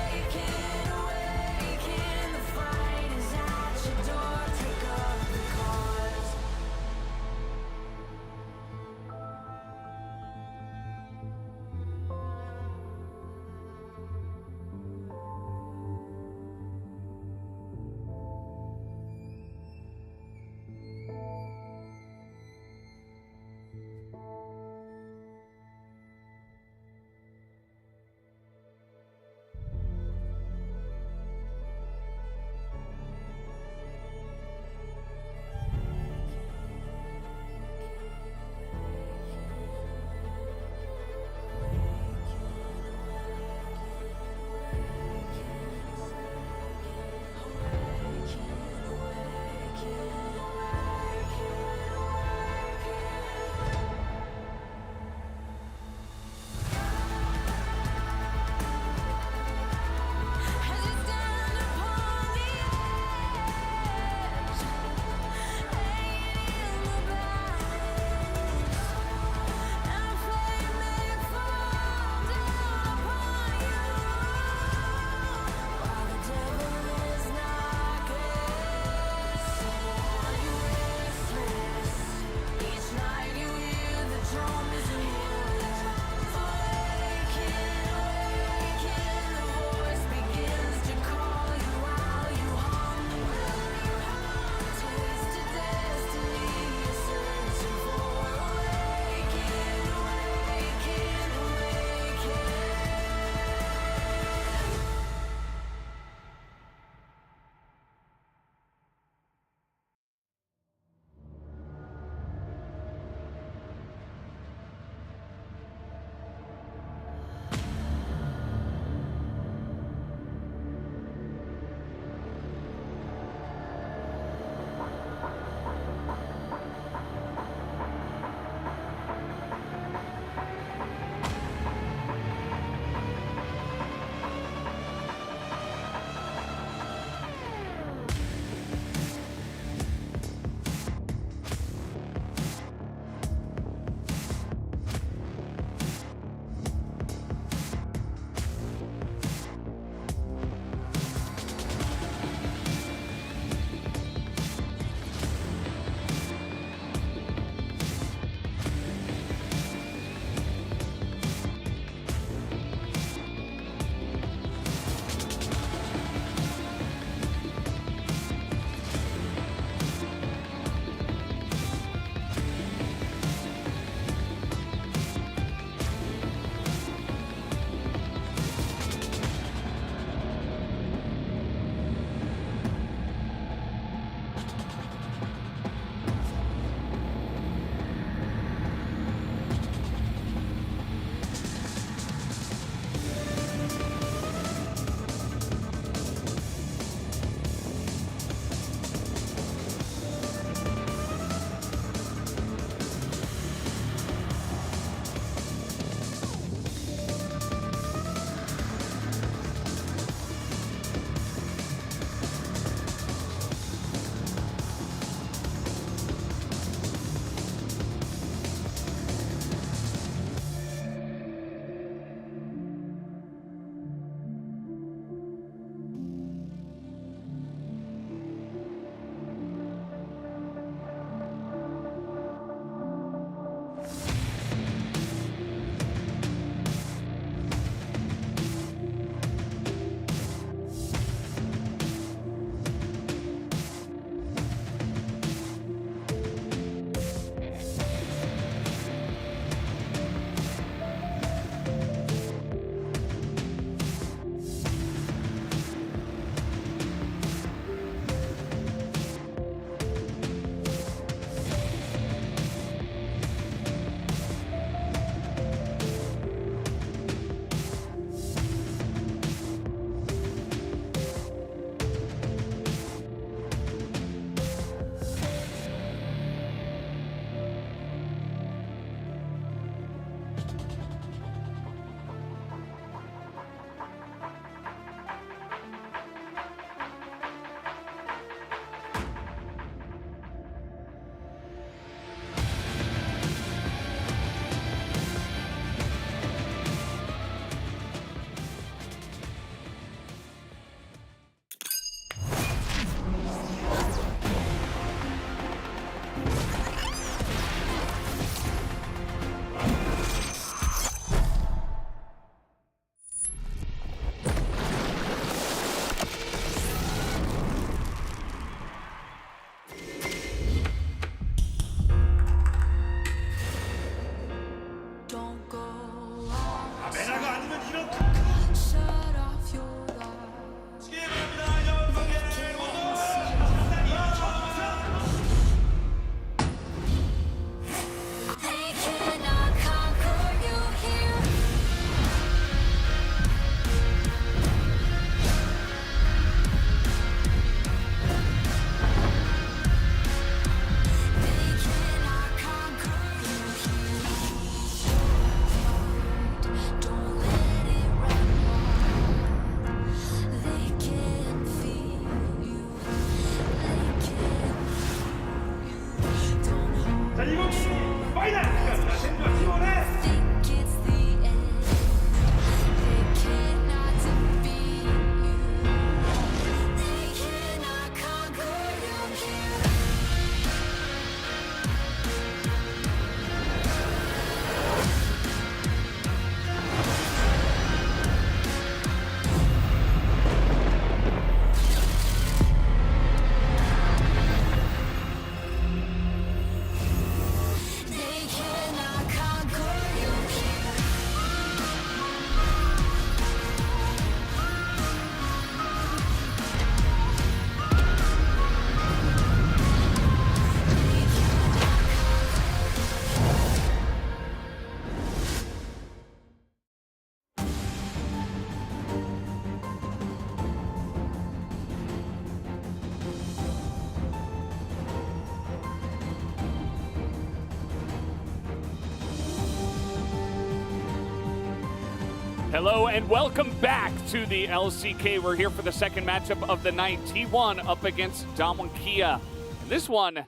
Hello and welcome back to the LCK. We're here for the second matchup of the night. T1 up against Damwon Kia. And this one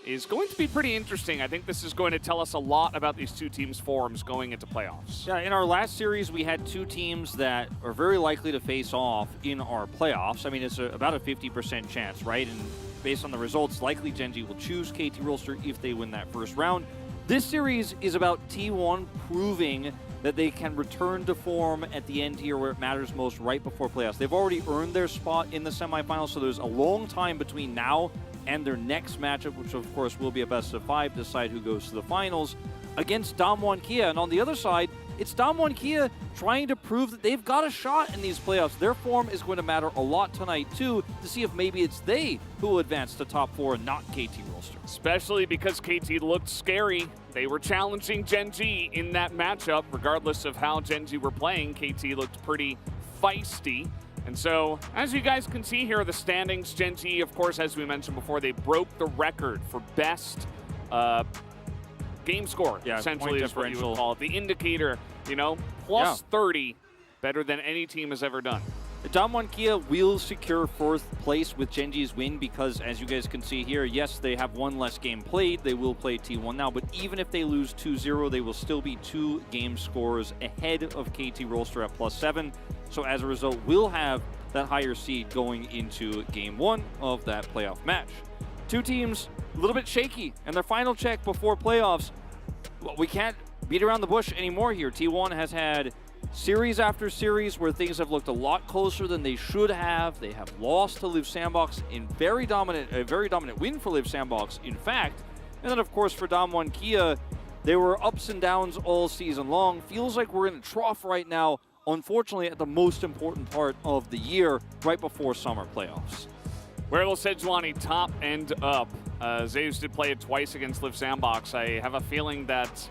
is going to be pretty interesting. I think this is going to tell us a lot about these two teams' forms going into playoffs. Yeah, in our last series, we had two teams that are very likely to face off in our playoffs. I mean, it's about a 50% chance, right? And based on the results, likely Gen.G will choose KT Rolster if they win that first round. This series is about T1 proving that they can return to form at the end here where it matters most, right before playoffs. They've already earned their spot in the semifinals, so there's a long time between now and their next matchup, which of course will be a best of 5 to decide who goes to the finals, against Damwon Kia. And on the other side, it's Damwon Kia trying to prove that they've got a shot in these playoffs. Their form is going to matter a lot tonight too, to see if maybe it's they who will advance to top 4 and not KT Rolster. Especially because KT looked scary. They were challenging Gen.G in that matchup. Regardless of how Gen.G were playing, KT looked pretty feisty. And so, as you guys can see here, the standings, Gen.G, of course, as we mentioned before, they broke the record for best game score, essentially is what you would call it. The indicator, you know, plus 30, better than any team has ever done. Damwon Kia will secure 4th place with Gen.G's win because, as you guys can see here, yes, they have one less game played. They will play T1 now, but even if they lose 2-0, they will still be 2 game scores ahead of KT Rolster at +7. So as a result, we'll have that higher seed going into game 1 of that playoff match. Two teams a little bit shaky, and their final check before playoffs. Well, we can't beat around the bush anymore here. T1 has had series after series where things have looked a lot closer than they should have. They have lost to Live Sandbox in a very dominant win for Live Sandbox, in fact. And then, of course, for Damwon Kia, they were ups and downs all season long. Feels like we're in a trough right now, unfortunately, at the most important part of the year, right before summer playoffs. Wearable Sejuani top and up. Zeus did play it twice against Live Sandbox. I have a feeling that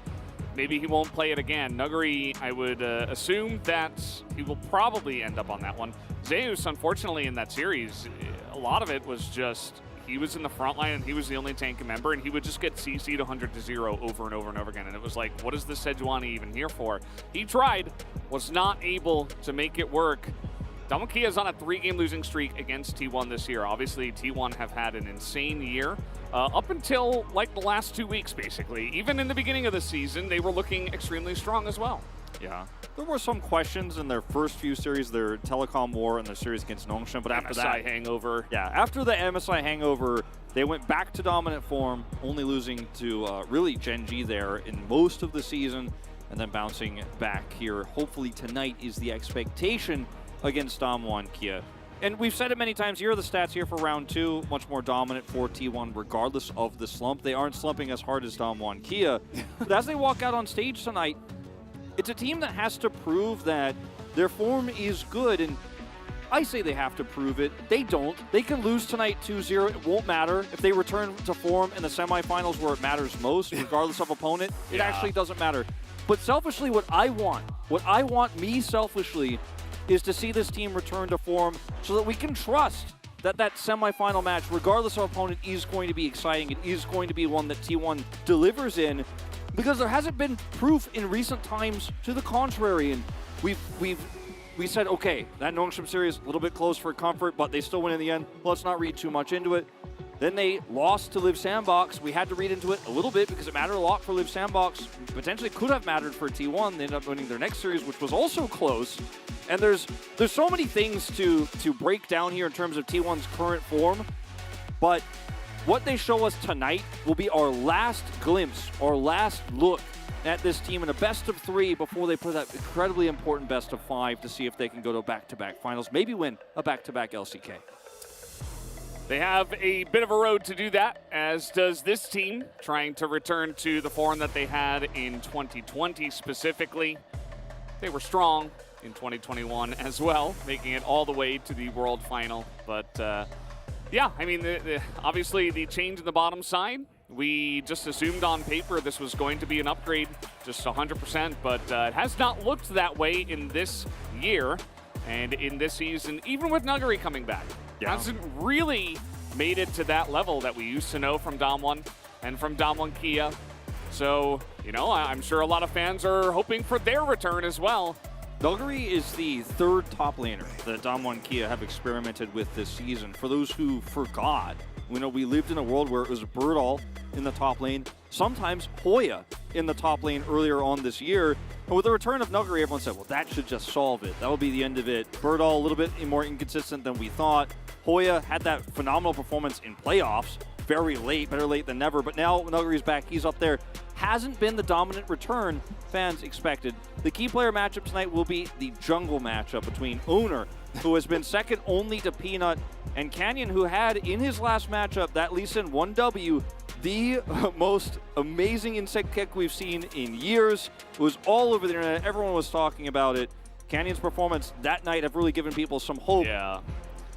maybe he won't play it again. Nuguri, I would assume that he will probably end up on that one. Zeus, unfortunately, in that series, a lot of it was just he was in the front line and he was the only tank member, and he would just get CC'd 100-0 over and over and over again. And it was like, what is this Sejuani even here for? He tried, was not able to make it work. Damwon Kia is on a 3-game losing streak against T1 this year. Obviously, T1 have had an insane year up until like the last 2 weeks, basically. Even in the beginning of the season, they were looking extremely strong as well. Yeah, there were some questions in their first few series, their Telecom War and their series against Nongshim, but after that, hangover. Yeah, after the MSI hangover, they went back to dominant form, only losing to really Gen.G there in most of the season, and then bouncing back here. Hopefully tonight is the expectation against Damwon Kia. And we've said it many times, here are the stats here for round 2, much more dominant for T1 regardless of the slump. They aren't slumping as hard as Damwon Kia. But as they walk out on stage tonight, it's a team that has to prove that their form is good, and I say they have to prove it. They don't. They can lose tonight 2-0. It won't matter. If they return to form in the semifinals where it matters most, regardless of opponent, it actually doesn't matter. But selfishly, what I want me selfishly, is to see this team return to form so that we can trust that that semifinal match, regardless of opponent, is going to be exciting. It is going to be one that T1 delivers in, because there hasn't been proof in recent times to the contrary. And we said, okay, that Nongshim series a little bit close for comfort, but they still win in the end. Let's not read too much into it. Then they lost to Live Sandbox. We had to read into it a little bit because it mattered a lot for Live Sandbox. Potentially could have mattered for T1. They ended up winning their next series, which was also close. And there's so many things to break down here in terms of T1's current form. But what they show us tonight will be our last glimpse, our last look at this team in a best of 3 before they play that incredibly important best of 5 to see if they can go to back-to-back finals, maybe win a back-to-back LCK. They have a bit of a road to do that, as does this team, trying to return to the form that they had in 2020 specifically. They were strong in 2021 as well, making it all the way to the World Final. But yeah, I mean, obviously the change in the bottom side, we just assumed on paper this was going to be an upgrade, just 100%, but it has not looked that way in this year and in this season, even with Nuguri coming back. Hasn't really made it to that level that we used to know from Damwon and from Damwon Kia. So, you know, I'm sure a lot of fans are hoping for their return as well. Nuguri is the third top laner that Damwon Kia have experimented with this season. For those who forgot, we lived in a world where it was Birdall in the top lane, sometimes Hoya in the top lane earlier on this year. And with the return of Nuguri, everyone said, well, that should just solve it. That'll be the end of it. Birdall, a little bit more inconsistent than we thought. Hoya had that phenomenal performance in playoffs, very late, better late than never. But now Nuguri's back, he's up there. Hasn't been the dominant return fans expected. The key player matchup tonight will be the jungle matchup between Owner, who has been second only to Peanut, and Canyon, who had in his last matchup that Lee Sin 1W, the most amazing insect kick we've seen in years. It was all over the internet. Everyone was talking about it. Canyon's performance that night have really given people some hope. Yeah.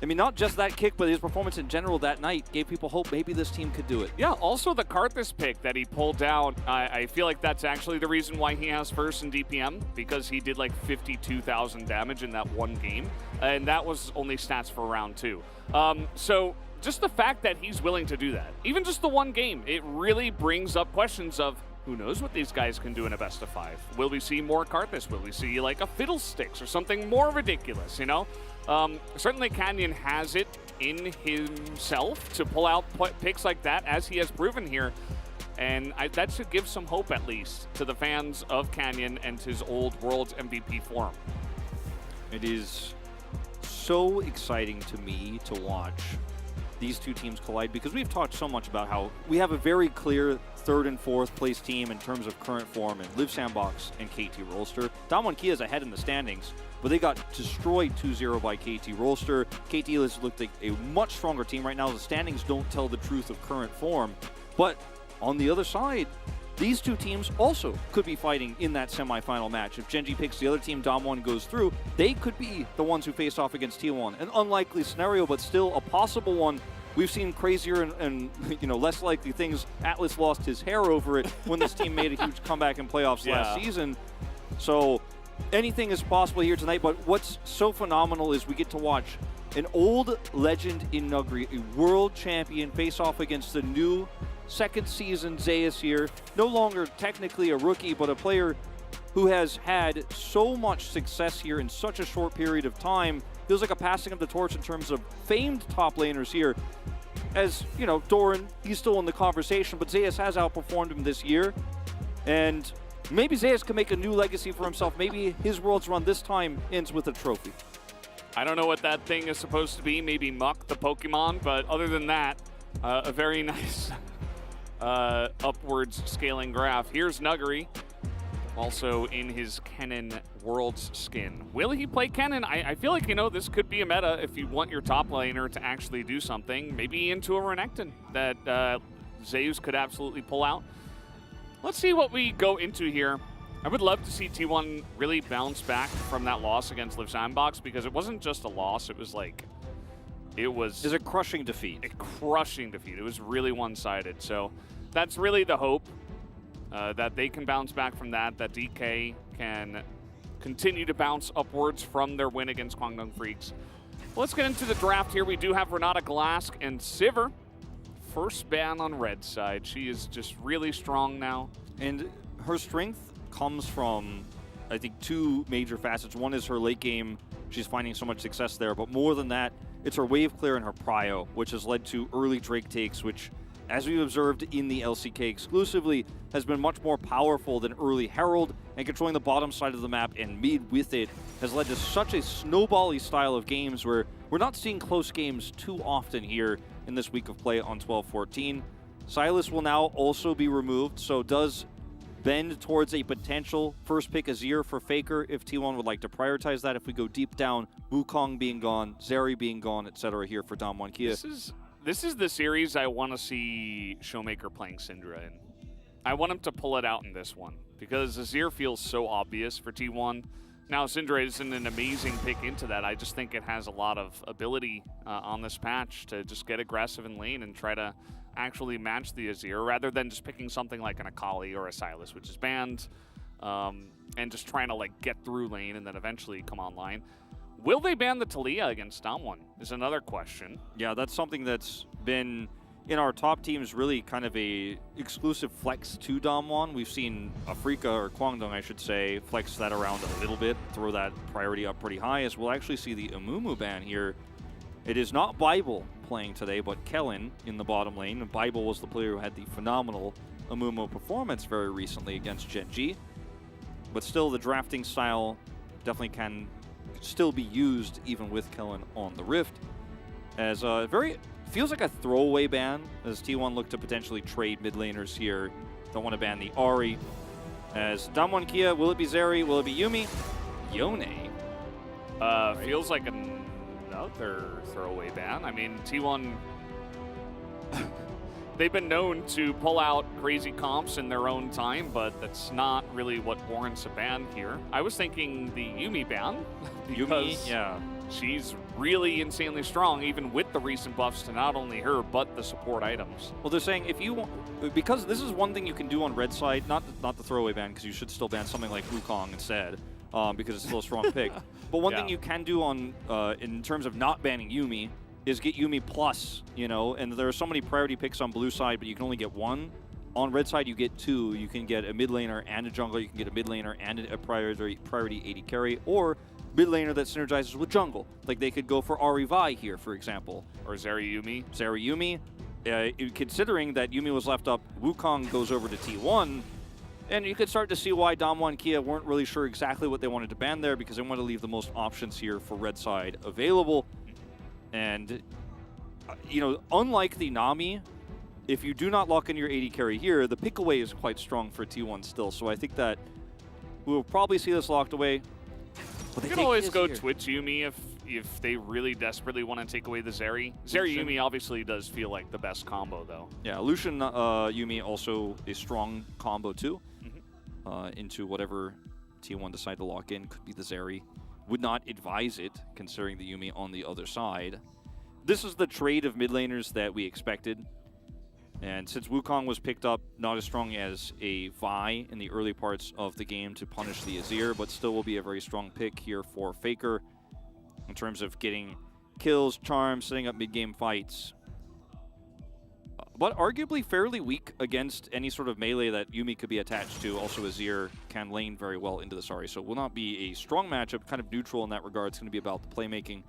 I mean, not just that kick, but his performance in general that night gave people hope maybe this team could do it. Yeah, also the Karthus pick that he pulled down, I feel like that's actually the reason why he has first in DPM, because he did like 52,000 damage in that one game, and that was only stats for round 2. So just the fact that he's willing to do that, even just the one game, it really brings up questions of who knows what these guys can do in a best of 5. Will we see more Karthus? Will we see like a Fiddlesticks or something more ridiculous, you know? Certainly Canyon has it in himself to pull out picks like that, as he has proven here. And that should give some hope, at least, to the fans of Canyon and his old World's MVP form. It is so exciting to me to watch these two teams collide, because we've talked so much about how we have a very clear third and fourth place team in terms of current form, and Live Sandbox and KT Rolster. Damwon Kia is ahead in the standings, but they got destroyed 2-0 by KT Rolster. KT has looked like a much stronger team right now. The standings don't tell the truth of current form. But on the other side, these two teams also could be fighting in that semifinal match. If Genji picks the other team, Damwon goes through, they could be the ones who face off against T1. An unlikely scenario, but still a possible one. We've seen crazier and less likely things. Atlas lost his hair over it when this team made a huge comeback in playoffs last season. So anything is possible here tonight, but what's so phenomenal is we get to watch an old legend in Nuguri, a world champion, face off against the new second season Zeus here. No longer technically a rookie, but a player who has had so much success here in such a short period of time. Feels like a passing of the torch in terms of famed top laners here. As, Doran, he's still in the conversation, but Zeus has outperformed him this year. And maybe Zeus can make a new legacy for himself. Maybe his Worlds run this time ends with a trophy. I don't know what that thing is supposed to be. Maybe Muck, the Pokemon. But other than that, a very nice upwards scaling graph. Here's Nuguri, also in his Kennen Worlds skin. Will he play Kennen? I feel like, this could be a meta if you want your top laner to actually do something. Maybe into a Renekton that Zeus could absolutely pull out. Let's see what we go into here. I would love to see T1 really bounce back from that loss against Live Sandbox, because it wasn't just a loss. It was a crushing defeat. A crushing defeat. It was really one-sided. So that's really the hope, that they can bounce back from that DK can continue to bounce upwards from their win against Kwangdong Freaks. Let's get into the draft here. We do have Renata Glask and Sivir. First ban on red side. She is just really strong now. And her strength comes from, I think, two major facets. One is her late game. She's finding so much success there. But more than that, it's her wave clear and her prio, which has led to early Drake takes, which, as we observed in the LCK exclusively, has been much more powerful than early Herald, and controlling the bottom side of the map and mid with it has led to such a snowbally style of games where we're not seeing close games too often here in this week of play on 12-14. Silas will now also be removed, so does bend towards a potential first pick Azir for Faker if T1 would like to prioritize that. If we go deep down, Wukong being gone, Zeri being gone, etc. here for Damwon Kia. This is the series I want to see Showmaker playing Syndra in. I want him to pull it out in this one, because Azir feels so obvious for T1. Now, Syndra isn't an amazing pick into that. I just think it has a lot of ability on this patch to just get aggressive in lane and try to actually match the Azir, rather than just picking something like an Akali or a Sylas, which is banned, and just trying to get through lane and then eventually come online. Will they ban the Taliyah against Damwon is another question. Yeah, that's something that's been in our top teams really kind of a exclusive flex to Damwon. We've seen Afrika, or Kwangdong I should say, flex that around a little bit, throw that priority up pretty high, as we'll actually see the Amumu ban here. It is not Bible playing today, but Kellen in the bottom lane. And Bible was the player who had the phenomenal Amumu performance very recently against Genji. But still, the drafting style definitely can still be used even with Kellen on the Rift. As feels like a throwaway ban, as T1 look to potentially trade mid laners here. Don't want to ban the Ahri. As Damwon Kia, will it be Zeri? Will it be Yuumi? Yone. Feels like another throwaway ban. I mean, T1, they've been known to pull out crazy comps in their own time, but that's not really what warrants a ban here. I was thinking the Yuumi ban, because she's really insanely strong, even with the recent buffs to not only her, but the support items. Well, they're saying if you want, because this is one thing you can do on red side, not the throwaway ban, because you should still ban something like Wukong instead, because it's still a strong pick. But one thing you can do on in terms of not banning Yuumi is get Yuumi plus, and there are so many priority picks on blue side, but you can only get one. On red side, you get two. You can get a mid laner and a jungle. You can get a mid laner and a priority AD carry, or mid laner that synergizes with jungle. Like they could go for Ahri Vi here, for example. Or Zeri Yuumi. Zeri Yuumi. Considering that Yuumi was left up, Wukong goes over to T1, and you could start to see why Damwon Kia weren't really sure exactly what they wanted to ban there, because they want to leave the most options here for red side available. And, unlike the Nami, if you do not lock in your AD carry here, the pick away is quite strong for T1 still. So I think that we will probably see this locked away. But you can always go Twitch Yuumi if they really desperately want to take away the Zeri. Zeri Yuumi obviously does feel like the best combo, though. Yeah, Lucian Yuumi also a strong combo, too. Into whatever T1 decide to lock in. Could be the Zeri. Would not advise it, considering the Yuumi on the other side. This is the trade of mid laners that we expected. And since Wukong was picked up not as strong as a Vi in the early parts of the game to punish the Azir, but still will be a very strong pick here for Faker in terms of getting kills, charms, setting up mid-game fights. But arguably fairly weak against any sort of melee that Yuumi could be attached to. Also, Azir can lane very well into the Ahri, so it will not be a strong matchup, kind of neutral in that regard. It's going to be about the playmaking.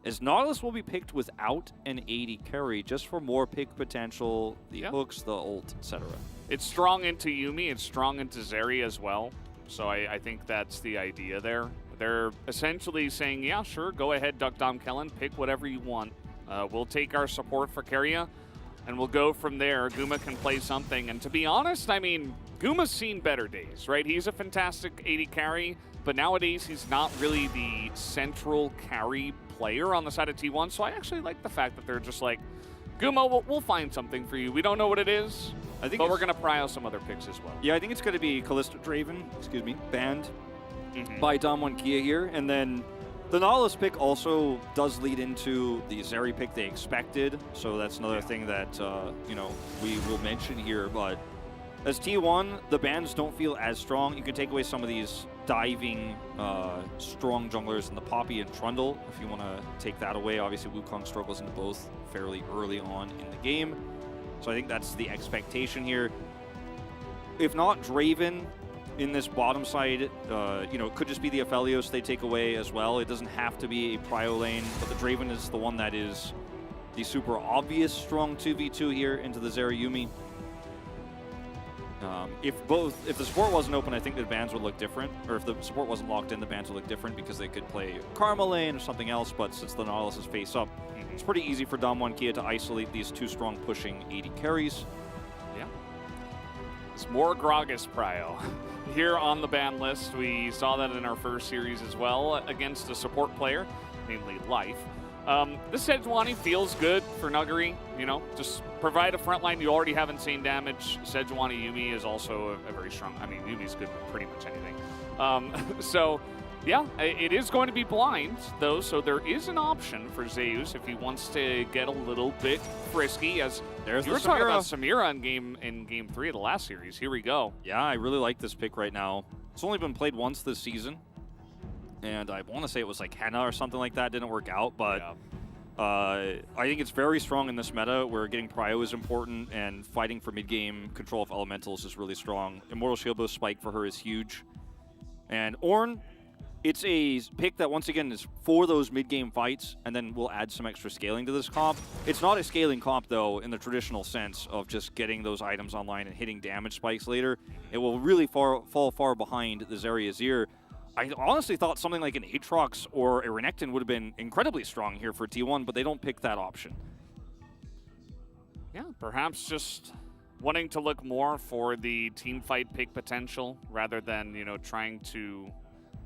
As Nautilus will be picked without an AD carry, just for more pick potential, the hooks, the ult, etc. It's strong into Yuumi, it's strong into Zeri as well. So I think that's the idea there. They're essentially saying, yeah, sure, go ahead, Duck Dom Kellen, pick whatever you want. We'll take our support for Keria, and we'll go from there. Guma can play something. And to be honest, I mean, Guma's seen better days, right? He's a fantastic AD carry, but nowadays he's not really the central carry player on the side of T1, so I actually like the fact that they're just like, Guma, we'll find something for you. We don't know what it is, but we're going to pry out some other picks as well. Yeah, I think it's going to be Callisto Draven, banned by Damwon Kia here, and then the Nautilus pick also does lead into the Zeri pick they expected, so that's another thing that, we will mention here, but as T1, the bans don't feel as strong. You can take away some of these diving, strong junglers in the Poppy and Trundle if you want to take that away. Obviously, Wukong struggles into both fairly early on in the game. So I think that's the expectation here. If not Draven in this bottom side, it could just be the Aphelios they take away as well. It doesn't have to be a prio lane, but the Draven is the one that is the super obvious strong 2v2 here into the Zeri Yuumi. If the support wasn't open, I think the bans would look different. Or if the support wasn't locked in, the bans would look different because they could play Karma lane or something else. But since the Nautilus is face up, it's pretty easy for Damwon Kia to isolate these two strong pushing AD carries. Yeah. It's more Gragas prio here on the ban list. We saw that in our first series as well against a support player, namely Life. This Sejuani feels good for Nuggery, just provide a front line. You already have insane damage. Sejuani Yuumi is also a very strong, Yuumi's good with pretty much anything. So, yeah, it is going to be blind, though, so there is an option for Zeus if he wants to get a little bit frisky, as you were talking about Samira in game 3 of the last series. Here we go. Yeah, I really like this pick right now. It's only been played once this season. And I want to say it was like Henna or something like that. Didn't work out, but I think it's very strong in this meta where getting prio is important and fighting for mid-game control of elementals is really strong. Immortal Shieldbow Spike for her is huge. And Ornn, it's a pick that, once again, is for those mid-game fights, and then we'll add some extra scaling to this comp. It's not a scaling comp, though, in the traditional sense of just getting those items online and hitting damage spikes later. It will really fall far behind the Zarya Azir. I honestly thought something like an Aatrox or a Renekton would have been incredibly strong here for T1, but they don't pick that option. Yeah, perhaps just wanting to look more for the team fight pick potential rather than, you know, trying to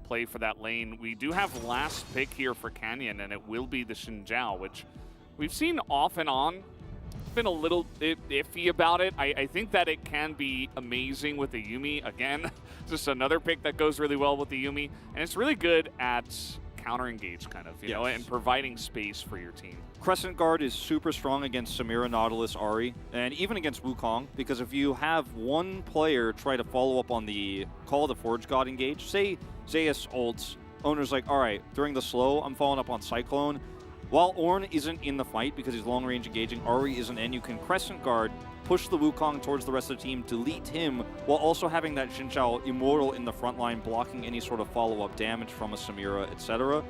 play for that lane. We do have last pick here for Canyon, and it will be the Xin Zhao, which we've seen off and on. Been a little iffy about it. I think that it can be amazing with the Yuumi. Again, just another pick that goes really well with the Yuumi, and it's really good at counter engage, kind of, you know, and providing space for your team. Crescent Guard is super strong against Samira, Nautilus, Ahri, and even against Wukong, because if you have one player try to follow up on the Call of the Forge God engage, say Zeus ults, owner's like, all right, during the slow, I'm following up on Cyclone. While Ornn isn't in the fight because he's long range engaging, Ahri isn't in, you can Crescent Guard, push the Wukong towards the rest of the team, delete him, while also having that Xin Zhao Immortal in the front line, blocking any sort of follow-up damage from a Samira, etc.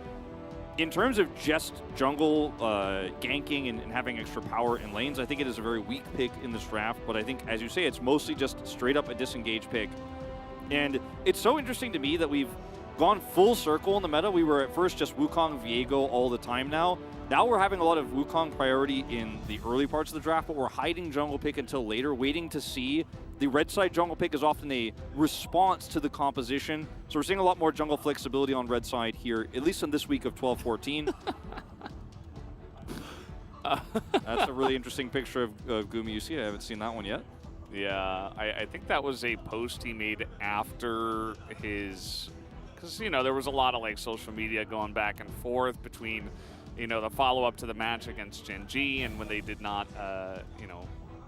In terms of just jungle ganking and having extra power in lanes, I think it is a very weak pick in this draft, but I think, as you say, it's mostly just straight up a disengage pick. And it's so interesting to me that we've gone full circle in the meta. We were at first just Wukong, Viego all the time now. Now we're having a lot of Wukong priority in the early parts of the draft, but we're hiding jungle pick until later, waiting to see. The red side jungle pick is often a response to the composition. So we're seeing a lot more jungle flexibility on red side here, at least in this week of 12-14. That's a really interesting picture of Gumi Yusi. I haven't seen that one yet. Yeah, I think that was a post he made after his... Because, you know, there was a lot of, like, social media going back and forth between, you know, the follow-up to the match against Gen G, and when they did not, you know,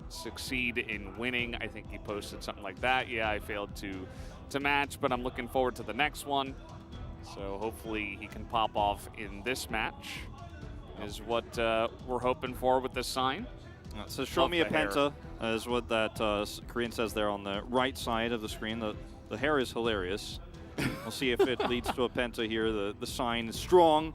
succeed in winning. I think he posted something like that. Yeah, I failed to match, but I'm looking forward to the next one. So hopefully he can pop off in this match is what we're hoping for with this sign. So show me a penta, is what that Korean says there on the right side of the screen. The hair is hilarious. We'll see if it leads to a penta here. The sign is strong.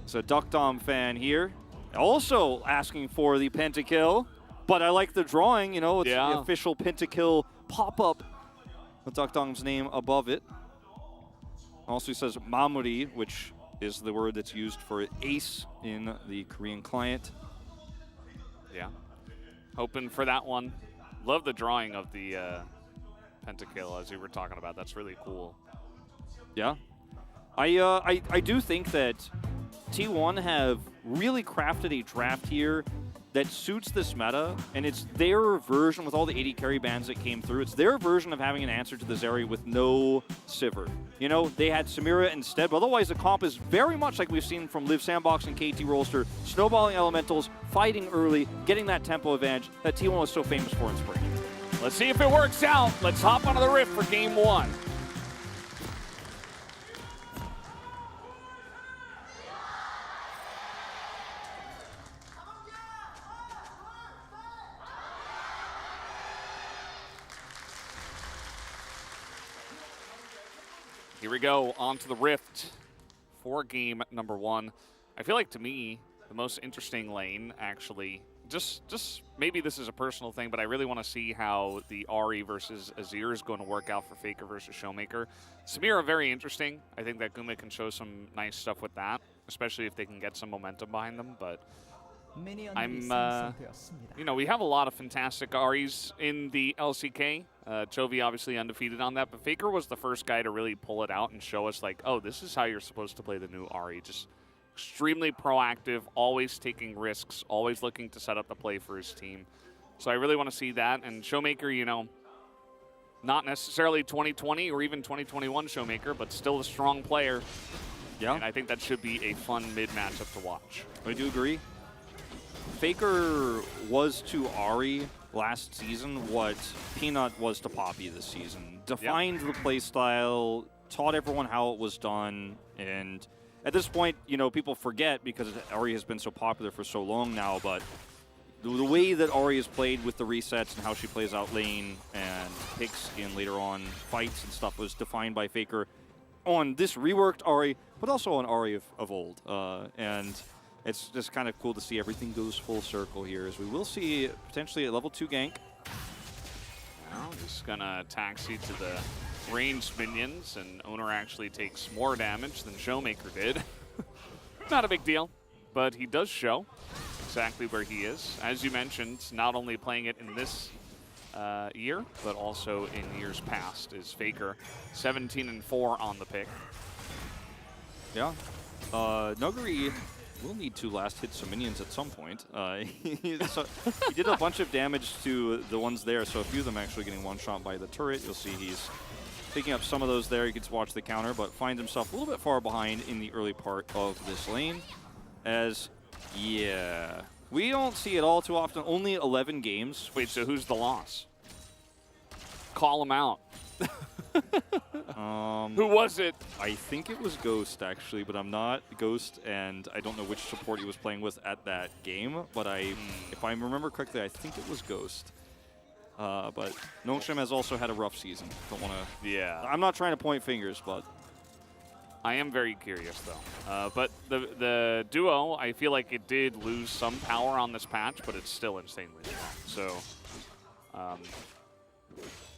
It's a Duckdom fan here. Also asking for the pentakill, but I like the drawing. You know, it's the official pentakill pop-up with Duckdom's name above it. Also says Mamuri, which is the word that's used for ace in the Korean client. Yeah. Hoping for that one. Love the drawing of the pentakill as you were talking about. That's really cool. Yeah. I do think that T1 have really crafted a draft here that suits this meta, and it's their version with all the 80 carry bans that came through. It's their version of having an answer to the Zarya with no Sivir. You know, they had Samira instead, but otherwise the comp is very much like we've seen from Live Sandbox and KT Rolster, snowballing elementals, fighting early, getting that tempo advantage that T1 was so famous for in spring. Let's see if it works out. Let's hop onto the Rift for game one. Here we go, on to the Rift for game number one. I feel like, to me, the most interesting lane, actually, just maybe this is a personal thing, but I really want to see how the Ahri versus Azir is going to work out for Faker versus Showmaker. Samira, very interesting. I think that Guma can show some nice stuff with that, especially if they can get some momentum behind them, but I'm, you know, we have a lot of fantastic Ahris in the LCK. Chovy obviously undefeated on that, but Faker was the first guy to really pull it out and show us, like, oh, this is how you're supposed to play the new Ahri. Just extremely proactive, always taking risks, always looking to set up the play for his team. So I really want to see that. And Showmaker, you know, not necessarily 2020 or even 2021 Showmaker, but still a strong player. Yeah. And I think that should be a fun mid-matchup to watch. I do agree. Faker was to Ahri last season what Peanut was to Poppy this season. Defined the play style, taught everyone how it was done, and at this point, you know, people forget because Ahri has been so popular for so long now, but the way that Ahri has played with the resets and how she plays out lane and picks in later on fights and stuff was defined by Faker on this reworked Ahri, but also on Ahri of old. And it's just kind of cool to see everything goes full circle here, as we will see potentially a level 2 gank. Now he's gonna taxi to the ranged minions, and Owner actually takes more damage than Showmaker did. Not a big deal, but he does show exactly where he is. As you mentioned, not only playing it in this year, but also in years past is Faker. 17-4 on the pick. Yeah. Nuguri will need to last hit some minions at some point. He did a bunch of damage to the ones there, so a few of them actually getting one-shot by the turret. You'll see he's picking up some of those there. You can watch the counter, but finds himself a little bit far behind in the early part of this lane. As, yeah, we don't see it all too often. Only 11 games. Wait, so who's the loss? Call him out. Who was it? I think it was Ghost, actually, but I'm not Ghost, and I don't know which support he was playing with at that game, but if I remember correctly, I think it was Ghost. But Nongshim has also had a rough season. Don't want to... Yeah. I'm not trying to point fingers, but... I am very curious, though. But the duo, I feel like it did lose some power on this patch, but it's still insanely strong. So,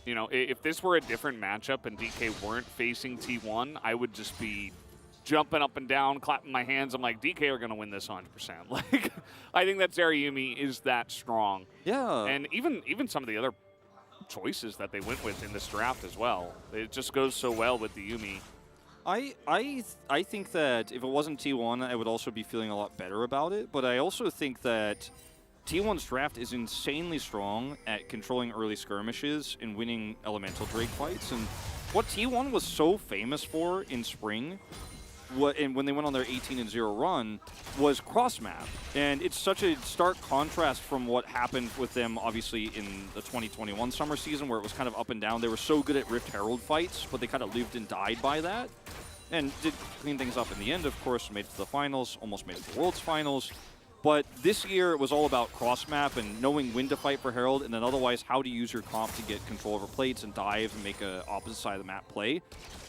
you know, if this were a different matchup and DK weren't facing T1, I would just be jumping up and down, clapping my hands. I'm like, DK are going to win this 100%. Like, I think that Zerayumi is that strong. Yeah. And even some of the other choices that they went with in this draft as well. It just goes so well with the Yumi. I think that if it wasn't T1, I would also be feeling a lot better about it. But I also think that T1's draft is insanely strong at controlling early skirmishes and winning elemental Drake fights. And what T1 was so famous for in spring, and when they went on their 18-0 run, was cross-map. And it's such a stark contrast from what happened with them, obviously, in the 2021 summer season, where it was kind of up and down. They were so good at Rift Herald fights, but they kind of lived and died by that. And did clean things up in the end, of course, made it to the finals, almost made it to the World's finals. But this year, it was all about cross-map and knowing when to fight for Herald, and then otherwise how to use your comp to get control over plates and dive and make a opposite side of the map play.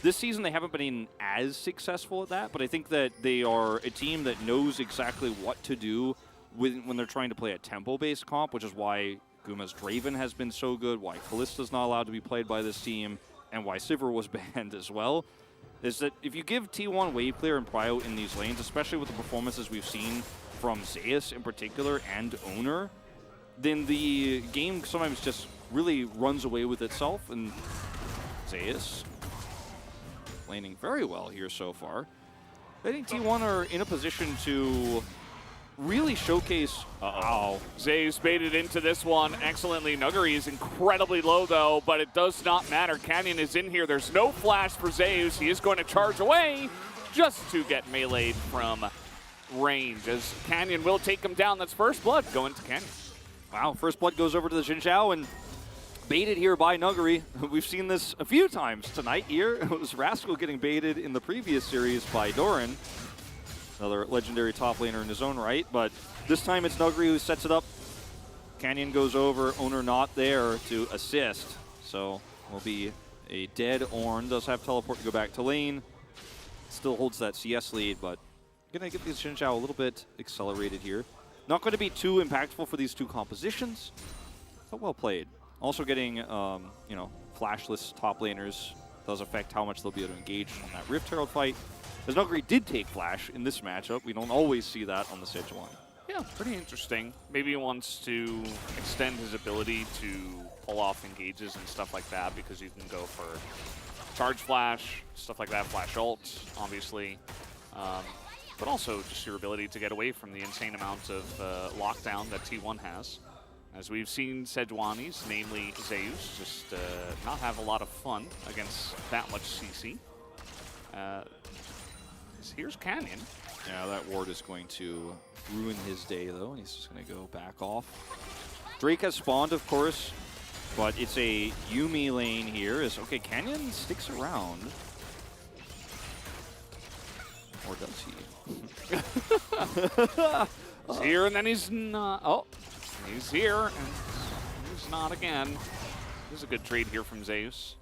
This season, they haven't been as successful at that, but I think that they are a team that knows exactly what to do when they're trying to play a tempo-based comp, which is why Guma's Draven has been so good, why Kallista's not allowed to be played by this team, and why Sivir was banned as well. Is that if you give T1 wave clear and prio in these lanes, especially with the performances we've seen from Zeus in particular and Owner, then the game sometimes just really runs away with itself. And Zeus laning very well here so far. I think T1 are in a position to really showcase... Uh-oh. Zeus baited into this one excellently. Nuguri is incredibly low, though, but it does not matter. Canyon is in here. There's no flash for Zeus. He is going to charge away just to get meleeed from range, as Canyon will take him down. That's first blood going to Canyon. Wow, first blood goes over to the Xin Zhao, and baited here by Nuguri. We've seen this a few times tonight here. It was Rascal getting baited in the previous series by Doran. Another legendary top laner in his own right, but this time it's Nuguri who sets it up. Canyon goes over, Owner not there to assist. So will be a dead Ornn. Does have teleport to go back to lane. Still holds that CS lead, but gonna get these Xin Zhao a little bit accelerated here. Not going to be too impactful for these two compositions, but well played. Also getting, you know, flashless top laners does affect how much they'll be able to engage on that Rift Herald fight. As Nuguri did take flash in this matchup, we don't always see that on the Sejuani. Yeah, pretty interesting. Maybe he wants to extend his ability to pull off engages and stuff like that, because you can go for charge flash, stuff like that, flash ult, obviously. But also just your ability to get away from the insane amount of lockdown that T1 has. As we've seen Sejuani's, namely Zeus, just not have a lot of fun against that much CC. Here's Canyon. Yeah, that ward is going to ruin his day, though. He's just going to go back off. Drake has spawned, of course, but it's a Yumi lane here. Okay, Canyon sticks around. Or does he? He's here and then he's not. Oh, he's here and he's not again. This is a good trade here from Zeus.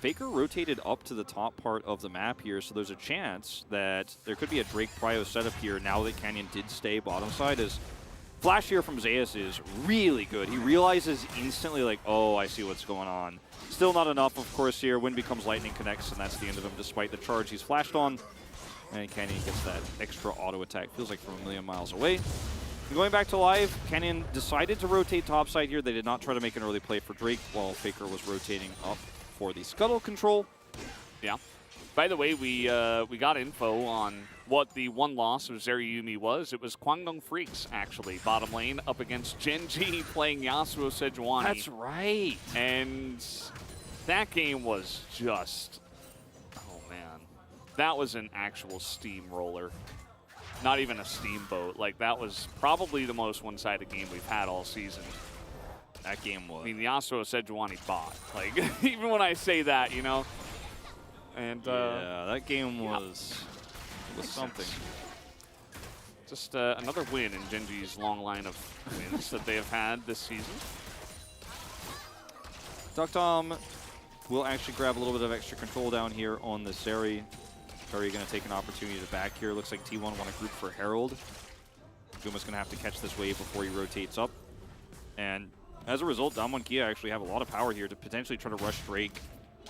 Faker rotated up to the top part of the map here, so there's a chance that there could be a Drake Prio setup here now that Canyon did stay bottom side. As flash here from Zeus is really good. He realizes instantly, like, oh, I see what's going on. Still not enough, of course, here. Wind becomes lightning, connects, and that's the end of him, despite the charge he's flashed on. And Canyon gets that extra auto attack. Feels like from a million miles away. Going back to live, Canyon decided to rotate topside here. They did not try to make an early play for Drake while Faker was rotating up for the scuttle control. Yeah. By the way, we got info on what the one loss of Zeriyumi was. It was Kwangdong Freaks, actually, bottom lane, up against Genji playing Yasuo Sejuani. That's right. And that game was just, oh man, that was an actual steamroller. Not even a steamboat. Like, that was probably the most one-sided game we've had all season. That game was. I mean, Yasuo Sejuani bought. Like, even when I say that, you know. And yeah, that game was something. Just another win in Genji's long line of wins that they have had this season. Ducktom will actually grab a little bit of extra control down here on the Zeri. Zeri going to take an opportunity to back here. Looks like T1 want to group for Herald. Guma's going to have to catch this wave before he rotates up. And as a result, Damwon Kia actually have a lot of power here to potentially try to rush Drake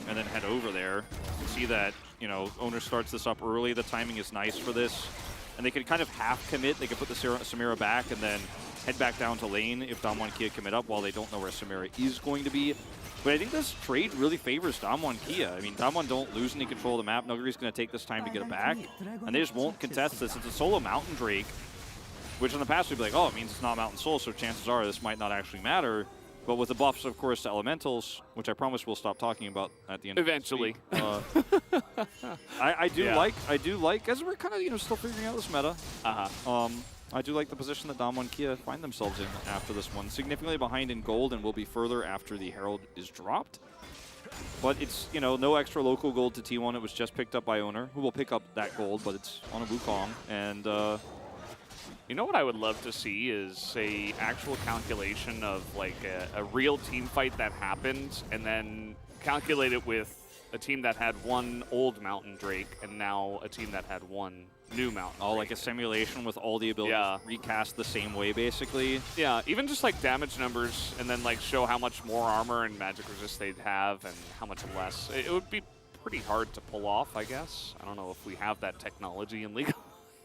and then head over there. You can see that, you know, Owner starts this up early. The timing is nice for this. And they could kind of half commit. They could put the Samira back and then head back down to lane if Damwon Kia commit up while they don't know where Samira is going to be. But I think this trade really favors Damwon Kia. I mean, Damwon don't lose any control of the map. Nuguri's going to take this time to get it back. And they just won't contest this. It's a solo Mountain Drake, which in the past we'd be like, oh, it means it's not Mountain Soul, so chances are this might not actually matter. But with the buffs, of course, to Elementals, which I promise we'll stop talking about at the end eventually. Of this week, I do like, as we're kind of, you know, still figuring out this meta. I do like the position that Damwon Kia find themselves in after this one. Significantly behind in gold and will be further after the Herald is dropped. But it's, you know, no extra local gold to T1. It was just picked up by Owner, who will pick up that gold, but it's on a Wukong. And you know what I would love to see is a actual calculation of like a real team fight that happened, and then calculate it with a team that had one old Mountain Drake and now a team that had one new Mountain Drake. Like a simulation with all the abilities recast the same way, basically. Yeah, even just like damage numbers, and then like show how much more armor and magic resist they'd have and how much less. It would be pretty hard to pull off, I guess. I don't know if we have that technology in League of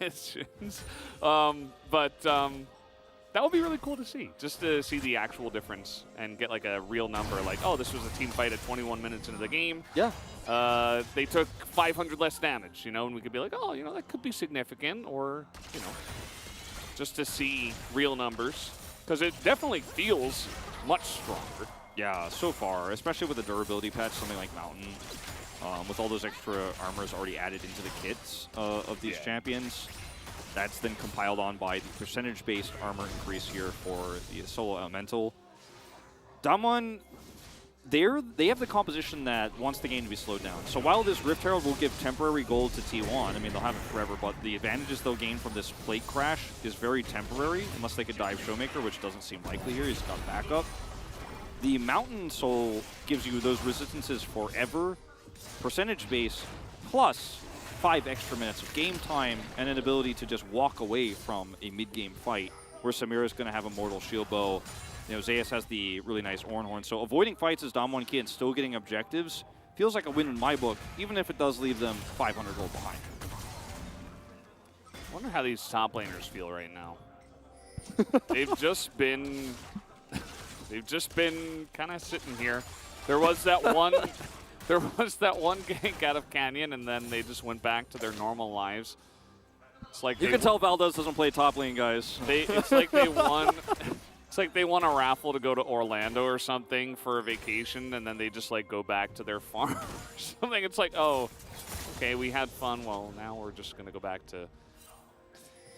Legends. That would be really cool to see, just to see the actual difference and get like a real number, like, oh, this was a team fight at 21 minutes into the game. Yeah. They took 500 less damage, you know, and we could be like, oh, you know, that could be significant, or, you know, just to see real numbers, because it definitely feels much stronger. Yeah, so far, especially with the durability patch, something like Mountain, with all those extra armors already added into the kits of these champions. That's then compiled on by the percentage-based armor increase here for the solo elemental. Damwon, they have the composition that wants the game to be slowed down. So while this Rift Herald will give temporary gold to T1, I mean, they'll have it forever, but the advantages they'll gain from this plate crash is very temporary, unless they could dive Showmaker, which doesn't seem likely here. He's got backup. The Mountain Soul gives you those resistances forever, percentage base, plus 5 extra minutes of game time and an ability to just walk away from a mid-game fight, where Samira's going to have a Mortal Shield Bow. You know, Zeus has the really nice Ornhorn. So avoiding fights as Damwon Kia and still getting objectives feels like a win in my book, even if it does leave them 500 gold behind. I wonder how these top laners feel right now. They've just been kind of sitting here. There was that one gank out of Canyon, and then they just went back to their normal lives. It's like you can tell Valdez doesn't play top lane, guys. It's like they won. It's like they won a raffle to go to Orlando or something for a vacation, and then they just like go back to their farm or something. It's like, oh, okay, we had fun. Well, now we're just gonna go back to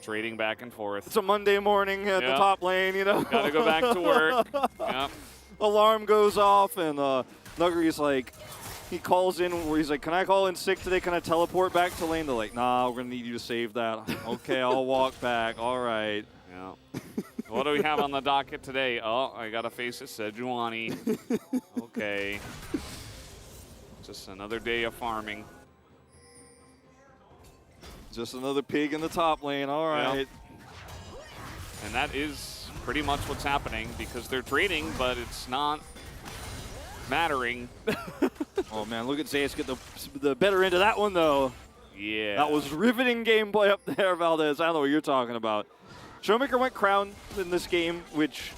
trading back and forth. It's a Monday morning at the top lane, you know. Gotta go back to work. Yep. Alarm goes off, and Nuguri's like, he calls in where he's like, can I call in sick today? Can I teleport back to lane? They're like, nah, we're going to need you to save that. Okay, I'll walk back. All right. Yeah. What do we have on the docket today? Oh, I got to face it, Sejuani. Okay. Just another day of farming. Just another pig in the top lane. All right. Yep. And that is pretty much what's happening because they're trading, but it's not mattering. Oh, man, look at Zeus get the better end of that one, though. Yeah. That was riveting gameplay up there, Valdez. I don't know what you're talking about. Showmaker went crown in this game, which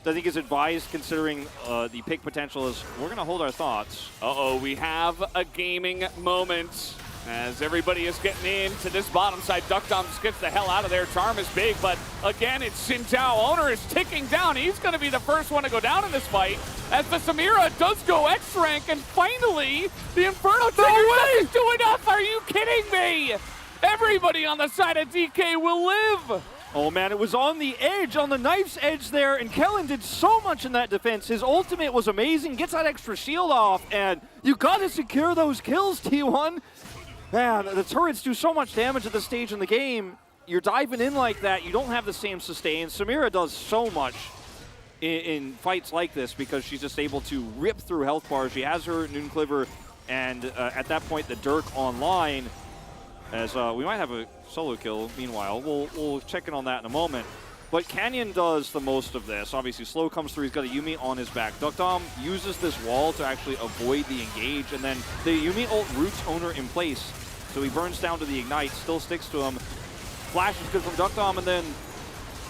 I think is advised considering the pick potential is we're going to hold our thoughts. Uh-oh, we have a gaming moment as everybody is getting into this bottom side. Duckdom just gets the hell out of there. Charm is big, but again, it's Xin Zhao. Owner is ticking down. He's going to be the first one to go down in this fight as the Samira does go X rank, and finally, the Inferno Trigger is doing enough. Are you kidding me? Everybody on the side of DK will live. Oh, man, it was on the edge, on the knife's edge there, and Kellen did so much in that defense. His ultimate was amazing, gets that extra shield off, and you got to secure those kills, T1. Man, the turrets do so much damage at this stage in the game. You're diving in like that, you don't have the same sustain. Samira does so much in fights like this because she's just able to rip through health bars. She has her Noon Cleaver, and at that point, the Dirk online. As we might have a solo kill, meanwhile. We'll check in on that in a moment. But Canyon does the most of this. Obviously, Slow comes through. He's got a Yuumi on his back. Duckdom uses this wall to actually avoid the engage, and then the Yuumi ult roots Owner in place. So he burns down to the Ignite, still sticks to him. Flash is good from Duckdom, and then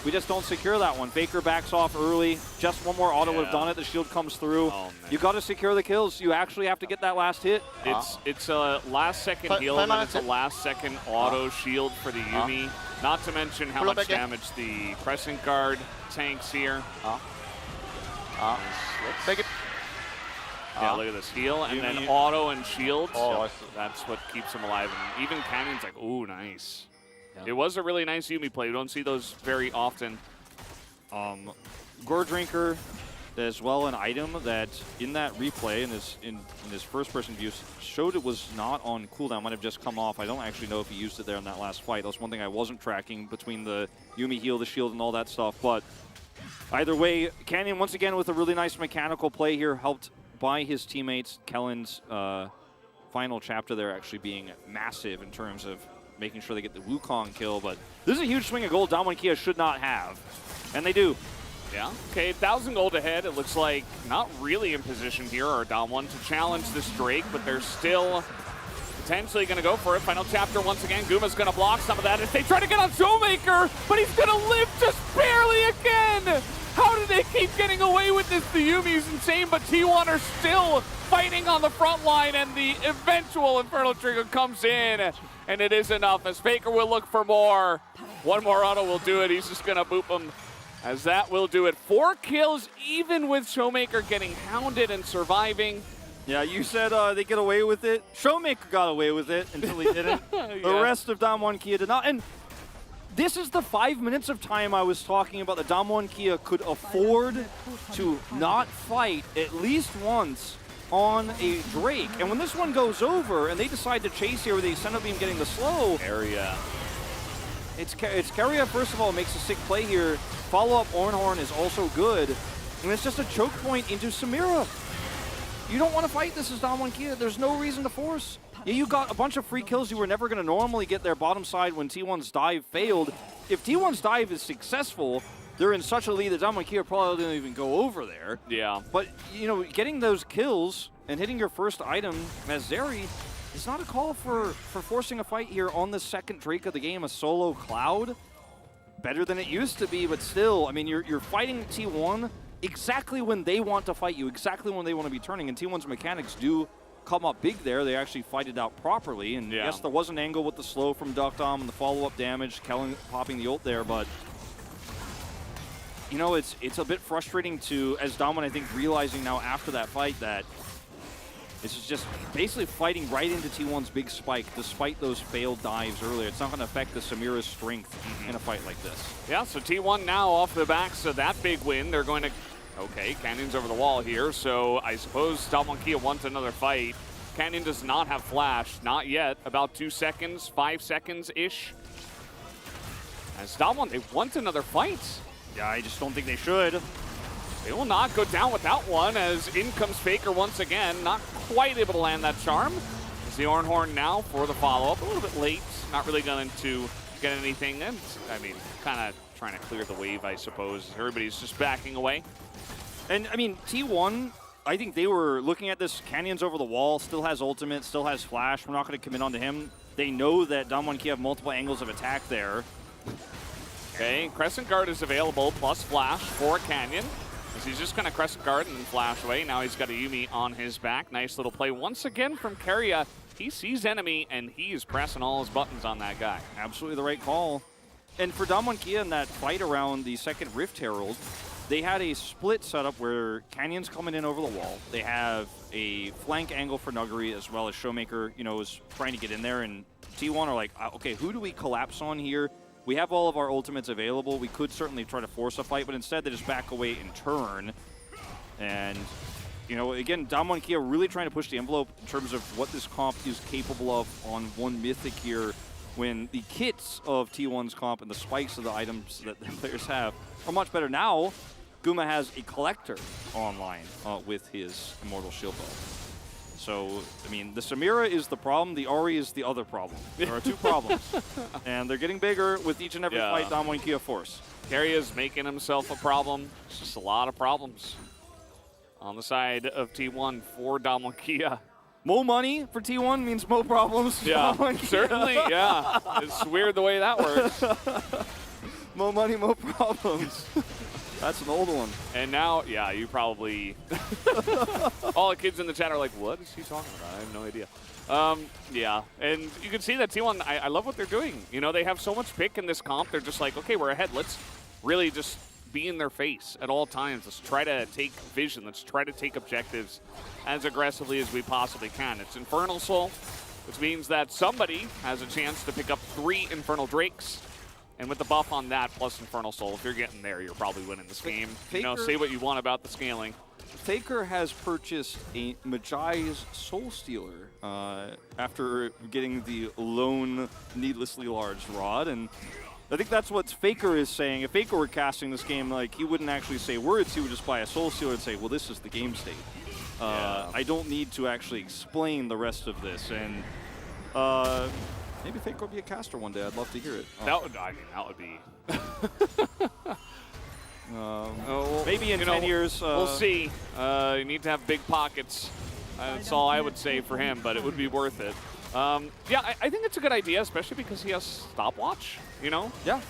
we just don't secure that one. Faker backs off early. Just one more auto would have done it. The shield comes through. Oh, you got to secure the kills. You actually have to get that last hit. It's a last-second heal, and then it's a last-second auto shield for the Yuumi. Not to mention how much damage the Crescent Guard tanks here. Take it. Yeah, look at this heal, and then auto and shield. So that's what keeps him alive. And even Canyon's like, ooh, nice. It was a really nice Yuumi play. We don't see those very often. Gore Drinker as well, an item that in that replay in his first-person view showed it was not on cooldown. Might have just come off. I don't actually know if he used it there in that last fight. That's one thing I wasn't tracking between the Yuumi heal, the shield, and all that stuff. But either way, Canyon once again with a really nice mechanical play here, helped by his teammates. Kellen's final chapter there actually being massive in terms of making sure they get the Wukong kill, but this is a huge swing of gold Damwon Kia should not have, and they do. Yeah, okay, 1,000 gold ahead. It looks like not really in position here, or Damwon, to challenge this Drake, but they're still potentially going to go for it. Final chapter once again. Guma's going to block some of that as they try to get on Showmaker, but he's going to live just barely again. How do they keep getting away with this? The Yuumi's insane, but T1 are still fighting on the front line, and the eventual Infernal Trigger comes in, and it is enough as Faker will look for more. One more auto will do it. He's just going to boop him as that will do it. 4 kills, even with Showmaker getting hounded and surviving. Yeah, you said they get away with it. Showmaker got away with it until he didn't. The rest of Damwon Kia did not. And this is the 5 minutes of time I was talking about that Damwon Kia could afford to not fight at least once on a Drake. And when this one goes over and they decide to chase here with the Ascendant Beam getting the slow. Area. It's Keria, first of all, makes a sick play here. Follow-up Ornhorn is also good. And it's just a choke point into Samira. You don't want to fight this as Damwon Kia. There's no reason to force. Yeah, you got a bunch of free kills you were never going to normally get their bottom side when T1's dive failed. If T1's dive is successful, they're in such a lead that Damwon Kia probably didn't even go over there. Yeah. But, you know, getting those kills and hitting your first item as Zeri is not a call for forcing a fight here on the second Drake of the game, a solo Cloud. Better than it used to be, but still, I mean, you're fighting T1 exactly when they want to fight you, exactly when they want to be turning, and T1's mechanics do come up big there. They actually fight it out properly, and yes, there was an angle with the slow from Duckdom and the follow-up damage, Kellen popping the ult there, but you know, it's a bit frustrating to, as Damwon, I think, realizing now after that fight that this is just basically fighting right into T1's big spike despite those failed dives earlier. It's not going to affect the Samira's strength in a fight like this. Yeah, so T1 now off the backs of that big win. They're going to, okay, Canyon's over the wall here, so I suppose Damwon Kia wants another fight. Canyon does not have flash, not yet. About 2 seconds, 5 seconds-ish. As Damwon, they want another fight. Yeah, I just don't think they should. They will not go down without one, as in comes Faker once again. Not quite able to land that charm. As the Ornhorn now for the follow-up. A little bit late, not really going to get anything. And I mean, kind of trying to clear the wave, I suppose. Everybody's just backing away. And I mean, T1, I think they were looking at this. Canyon's over the wall, still has ultimate, still has flash. We're not going to commit onto him. They know that Damwon Kia have multiple angles of attack there. Okay, Crescent Guard is available, plus flash for Canyon. As he's just going to Crescent Guard and flash away. Now he's got a Yuumi on his back. Nice little play once again from Keria. He sees enemy, and he is pressing all his buttons on that guy. Absolutely the right call. And for Damwon Kia in that fight around the second Rift Herald, they had a split setup where Canyon's coming in over the wall. They have a flank angle for Nuguri, as well as Showmaker, you know, is trying to get in there. And T1 are like, okay, who do we collapse on here? We have all of our ultimates available. We could certainly try to force a fight, but instead they just back away and turn. And, you know, again, Damwon Kia really trying to push the envelope in terms of what this comp is capable of on one Mythic here, when the kits of T1's comp and the spikes of the items that the players have are much better. Now, Guma has a Collector online with his Immortal Shield Bow. So, I mean, the Samira is the problem, the Ahri is the other problem. There are two problems. And they're getting bigger with each and every fight Damwon Kia force. Keria's making himself a problem. It's just a lot of problems on the side of T1 for Damwon Kia. More money for T1 means more problems. Yeah, certainly, yeah. It's weird the way that works. More money, more problems. That's an old one. And now, yeah, you probably... all the kids in the chat are like, what is he talking about? I have no idea. Yeah, and you can see that T1, I love what they're doing. You know, they have so much pick in this comp. They're just like, okay, we're ahead. Let's really just be in their face at all times. Let's try to take vision. Let's try to take objectives as aggressively as we possibly can. It's Infernal Soul, which means that somebody has a chance to pick up 3 Infernal Drakes. And with the buff on that, plus Infernal Soul, if you're getting there, you're probably winning this game. You know, say what you want about the scaling. Faker has purchased a Mejai's Soul Stealer after getting the lone needlessly large rod. And I think that's what Faker is saying. If Faker were casting this game, like, he wouldn't actually say words. He would just buy a Soul Stealer and say, well, this is the game state. I don't need to actually explain the rest of this. And maybe Faker will be a caster one day. I'd love to hear it. That would, I mean, that would be... maybe in 10 years. We'll see. You need to have big pockets. That's all I would say for him, but it would be worth it. Yeah, I think it's a good idea, especially because he has stopwatch, you know? Yeah.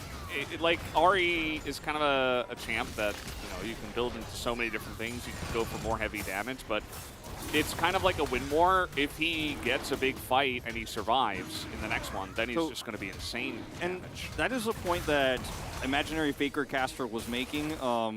Like, Ahri is kind of a champ that, you know, you can build into so many different things. You can go for more heavy damage, but it's kind of like a win more. If he gets a big fight and he survives in the next one, then he's just going to be insane and damage. That is a point that imaginary Faker caster was making,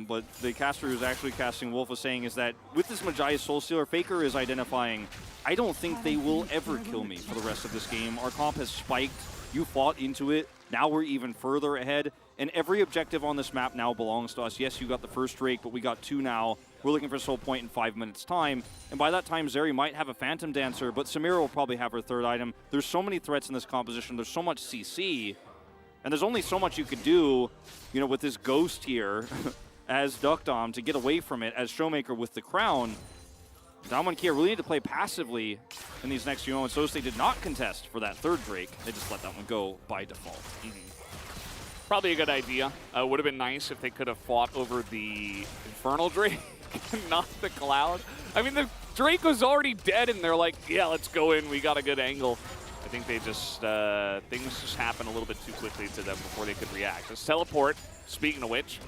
but the caster who's actually casting Wolf was saying is that with this Mejai's Soul Stealer, Faker is identifying, I don't think they will ever kill me for the rest of this game. Our comp has spiked. You fought into it. Now we're even further ahead. And every objective on this map now belongs to us. Yes, you got the first Drake, but we got 2 now. We're looking for Soul Point in 5 minutes' time. And by that time, Zeri might have a Phantom Dancer, but Samira will probably have her 3rd item. There's so many threats in this composition. There's so much CC. And there's only so much you could do, you know, with this Ghost here as Duckdom to get away from it as Showmaker with the Crown. Damwon Kia really need to play passively in these next few moments. Those they did not contest for that 3rd Drake. They just let that one go by default. Probably a good idea. Would have been nice if they could have fought over the Infernal Drake, not the Cloud. I mean, the Drake was already dead, and they're like, yeah, let's go in. We got a good angle. I think they just, things just happened a little bit too quickly to them before they could react. This teleport, speaking of which,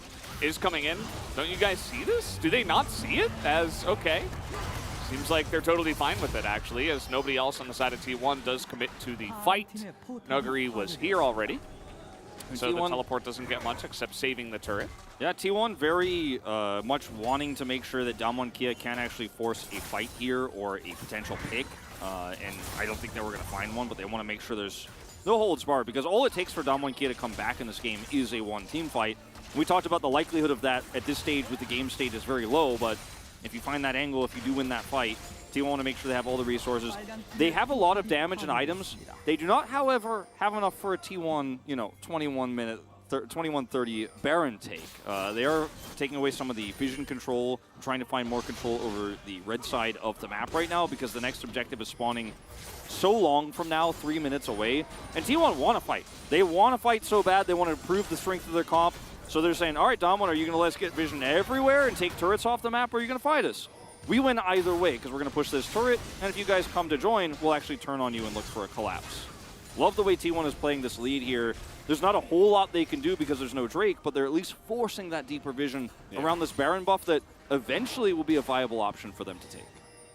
is coming in. Don't you guys see this? Do they not see it as, okay. Seems like they're totally fine with it, actually, as nobody else on the side of T1 does commit to the fight. Nuguri was here already, so the teleport doesn't get much except saving the turret. Yeah, T1 very much wanting to make sure that Damwon Kia can actually force a fight here or a potential pick. And I don't think they were going to find one, but they want to make sure there's no holds barred, because all it takes for Damwon Kia to come back in this game is a one-team fight. We talked about the likelihood of that at this stage with the game state is very low, but if you find that angle, if you do win that fight, T1 want to make sure they have all the resources. They have a lot of damage and items. They do not, however, have enough for a T1, 21-30 Baron take. They are taking away some of the vision control, trying to find more control over the red side of the map right now because the next objective is spawning so long from now, 3 minutes away. And T1 want to fight. They want to fight so bad. They want to improve the strength of their comp. So they're saying, all right, Damwon, are you going to let us get vision everywhere and take turrets off the map, or are you going to fight us? We win either way because we're going to push this turret, and if you guys come to join, we'll actually turn on you and look for a collapse. Love the way T1 is playing this lead here. There's not a whole lot they can do because there's no Drake, but they're at least forcing that deeper vision around this Baron buff that eventually will be a viable option for them to take.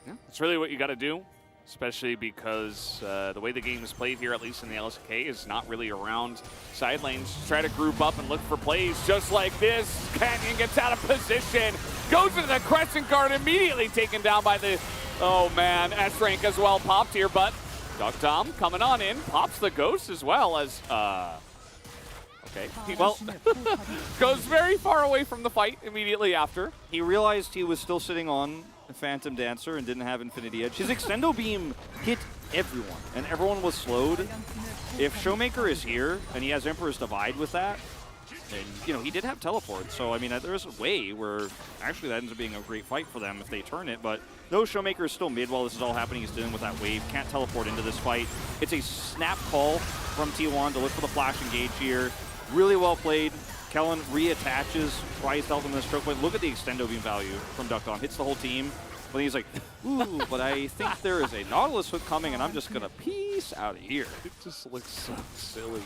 Yeah, it's really what you got to do, especially because the way the game is played here, at least in the LCK, is not really around side lanes. Try to group up and look for plays just like this. Canyon gets out of position, goes into the Crescent Guard, immediately taken down by the, oh man, S-Rank as well popped here, but Dukdom coming on in, pops the Ghost as well as, okay, well, goes very far away from the fight immediately after. He realized he was still sitting on a Phantom Dancer and didn't have Infinity Edge. His Extendo Beam hit everyone, and everyone was slowed. If Showmaker is here, and he has Emperor's Divide with that, and, he did have Teleport, so, I mean, there's a way where actually that ends up being a great fight for them if they turn it, but no, Showmaker is still mid while this is all happening. He's dealing with that wave, can't teleport into this fight. It's a snap call from T1 to look for the flash engage here. Really well played. Kellen reattaches, tries to help him in this choke point. Look at the Extendo Beam value from Dukdom. Hits the whole team. But he's like, ooh, but I think there is a Nautilus hook coming, and I'm just going to peace out of here. It just looks so silly.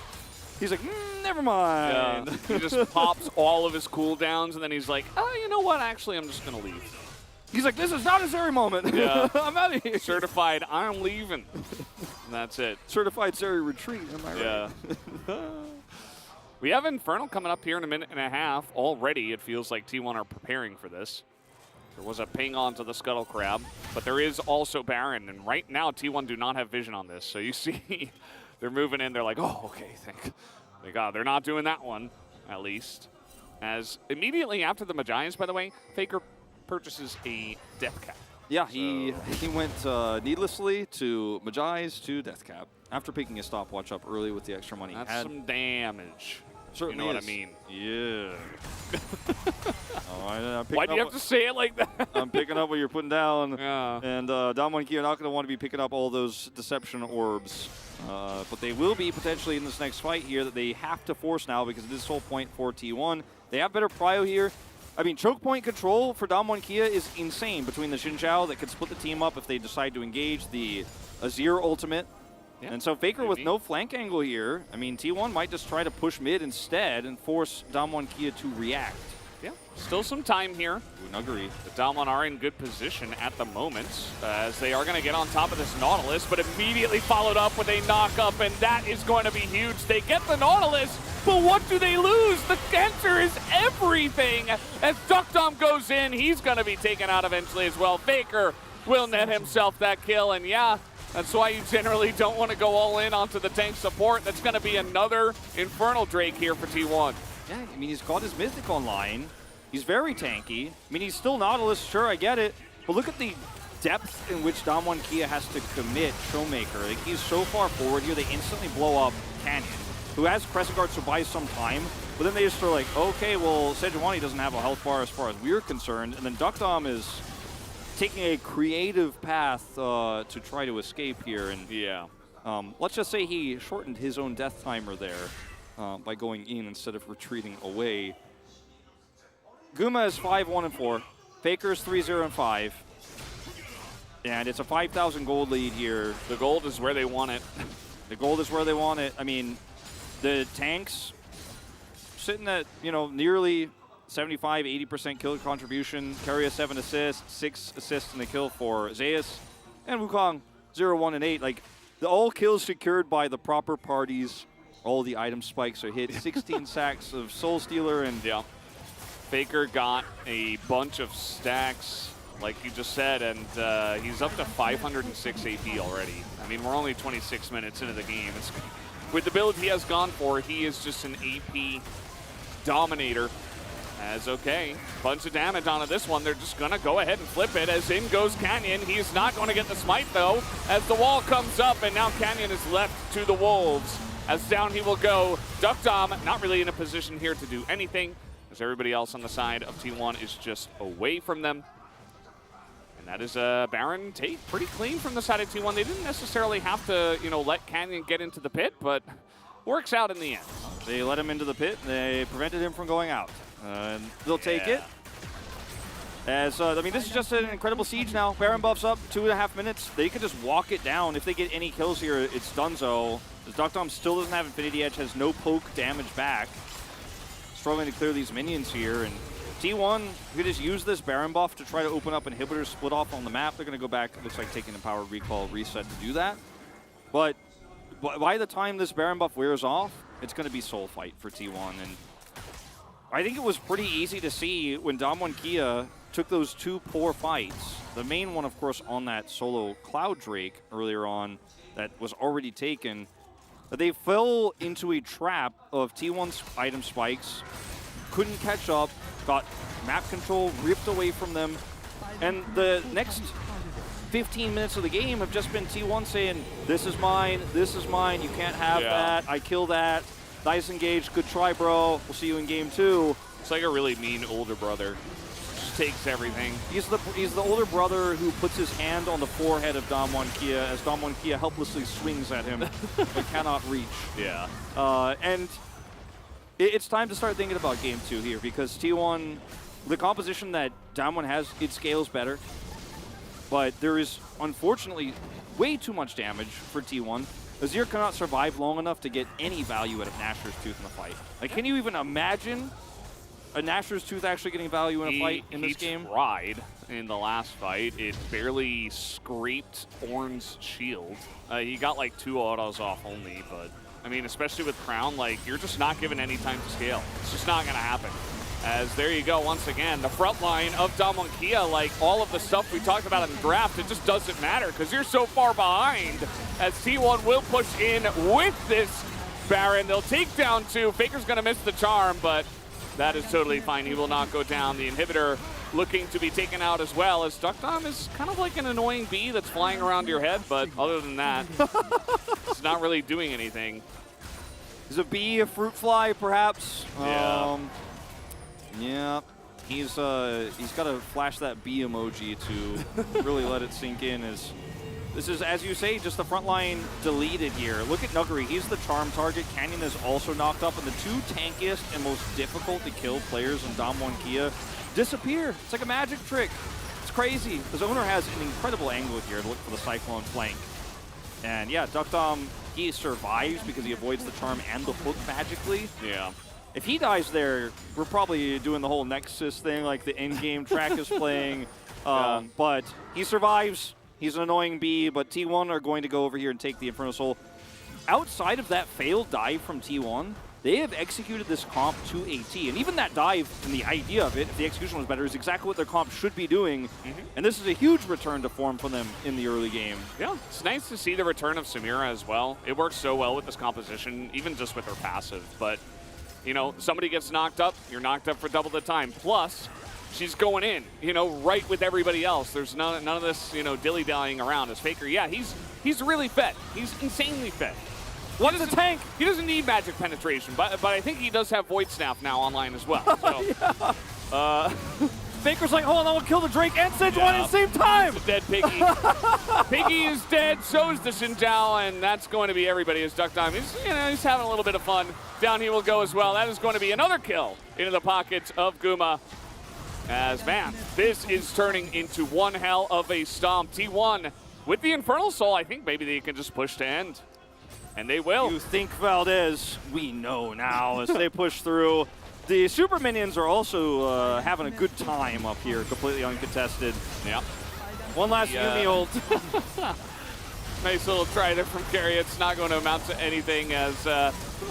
He's like, never mind. Yeah. He just pops all of his cooldowns, and then he's like, oh, you know what? Actually, I'm just going to leave. He's like, this is not a Zeri moment. Yeah. I'm out of here. Certified, I'm leaving. And that's it. Certified Zeri retreat, am I right? Yeah. We have Infernal coming up here in a minute and a half. Already, it feels like T1 are preparing for this. There was a ping onto the Scuttle Crab, but there is also Baron, and right now T1 do not have vision on this. So you see, they're moving in. They're like, oh, okay, thank God. They're not doing that one, at least. As immediately after the Magi's, by the way, Faker purchases a Death Cap. Yeah, he went needlessly to Magi's to Death Cap after picking his stopwatch up early with the extra money. That's some damage. Certainly you know is. what I mean? Yeah. Why do you have to say it like that? I'm picking up what you're putting down. Yeah. And Damwon and Ki are not going to want to be picking up all those Deception Orbs. But they will be potentially in this next fight here that they have to force now because it is whole point for T1. They have better prio here. I mean, choke point control for Damwon Kia is insane between the Xin Zhao that could split the team up if they decide to engage, the Azir ultimate. Yeah, and so Faker with no flank angle here, I mean, T1 might just try to push mid instead and force Damwon Kia to react. Yeah, still some time here. Wouldn't agree. The Damwon are in good position at the moment as they are going to get on top of this Nautilus, but immediately followed up with a knock-up, and that is going to be huge. They get the Nautilus, but what do they lose? The answer is everything. As Dukdom goes in, he's going to be taken out eventually as well. Faker will net himself that kill, and yeah, that's why you generally don't want to go all in onto the tank support. That's going to be another Infernal Drake here for T1. Yeah, I mean, he's got his Mythic online. He's very tanky. I mean, he's still Nautilus, sure, I get it. But look at the depth in which Damwon Kia has to commit Showmaker. Like, he's so far forward here, they instantly blow up Canyon, who has Crescent Guard, so buys some time. But then they just are like, okay, well, Sejuani doesn't have a health bar as far as we're concerned. And then Dukdom is taking a creative path to try to escape here. And yeah, let's just say he shortened his own death timer there by going in instead of retreating away. Guma is 5-1-4. Faker's 3-0-5. And it's a 5,000 gold lead here. The gold is where they want it. The gold is where they want it. I mean, the tanks sitting at, nearly 75, 80% kill contribution. Keria 7 assists, 6 assists in the kill for Zeus. And Wukong 0-1-8. Like, all kills secured by the proper parties. All the item spikes are hit. 16 sacks of Soul Stealer, and yeah. Faker got a bunch of stacks, like you just said, and he's up to 506 AP already. I mean, we're only 26 minutes into the game. With the build he has gone for, he is just an AP dominator As okay, bunch of damage onto this one. They're just gonna go ahead and flip it as in goes Canyon. He's not gonna get the smite though, as the wall comes up and now Canyon is left to the wolves. As down he will go. DuckDom not really in a position here to do anything, as everybody else on the side of T1 is just away from them. And that is a Baron take pretty clean from the side of T1. They didn't necessarily have to, let Canyon get into the pit, but works out in the end. They let him into the pit. They prevented him from going out. And they'll take it. As this is just an incredible siege now. Baron buffs up, 2.5 minutes. They could just walk it down. If they get any kills here, it's Dunzo. As DuckDom still doesn't have Infinity Edge, has no poke damage back. Struggling to clear these minions here. And T1 could just use this Baron buff to try to open up inhibitors, split off on the map. They're going to go back, it looks like taking the power recall reset to do that. But by the time this Baron buff wears off, it's going to be soul fight for T1. And I think it was pretty easy to see when Damwon Kia took those 2 poor fights. The main one, of course, on that solo Cloud Drake earlier on that was already taken. They fell into a trap of T1's item spikes, couldn't catch up, got map control ripped away from them, and the next 15 minutes of the game have just been T1 saying, this is mine, you can't have that, I kill that. Nice engage, good try, bro. We'll see you in game 2. It's like a really mean older brother. Just takes everything. He's the older brother who puts his hand on the forehead of Damwon Kia as Damwon Kia helplessly swings at him but cannot reach. Yeah. And it's time to start thinking about game 2 here because T1, the composition that Damwon has, it scales better. But there is, unfortunately, way too much damage for T1. Azir cannot survive long enough to get any value out of Nashor's Tooth in the fight. Like, can you even imagine a Nashor's Tooth actually getting value in a fight in this game? He tried in the last fight. It barely scraped Ornn's shield. He got like 2 autos off only, but I mean, especially with Crown, like, you're just not given any time to scale. It's just not gonna happen. As there you go, once again, the front line of Damwon Kia, like all of the stuff we talked about in the draft, it just doesn't matter because you're so far behind. As T1 will push in with this Baron. They'll take down 2. Faker's gonna miss the charm, but that is totally fine. He will not go down. The inhibitor looking to be taken out as well, as DuckDom is kind of like an annoying bee that's flying around your head, but other than that, it's not really doing anything. Is a bee a fruit fly, perhaps? Yeah. Yeah, he's got to flash that bee emoji to really let it sink in. This is, as you say, just the front line deleted here. Look at Nuggery, he's the charm target. Canyon is also knocked up, and the 2 tankiest and most difficult to kill players in Damwon Kia disappear. It's like a magic trick. It's crazy. His owner has an incredible angle here to look for the Cyclone flank. And yeah, DuckDom, he survives because he avoids the charm and the hook magically. Yeah. If he dies there, we're probably doing the whole Nexus thing, like the in-game track is playing. But he survives. He's an annoying bee, but T1 are going to go over here and take the Inferno Soul. Outside of that failed dive from T1, they have executed this comp to a T. And even that dive and the idea of it, if the execution was better, is exactly what their comp should be doing. And this is a huge return to form for them in the early game. Yeah, it's nice to see the return of Samira as well. It works so well with this composition, even just with her passive. But somebody gets knocked up, you're knocked up for double the time. Plus, she's going in, right with everybody else. There's none of this, dilly-dallying around. As Faker, yeah, he's really fed. He's insanely fed. What's a tank? He doesn't need magic penetration, but I think he does have Void Snap now online as well. So, Faker's like, hold on, I'll kill the Drake and Sejuani at the same time! Dead Piggy. Piggy is dead, so is the Xin Zhao, and that's going to be everybody as DuckDom. He's having a little bit of fun. Down he will go as well. That is going to be another kill into the pockets of Guma. As, man, this is turning into one hell of a stomp. T1 with the Infernal Soul, I think maybe they can just push to end. And they will. You think Valdez, we know now as they push through. The super minions are also having a good time up here, completely uncontested. Yep. One last Yumi ult. Nice little try there from Carry. It's not going to amount to anything as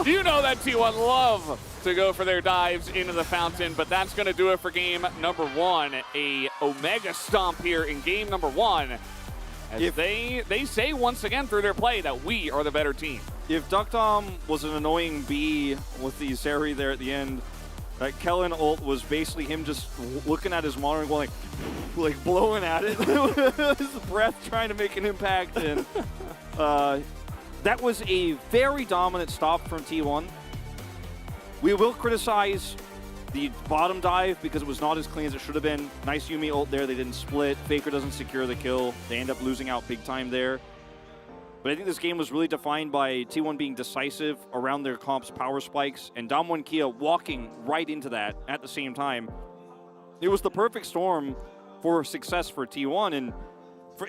you know that T1 love to go for their dives into the fountain, but that's going to do it for game number 1. A Omega Stomp here in game number 1. As they say once again through their play that we are the better team. If DuckDom was an annoying bee with the Zeri there at the end, Right, Kellen ult was basically him just looking at his monitor and going like blowing at it, his breath trying to make an impact, and that was a very dominant stop from T1. We will criticize the bottom dive because it was not as clean as it should have been. Nice Yuumi ult there, they didn't split. Faker doesn't secure the kill. They end up losing out big time there. But I think this game was really defined by T1 being decisive around their comp's power spikes and Damwon Kia walking right into that at the same time. It was the perfect storm for success for T1. And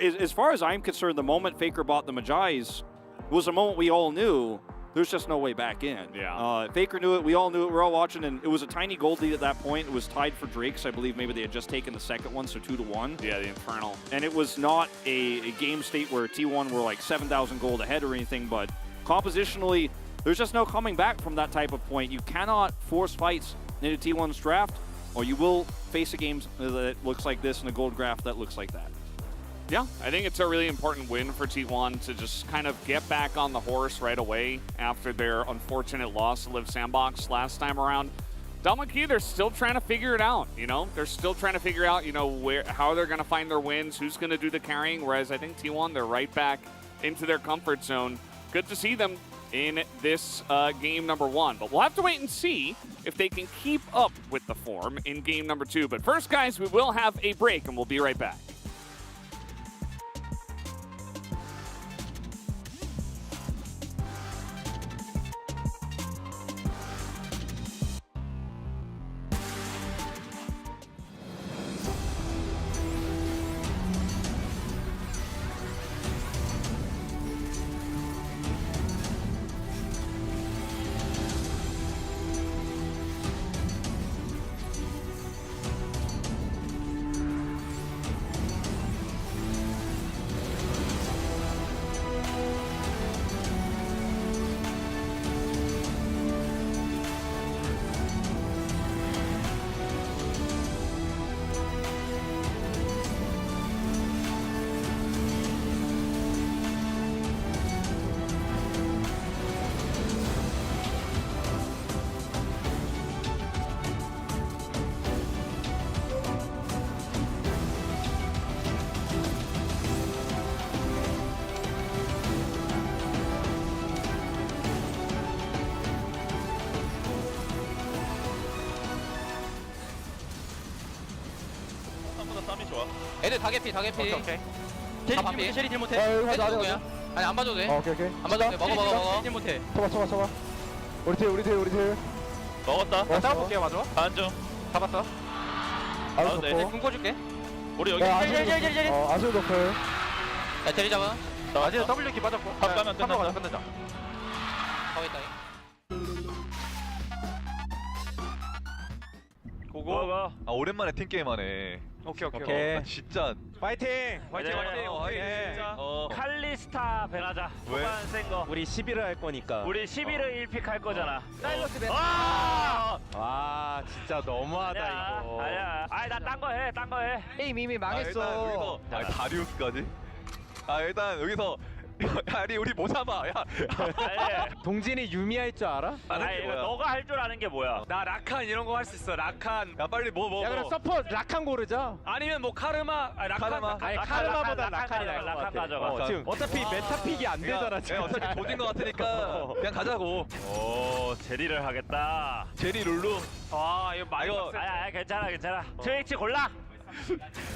as far as I'm concerned, the moment Faker bought the Majais was a moment we all knew there's just no way back in. Yeah. Faker knew it. We all knew it. We're all watching, and it was a tiny gold lead at that point. It was tied for Drake's. I believe maybe they had just taken the second one, so 2-1. Yeah, the Infernal. And it was not a game state where T1 were like 7,000 gold ahead or anything, but compositionally, there's just no coming back from that type of point. You cannot force fights into T1's draft, or you will face a game that looks like this and a gold graph that looks like that. Yeah, I think it's a really important win for T1 to just kind of get back on the horse right away after their unfortunate loss to Live Sandbox last time around. Damwon Kia, they're still trying to figure it out, you know? They're still trying to figure out, you know, how they're going to find their wins, who's going to do the carrying, whereas I think T1, they're right back into their comfort zone. Good to see them in this game number 1. But we'll have to wait and see if they can keep up with the form in game number 2. But first, guys, we will have a break, and we'll be right back. 애들 다 개피 다 개피. 오케이. 다 반피. 쉐리 딜 못해. 애들 누구야? 아니 안 봐도 돼. 오케이. 안 봐도 돼. 먹어. 딜 못해. 쳐봐. 우리 팀. 먹었다. 싸워볼게요, 맞아. 안 좀. 잡았어. 아주 네. 좋고. 궁궈줄게. 우리 여기. 제리. 아주 좋고. 야 제리 잡아. 아직 W 키 빠졌고. 밥 가면 끝내자. 가고 있다. 고고. 아 오랜만에 팀 게임 하네. 오케이. 진짜 파이팅. 화이팅. 진짜. 칼리스타 베나자. 왜? 후반 센 거. 우리 11을 할 거니까. 우리 11을 1픽 할 거잖아. 사일러스 배. 와, 진짜 너무하다 이거. 아니야. 아니 나 딴 거 해. 게임 이미 일단 망했어. 여기서 다리우스까지. 일단 여기서 아니 우리 뭐 잡아? 야. 동진이 유미 할 줄 알아? 아니 이거 너가 할 줄 아는 게 뭐야? 나 라칸 이런 거 할 수 있어. 라칸. 야 빨리 뭐. 야 그럼 서포 라칸 고르자. 아니면 뭐 카르마. 아니 라칸. 아니 카르마보다 라칸이 나을 것 같아. 라칸 가져가. 지금 어차피 메타픽이 안 되잖아 지금. 어차피 조진 거 같으니까 그냥 가자고. 오 제리를 하겠다. 제리 룰루. 아 이거 많이 이거- 아니 괜찮아. 트위치 골라.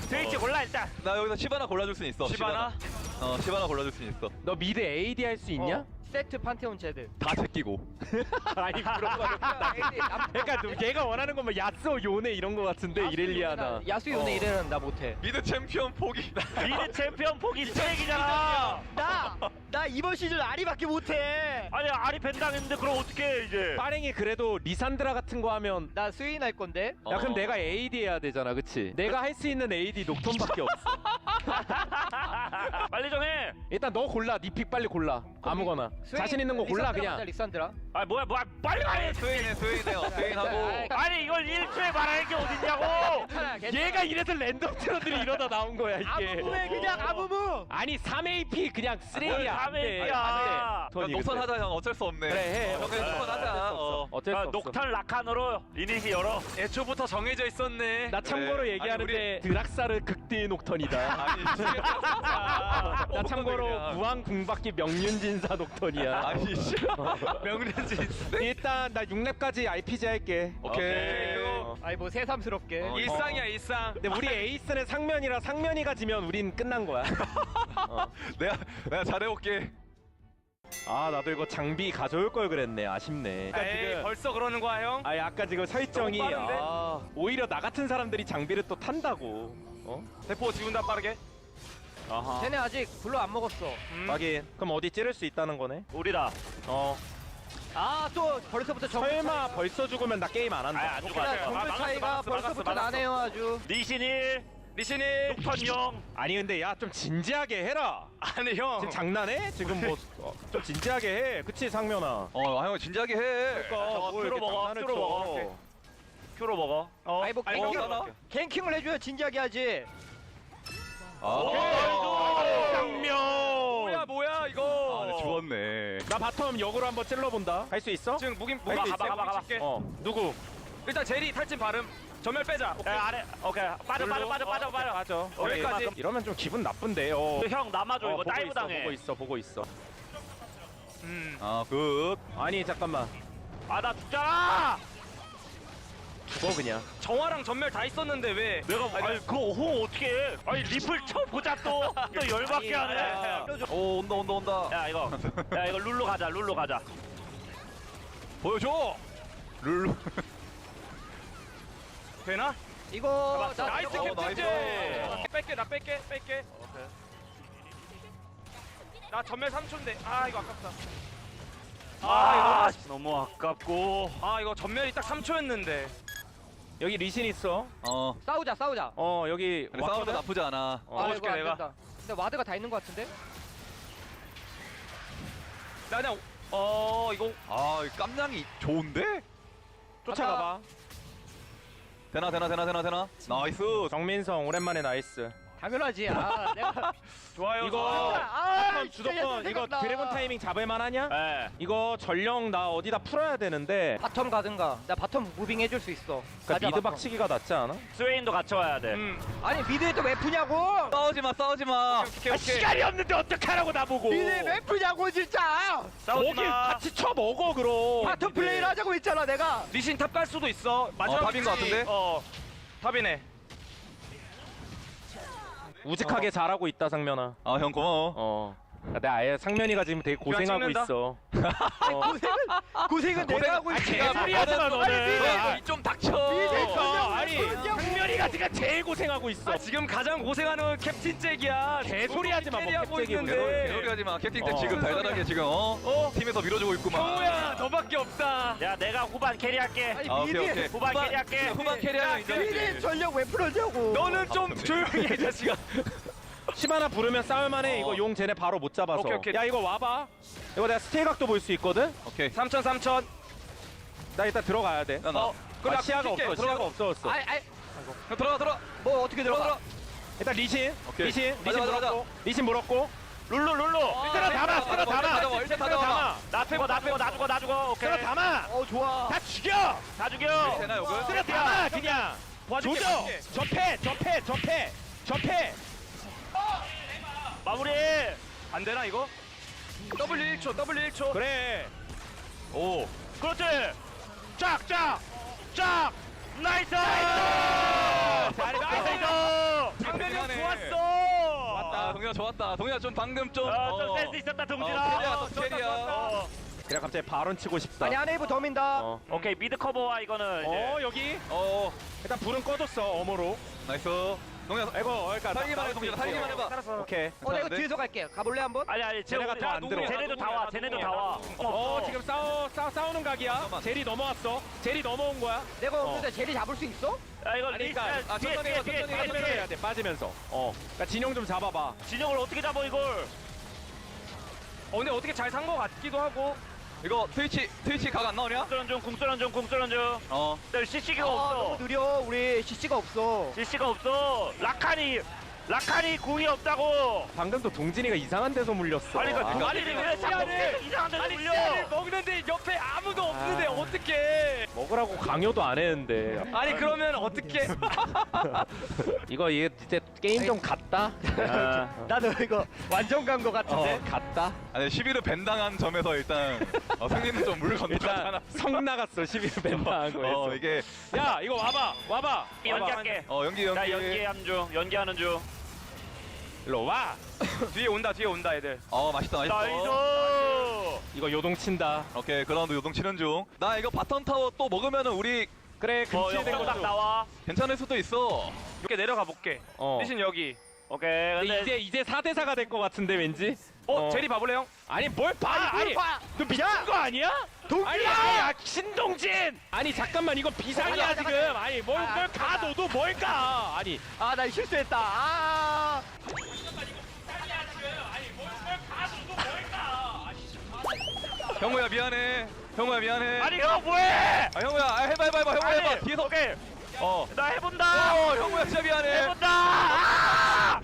트위치 골라 일단. 나 여기서 시바나 골라줄 수 있어. 시바나? 시바나 골라줄 수 있어. 너 미드 AD 할 수 있냐? 세트 판테온 제드. 다 제끼고. 아니 그런 거 그러니까 너 얘가 원하는 건 뭐 야스오 요네 이런 거 같은데 이렐리아나. 야수 요네 이래는 나 못해. 미드 챔피언 포기. 미드 챔피언 포기 쓰레기잖아. 나 이번 시즌 아리밖에 못해. 아니 아리 벤당했는데 그럼 어떻게 이제? 빠랭이 그래도 리산드라 같은 거 하면 나 스윈 할 건데. 야 그럼 내가 AD 해야 되잖아, 그치? 내가 할 수 있는 AD 녹톤밖에 없어. 빨리 좀 해. 일단 너 골라, 니 픽 빨리 골라. 아무거나. 자신 있는 거 골라 그냥. 리산드라. 아 뭐야 빨리 말해. 스웨인하고. 아니 이걸 1초에 말하는 게 어딨냐고. 얘가 이래서 랜덤 트런들이 이러다 나온 거야 이게. 아무무해 그냥 아무무. 아니 3AP 그냥 쓰레기야. 안 돼. 3AP 야. 녹선 하자 형 어쩔 수 없네. 그래 해. 형 그냥 녹선 하자. 어쩔 수 없어. 녹탄 라칸으로 이니시 열어. 애초부터 정해져 있었네. 나 참고로 얘기하는데 드락사르 극딜 녹턴이다. 아니 진짜 나 참고로 무한 궁박기 명륜진사 녹턴이야. 아니 명륜진사. 일단 나 6렙까지 RPG 할게. 오케이. 아니 뭐 새삼스럽게. 일상이야 일상. 근데 우리 에이스는 상면이라 상면이가 지면 우린 끝난 거야. 내가 잘해볼게. 아 나도 이거 장비 가져올 걸 그랬네. 아쉽네. 에이 벌써 그러는 거야 형? 아니 아까 지금 설정이 너무 빠른데? 오히려 나 같은 사람들이 장비를 또 탄다고. 대포 지운다 빠르게. 아하. 쟤네 아직 블루 안 먹었어. 하긴. 그럼 어디 찌를 수 있다는 거네. 우리다. 아 또 벌써부터 설마 벌써 죽으면 나 게임 안 한다. 안 죽어. 정글 차이가 벌써부터 나네요 아주. 리신일 녹턴 형. 아니 근데 야 좀 진지하게 해라. 아니 형. 지금 장난해? 지금 뭐 좀 진지하게 해. 그치 상면아? 형 진지하게 해. 저거 큐로 먹어. 큐로 먹어. 큐로 먹어. 아니 뭐 갱킹을 해줘야 진지하게 하지. 장면. 뭐야 이거. 네, 죽었네. 나 바텀 역으로 한번 찔러본다. 할 수 있어? 지금 무기 가봐. 누구? 일단 제리 탈진 발음. 전멸 빼자. 오케이. 아래. 오케이. 빠져. 여기까지. 이러면 좀 기분 나쁜데. 형 남아줘 이거 다이브 당해. 보고 있어. 굿. 아니 잠깐만. 아 나 죽잖아. 죽어 그냥. 정화랑 전멸 다 있었는데 왜? 내가 아니 그거 호응 어떻게 해? 아니 리플 쳐보자 또 열받게 하네. 오 온다. 야 이거 룰루 가자. 보여줘. 룰루. 되나? 이거 나이스 캡틴. 뺄게. 나 전멸 3초인데. 아 이거 아깝다. 이거 너무 아깝고. 이거 전멸이 딱 3초였는데. 여기 리신 있어. 싸우자. 여기 그래, 싸워도 나쁘지 않아. 먹어줄게 이거 안 내가. 된다. 근데 와드가 다 있는 것 같은데? 나 그냥 이거 이 깜냥이 좋은데? 쫓아가봐. 되나. 나이스. 정민성 오랜만에 나이스. 당연하지. 내가 좋아요. 이거 아, 주도권 이거 드래곤 타이밍 잡을 만하냐? 네. 이거 전령 나 어디다 풀어야 되는데. 바텀 가든가. 나 바텀 무빙 해줄 수 있어. 그러니까 미드 바텀. 박치기가 낫지 않아? 스웨인도 같이 와야 돼. 아니 미드에 또 왜 푸냐고? 싸우지 마. 오케이. 시간이 없는데 어떡하라고 나보고. 미드에 왜 푸냐고 진짜. 싸우지 거기 마. 같이 쳐 먹어 그럼. 바텀 플레이를 하자고 했잖아 내가. 리신 탑 갈 수도 있어. 마지막 탑인 것 같은데? 탑이네. 우직하게 잘하고 있다 상면아. 형 고마워. 내가 아예 상면이가 지금 되게 고생하고 찍는다? 있어. 고생은 내가 하고 있지. 개소리하잖아 너는. 좀 닥쳐. 아니 상면이가 지금 제일 고생하고 있어. 지금 가장 고생하는 캡틴 잭이야. 개소리하지 마, 뭐 캐리하고 캡틴 있는데. 개소리하지 마. 캡틴 때 지금 달달하게 지금 팀에서 밀어주고 있구만. 형우야 너밖에 없다. 야 내가 후반 캐리할게. 오케이. 후반 캐리할게. 후반 캐리하면 미드에 인정할게. 전력 왜 풀어주냐고. 너는 좀 조용히 해 자식아. 시바나 부르면 싸울만해. 이거 용 쟤네 바로 못 잡아서. 오케이. 야 이거 와봐. 이거 내가 스테이 각도 볼 수 있거든. 오케이. 3천. 나 일단 들어가야 돼. 그럼 시야가 킬게. 없어. 시야가 없어졌어. 들어가. 뭐 어떻게 들어가? 일단 리신. 오케이. 리신 맞아. 물었고. 리신 물었고. 룰루. 쓸어 담아. 일단 가져와. 나 빼고 나 죽어. 오케이. 쓸어 담아. 좋아. 다 죽여. 다 죽여. 되나 요거? 쓸어 담아 그냥. 도와줄게, 조져. 도와줄게. 접해. 마무리. 안 되나 이거? W 1초. 그래. 오. 그렇지. 쫙. 나이스. 나이스. 장면이 좋았어. 맞다. 동현아 좋았다. 동현아 좀 방금 좀. 좀 센스 있었다 동진아. 캐리야. 그래 갑자기 발언 치고 싶다. 아니 하네이브 더 민다. 오케이 미드 커버와 이거는 이제. 여기. 일단 불은 꺼줬어 어머로. 나이스. 동현아. 아이고 그러니까 살기만 해 동현아. 살기만 해봐. 오케이. 나 이거 뒤에서 갈게. 가볼래 한번? 아니 쟤네가 더 안 들어. 쟤네도 다 와. 지금 싸우는 각이야. 제리 넘어왔어. 제리 넘어온 거야. 내가 없는데 제리 잡을 수 있어? 야 이거 아니, 리스. 그러니까 천천히 빠지면서 해야 돼. 빠지면서. 그러니까 진영 좀 잡아봐. 진영을 어떻게 잡아 이걸? 근데 어떻게 잘 산 거 같기도 하고. 이거 트위치 각 안 나오냐? 궁 쏘는 중. 근데 CC가 없어. 너무 느려. 우리 CC가 없어. CC가 없어. 라칸이 궁이 없다고. 방금 또 동진이가 이상한 데서 물렸어. 아니 왜 자꾸 이상한 데서 물려? 먹는데 옆에 아무도 없는데 어떻게 어떡해. 먹으라고 강요도 안 했는데. 아니 그러면 어떡해. 이거 이제 게임 좀 갔다. 나도 이거 완전 간 거 같은데. 갔다. 아니 11을 밴당한 점에서 일단 승리는 좀 물 건너갔잖아. 성 나갔어 11을 밴당한 거에서. 이게 야 이거 와봐. 연기할게. 연기. 나 연기하는 중. 연기하는 중. 일로 와. 뒤에 온다 애들. 맛있다. 나이스. 이거 요동친다. 오케이 그라운드 요동치는 중. 나 이거 바텀 타워 또 먹으면은 우리 그래 근처에 된 딱 거 나와. 괜찮을 수도 있어. 이렇게 내려가 볼게. 대신 여기. 오케이. 근데 이제 4대4가 될 것 같은데 왠지. 제리 봐볼래요? 아니 뭘 봐? 아니 너 미친 거 아니야? 아니 신동진. 아니 잠깐만 이거 비상이야 지금. 아니 뭘 가 너도 뭘 가? 아니 나 실수했다. 형우야 미안해. 아니 형 뭐해? 형우야 해봐. 형우야 해봐. 뒤에서. 오케이. 나 해본다. 형우야 진짜 미안해. 해본다.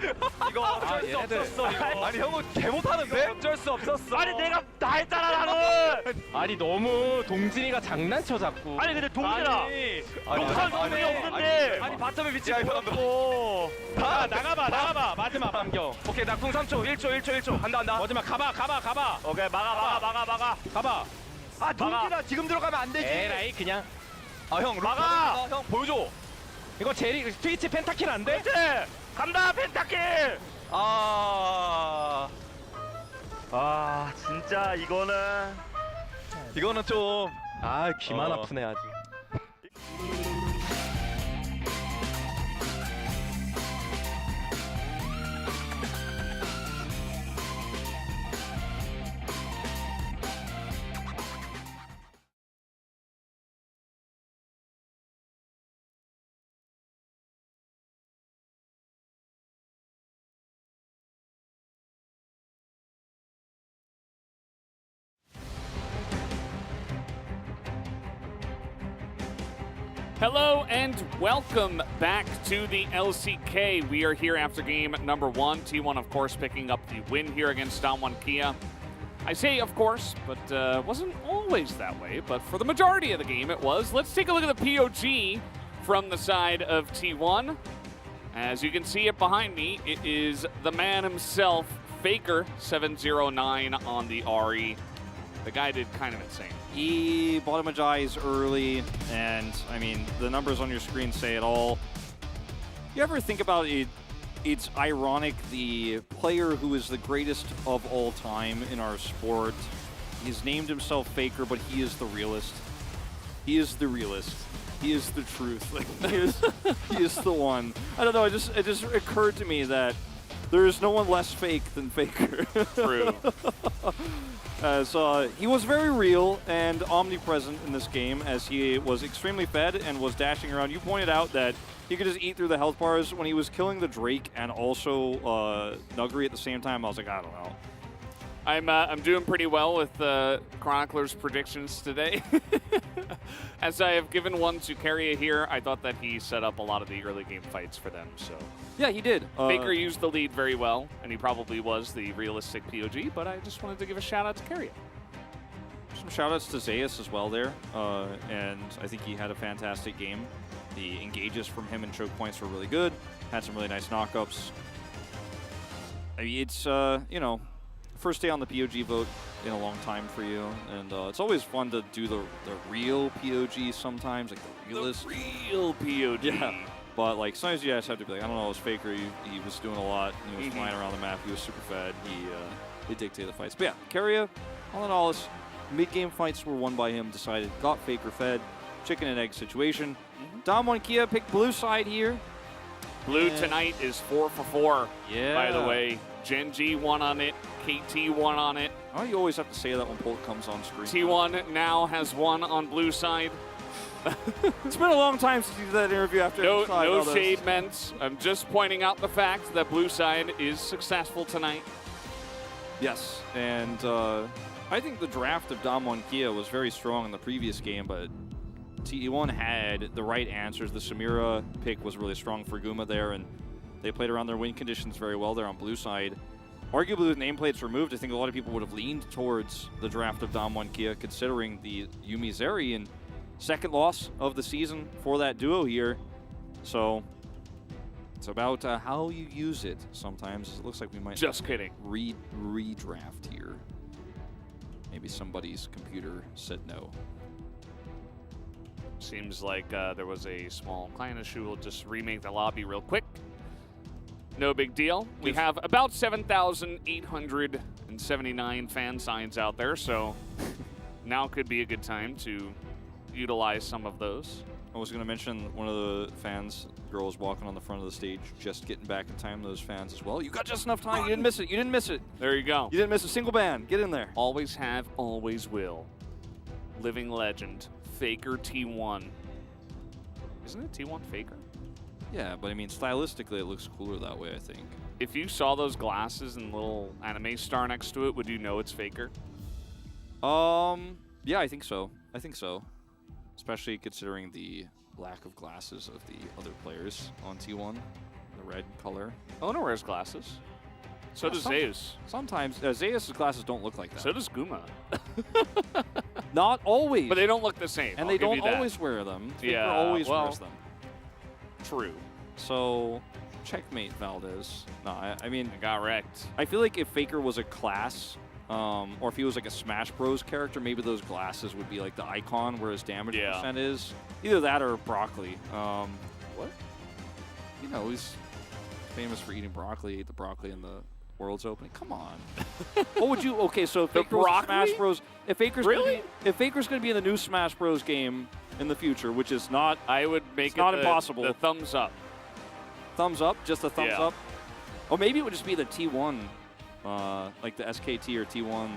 이거 어쩔 수 없었어. 이거. 아니 형우 개 못하는데? 어쩔 수 없었어. 아니 내가 다 했잖아 나는. 아니 너무 동진이가 장난쳐 자꾸. 아니 근데 동진아. 욕할 정신이 없는데. 아니 바텀에 위치 야, 보였고. 나가봐. 마지막 반경. 오케이 나 궁 3초. 1초. 간다. 마지막 가봐. 오케이 막아. 가봐. 동진아 지금 들어가면 안 되지. 에라이 그냥. 형 막아. 형 보여줘. 이거 제리 트위치 펜타킬 안 돼? 간다 펜타킬. 진짜 이거는 좀. 귀만 아프네 아직. Hello and welcome back to the LCK. We are here after game number 1. T1, of course, picking up the win here against Damwon Kia. I say of course, but wasn't always that way, but for the majority of the game it was. Let's take a look at the POG from the side of T1. As you can see it behind me, it is the man himself, Faker 709 on the RE. The guy did kind of insane. He bought him a Jais early, and I mean, the numbers on your screen say it all. You ever think about it? It's ironic, the player who is the greatest of all time in our sport, he's named himself Faker, but he is the realist. He is the realist. He is the truth. Like, he is the one. I don't know, it just occurred to me that there is no one less fake than Faker. True. So he was very real and omnipresent in this game, as he was extremely fed and was dashing around. You pointed out that he could just eat through the health bars. When he was killing the Drake and also Nuggery at the same time, I was like, I don't know. I'm doing pretty well with Chronicler's predictions today. As I have given one to Carrier here, I thought that he set up a lot of the early game fights for them. So yeah, he did. Baker used the lead very well, and he probably was the realistic POG, but I just wanted to give a shout out to Carrier. Some shout outs to Zeus as well there, and I think he had a fantastic game. The engages from him and choke points were really good. Had some really nice knockups. I mean, it's, you know, first day on the POG vote in a long time for you, and it's always fun to do the real POG sometimes, like the realist. The real POG. Yeah. But like sometimes you guys have to be like, I don't know, it was Faker, he was doing a lot, he was flying around the map, he was super fed, he dictated the fights. But yeah, Carrier, all in all, his mid-game fights were won by him, decided, got Faker fed, chicken and egg situation. Damwon Kia picked blue side here. Blue tonight is 4 for 4. Yeah. By the way, Gen.G won on it, KT won on it. Oh, you always have to say that when Polk comes on screen. T1 now has won on blue side. It's been a long time since you did that interview after. No shade meant. I'm just pointing out the fact that blue side is successful tonight. Yes, and I think the draft of Damwon Kia was very strong in the previous game, but T1 had the right answers. The Samira pick was really strong for Guma there, and they played around their win conditions very well there on blue side. arguably with nameplates removed, I think a lot of people would have leaned towards the draft of Dam1 Kia, considering the Yuumi Zeri and second loss of the season for that duo here. So it's about how you use it sometimes. It looks like we might just kidding redraft here. Maybe somebody's computer said no. Seems like there was a small client issue. We'll just remake the lobby real quick. No big deal. We have about 7,879 fan signs out there, so now could be a good time to utilize some of those. I was going to mention one of the fans, girls walking on the front of the stage, just getting back in time, those fans as well. You got just enough time. You didn't miss it. You didn't miss it. There you go. You didn't miss a single ban. Get in there. Always have, always will. Living legend. Faker T1. Isn't it T1 Faker? Yeah, but I mean, stylistically, it looks cooler that way, I think. If you saw those glasses and the little anime star next to it, would you know it's Faker? Yeah, I think so. I think so. Especially considering the lack of glasses of the other players on T1, the red color. Owner wears glasses. So does Zeus. Sometimes. Zeus' glasses don't look like that. So does Guma. Not always. But they don't look the same. And they don't always wear them. Faker always wears them. True. So, checkmate, Valdez. No, I mean... I got wrecked. I feel like if Faker was a class, or if he was like a Smash Bros character, maybe those glasses would be like the icon where his damage percent is. Either that or broccoli. What? You know, he's famous for eating broccoli. Ate the broccoli in the World's Opening. Come on. What would you... Okay, so if Faker was Smash Bros... If Faker's if Faker's going to be in the new Smash Bros game in the future, which is not... I would make it not impossible. The thumbs up. Thumbs up? Just a thumbs up? Or maybe it would just be the T1, like the SKT or T1.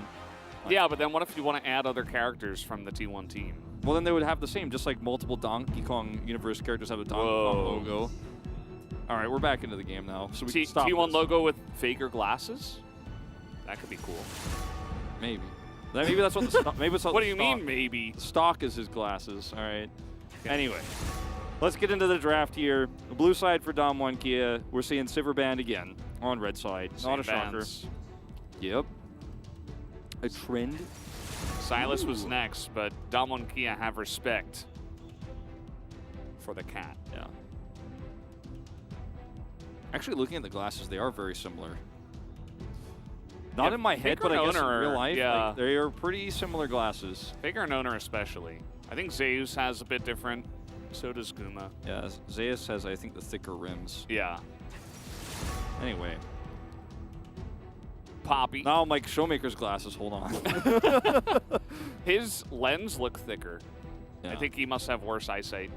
Yeah, but then what if you want to add other characters from the T1 team? Well, then they would have the same, just like multiple Donkey Kong universe characters have a Donkey Kong logo. All right, we're back into the game now. So we can stop T1 this. logo with Faker glasses? That could be cool. Maybe. Maybe that's what the stock... Maybe it's what do you mean, maybe? The stock is his glasses. All right. Okay. Anyway, let's get into the draft here. The blue side for Dam1 Kia. We're seeing Sivir banned again on red side. Not a shocker. Yep. A trend. Silas was next, but Dam1 Kia have respect for the cat. Yeah. Actually, looking at the glasses, they are very similar. Not in my head, but I guess in real life, like, they are pretty similar glasses. Faker and Owner especially. I think Zeus has a bit different. So does Guma. Yeah, Zeus has, I think, the thicker rims. Yeah. Anyway. Poppy. Now, Mike Showmaker's glasses, hold on. His lens look thicker. Yeah. I think he must have worse eyesight,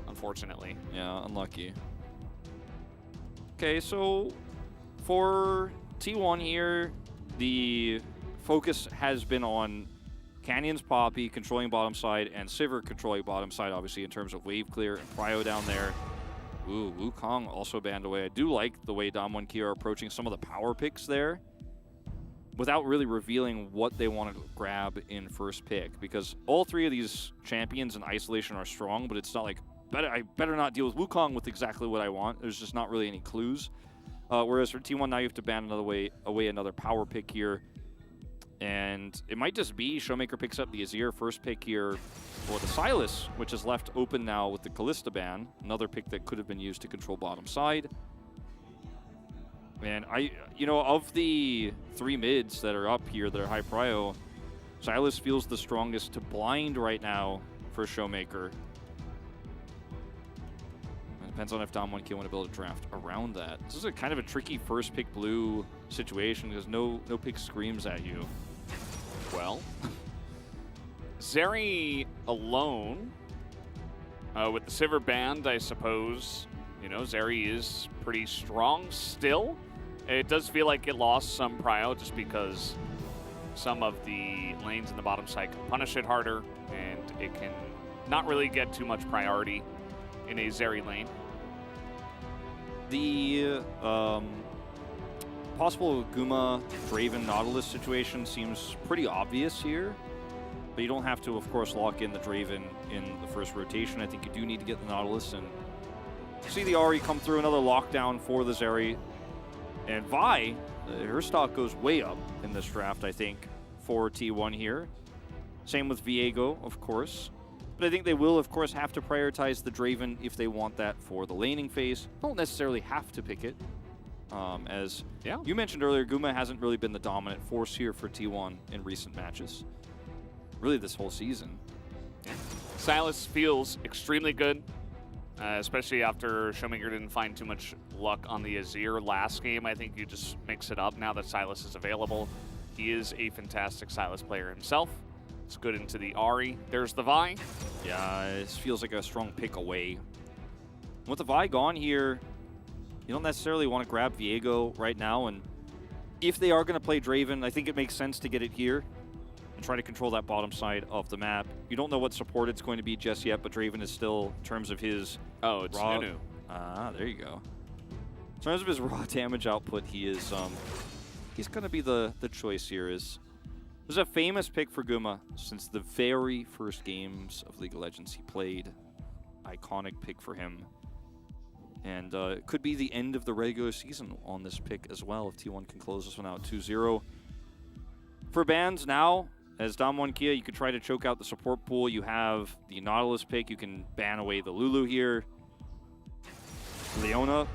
unfortunately. Yeah, unlucky. Okay, so for T1 here, the focus has been on Canyon's Poppy controlling bottom side and Sivir controlling bottom side, obviously, in terms of wave clear and prio down there. Ooh, Wukong also banned away. I do like the way Dam1 Kia are approaching some of the power picks there without really revealing what they want to grab in first pick, because all three of these champions in isolation are strong, but it's not like, I better not deal with Wukong with exactly what I want. There's just not really any clues. Whereas for T1, now you have to ban away another power pick here. And it might just be Showmaker picks up the Azir first pick here for the Sylas, which is left open now with the Kalista ban. Another pick that could have been used to control bottom side. And of the three mids that are up here that are high prio, Sylas feels the strongest to blind right now for Showmaker. Depends on if Dam1 Kia want to build a draft around that. This is a kind of a tricky first pick blue situation because no pick screams at you. Well, Zeri alone, with the Sivir banned, I suppose, Zeri is pretty strong still. It does feel like it lost some prio just because some of the lanes in the bottom side can punish it harder, and it can not really get too much priority in a Zeri lane. The possible Guma Draven Nautilus situation seems pretty obvious here, but you don't have to, of course, lock in the Draven in the first rotation. I think you do need to get the Nautilus and see the Ahri come through. Another lockdown for the Zeri. And Vi her stock goes way up in this draft, I think, for T1 here. Same with Viego, of course. But I think they will, of course, have to prioritize the Draven if they want that for the laning phase. Don't necessarily have to pick it. As you mentioned earlier, Guma hasn't really been the dominant force here for T1 in recent matches. Really this whole season. Sylas feels extremely good, especially after Shominger didn't find too much luck on the Azir last game. I think you just mix it up now that Sylas is available. He is a fantastic Sylas player himself. It's good into the Ahri. There's the Vi. Yeah, this feels like a strong pick away. With the Vi gone here, you don't necessarily want to grab Viego right now, and if they are going to play Draven, I think it makes sense to get it here and try to control that bottom side of the map. You don't know what support it's going to be just yet, but Draven is still, in terms of his it's raw... Nunu. Ah, there you go. In terms of his raw damage output, he is he's going to be the choice here. This is a famous pick for Guma since the very first games of League of Legends he played. Iconic pick for him. And it could be the end of the regular season on this pick as well if T1 can close this one out 2-0. For bans now, as Damwon Kia, you could try to choke out the support pool. You have the Nautilus pick. You can ban away the Lulu here. Leona,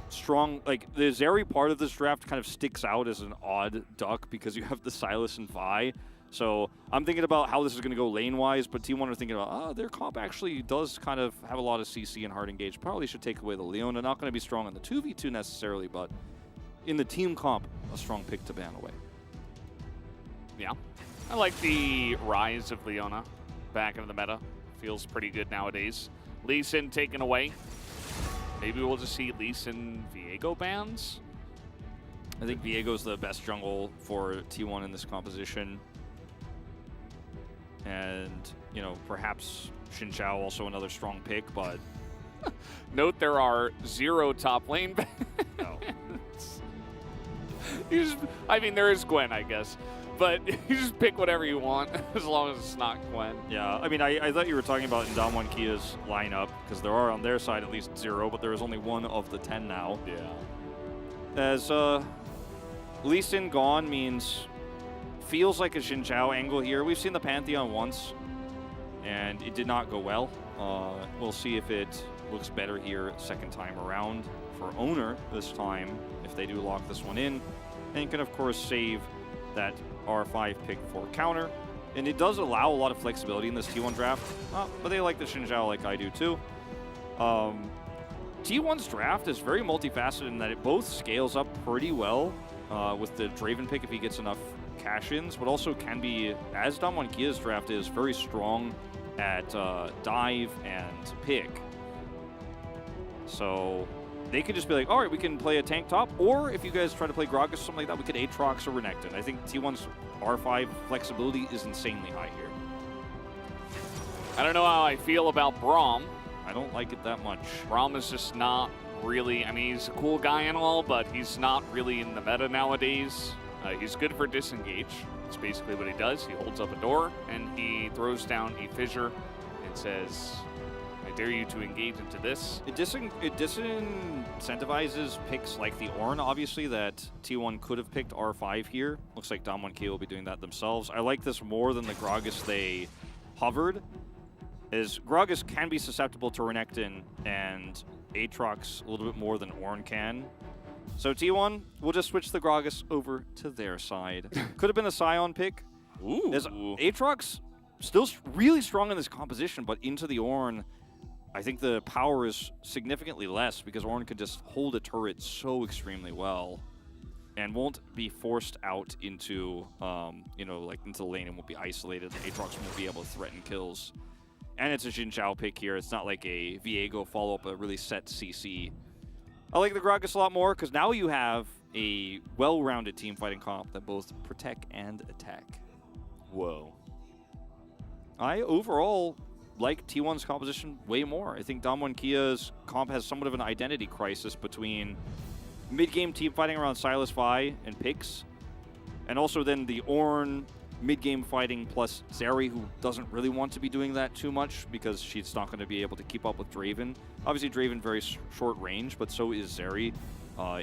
strong. Like, the Zeri part of this draft kind of sticks out as an odd duck because you have the Sylas and Vi. So I'm thinking about how this is going to go lane-wise, but T1 are thinking about, their comp actually does kind of have a lot of CC and hard engage. Probably should take away the Leona. Not going to be strong in the 2v2 necessarily, but in the team comp, a strong pick to ban away. Yeah. I like the rise of Leona back into the meta. Feels pretty good nowadays. Lee Sin taken away. Maybe we'll just see Lee Sin Viego bans. I think Viego's the best jungle for T1 in this composition. And, you know, perhaps Xin Zhao also another strong pick, but... Note there are 0 top lane bans. No. I mean, there is Gwen, I guess. But you just pick whatever you want, as long as it's not Gwen. Yeah, I mean, I thought you were talking about in Damwon Kia's lineup, because there are on their side at least 0, but there is only 1 of the 10 now. Yeah. As Lee Sin gone means... Feels like a Xin Zhao angle here. We've seen the Pantheon once, and it did not go well. We'll see if it looks better here second time around for Owner this time, if they do lock this one in. And you can, of course, save that R5 pick for counter. And it does allow a lot of flexibility in this T1 draft, but they like the Xin Zhao like I do too. T1's draft is very multifaceted in that it both scales up pretty well with the Draven pick if he gets enough cash-ins, but also can be, as Damwon Kia's draft is, very strong at dive and pick. So they could just be like, all right, we can play a tank top, or if you guys try to play Gragas or something like that, we could Aatrox or Renekton. I think T1's R5 flexibility is insanely high here. I don't know how I feel about Braum. I don't like it that much. Braum is just not really, I mean, he's a cool guy and all, but he's not really in the meta nowadays. He's good for disengage. That's basically what he does. He holds up a door, and he throws down a fissure and says, I dare you to engage into this. It disincentivizes picks like the Ornn, obviously, that T1 could have picked R5 here. Looks like Damwon Kia will be doing that themselves. I like this more than the Gragas they hovered, as Gragas can be susceptible to Renekton and Aatrox a little bit more than Ornn can. So T1, we'll just switch the Gragas over to their side. Could have been a Scion pick. Ooh. As Aatrox still really strong in this composition, but into the Ornn, I think the power is significantly less because Ornn could just hold a turret so extremely well and won't be forced out into, you know, like into the lane and won't be isolated. Aatrox won't be able to threaten kills. And it's a Xin Zhao pick here. It's not like a Viego follow-up, a really set CC. I like the Gragas a lot more because now you have a well-rounded team fighting comp that both protect and attack. Whoa. I overall like T1's composition way more. I think Damwon Kia's comp has somewhat of an identity crisis between mid-game team fighting around Sylas, Vi, and picks, and also then the Ornn mid-game fighting plus Zeri, who doesn't really want to be doing that too much because she's not going to be able to keep up with Draven. Obviously, Draven very short range, but so is Zeri.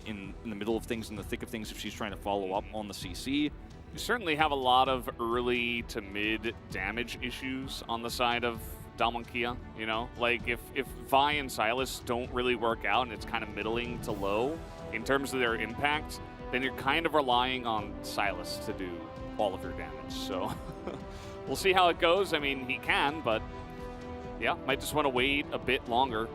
in the middle of things, in the thick of things, if she's trying to follow up on the CC. You certainly have a lot of early to mid damage issues on the side of Damwon Kia, you know? Like, if Vi and Silas don't really work out and it's kind of middling to low in terms of their impact, then you're kind of relying on Silas to do all of your damage. So we'll see how it goes. I mean, he can, but yeah, might just want to wait a bit longer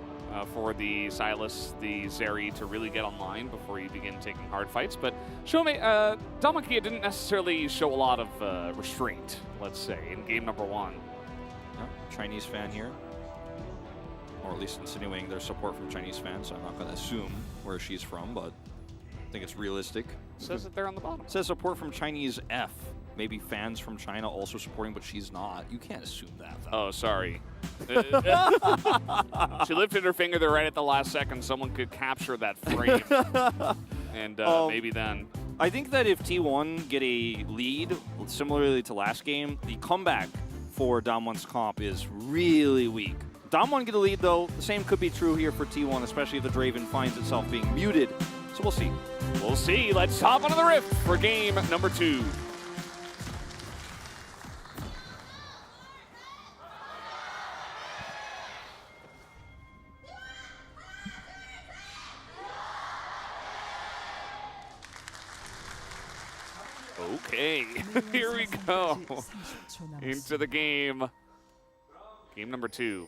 for the Silas, the Zeri to really get online before you begin taking hard fights. But Damwon Kia didn't necessarily show a lot of restraint, let's say, in game number 1. Chinese fan here, or at least insinuating there's support from Chinese fans, so I'm not going to assume where she's from, but I think it's realistic. Says it there on the bottom. It says support from Chinese F. Maybe fans from China also supporting, but she's not. You can't assume that, though. Oh, sorry. She lifted her finger there right at the last second. Someone could capture that frame. And maybe then. I think that if T1 get a lead, similarly to last game, the comeback for Damwon's comp is really weak. Damwon get a lead, though. The same could be true here for T1, especially if the Draven finds itself being muted. So we'll see. We'll see. Let's hop onto the Rift for game number 2. Okay, here we go. Into the game. Game number 2.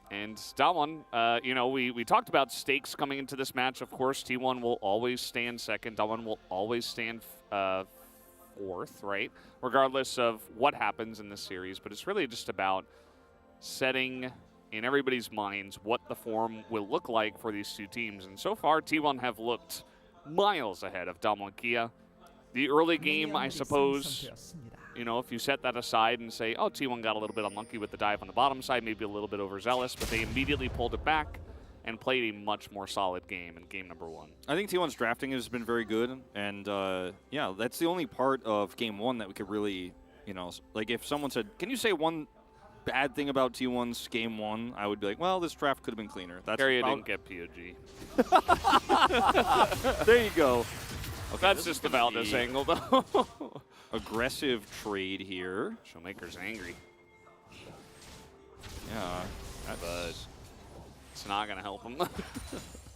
And Damwon, you know, we talked about stakes coming into this match. Of course, T1 will always stand second. Damwon will always stand fourth, right? Regardless of what happens in this series. But it's really just about setting in everybody's minds what the form will look like for these two teams. And so far, T1 have looked miles ahead of Damwon Kia. The early game, I suppose, you know, if you set that aside and say, oh, T1 got a little bit unlucky with the dive on the bottom side, maybe a little bit overzealous, but they immediately pulled it back and played a much more solid game in game number 1. I think T1's drafting has been very good, and yeah, that's the only part of game 1 that we could really, you know, like if someone said, can you say one bad thing about T1's game 1, I would be like, well, this draft could have been cleaner. That's Carrier about... didn't get POG. There you go. Okay, that's just the Valdez angle, though. Aggressive trade here. Showmaker's angry. Yeah, but it's not going to help him.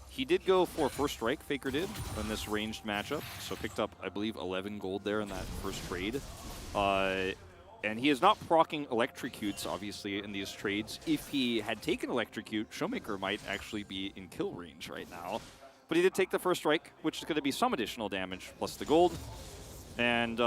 He did go for first strike, Faker did, in this ranged matchup. So picked up, I believe, 11 gold there in that first trade. And he is not proccing Electrocutes, obviously, in these trades. If he had taken Electrocute, Showmaker might actually be in kill range right now. But he did take the first strike, which is going to be some additional damage, plus the gold. And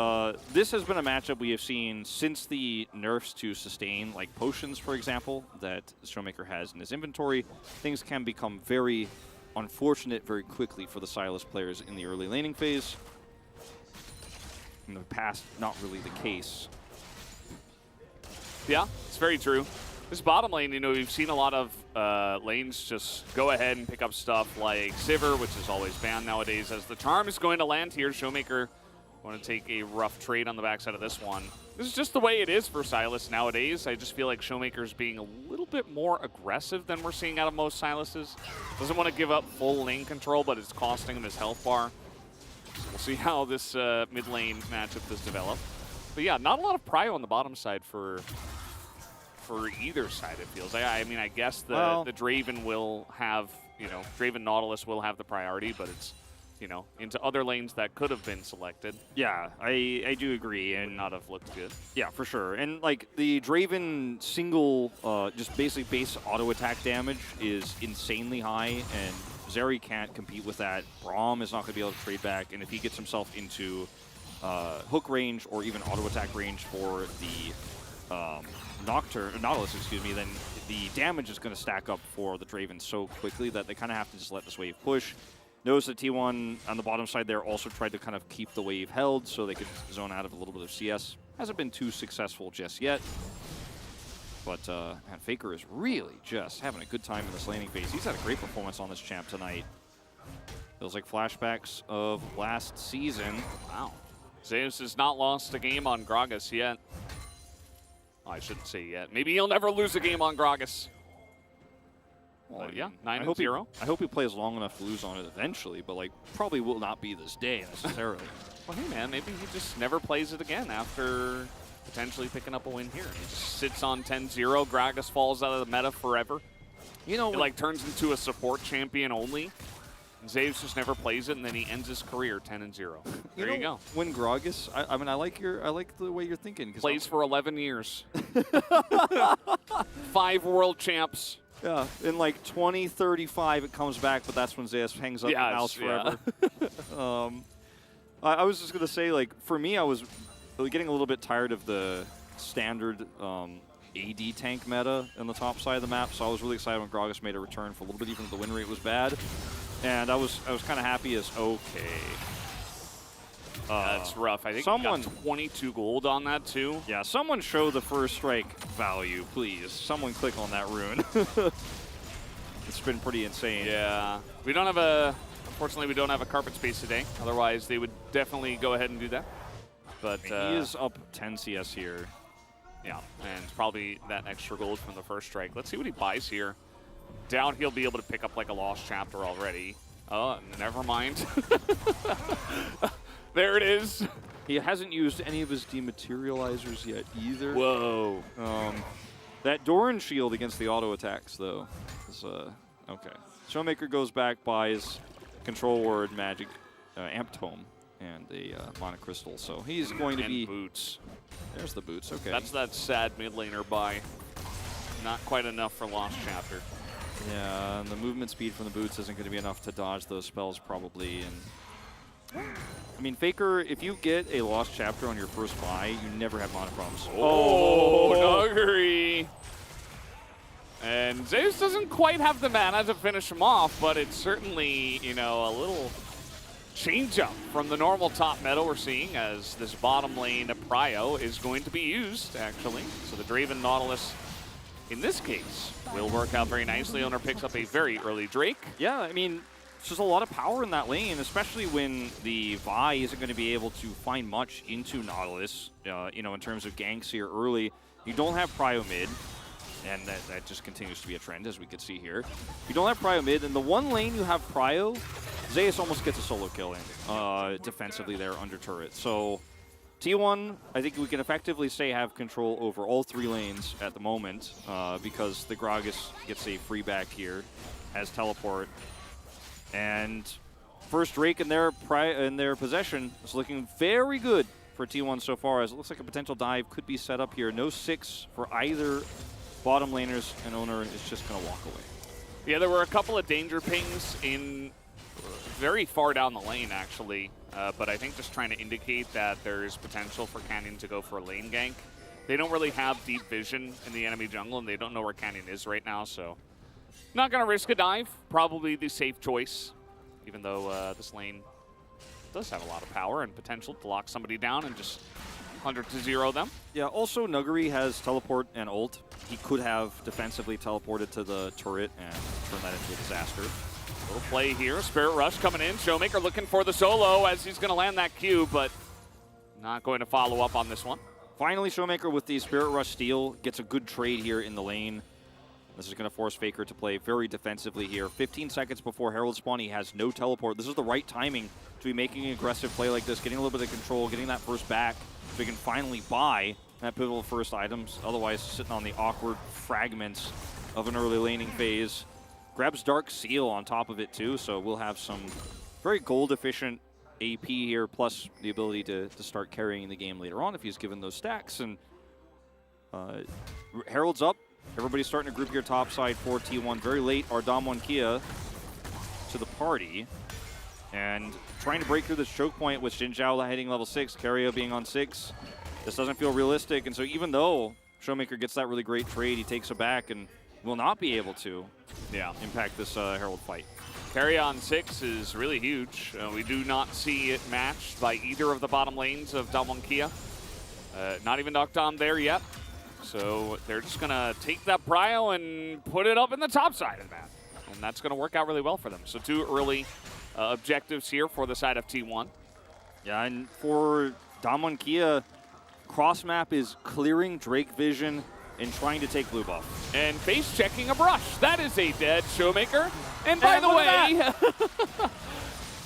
this has been a matchup we have seen since the nerfs to sustain, like potions, for example, that Showmaker has in his inventory. Things can become very unfortunate very quickly for the Silas players in the early laning phase. In the past, not really the case. Yeah, it's very true. This bottom lane, you know, we've seen a lot of lanes just go ahead and pick up stuff like Sivir, which is always banned nowadays, as the charm is going to land here. Showmaker want to take a rough trade on the backside of this one. This is just the way it is for Silas nowadays. I just feel like Showmaker's being a little bit more aggressive than we're seeing out of most Silases. Doesn't want to give up full lane control, but it's costing him his health bar. So we'll see how this mid lane matchup does develop. But yeah, not a lot of prio on the bottom side for either side, it feels. I mean, I guess the Draven will have, you know, Draven Nautilus will have the priority, but it's, you know, into other lanes that could have been selected. Yeah, I do agree. And would not have looked good. Yeah, for sure. And, like, the Draven single, just basic base auto attack damage is insanely high, and Zeri can't compete with that. Braum is not going to be able to trade back, and if he gets himself into hook range or even auto attack range for the Nautilus, excuse me, then the damage is going to stack up for the Draven so quickly that they kind of have to just let this wave push. Notice that T1 on the bottom side there also tried to kind of keep the wave held so they could zone out of a little bit of CS. Hasn't been too successful just yet. But man, Faker is really just having a good time in this laning phase. He's had a great performance on this champ tonight. Feels like flashbacks of last season. Wow. Zeus has not lost a game on Gragas yet. I shouldn't say yet. Maybe he'll never lose a game on Gragas. Well, yeah, I 9-0. I hope he plays long enough to lose on it eventually, but like probably will not be this day necessarily. Well, hey man, maybe he just never plays it again after potentially picking up a win here. He just sits on 10-0. Gragas falls out of the meta forever. You know, it like turns into a support champion only. Zaves just never plays it, and then he ends his career 10-0. There you go. When Gragas, I mean, I like the way you're thinking. Plays for 11 years. 5 world champs. Yeah, in like 2035 it comes back, but that's when Zayas hangs up the mouse forever. I was just gonna say, like, for me, I was getting a little bit tired of the standard AD tank meta in the top side of the map, so I was really excited when Gragas made a return for a little bit, even though the win rate was bad. And I was kind of happy as okay. That's rough. I think someone got 22 gold on that too. Yeah, someone show the first strike value, please. Someone click on that rune. It's been pretty insane. Yeah, we don't have unfortunately we don't have a carpet space today. Otherwise, they would definitely go ahead and do that. But he is up 10 CS here. Yeah, and probably that extra gold from the first strike. Let's see what he buys here. Doubt he'll be able to pick up like a lost chapter already. Oh, never mind. There it is. He hasn't used any of his dematerializers yet either. Whoa. That Doran shield against the auto attacks, though, is okay. Showmaker goes back, buys Control Word, Magic, Amp Tome, and a Mana Crystal. So he's going to be boots. There's the boots. Okay. That's that sad mid laner buy. Not quite enough for lost chapter. Yeah, and the movement speed from the boots isn't going to be enough to dodge those spells probably. And I mean, Faker, if you get a lost chapter on your first buy, you never have mana problems. Oh, Nuggery. And Zeus doesn't quite have the mana to finish him off, but it's certainly, you know, a little change up from the normal top meta we're seeing as this bottom lane prio is going to be used, actually. So the Draven Nautilus, in this case, will work out very nicely. Owner picks up a very early Drake. Yeah, I mean, there's just a lot of power in that lane, especially when the Vi isn't going to be able to find much into Nautilus, you know, in terms of ganks here early. You don't have prio mid, and that just continues to be a trend, as we could see here. You don't have prio mid, and the one lane you have prio, Zayas almost gets a solo kill in defensively there under turret. So T1, I think we can effectively say have control over all 3 lanes at the moment because the Gragas gets a free back here, has teleport. And first Drake in their possession is looking very good for T1 so far, as it looks like a potential dive could be set up here. No 6 for either bottom laners, and Owner is just going to walk away. Yeah, there were a couple of danger pings in very far down the lane, actually. But I think just trying to indicate that there's potential for Canyon to go for a lane gank. They don't really have deep vision in the enemy jungle, and they don't know where Canyon is right now, so not going to risk a dive. Probably the safe choice, even though this lane does have a lot of power and potential to lock somebody down and just 100-0 them. Yeah, also Nuggery has teleport and ult. He could have defensively teleported to the turret and turned that into a disaster. Little play here. Spirit Rush coming in. Showmaker looking for the solo as he's going to land that Q, but not going to follow up on this one. Finally, Showmaker with the Spirit Rush steal gets a good trade here in the lane. This is going to force Faker to play very defensively here. 15 seconds before Herald spawn, he has no teleport. This is the right timing to be making an aggressive play like this, getting a little bit of control, getting that first back, so he can finally buy that pivotal first items. Otherwise, sitting on the awkward fragments of an early laning phase. Grabs Dark Seal on top of it too, so we'll have some very gold-efficient AP here, plus the ability to start carrying the game later on if he's given those stacks. And Herald's up. Everybody's starting to group here topside for T1. Very late, our Damwon Kia to the party. And trying to break through this choke point with Xin Zhao hitting level 6, Keria being on 6. This doesn't feel realistic, and so even though Showmaker gets that really great trade, he takes it back and will not be able to impact this Herald fight. Carry on 6 is really huge. We do not see it matched by either of the bottom lanes of Damwon Kia. Not even Noctom there yet. So they're just going to take that prio and put it up in the top side of that. And that's going to work out really well for them. So 2 early objectives here for the side of T1. Yeah, and for Damwon Kia, cross map is clearing Drake vision in trying to take blue buff. And face checking a brush. That is a dead Showmaker. And by the way,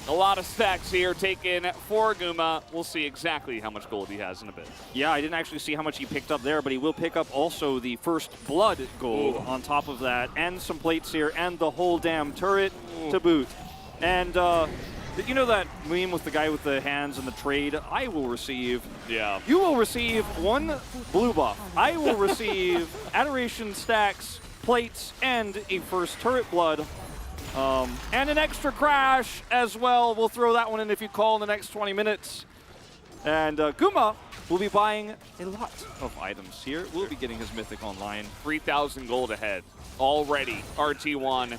a lot of stacks here taken for Guma. We'll see exactly how much gold he has in a bit. Yeah, I didn't actually see how much he picked up there, but he will pick up also the first blood gold on top of that, and some plates here, and the whole damn turret to boot. And you know that meme with the guy with the hands and the trade? I will receive. Yeah. You will receive 1 blue buff. I will receive adoration stacks, plates, and a first turret blood. And an extra crash as well. We'll throw that one in if you call in the next 20 minutes. And Guma will be buying a lot of items here. We'll be getting his Mythic online. 3,000 gold ahead already. RT1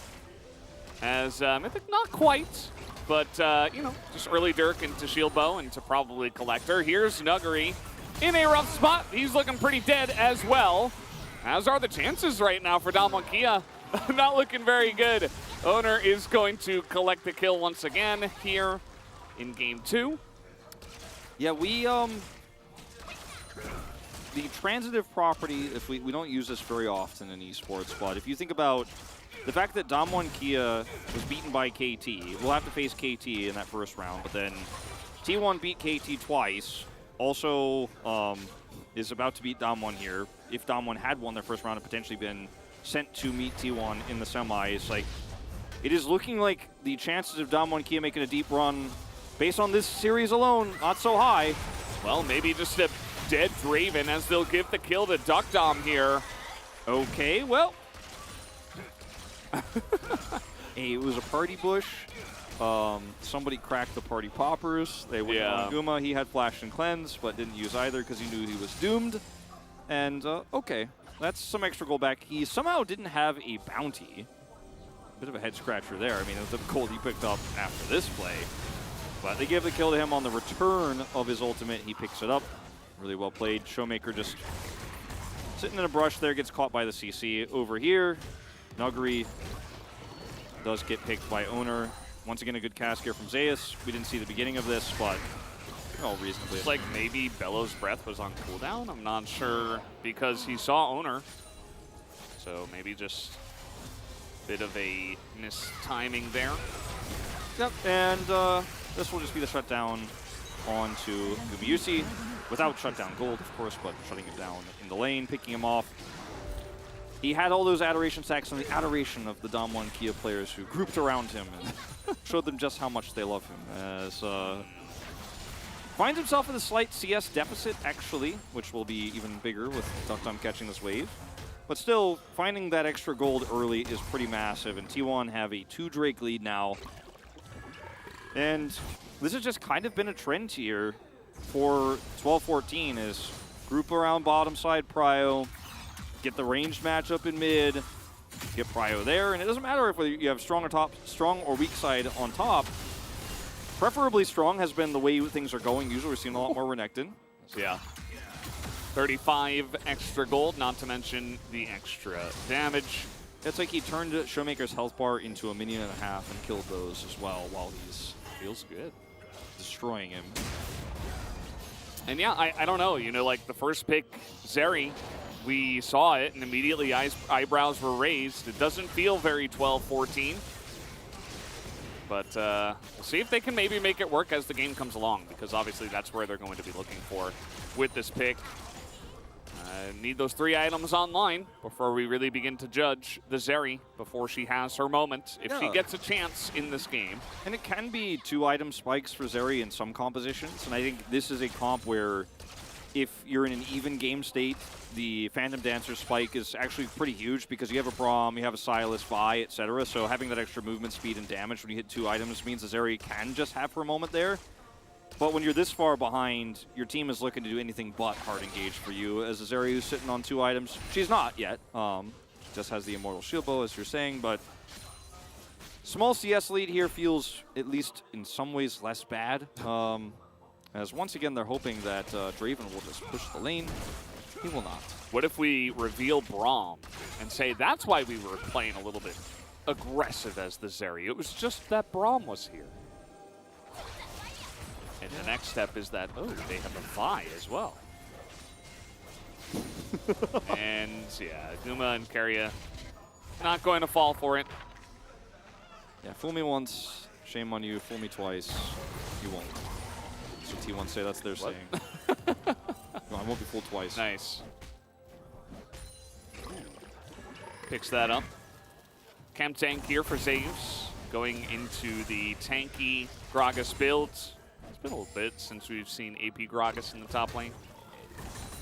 has Mythic, not quite, but you know, just early Dirk into Shield Bow into probably Collector. Here's Nuggery in a rough spot. He's looking pretty dead as well. As are the chances right now for Damwon Kia. Not looking very good. Owner is going to collect the kill once again here in game 2. Yeah, we the transitive property, if we don't use this very often in esports, but if you think about the fact that Damwon Kia was beaten by KT, we'll have to face KT in that first round, but then T1 beat KT twice, also is about to beat Damwon here. If Damwon had won their first round and potentially been sent to meet T1 in the semis, like, it is looking like the chances of Damwon Kia making a deep run, based on this series alone, not so high. Well, maybe just a dead Draven as they'll give the kill to Duck Dom here. Okay, well. It was a party bush. Somebody cracked the party poppers. They went on Guma. He had flash and cleanse, but didn't use either because he knew he was doomed. And, okay, that's some extra gold back. He somehow didn't have a bounty. Bit of a head scratcher there. I mean, it was the gold he picked up after this play. But they give the kill to him on the return of his ultimate. He picks it up. Really well played. Showmaker just sitting in a brush there, gets caught by the CC. Over here, Nuggery does get picked by Owner. Once again, a good cast here from Zeus. We didn't see the beginning of this, but all reasonably. It's like maybe Bellow's breath was on cooldown. I'm not sure because he saw Owner. So maybe just a bit of a mistiming there. Yep, and this will just be the shutdown onto Gumayusi. Without shutdown gold, of course, but shutting him down in the lane, picking him off. He had all those adoration stacks and the adoration of the Damwon Kia players who grouped around him and showed them just how much they love him. As finds himself in a slight CS deficit, actually, which will be even bigger with Duckdom catching this wave. But still, finding that extra gold early is pretty massive, and T1 have a 2 Drake lead now. And this has just kind of been a trend here for 12-14 is group around bottom side Prio, get the ranged matchup in mid, get Prio there, and it doesn't matter if you have strong or weak side on top. Preferably strong has been the way things are going. Usually we're seeing a lot more Renekton. So yeah. 35 extra gold, not to mention the extra damage. It's like he turned Showmaker's health bar into a minion and a half and killed those as well while he's feels good destroying him. And yeah, I don't know, you know, like the first pick, Zeri, we saw it and immediately eyebrows were raised. It doesn't feel very 12-14. But we'll see if they can maybe make it work as the game comes along, because obviously that's where they're going to be looking for with this pick. Need those 3 items online before we really begin to judge the Zeri before she has her moment, if she gets a chance in this game. And it can be 2 item spikes for Zeri in some compositions, and I think this is a comp where if you're in an even game state, the Phantom Dancer spike is actually pretty huge because you have a Braum, you have a Sylas, Vi, etc. So having that extra movement speed and damage when you hit 2 items means that Zeri can just have her moment there. But when you're this far behind, your team is looking to do anything but hard engage for you. As a Zeri who's sitting on 2 items, she's not yet. Just has the Immortal Shield Bow, as you're saying, but small CS lead here feels, at least in some ways, less bad. As once again, they're hoping that Draven will just push the lane. He will not. What if we reveal Braum and say that's why we were playing a little bit aggressive as the Zeri? It was just that Braum was here. And the next step is that, oh, they have a Vi as well. And yeah, Guma and Keria not going to fall for it. Yeah, fool me once, shame on you. Fool me twice, you won't. That's what T1 say, that's their saying. No, I won't be fooled twice. Nice. Picks that up. Chem tank here for Zeus, going into the tanky Gragas build. It's been a little bit since we've seen AP Gragas in the top lane.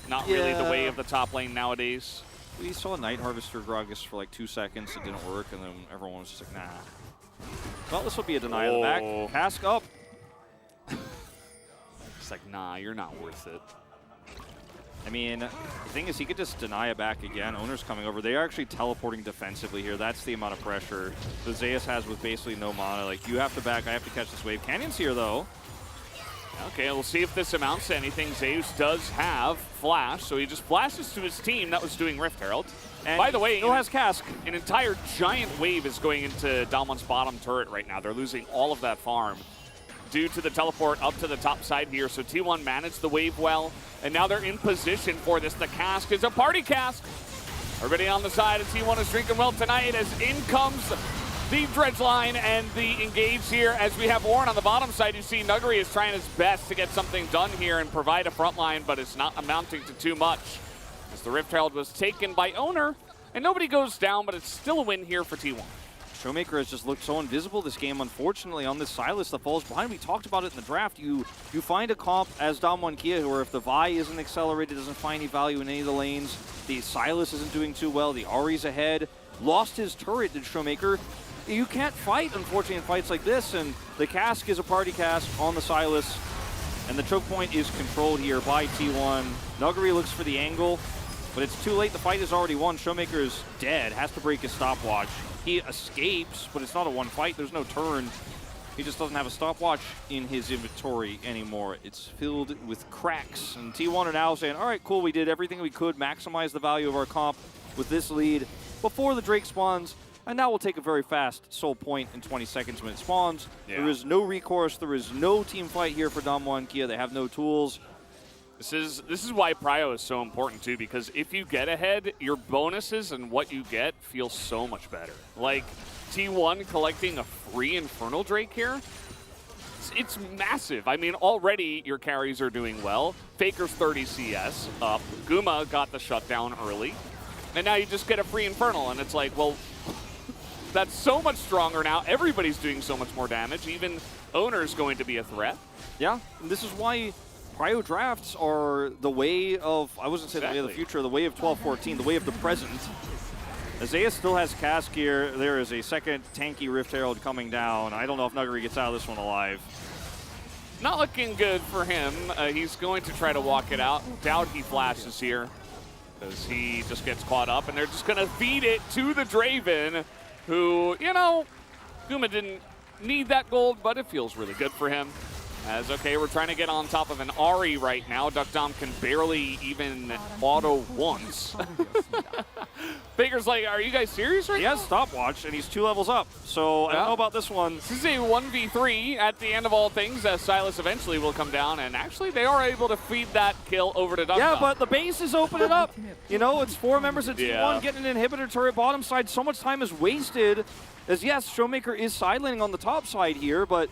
Not really the way of the top lane nowadays. We saw Night Harvester Gragas for like 2 seconds, it didn't work, and then everyone was just like, nah. Well, this will be a deny of the back. Cask up. It's like, nah, you're not worth it. I mean, the thing is, he could just deny it back again. Owner's coming over. They are actually teleporting defensively here. That's the amount of pressure that Zeus has with basically no mana. Like, you have to back, I have to catch this wave. Canyon's here, though. Okay, we'll see if this amounts to anything. Zeus does have Flash, so he just flashes to his team that was doing Rift Herald. And by the way, still has Cask. An entire giant wave is going into Dalmon's bottom turret right now. They're losing all of that farm due to the teleport up to the top side here. So T1 managed the wave well, and now they're in position for this. The Cask is a party Cask. Everybody on the side of T1 is drinking well tonight as in comes the dredge line and the engage here. As we have Warren on the bottom side, you see Nuggery is trying his best to get something done here and provide a front line, but it's not amounting to too much. As the Rift Herald was taken by Owner, and nobody goes down, but it's still a win here for T1. Showmaker has just looked so invisible this game, unfortunately, on this Sylas that falls behind. We talked about it in the draft. You find a comp as Dom1 Kia, where if the Vi isn't accelerated, doesn't find any value in any of the lanes, the Sylas isn't doing too well, the Ari's ahead, lost his turret, did Showmaker. You can't fight, unfortunately, in fights like this, and the Cask is a party Cask on the Sylas, and the choke point is controlled here by T1. Nuggery looks for the angle, but it's too late. The fight is already won. Showmaker is dead, has to break his stopwatch. He escapes, but it's not a one fight. There's no turn. He just doesn't have a stopwatch in his inventory anymore. It's filled with cracks, and T1 are now saying, all right, cool, we did everything we could, maximize the value of our comp with this lead before the Drake spawns. And now we'll take a very fast soul point in 20 seconds when it spawns. Yeah. There is no recourse. There is no team fight here for Dom1 Kia. They have no tools. This is why Prio is so important, too, because if you get ahead, your bonuses and what you get feel so much better. Like, T1 collecting a free Infernal Drake here, it's massive. I mean, already your carries are doing well. Faker's 30 CS up. Guma got the shutdown early. And now you just get a free Infernal, and it's like, well, that's so much stronger now. Everybody's doing so much more damage. Even Owner's going to be a threat. Yeah, and this is why Prio drafts are the way of, I wasn't saying the way of the future, the way of 12-14, the way of the present. Zeus still has Cask here. There is a second tanky Rift Herald coming down. I don't know if Nuggery gets out of this one alive. Not looking good for him. He's going to try to walk it out. Doubt he flashes here, because he just gets caught up, and they're just going to feed it to the Draven, who, you know, Guma didn't need that gold, but it feels really good for him. As, okay, we're trying to get on top of an Ari right now. Duckdom can barely even auto once. Faker's like, are you guys serious right now? He has stopwatch, and he's 2 levels up. So I don't know about this one. This is a 1v3 at the end of all things, as Sylas eventually will come down. And actually, they are able to feed that kill over to Duckdom. Yeah, but the base is opening up. You know, it's 4 members of T1 getting an inhibitor turret bottom side. So much time is wasted. As, yes, Showmaker is side laning on the top side here, but...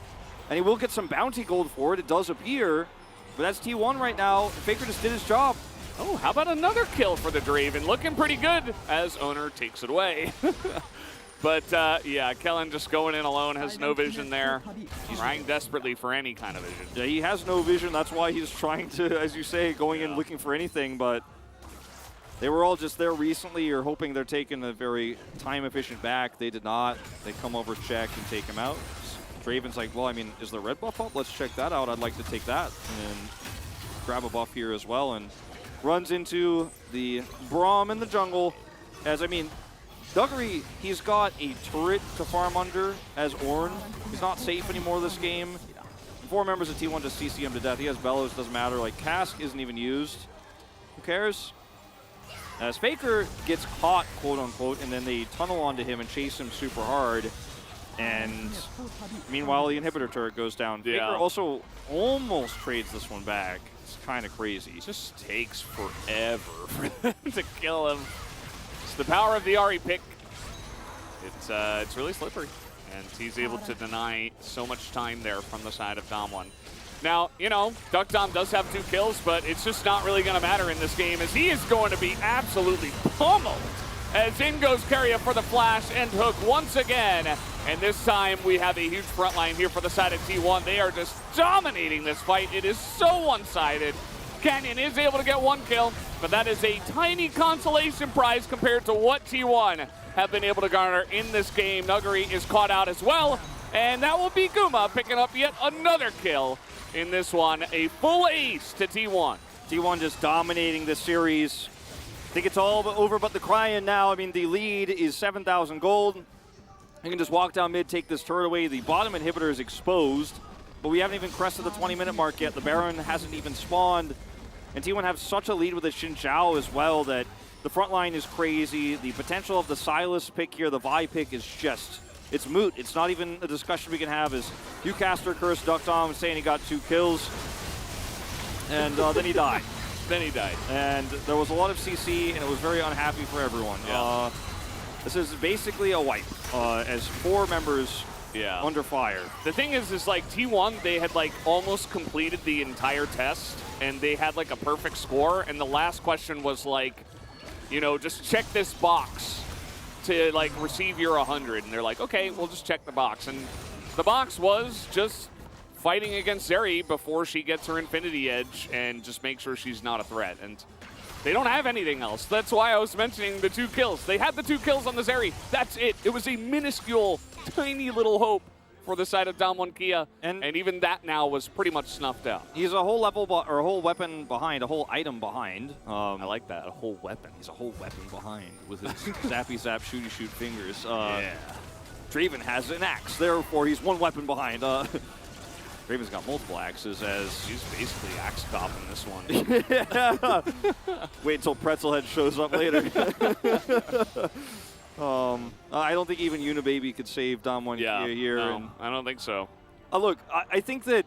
And he will get some bounty gold for it. It does appear. But that's T1 right now. Faker just did his job. Oh, how about another kill for the Draven? Looking pretty good as Owner takes it away. But, yeah, Kellen just going in alone, has no vision there. He's trying desperately for any kind of vision. Yeah, he has no vision. That's why he's trying to, as you say, going in looking for anything. But they were all just there recently. You're hoping they're taking a very time-efficient back. They did not. They come over, check, and take him out. Draven's like, well, I mean, is the red buff up? Let's check that out. I'd like to take that and then grab a buff here as well, and runs into the Braum in the jungle. As, I mean, Nuggery, he's got a turret to farm under as Ornn. He's not safe anymore this game. 4 members of T1 just CC him to death. He has Bellows, doesn't matter. Like, Cask isn't even used. Who cares? As Faker gets caught, quote-unquote, and then they tunnel onto him and chase him super hard. And meanwhile, the inhibitor turret goes down. Faker also almost trades this one back. It's kind of crazy. It just takes forever for them to kill him. It's the power of the Ahri pick. It's really slippery, and he's able to deny so much time there from the side of Dom1. Now, you know, DuckDom does have 2 kills, but it's just not really going to matter in this game, as he is going to be absolutely pummeled. As in goes Keria for the flash and hook once again. And this time we have a huge front line here for the side of T1. They are just dominating this fight. It is so one-sided. Canyon is able to get 1 kill, but that is a tiny consolation prize compared to what T1 have been able to garner in this game. Nuguri is caught out as well, and that will be Guma picking up yet another kill in this one. A full ace to T1. T1 just dominating the series. I think it's all over but the Cryon now. I mean, the lead is 7,000 gold. You can just walk down mid, take this turret away. The bottom inhibitor is exposed, but we haven't even crested the 20-minute mark yet. The Baron hasn't even spawned. And T1 have such a lead with the Xin Zhao as well that the front line is crazy. The potential of the Silas pick here, the Vi pick, is just, it's moot. It's not even a discussion we can have. As Ucaster cursed DuckDom saying he got 2 kills, and then he died. Then he died. And there was a lot of CC, and it was very unhappy for everyone. Yeah. This is basically a wipe, as 4 members under fire. The thing is like T1, they had like almost completed the entire test, and they had like a perfect score, and the last question was like, you know, just check this box to like receive your 100. And they're like, okay, we'll just check the box. And the box was just fighting against Zeri before she gets her Infinity Edge and just make sure she's not a threat. And they don't have anything else. That's why I was mentioning the 2 kills. They had the 2 kills on the Zeri. That's it. It was a minuscule, tiny little hope for the side of Dom1 Kia, and even that now was pretty much snuffed out. He's a whole level, or a whole weapon behind, a whole item behind. I like that, a whole weapon. He's a whole weapon behind with his zappy zap, shooty shoot fingers. Draven has an axe, therefore he's 1 weapon behind. Draven's got multiple axes, as he's basically axe cop in this one. Wait until Pretzelhead shows up later. I don't think even Unibaby could save Dom1 here. No, I don't think so. Look, I think that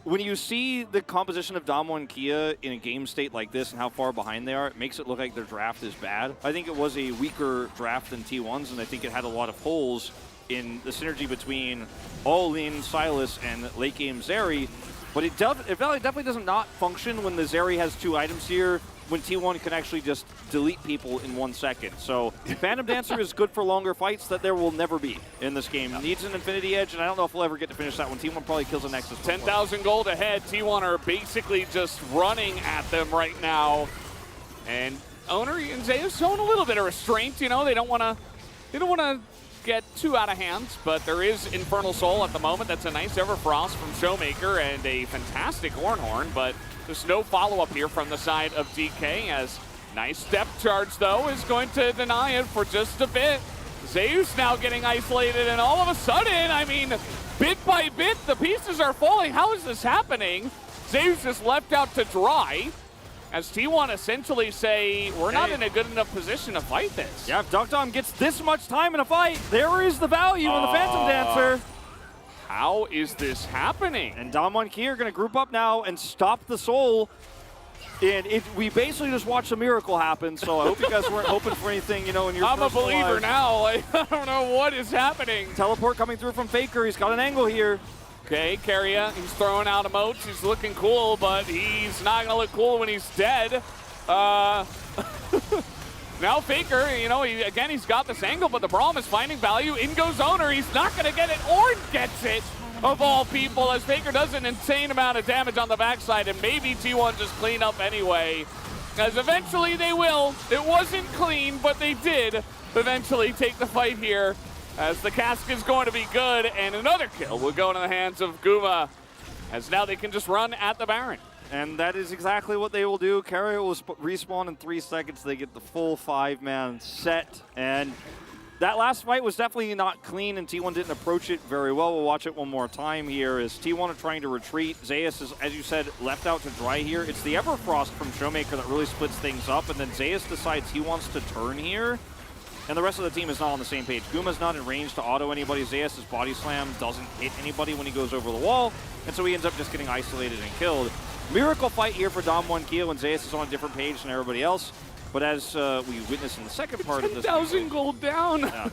when you see the composition of Dom1 Kia in a game state like this and how far behind they are, it makes it look like their draft is bad. I think it was a weaker draft than T1's, and I think it had a lot of holes in the synergy between All-In, Silas, and late game Zeri. But it definitely does not function when the Zeri has 2 items here, when T1 can actually just delete people in 1 second. So Phantom Dancer is good for longer fights that there will never be in this game. Needs an Infinity Edge, and I don't know if we'll ever get to finish that one. T1 probably kills the Nexus. 10,000 gold ahead. T1 are basically just running at them right now. And Owner and Zeus showing a little bit of restraint. You know, they don't want to get too out of hand, but there is Infernal Soul at the moment. That's a nice Everfrost from Showmaker and a fantastic Ornhorn, but there's no follow-up here from the side of DK, as nice step charge, though, is going to deny it for just a bit. Zeus now getting isolated, and all of a sudden, I mean, bit by bit, the pieces are falling. How is this happening? Zeus just left out to dry, as T1 essentially say, we're not in a good enough position to fight this. Yeah, if DuckDom gets this much time in a fight, there is the value in the Phantom Dancer. How is this happening? And Dom1 Kia are going to group up now and stop the Soul. And we basically just watched a miracle happen, so I hope you guys weren't hoping for anything, you know, in your I'm a believer lives. now. Like, I don't know what is happening. Teleport coming through from Faker. He's got an angle here. Okay, Keria, he's throwing out emotes. He's looking cool, but he's not going to look cool when he's dead. Now Faker, you know, he's got this angle, but the problem is finding value. In goes Owner. He's not going to get it. Orn gets it, of all people, as Faker does an insane amount of damage on the backside, and maybe T1 just clean up anyway, as eventually they will. It wasn't clean, but they did eventually take the fight here, as the cask is going to be good, and another kill will go into the hands of Guma, as now they can just run at the Baron. And that is exactly what they will do. Keria will respawn in 3 seconds. They get the full 5-man set. And that last fight was definitely not clean, and T1 didn't approach it very well. We'll watch it one more time here as T1 are trying to retreat. Zeus is, as you said, left out to dry here. It's the Everfrost from Showmaker that really splits things up, and then Zeus decides he wants to turn here. And the rest of the team is not on the same page. Guma's not in range to auto anybody. Zeus' body slam doesn't hit anybody when he goes over the wall, and so he ends up just getting isolated and killed. Miracle fight here for Dom1 Kia when Zeus is on a different page than everybody else. But as we witnessed in the second part of this... 10,000 gold down! Yeah.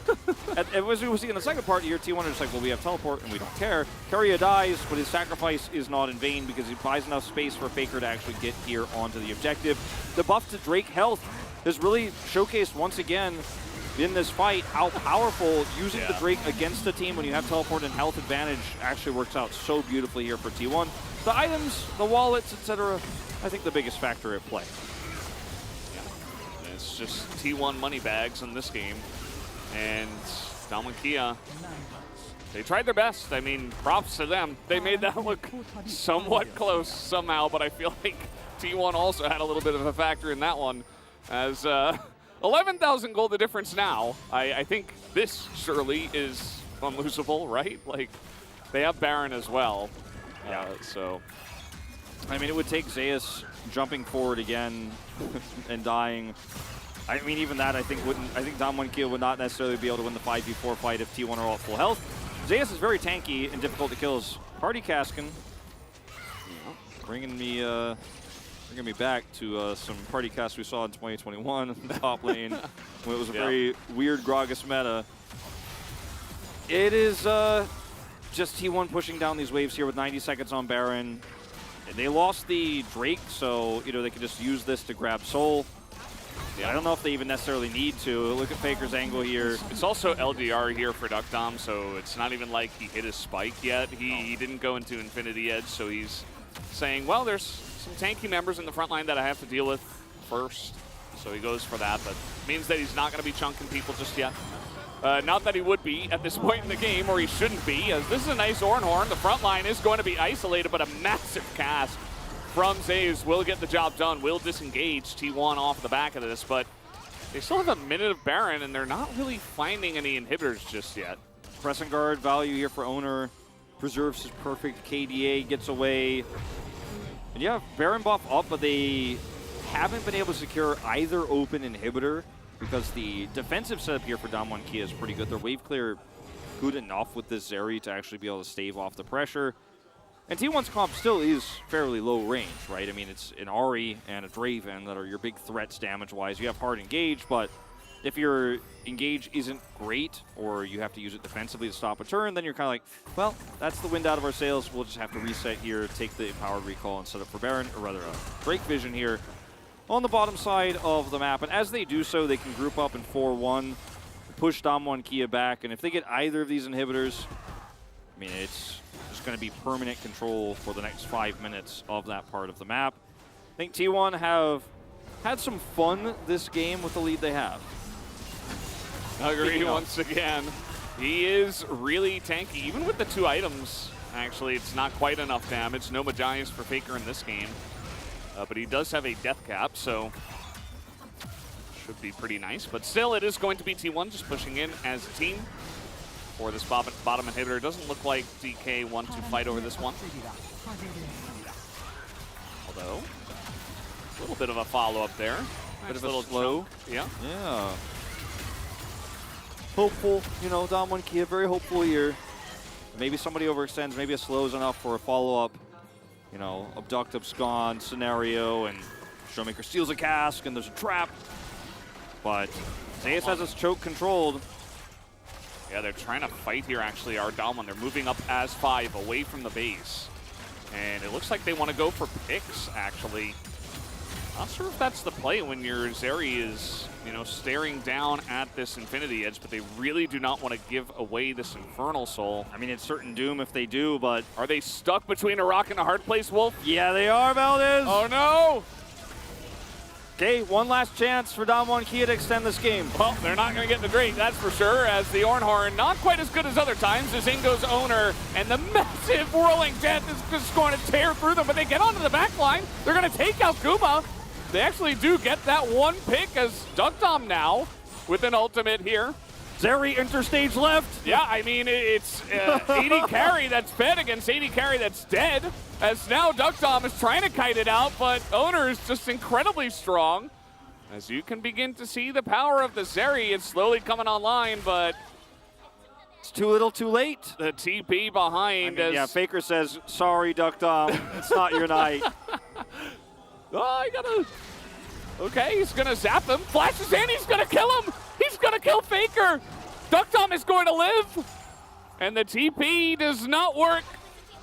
As we see in the second part here, T1 are just like, well, we have teleport and we don't care. Keria dies, but his sacrifice is not in vain because he buys enough space for Faker to actually get here onto the objective. The buff to Drake health has really showcased once again in this fight how powerful using the Drake against a team when you have teleport and health advantage actually works out so beautifully here for T1. The items, the wallets, etc., I think the biggest factor at play. It's just T1 money bags in this game. And Dom and Kia, they tried their best. I mean, props to them. They made that look somewhat close somehow, but I feel like T1 also had a little bit of a factor in that one. As 11,000 gold the difference now. I think this surely is unlosable, right? Like, they have Baron as well. So, I mean, it would take Zeus jumping forward again and dying. I mean, even that I think Dom1 Kia would not necessarily be able to win the 5v4 fight if T1 are all at full health. Zeus is very tanky and difficult to kill. Party Kaskin, bringing me back to some Party Cast we saw in 2021 in the top lane when it was a very weird Gragas meta. It is just T1 pushing down these waves here with 90 seconds on Baron. They lost the Drake, so they can just use this to grab Soul. I don't know if they even necessarily need to. Look at Faker's angle here. It's also LDR here for Duckdom, so it's not even like he hit his spike yet. He didn't go into Infinity Edge, so he's saying, well, there's some tanky members in the front line that I have to deal with first. So he goes for that, but means that he's not going to be chunking people just yet. Not that he would be at this point in the game, or he shouldn't be, as this is a nice Ornhorn. The front line is going to be isolated, but a massive cast from Zeus will get the job done, will disengage T1 off the back of this, but they still have a minute of Baron, and they're not really finding any inhibitors just yet. Pressing guard value here for Owner. Preserves his perfect KDA, gets away. And yeah, Baron buff up, but they haven't been able to secure either open inhibitor because the defensive setup here for Dom1 Kia is pretty good. Their wave clear good enough with this Zeri to actually be able to stave off the pressure. And T1's comp still is fairly low range, right? I mean, it's an Ahri and a Draven that are your big threats damage-wise. You have hard engage, but if your engage isn't great or you have to use it defensively to stop a turn, then you're kind of like, well, that's the wind out of our sails. We'll just have to reset here, take the empowered recall and set up for Baron, or rather a Drake Vision here on the bottom side of the map. And as they do so, they can group up in 4-1, push Dom1 Kia back. And if they get either of these inhibitors, I mean, it's just going to be permanent control for the next 5 minutes of that part of the map. I think T1 have had some fun this game with the lead they have. Agree once again. He is really tanky. Even with the 2 items, actually, it's not quite enough damage. No Magias for Faker in this game. But he does have a death cap, so should be pretty nice. But still, it is going to be T1 just pushing in as a team for this bottom inhibitor. It doesn't look like DK want to fight over this one. Although, a little bit of a follow-up there. Bit of a slow. Yeah. Yeah. Hopeful, Dom1 Kia, very hopeful here. Maybe somebody overextends, maybe a slow is enough for a follow-up, abduct, abscond scenario, and Showmaker steals a cask, and there's a trap. But Zeus has his choke controlled. Yeah, they're trying to fight here, actually, our Dom1. They're moving up as 5, away from the base. And it looks like they want to go for picks, actually. Not sure if that's the play when your Zeri is, staring down at this Infinity Edge, but they really do not want to give away this Infernal Soul. I mean, it's certain doom if they do, but... Are they stuck between a rock and a hard place, Wolf? Yeah, they are, Valdez! Oh, no! Okay, one last chance for Dom1 Kia to extend this game. Well, they're not going to get the Drake, that's for sure, as the Ornhorn, not quite as good as other times, as Ingo's Owner, and the massive Whirling Death is just going to tear through them, but they get onto the back line. They're going to take out Kuma. They actually do get that one pick as Duckdom now with an ultimate here. Zeri interstage left. Yeah, I mean, it's 80 carry that's fed against 80 carry that's dead. As now Duckdom is trying to kite it out, but Owner is just incredibly strong. As you can begin to see the power of the Zeri, it's slowly coming online, but it's too little too late. The TP behind. Yeah, Faker says, sorry, Duckdom, it's not your night. Oh, I gotta... Okay, he's gonna zap him. Flashes in, he's gonna kill him. He's gonna kill Faker. Duckdom is going to live. And the TP does not work.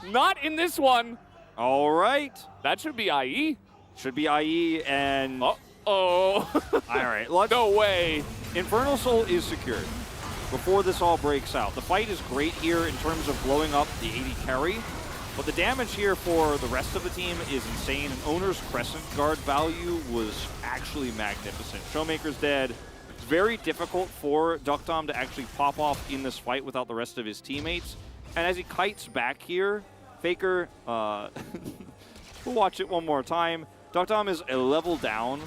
Not in this one. All right. That should be IE. Should be IE and... Oh. All right. No way. Infernal Soul is secured before this all breaks out. The fight is great here in terms of blowing up the AD carry, but the damage here for the rest of the team is insane. And Owner's Crescent Guard value was actually magnificent. Showmaker's dead. It's very difficult for Duckdom to actually pop off in this fight without the rest of his teammates. And as he kites back here, Faker, we'll watch it one more time. Duckdom is a level down,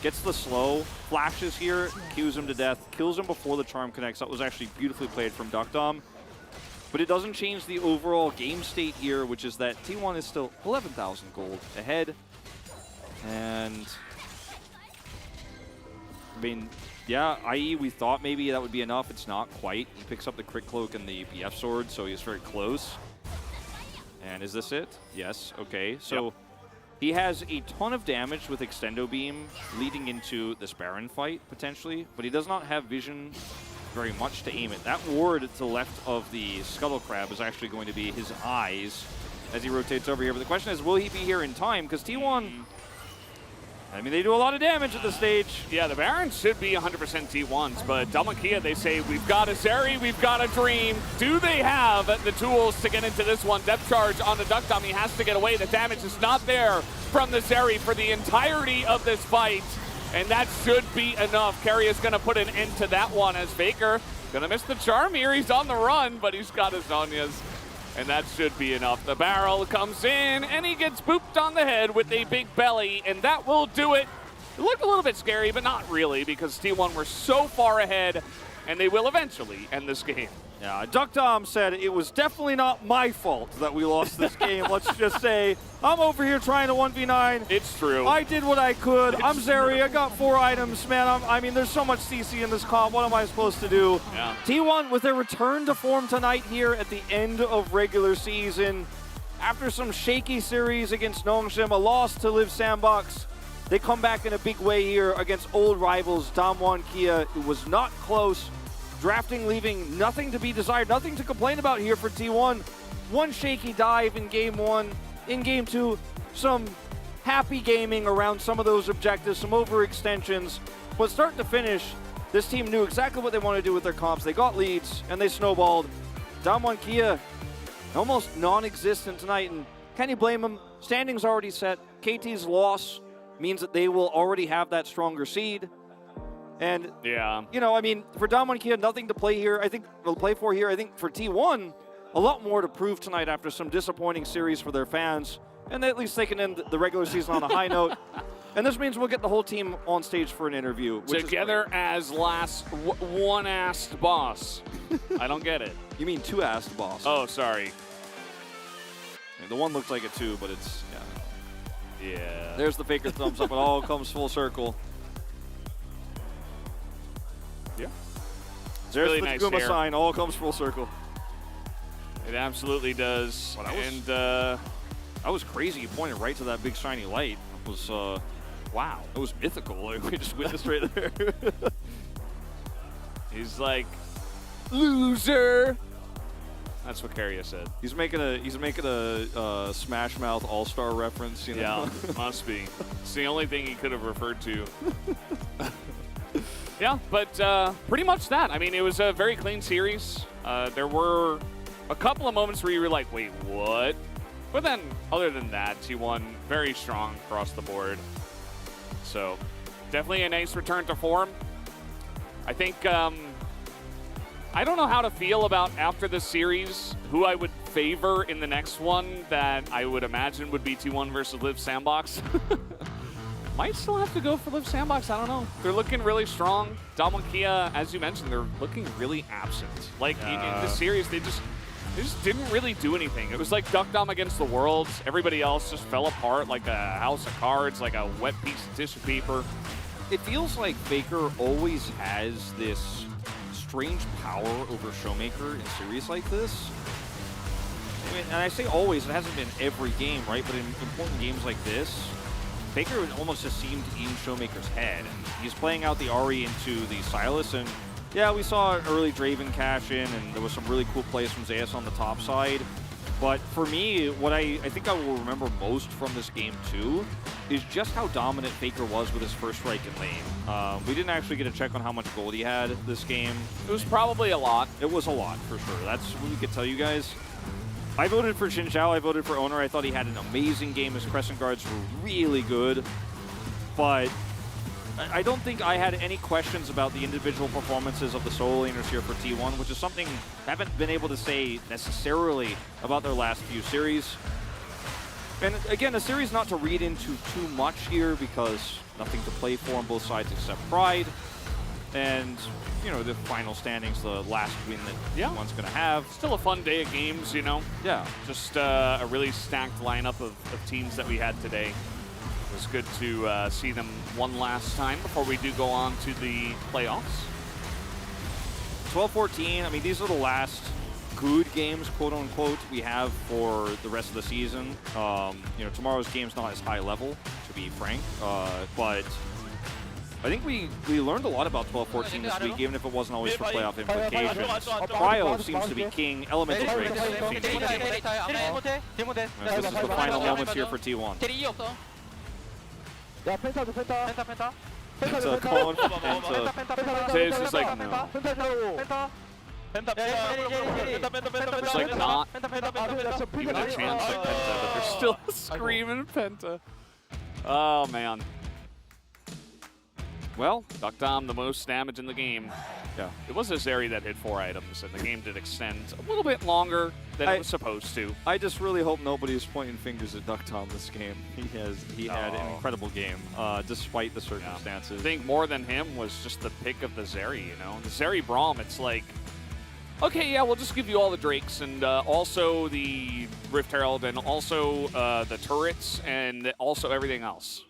gets the slow, flashes here, cues him to death, kills him before the charm connects. That was actually beautifully played from Duckdom. But it doesn't change the overall game state here, which is that T1 is still 11,000 gold ahead. And, I mean, yeah, IE, we thought maybe that would be enough. It's not quite. He picks up the Crit Cloak and the BF Sword, so he's very close. And is this it? Yes, okay. So yep. He has a ton of damage with Extendo Beam leading into this Baron fight, potentially, but he does not have vision very much to aim it. That ward to the left of the Scuttle Crab is actually going to be his eyes as he rotates over here. But the question is, will he be here in time? Because T1, I mean, they do a lot of damage at this stage. Yeah, the Barons should be 100% T1s, but Damakia, they say, we've got a Zeri, we've got a Dream. Do they have the tools to get into this one? Depth charge on the Duckdom, he has to get away. The damage is not there from the Zeri for the entirety of this fight, and that should be enough. Carry is gonna put an end to that one as Faker gonna miss the charm here. He's on the run, but he's got his Zhonya's, and that should be enough. The barrel comes in, and he gets booped on the head with a big belly, and that will do it. It looked a little bit scary, but not really, because T1 were so far ahead, and they will eventually end this game. Yeah, Duckdom said it was definitely not my fault that we lost this game. Let's just say, I'm over here trying to 1v9. It's true. I did what I could. I'm Zeri. I got 4 items, man. I mean, there's so much CC in this comp. What am I supposed to do? Yeah. T1 with their return to form tonight here at the end of regular season. After some shaky series against Nongshim, a loss to Live Sandbox, they come back in a big way here against old rivals Damwon Kia. It was not close. Drafting leaving nothing to be desired, nothing to complain about here for T1. One shaky dive in game 1. In game 2, some happy gaming around some of those objectives, some overextensions. But start to finish, this team knew exactly what they wanted to do with their comps. They got leads, and they snowballed. Damwon Kia, almost non-existent tonight, and can you blame them? Standings already set. KT's loss means that they will already have that stronger seed. And, yeah, you know, I mean, for Damwon Kia, nothing to play here. I think we'll play for here. I think for T1, a lot more to prove tonight after some disappointing series for their fans. And at least they can end the regular season on a high note. And this means we'll get the whole team on stage for an interview. Together as one-assed boss. I don't get it. You mean two-assed boss. Oh, sorry. I mean, the one looks like a 2, but it's, yeah. Yeah. There's the Faker thumbs up. It all comes full circle. Yeah. There's really the nice Guma hair. sign. All comes full circle. It absolutely does. Well, and that was crazy. You pointed right to that big shiny light. It was, wow. It was mythical. Like, we just witnessed right there. he's like, loser. That's what Carrier said. He's making a Smash Mouth All-Star reference. You know? Yeah, must be. It's the only thing he could have referred to. Yeah, but pretty much that. I mean, it was a very clean series. There were a couple of moments where you were like, wait, what? But then, other than that, T1 very strong across the board. So, definitely a nice return to form. I think, I don't know how to feel about after this series, who I would favor in the next one that I would imagine would be T1 versus Live Sandbox. Might still have to go for Live Sandbox, I don't know. They're looking really strong. Damwon Kia, as you mentioned, they're looking really absent. Like, in this series, they just didn't really do anything. It was like Duckdom against the Worlds. Everybody else just fell apart like a house of cards, like a wet piece of tissue paper. It feels like Faker always has this strange power over Showmaker in series like this. and I say always, it hasn't been every game, right? But in important games like this, Faker would almost just seem in Showmaker's head. And he's playing out the Ahri into the Sylas, and yeah, we saw an early Draven cash in, and there was some really cool plays from Zeus on the top side. But for me, what I think I will remember most from this game too is just how dominant Faker was with his first strike in lane. We didn't actually get a check on how much gold he had this game. It was probably a lot. It was a lot, for sure. That's what we could tell you guys. I voted for Xin Zhao, I voted for Owner. I thought he had an amazing game. His Crescent Guards were really good. But I don't think I had any questions about the individual performances of the solo laners here for T1, which is something I haven't been able to say necessarily about their last few series. And again, a series not to read into too much here because nothing to play for on both sides except pride. And, you know, the final standings, the last win that T1's going to have. Still a fun day of games, you know? Yeah. Just a really stacked lineup of teams that we had today. It was good to see them one last time before we do go on to the playoffs. 12-14, I mean, these are the last good games, quote-unquote, we have for the rest of the season. You know, tomorrow's game's not as high level, to be frank, but I think we learned a lot about 12-14 this week, even if it wasn't always for playoff implications. Cryo seems to be king. Elemental Breaks seems to be king. This is the final moments here for T1. Penta calling for Penta. Taze is like, no. It's like not even a chance at Penta, but they're still screaming Penta. Oh, man. Well, Duckdom, the most damage in the game. Yeah. It was a Zeri that hit 4 items, and the game did extend a little bit longer than it was supposed to. I just really hope nobody is pointing fingers at Duckdom this game. He had an incredible game, despite the circumstances. I think more than him was just the pick of the Zeri, you know? The Zeri Braum, it's like, okay, yeah, we'll just give you all the Drakes and also the Rift Herald and also the turrets and also everything else.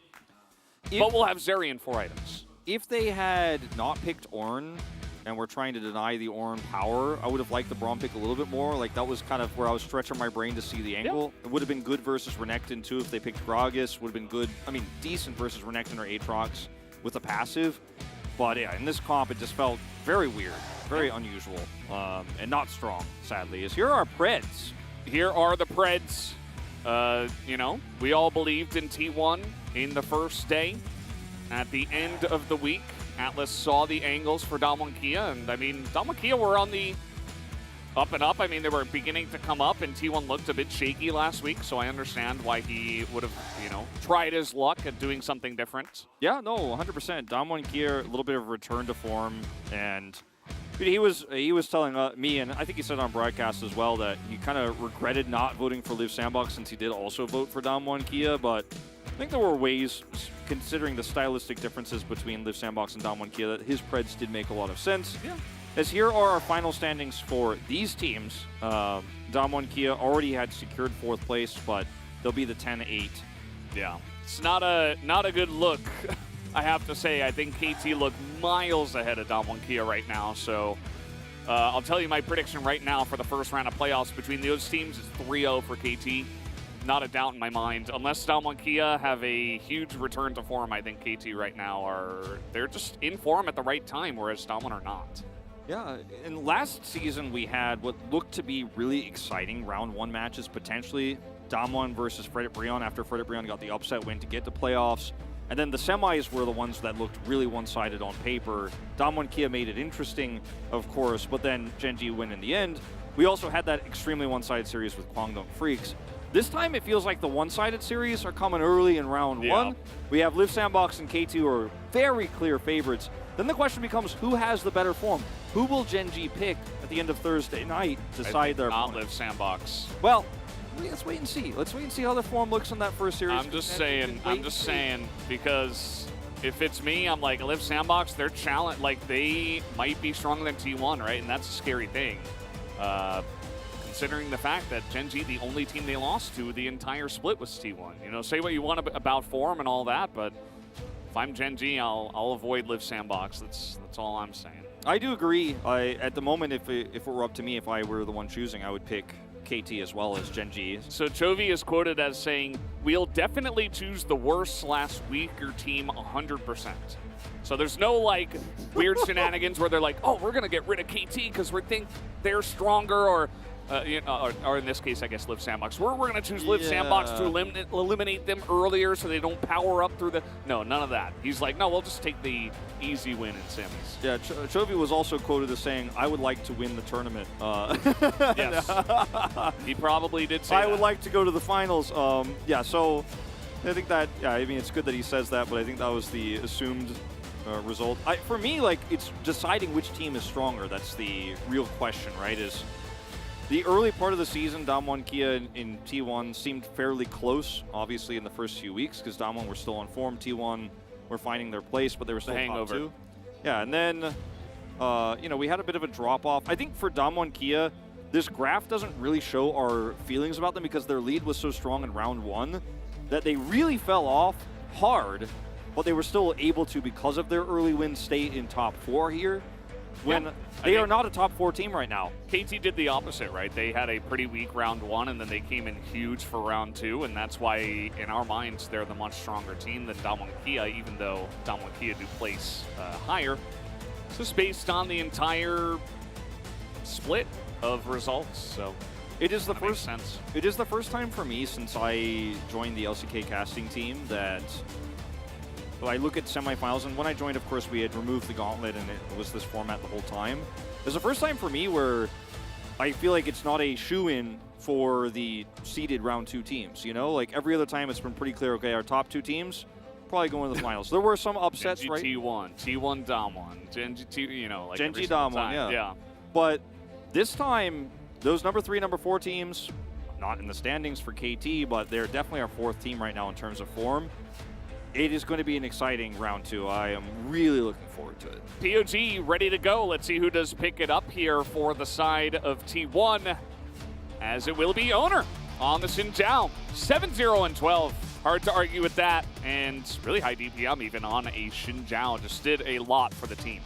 But we'll have Zeri in 4 items. If they had not picked Ornn and were trying to deny the Ornn power, I would have liked the Braum pick a little bit more. Like, that was kind of where I was stretching my brain to see the angle. It would have been good versus Renekton, too, if they picked Gragas. Would have been good, I mean, decent versus Renekton or Aatrox with a passive. But, yeah, in this comp, it just felt very weird, very unusual, and not strong, sadly. Here are our Preds. Here are the Preds. You know, we all believed in T1 in the first day. At the end of the week, Atlas saw the angles for Damwon Kia, and I mean, Damwon Kia were on the up and up. I mean, they were beginning to come up, and T1 looked a bit shaky last week, so I understand why he would have, you know, tried his luck at doing something different. Yeah, no, 100%. Damwon Kia, a little bit of a return to form, and dude, he was telling me, and I think he said on broadcast as well, that he kind of regretted not voting for Liv Sandbox since he did also vote for Damwon Kia, but I think there were ways, considering the stylistic differences between Liv Sandbox and Damwon Kia, that his Preds did make a lot of sense. Yeah. As here are our final standings for these teams. Damwon Kia already had secured 4th place, but they'll be the 10-8. Yeah, it's not a good look. I have to say, I think KT look miles ahead of Damwon Kia right now. So I'll tell you my prediction right now for the first round of playoffs between those teams is 3-0 for KT. Not a doubt in my mind. Unless Damwon Kia have a huge return to form, I think KT right now they're just in form at the right time, whereas Damwon are not. Yeah, and last season we had what looked to be really exciting round 1 matches, potentially Damwon versus Fredit Brion after Fredit Brion got the upset win to get to playoffs. And then the semis were the ones that looked really one-sided on paper. Damwon Kia made it interesting, of course, but then Gen.G win in the end. We also had that extremely one-sided series with Kwangdong Freaks. This time it feels like the one-sided series are coming early in round 1. We have Liv Sandbox and K2 who are very clear favorites. Then the question becomes, who has the better form? Who will Gen.G pick at the end of Thursday night to decide their opponent? Not Liv Sandbox. Well, let's wait and see. Let's wait and see how the form looks in that first series. I'm just saying, because if it's me, I'm like, Liv Sandbox, they're challenge, like they might be stronger than T1, right? And that's a scary thing. Considering the fact that Gen.G, the only team they lost to the entire split was T1. You know, say what you want about form and all that, but if I'm Gen.G, I'll avoid Liv Sandbox. That's all I'm saying. I do agree. At the moment, if it were up to me, if I were the one choosing, I would pick KT as well as Genji. So Chovy is quoted as saying, "We'll definitely choose the worst/weaker team 100%." So there's no like weird shenanigans where they're like, "Oh, we're gonna get rid of KT because we think they're stronger," or or in this case, I guess Live Sandbox. We're going to choose Live Sandbox to eliminate them earlier so they don't power up through the... No, none of that. He's like, no, we'll just take the easy win in semis. Yeah, Chovy was also quoted as saying, "I would like to win the tournament." Yes, he probably did say I that. would like to go to the finals. Yeah, so I think that, yeah, I mean, it's good that he says that, but I think that was the assumed result. For me, like, it's deciding which team is stronger. That's the real question, right? Is the early part of the season, Damwon Kia in T1 seemed fairly close, obviously, in the first few weeks, because Damwon were still on form. T1 were finding their place, but they were still top 2. Yeah, and then, you know, we had a bit of a drop-off. I think for Damwon Kia, this graph doesn't really show our feelings about them because their lead was so strong in round 1 that they really fell off hard, but they were still able to because of their early win stay in top 4 here. When they are not a top 4 team right now. KT did the opposite, right? They had a pretty weak round 1, and then they came in huge for round 2, and that's why, in our minds, they're the much stronger team than Damwon Kia, even though Damwon Kia do place higher. So it's based on the entire split of results, so it is the first sense. It is the first time for me since I joined the LCK casting team that I look at semifinals, and when I joined, of course, we had removed the gauntlet, and it was this format the whole time. It's the first time for me where I feel like it's not a shoe-in for the seeded round 2 teams, you know? Like, every other time it's been pretty clear, okay, our top 2 teams probably going to the finals. There were some upsets, Genji right? T1 Damwon, Genji T, you know, like Genji Damwon, yeah. But this time, those number 3, number 4 teams, not in the standings for KT, but they're definitely our 4th team right now in terms of form. It is going to be an exciting round 2. I am really looking forward to it. POG ready to go. Let's see who does pick it up here for the side of T1, as it will be Owner on the Xinjiao. 7-0-12. Hard to argue with that, and really high DPM even on a Xinjiao. Just did a lot for the team.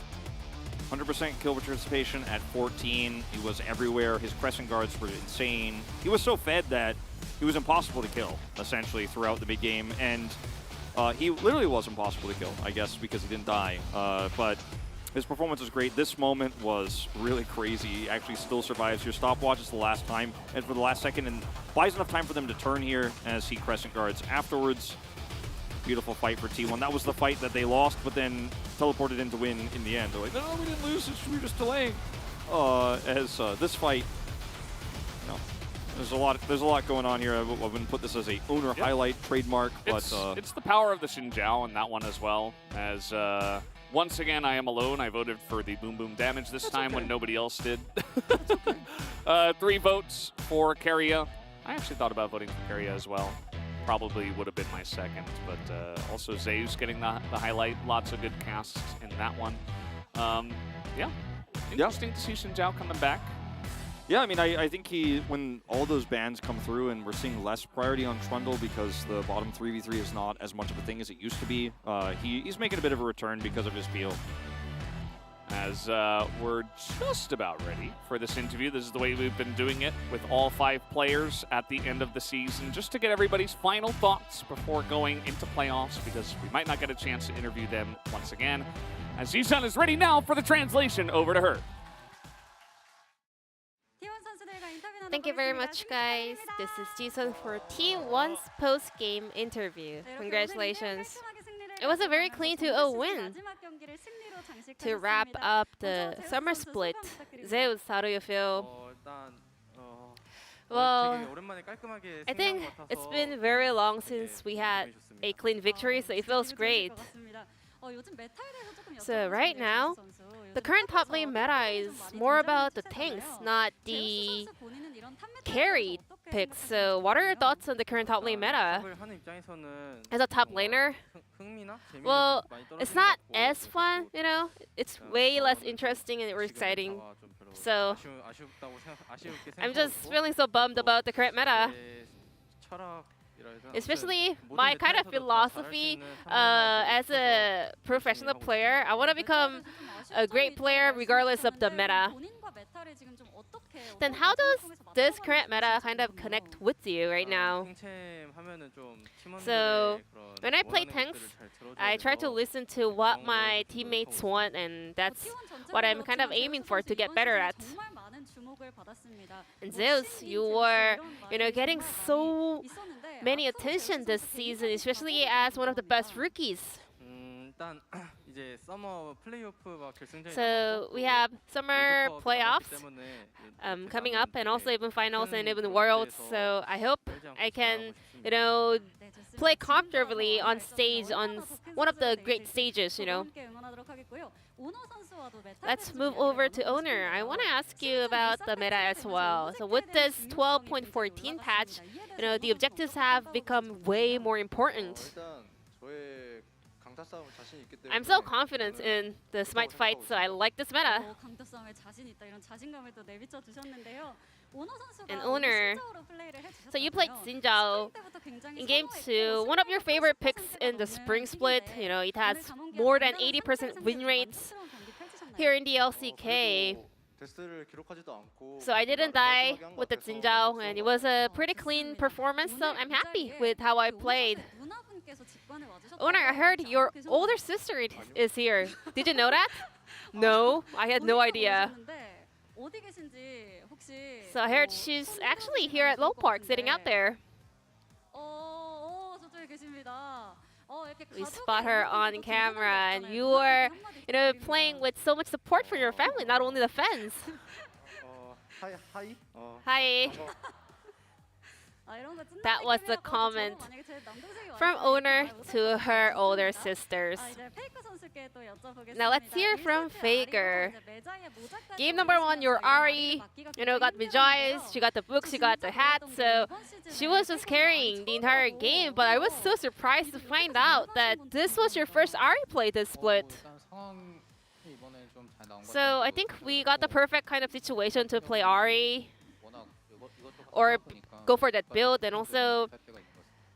100% kill participation at 14. He was everywhere. His crescent guards were insane. He was so fed that he was impossible to kill, essentially, throughout the big game. And he literally was impossible to kill, I guess, because he didn't die. But his performance was great. This moment was really crazy. He actually still survives here. Stopwatch is the last time, and for the last second, and buys enough time for them to turn here as he crescent guards afterwards. Beautiful fight for T1. That was the fight that they lost, but then teleported in to win in the end. They're like, no, we didn't lose. We were just delaying. As this fight, you know, there's a lot going on here. I wouldn't put this as a Owner highlight trademark, but it's the power of the Xinjiao in that one as well. As once again, I am alone. I voted for the boom boom damage this time when nobody else did. 3 votes for Keria. I actually thought about voting for Keria as well. Probably would have been my second, but also Zeus getting the highlight. Lots of good casts in that one. Yeah, interesting to see Xinjiao coming back. Yeah, I mean, I think when all those bans come through and we're seeing less priority on Trundle because the bottom 3v3 is not as much of a thing as it used to be, he's making a bit of a return because of his peel. As we're just about ready for this interview. This is the way we've been doing it with all 5 players at the end of the season, just to get everybody's final thoughts before going into playoffs, because we might not get a chance to interview them once again. As Jisun is ready now for the translation, over to her. Thank you very much, guys. This is Jisun for T1's post-game interview. Congratulations. It was a very clean 2-0 win. To wrap up the summer split, Zeus, how do you feel? Well, I think it's been very long since we had a clean victory, so it feels great. So right now, the current top lane meta is more about the tanks, not the carry picks. So what are your thoughts on the current top lane meta? As a top laner, well, it's not as fun, you know? It's way less interesting and exciting. So I'm just feeling so bummed about the current meta. Especially my kind of philosophy as a professional player, I want to become a great player regardless of the meta. Then how does this current meta kind of connect with you right now? So when I play tanks, I try to listen to what my teammates want, and that's what I'm kind of aiming for to get better at. And Zeus, you were, getting so many attention this season, especially as one of the best rookies. So we have summer playoffs coming up, and also even finals and even worlds. So I hope I can, play comfortably on stage on one of the great stages. Let's move over to Owner. I want to ask you about the meta as well. So with this 12.14 patch, the objectives have become way more important. I'm so confident in the Smite fight, so I like this meta. And Owner, so you played Xin in Game 2, one of your favorite picks in the Spring Split. It has more than 80% win rates here in the LCK. So I didn't die with the Xin, and it was a pretty clean performance, so I'm happy with how I played. Owner, I heard your older sister is here. Did you know that? No, I had no idea. So I heard she's actually here at Low Park, sitting out there. We spot her on camera, and you were, playing with so much support for your family, not only the fans. Hi. That was the comment from Owner to her older sisters. Now let's hear from Faker. Game number 1, your Ari, got Vijay's, she got the books, she got the hat, so she was just carrying the entire game, but I was so surprised to find out that this was your first Ari play this split. So I think we got the perfect kind of situation to play Ari or go for that build, and also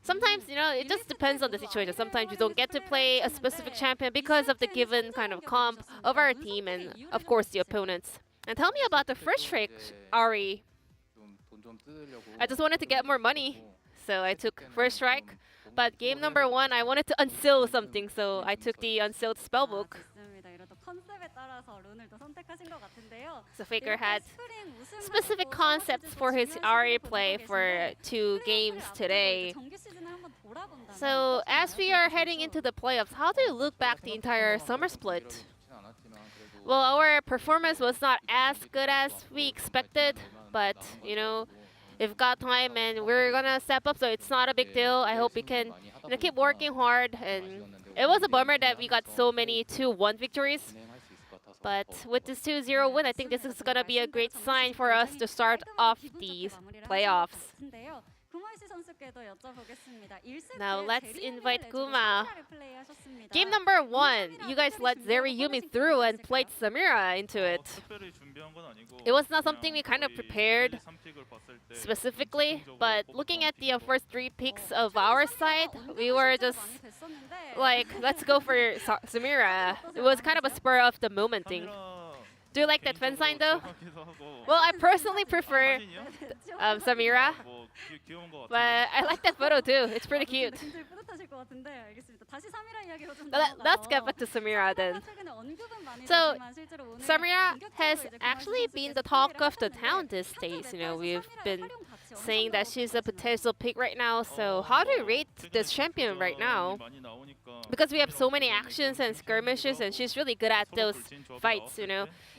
sometimes, it just depends on the situation. Sometimes you don't get to play a specific champion because of the given kind of comp of our team and, of course, the opponents. And tell me about the first strike, Ari. I just wanted to get more money, so I took first strike. But game number 1, I wanted to unseal something, so I took the unsealed spellbook. So Faker had specific concepts for his Ari play for 2 games today. So as we are heading into the playoffs, how do you look back the entire summer split? Well, our performance was not as good as we expected, but we've got time and we're gonna step up, so it's not a big deal. I hope we can keep working hard. And it was a bummer that we got so many 2-1 victories. But with this 2-0 win, I think this is going to be a great sign for us to start off these playoffs. Now let's invite Kuma. Game number 1, you guys let Zeri Yumi through and played Samira into it. It was not something we kind of prepared specifically, but looking at the first 3 picks of our side, we were just like, let's go for Samira. It was kind of a spur of the moment thing. Do you like that fan sign though? Well, I personally prefer Samira, but I like that photo too. It's pretty cute. Let's get back to Samira then. So Samira has actually been the talk of the town these days. We've been saying that she's a potential pick right now. So how do you rate this champion right now? Because we have so many actions and skirmishes, and she's really good at those fights,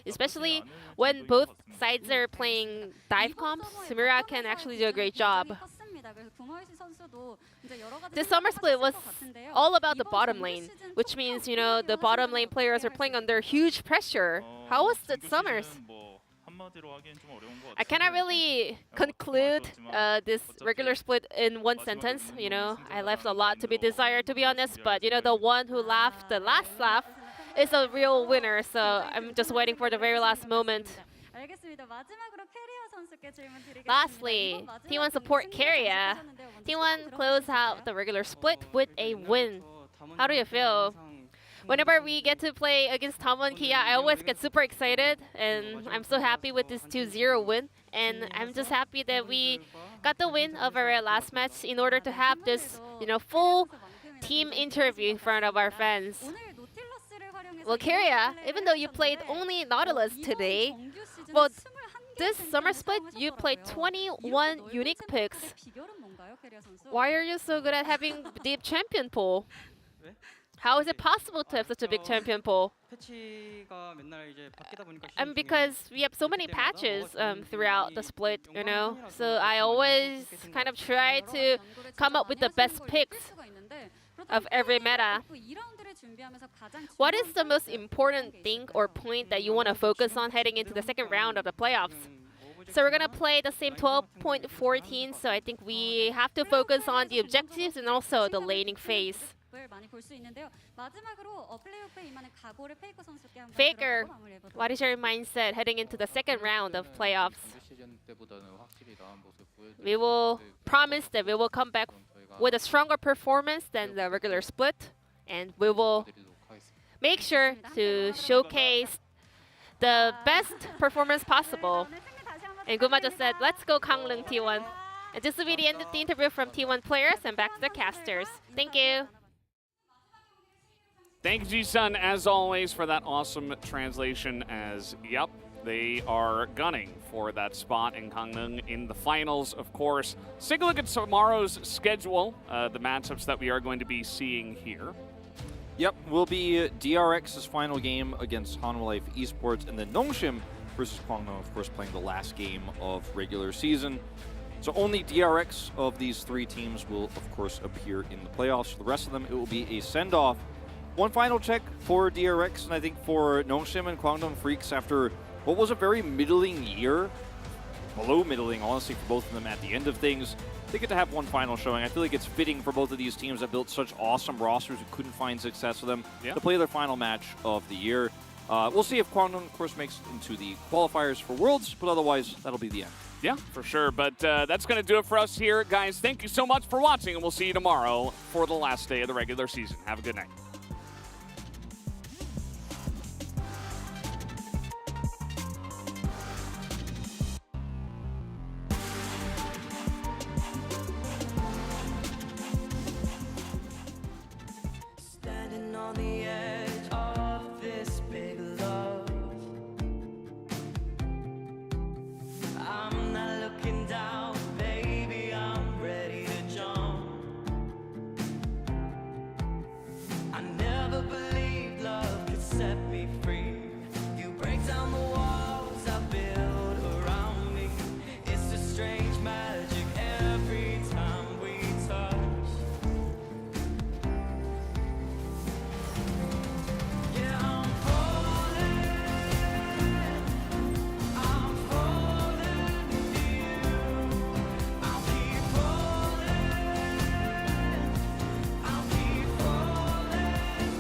especially when both sides are playing dive comps. Samira can actually do a great job. This summer split was all about the bottom lane, which means, the bottom lane players are playing under huge pressure. How was the summers? I cannot really conclude this regular split in one sentence. I left a lot to be desired, to be honest, but the one who laughed the last laugh is a real winner, so I'm just waiting for the very last moment. Lastly, T1 support Carrier. T1 close out the regular split with a win. How do you feel? Whenever we get to play against Damwon Kia, I always get super excited, and I'm so happy with this 2-0 win. And I'm just happy that we got the win of our last match in order to have this, full team interview in front of our fans. Well, Carrier, even though you played only Nautilus today, well, this summer split you played 21 unique picks. Why are you so good at having deep champion pool? How is it possible to have such a big champion pool? Because we have so many patches throughout the split, So I always kind of try to come up with the best picks of every meta. What is the most important thing or point that you want to focus on heading into the second round of the playoffs? So we're going to play the same 12.14, so I think we have to focus on the objectives and also the laning phase. Faker, what is your mindset heading into the second round of playoffs? We will promise that we will come back with a stronger performance than the regular split, and we will make sure to showcase the best performance possible. And Guma just said, let's go Gangneung T1. And this will be the end of the interview from T1 players, and back to the casters. Thank you. Thank you, Ji-sun, as always, for that awesome translation. Yep, they are gunning for that spot in Gangneung in the finals, of course. Let's take a look at tomorrow's schedule, the matchups that we are going to be seeing here. Yep, will be DRX's final game against Hanwha Life Esports, and then Nongshim versus Gangneung, of course, playing the last game of regular season. So only DRX of these three teams will, of course, appear in the playoffs. For the rest of them, it will be a send-off. One final check for DRX, and I think for Nongshim and Gangneung Freaks, after what was a very middling year, below middling, honestly, for both of them at the end of things, they get to have one final showing. I feel like it's fitting for both of these teams that built such awesome rosters who couldn't find success with them to play their final match of the year. We'll see if Gangneung, of course, makes it into the qualifiers for Worlds, but otherwise, that'll be the end. Yeah, for sure. But that's going to do it for us here, guys. Thank you so much for watching, and we'll see you tomorrow for the last day of the regular season. Have a good night. Standing on the edge of this big love, I'm not looking down, baby, I'm ready to jump. I never believed love could set me free. You break down the walls I build around me. It's a strange magic every time we touch. Yeah, I'm falling for you. I'll keep falling, I'll keep falling for you.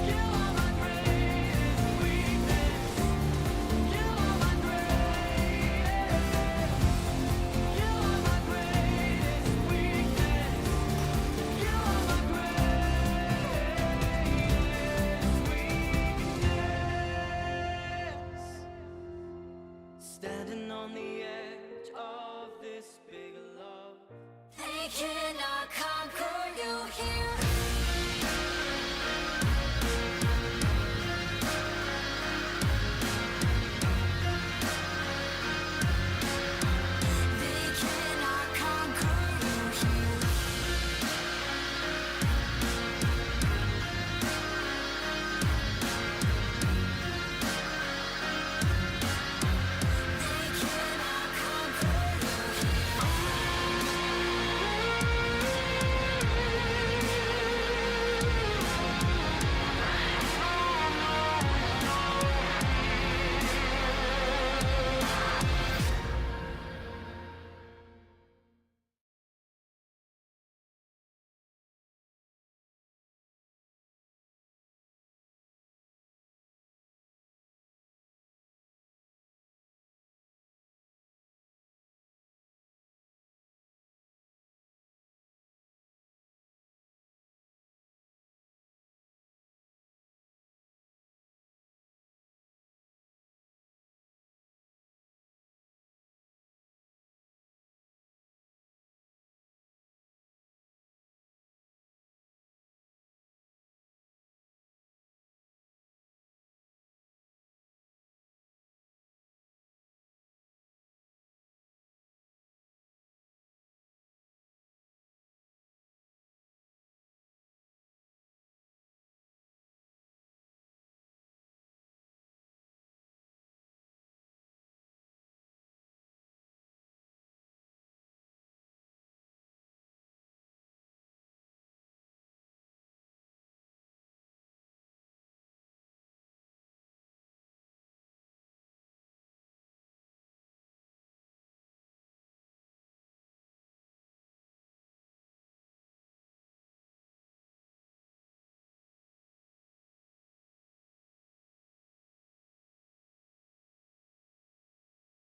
You are my greatest weakness. You are my greatest. You are my greatest weakness. You are my standing on the edge of this big love. They can't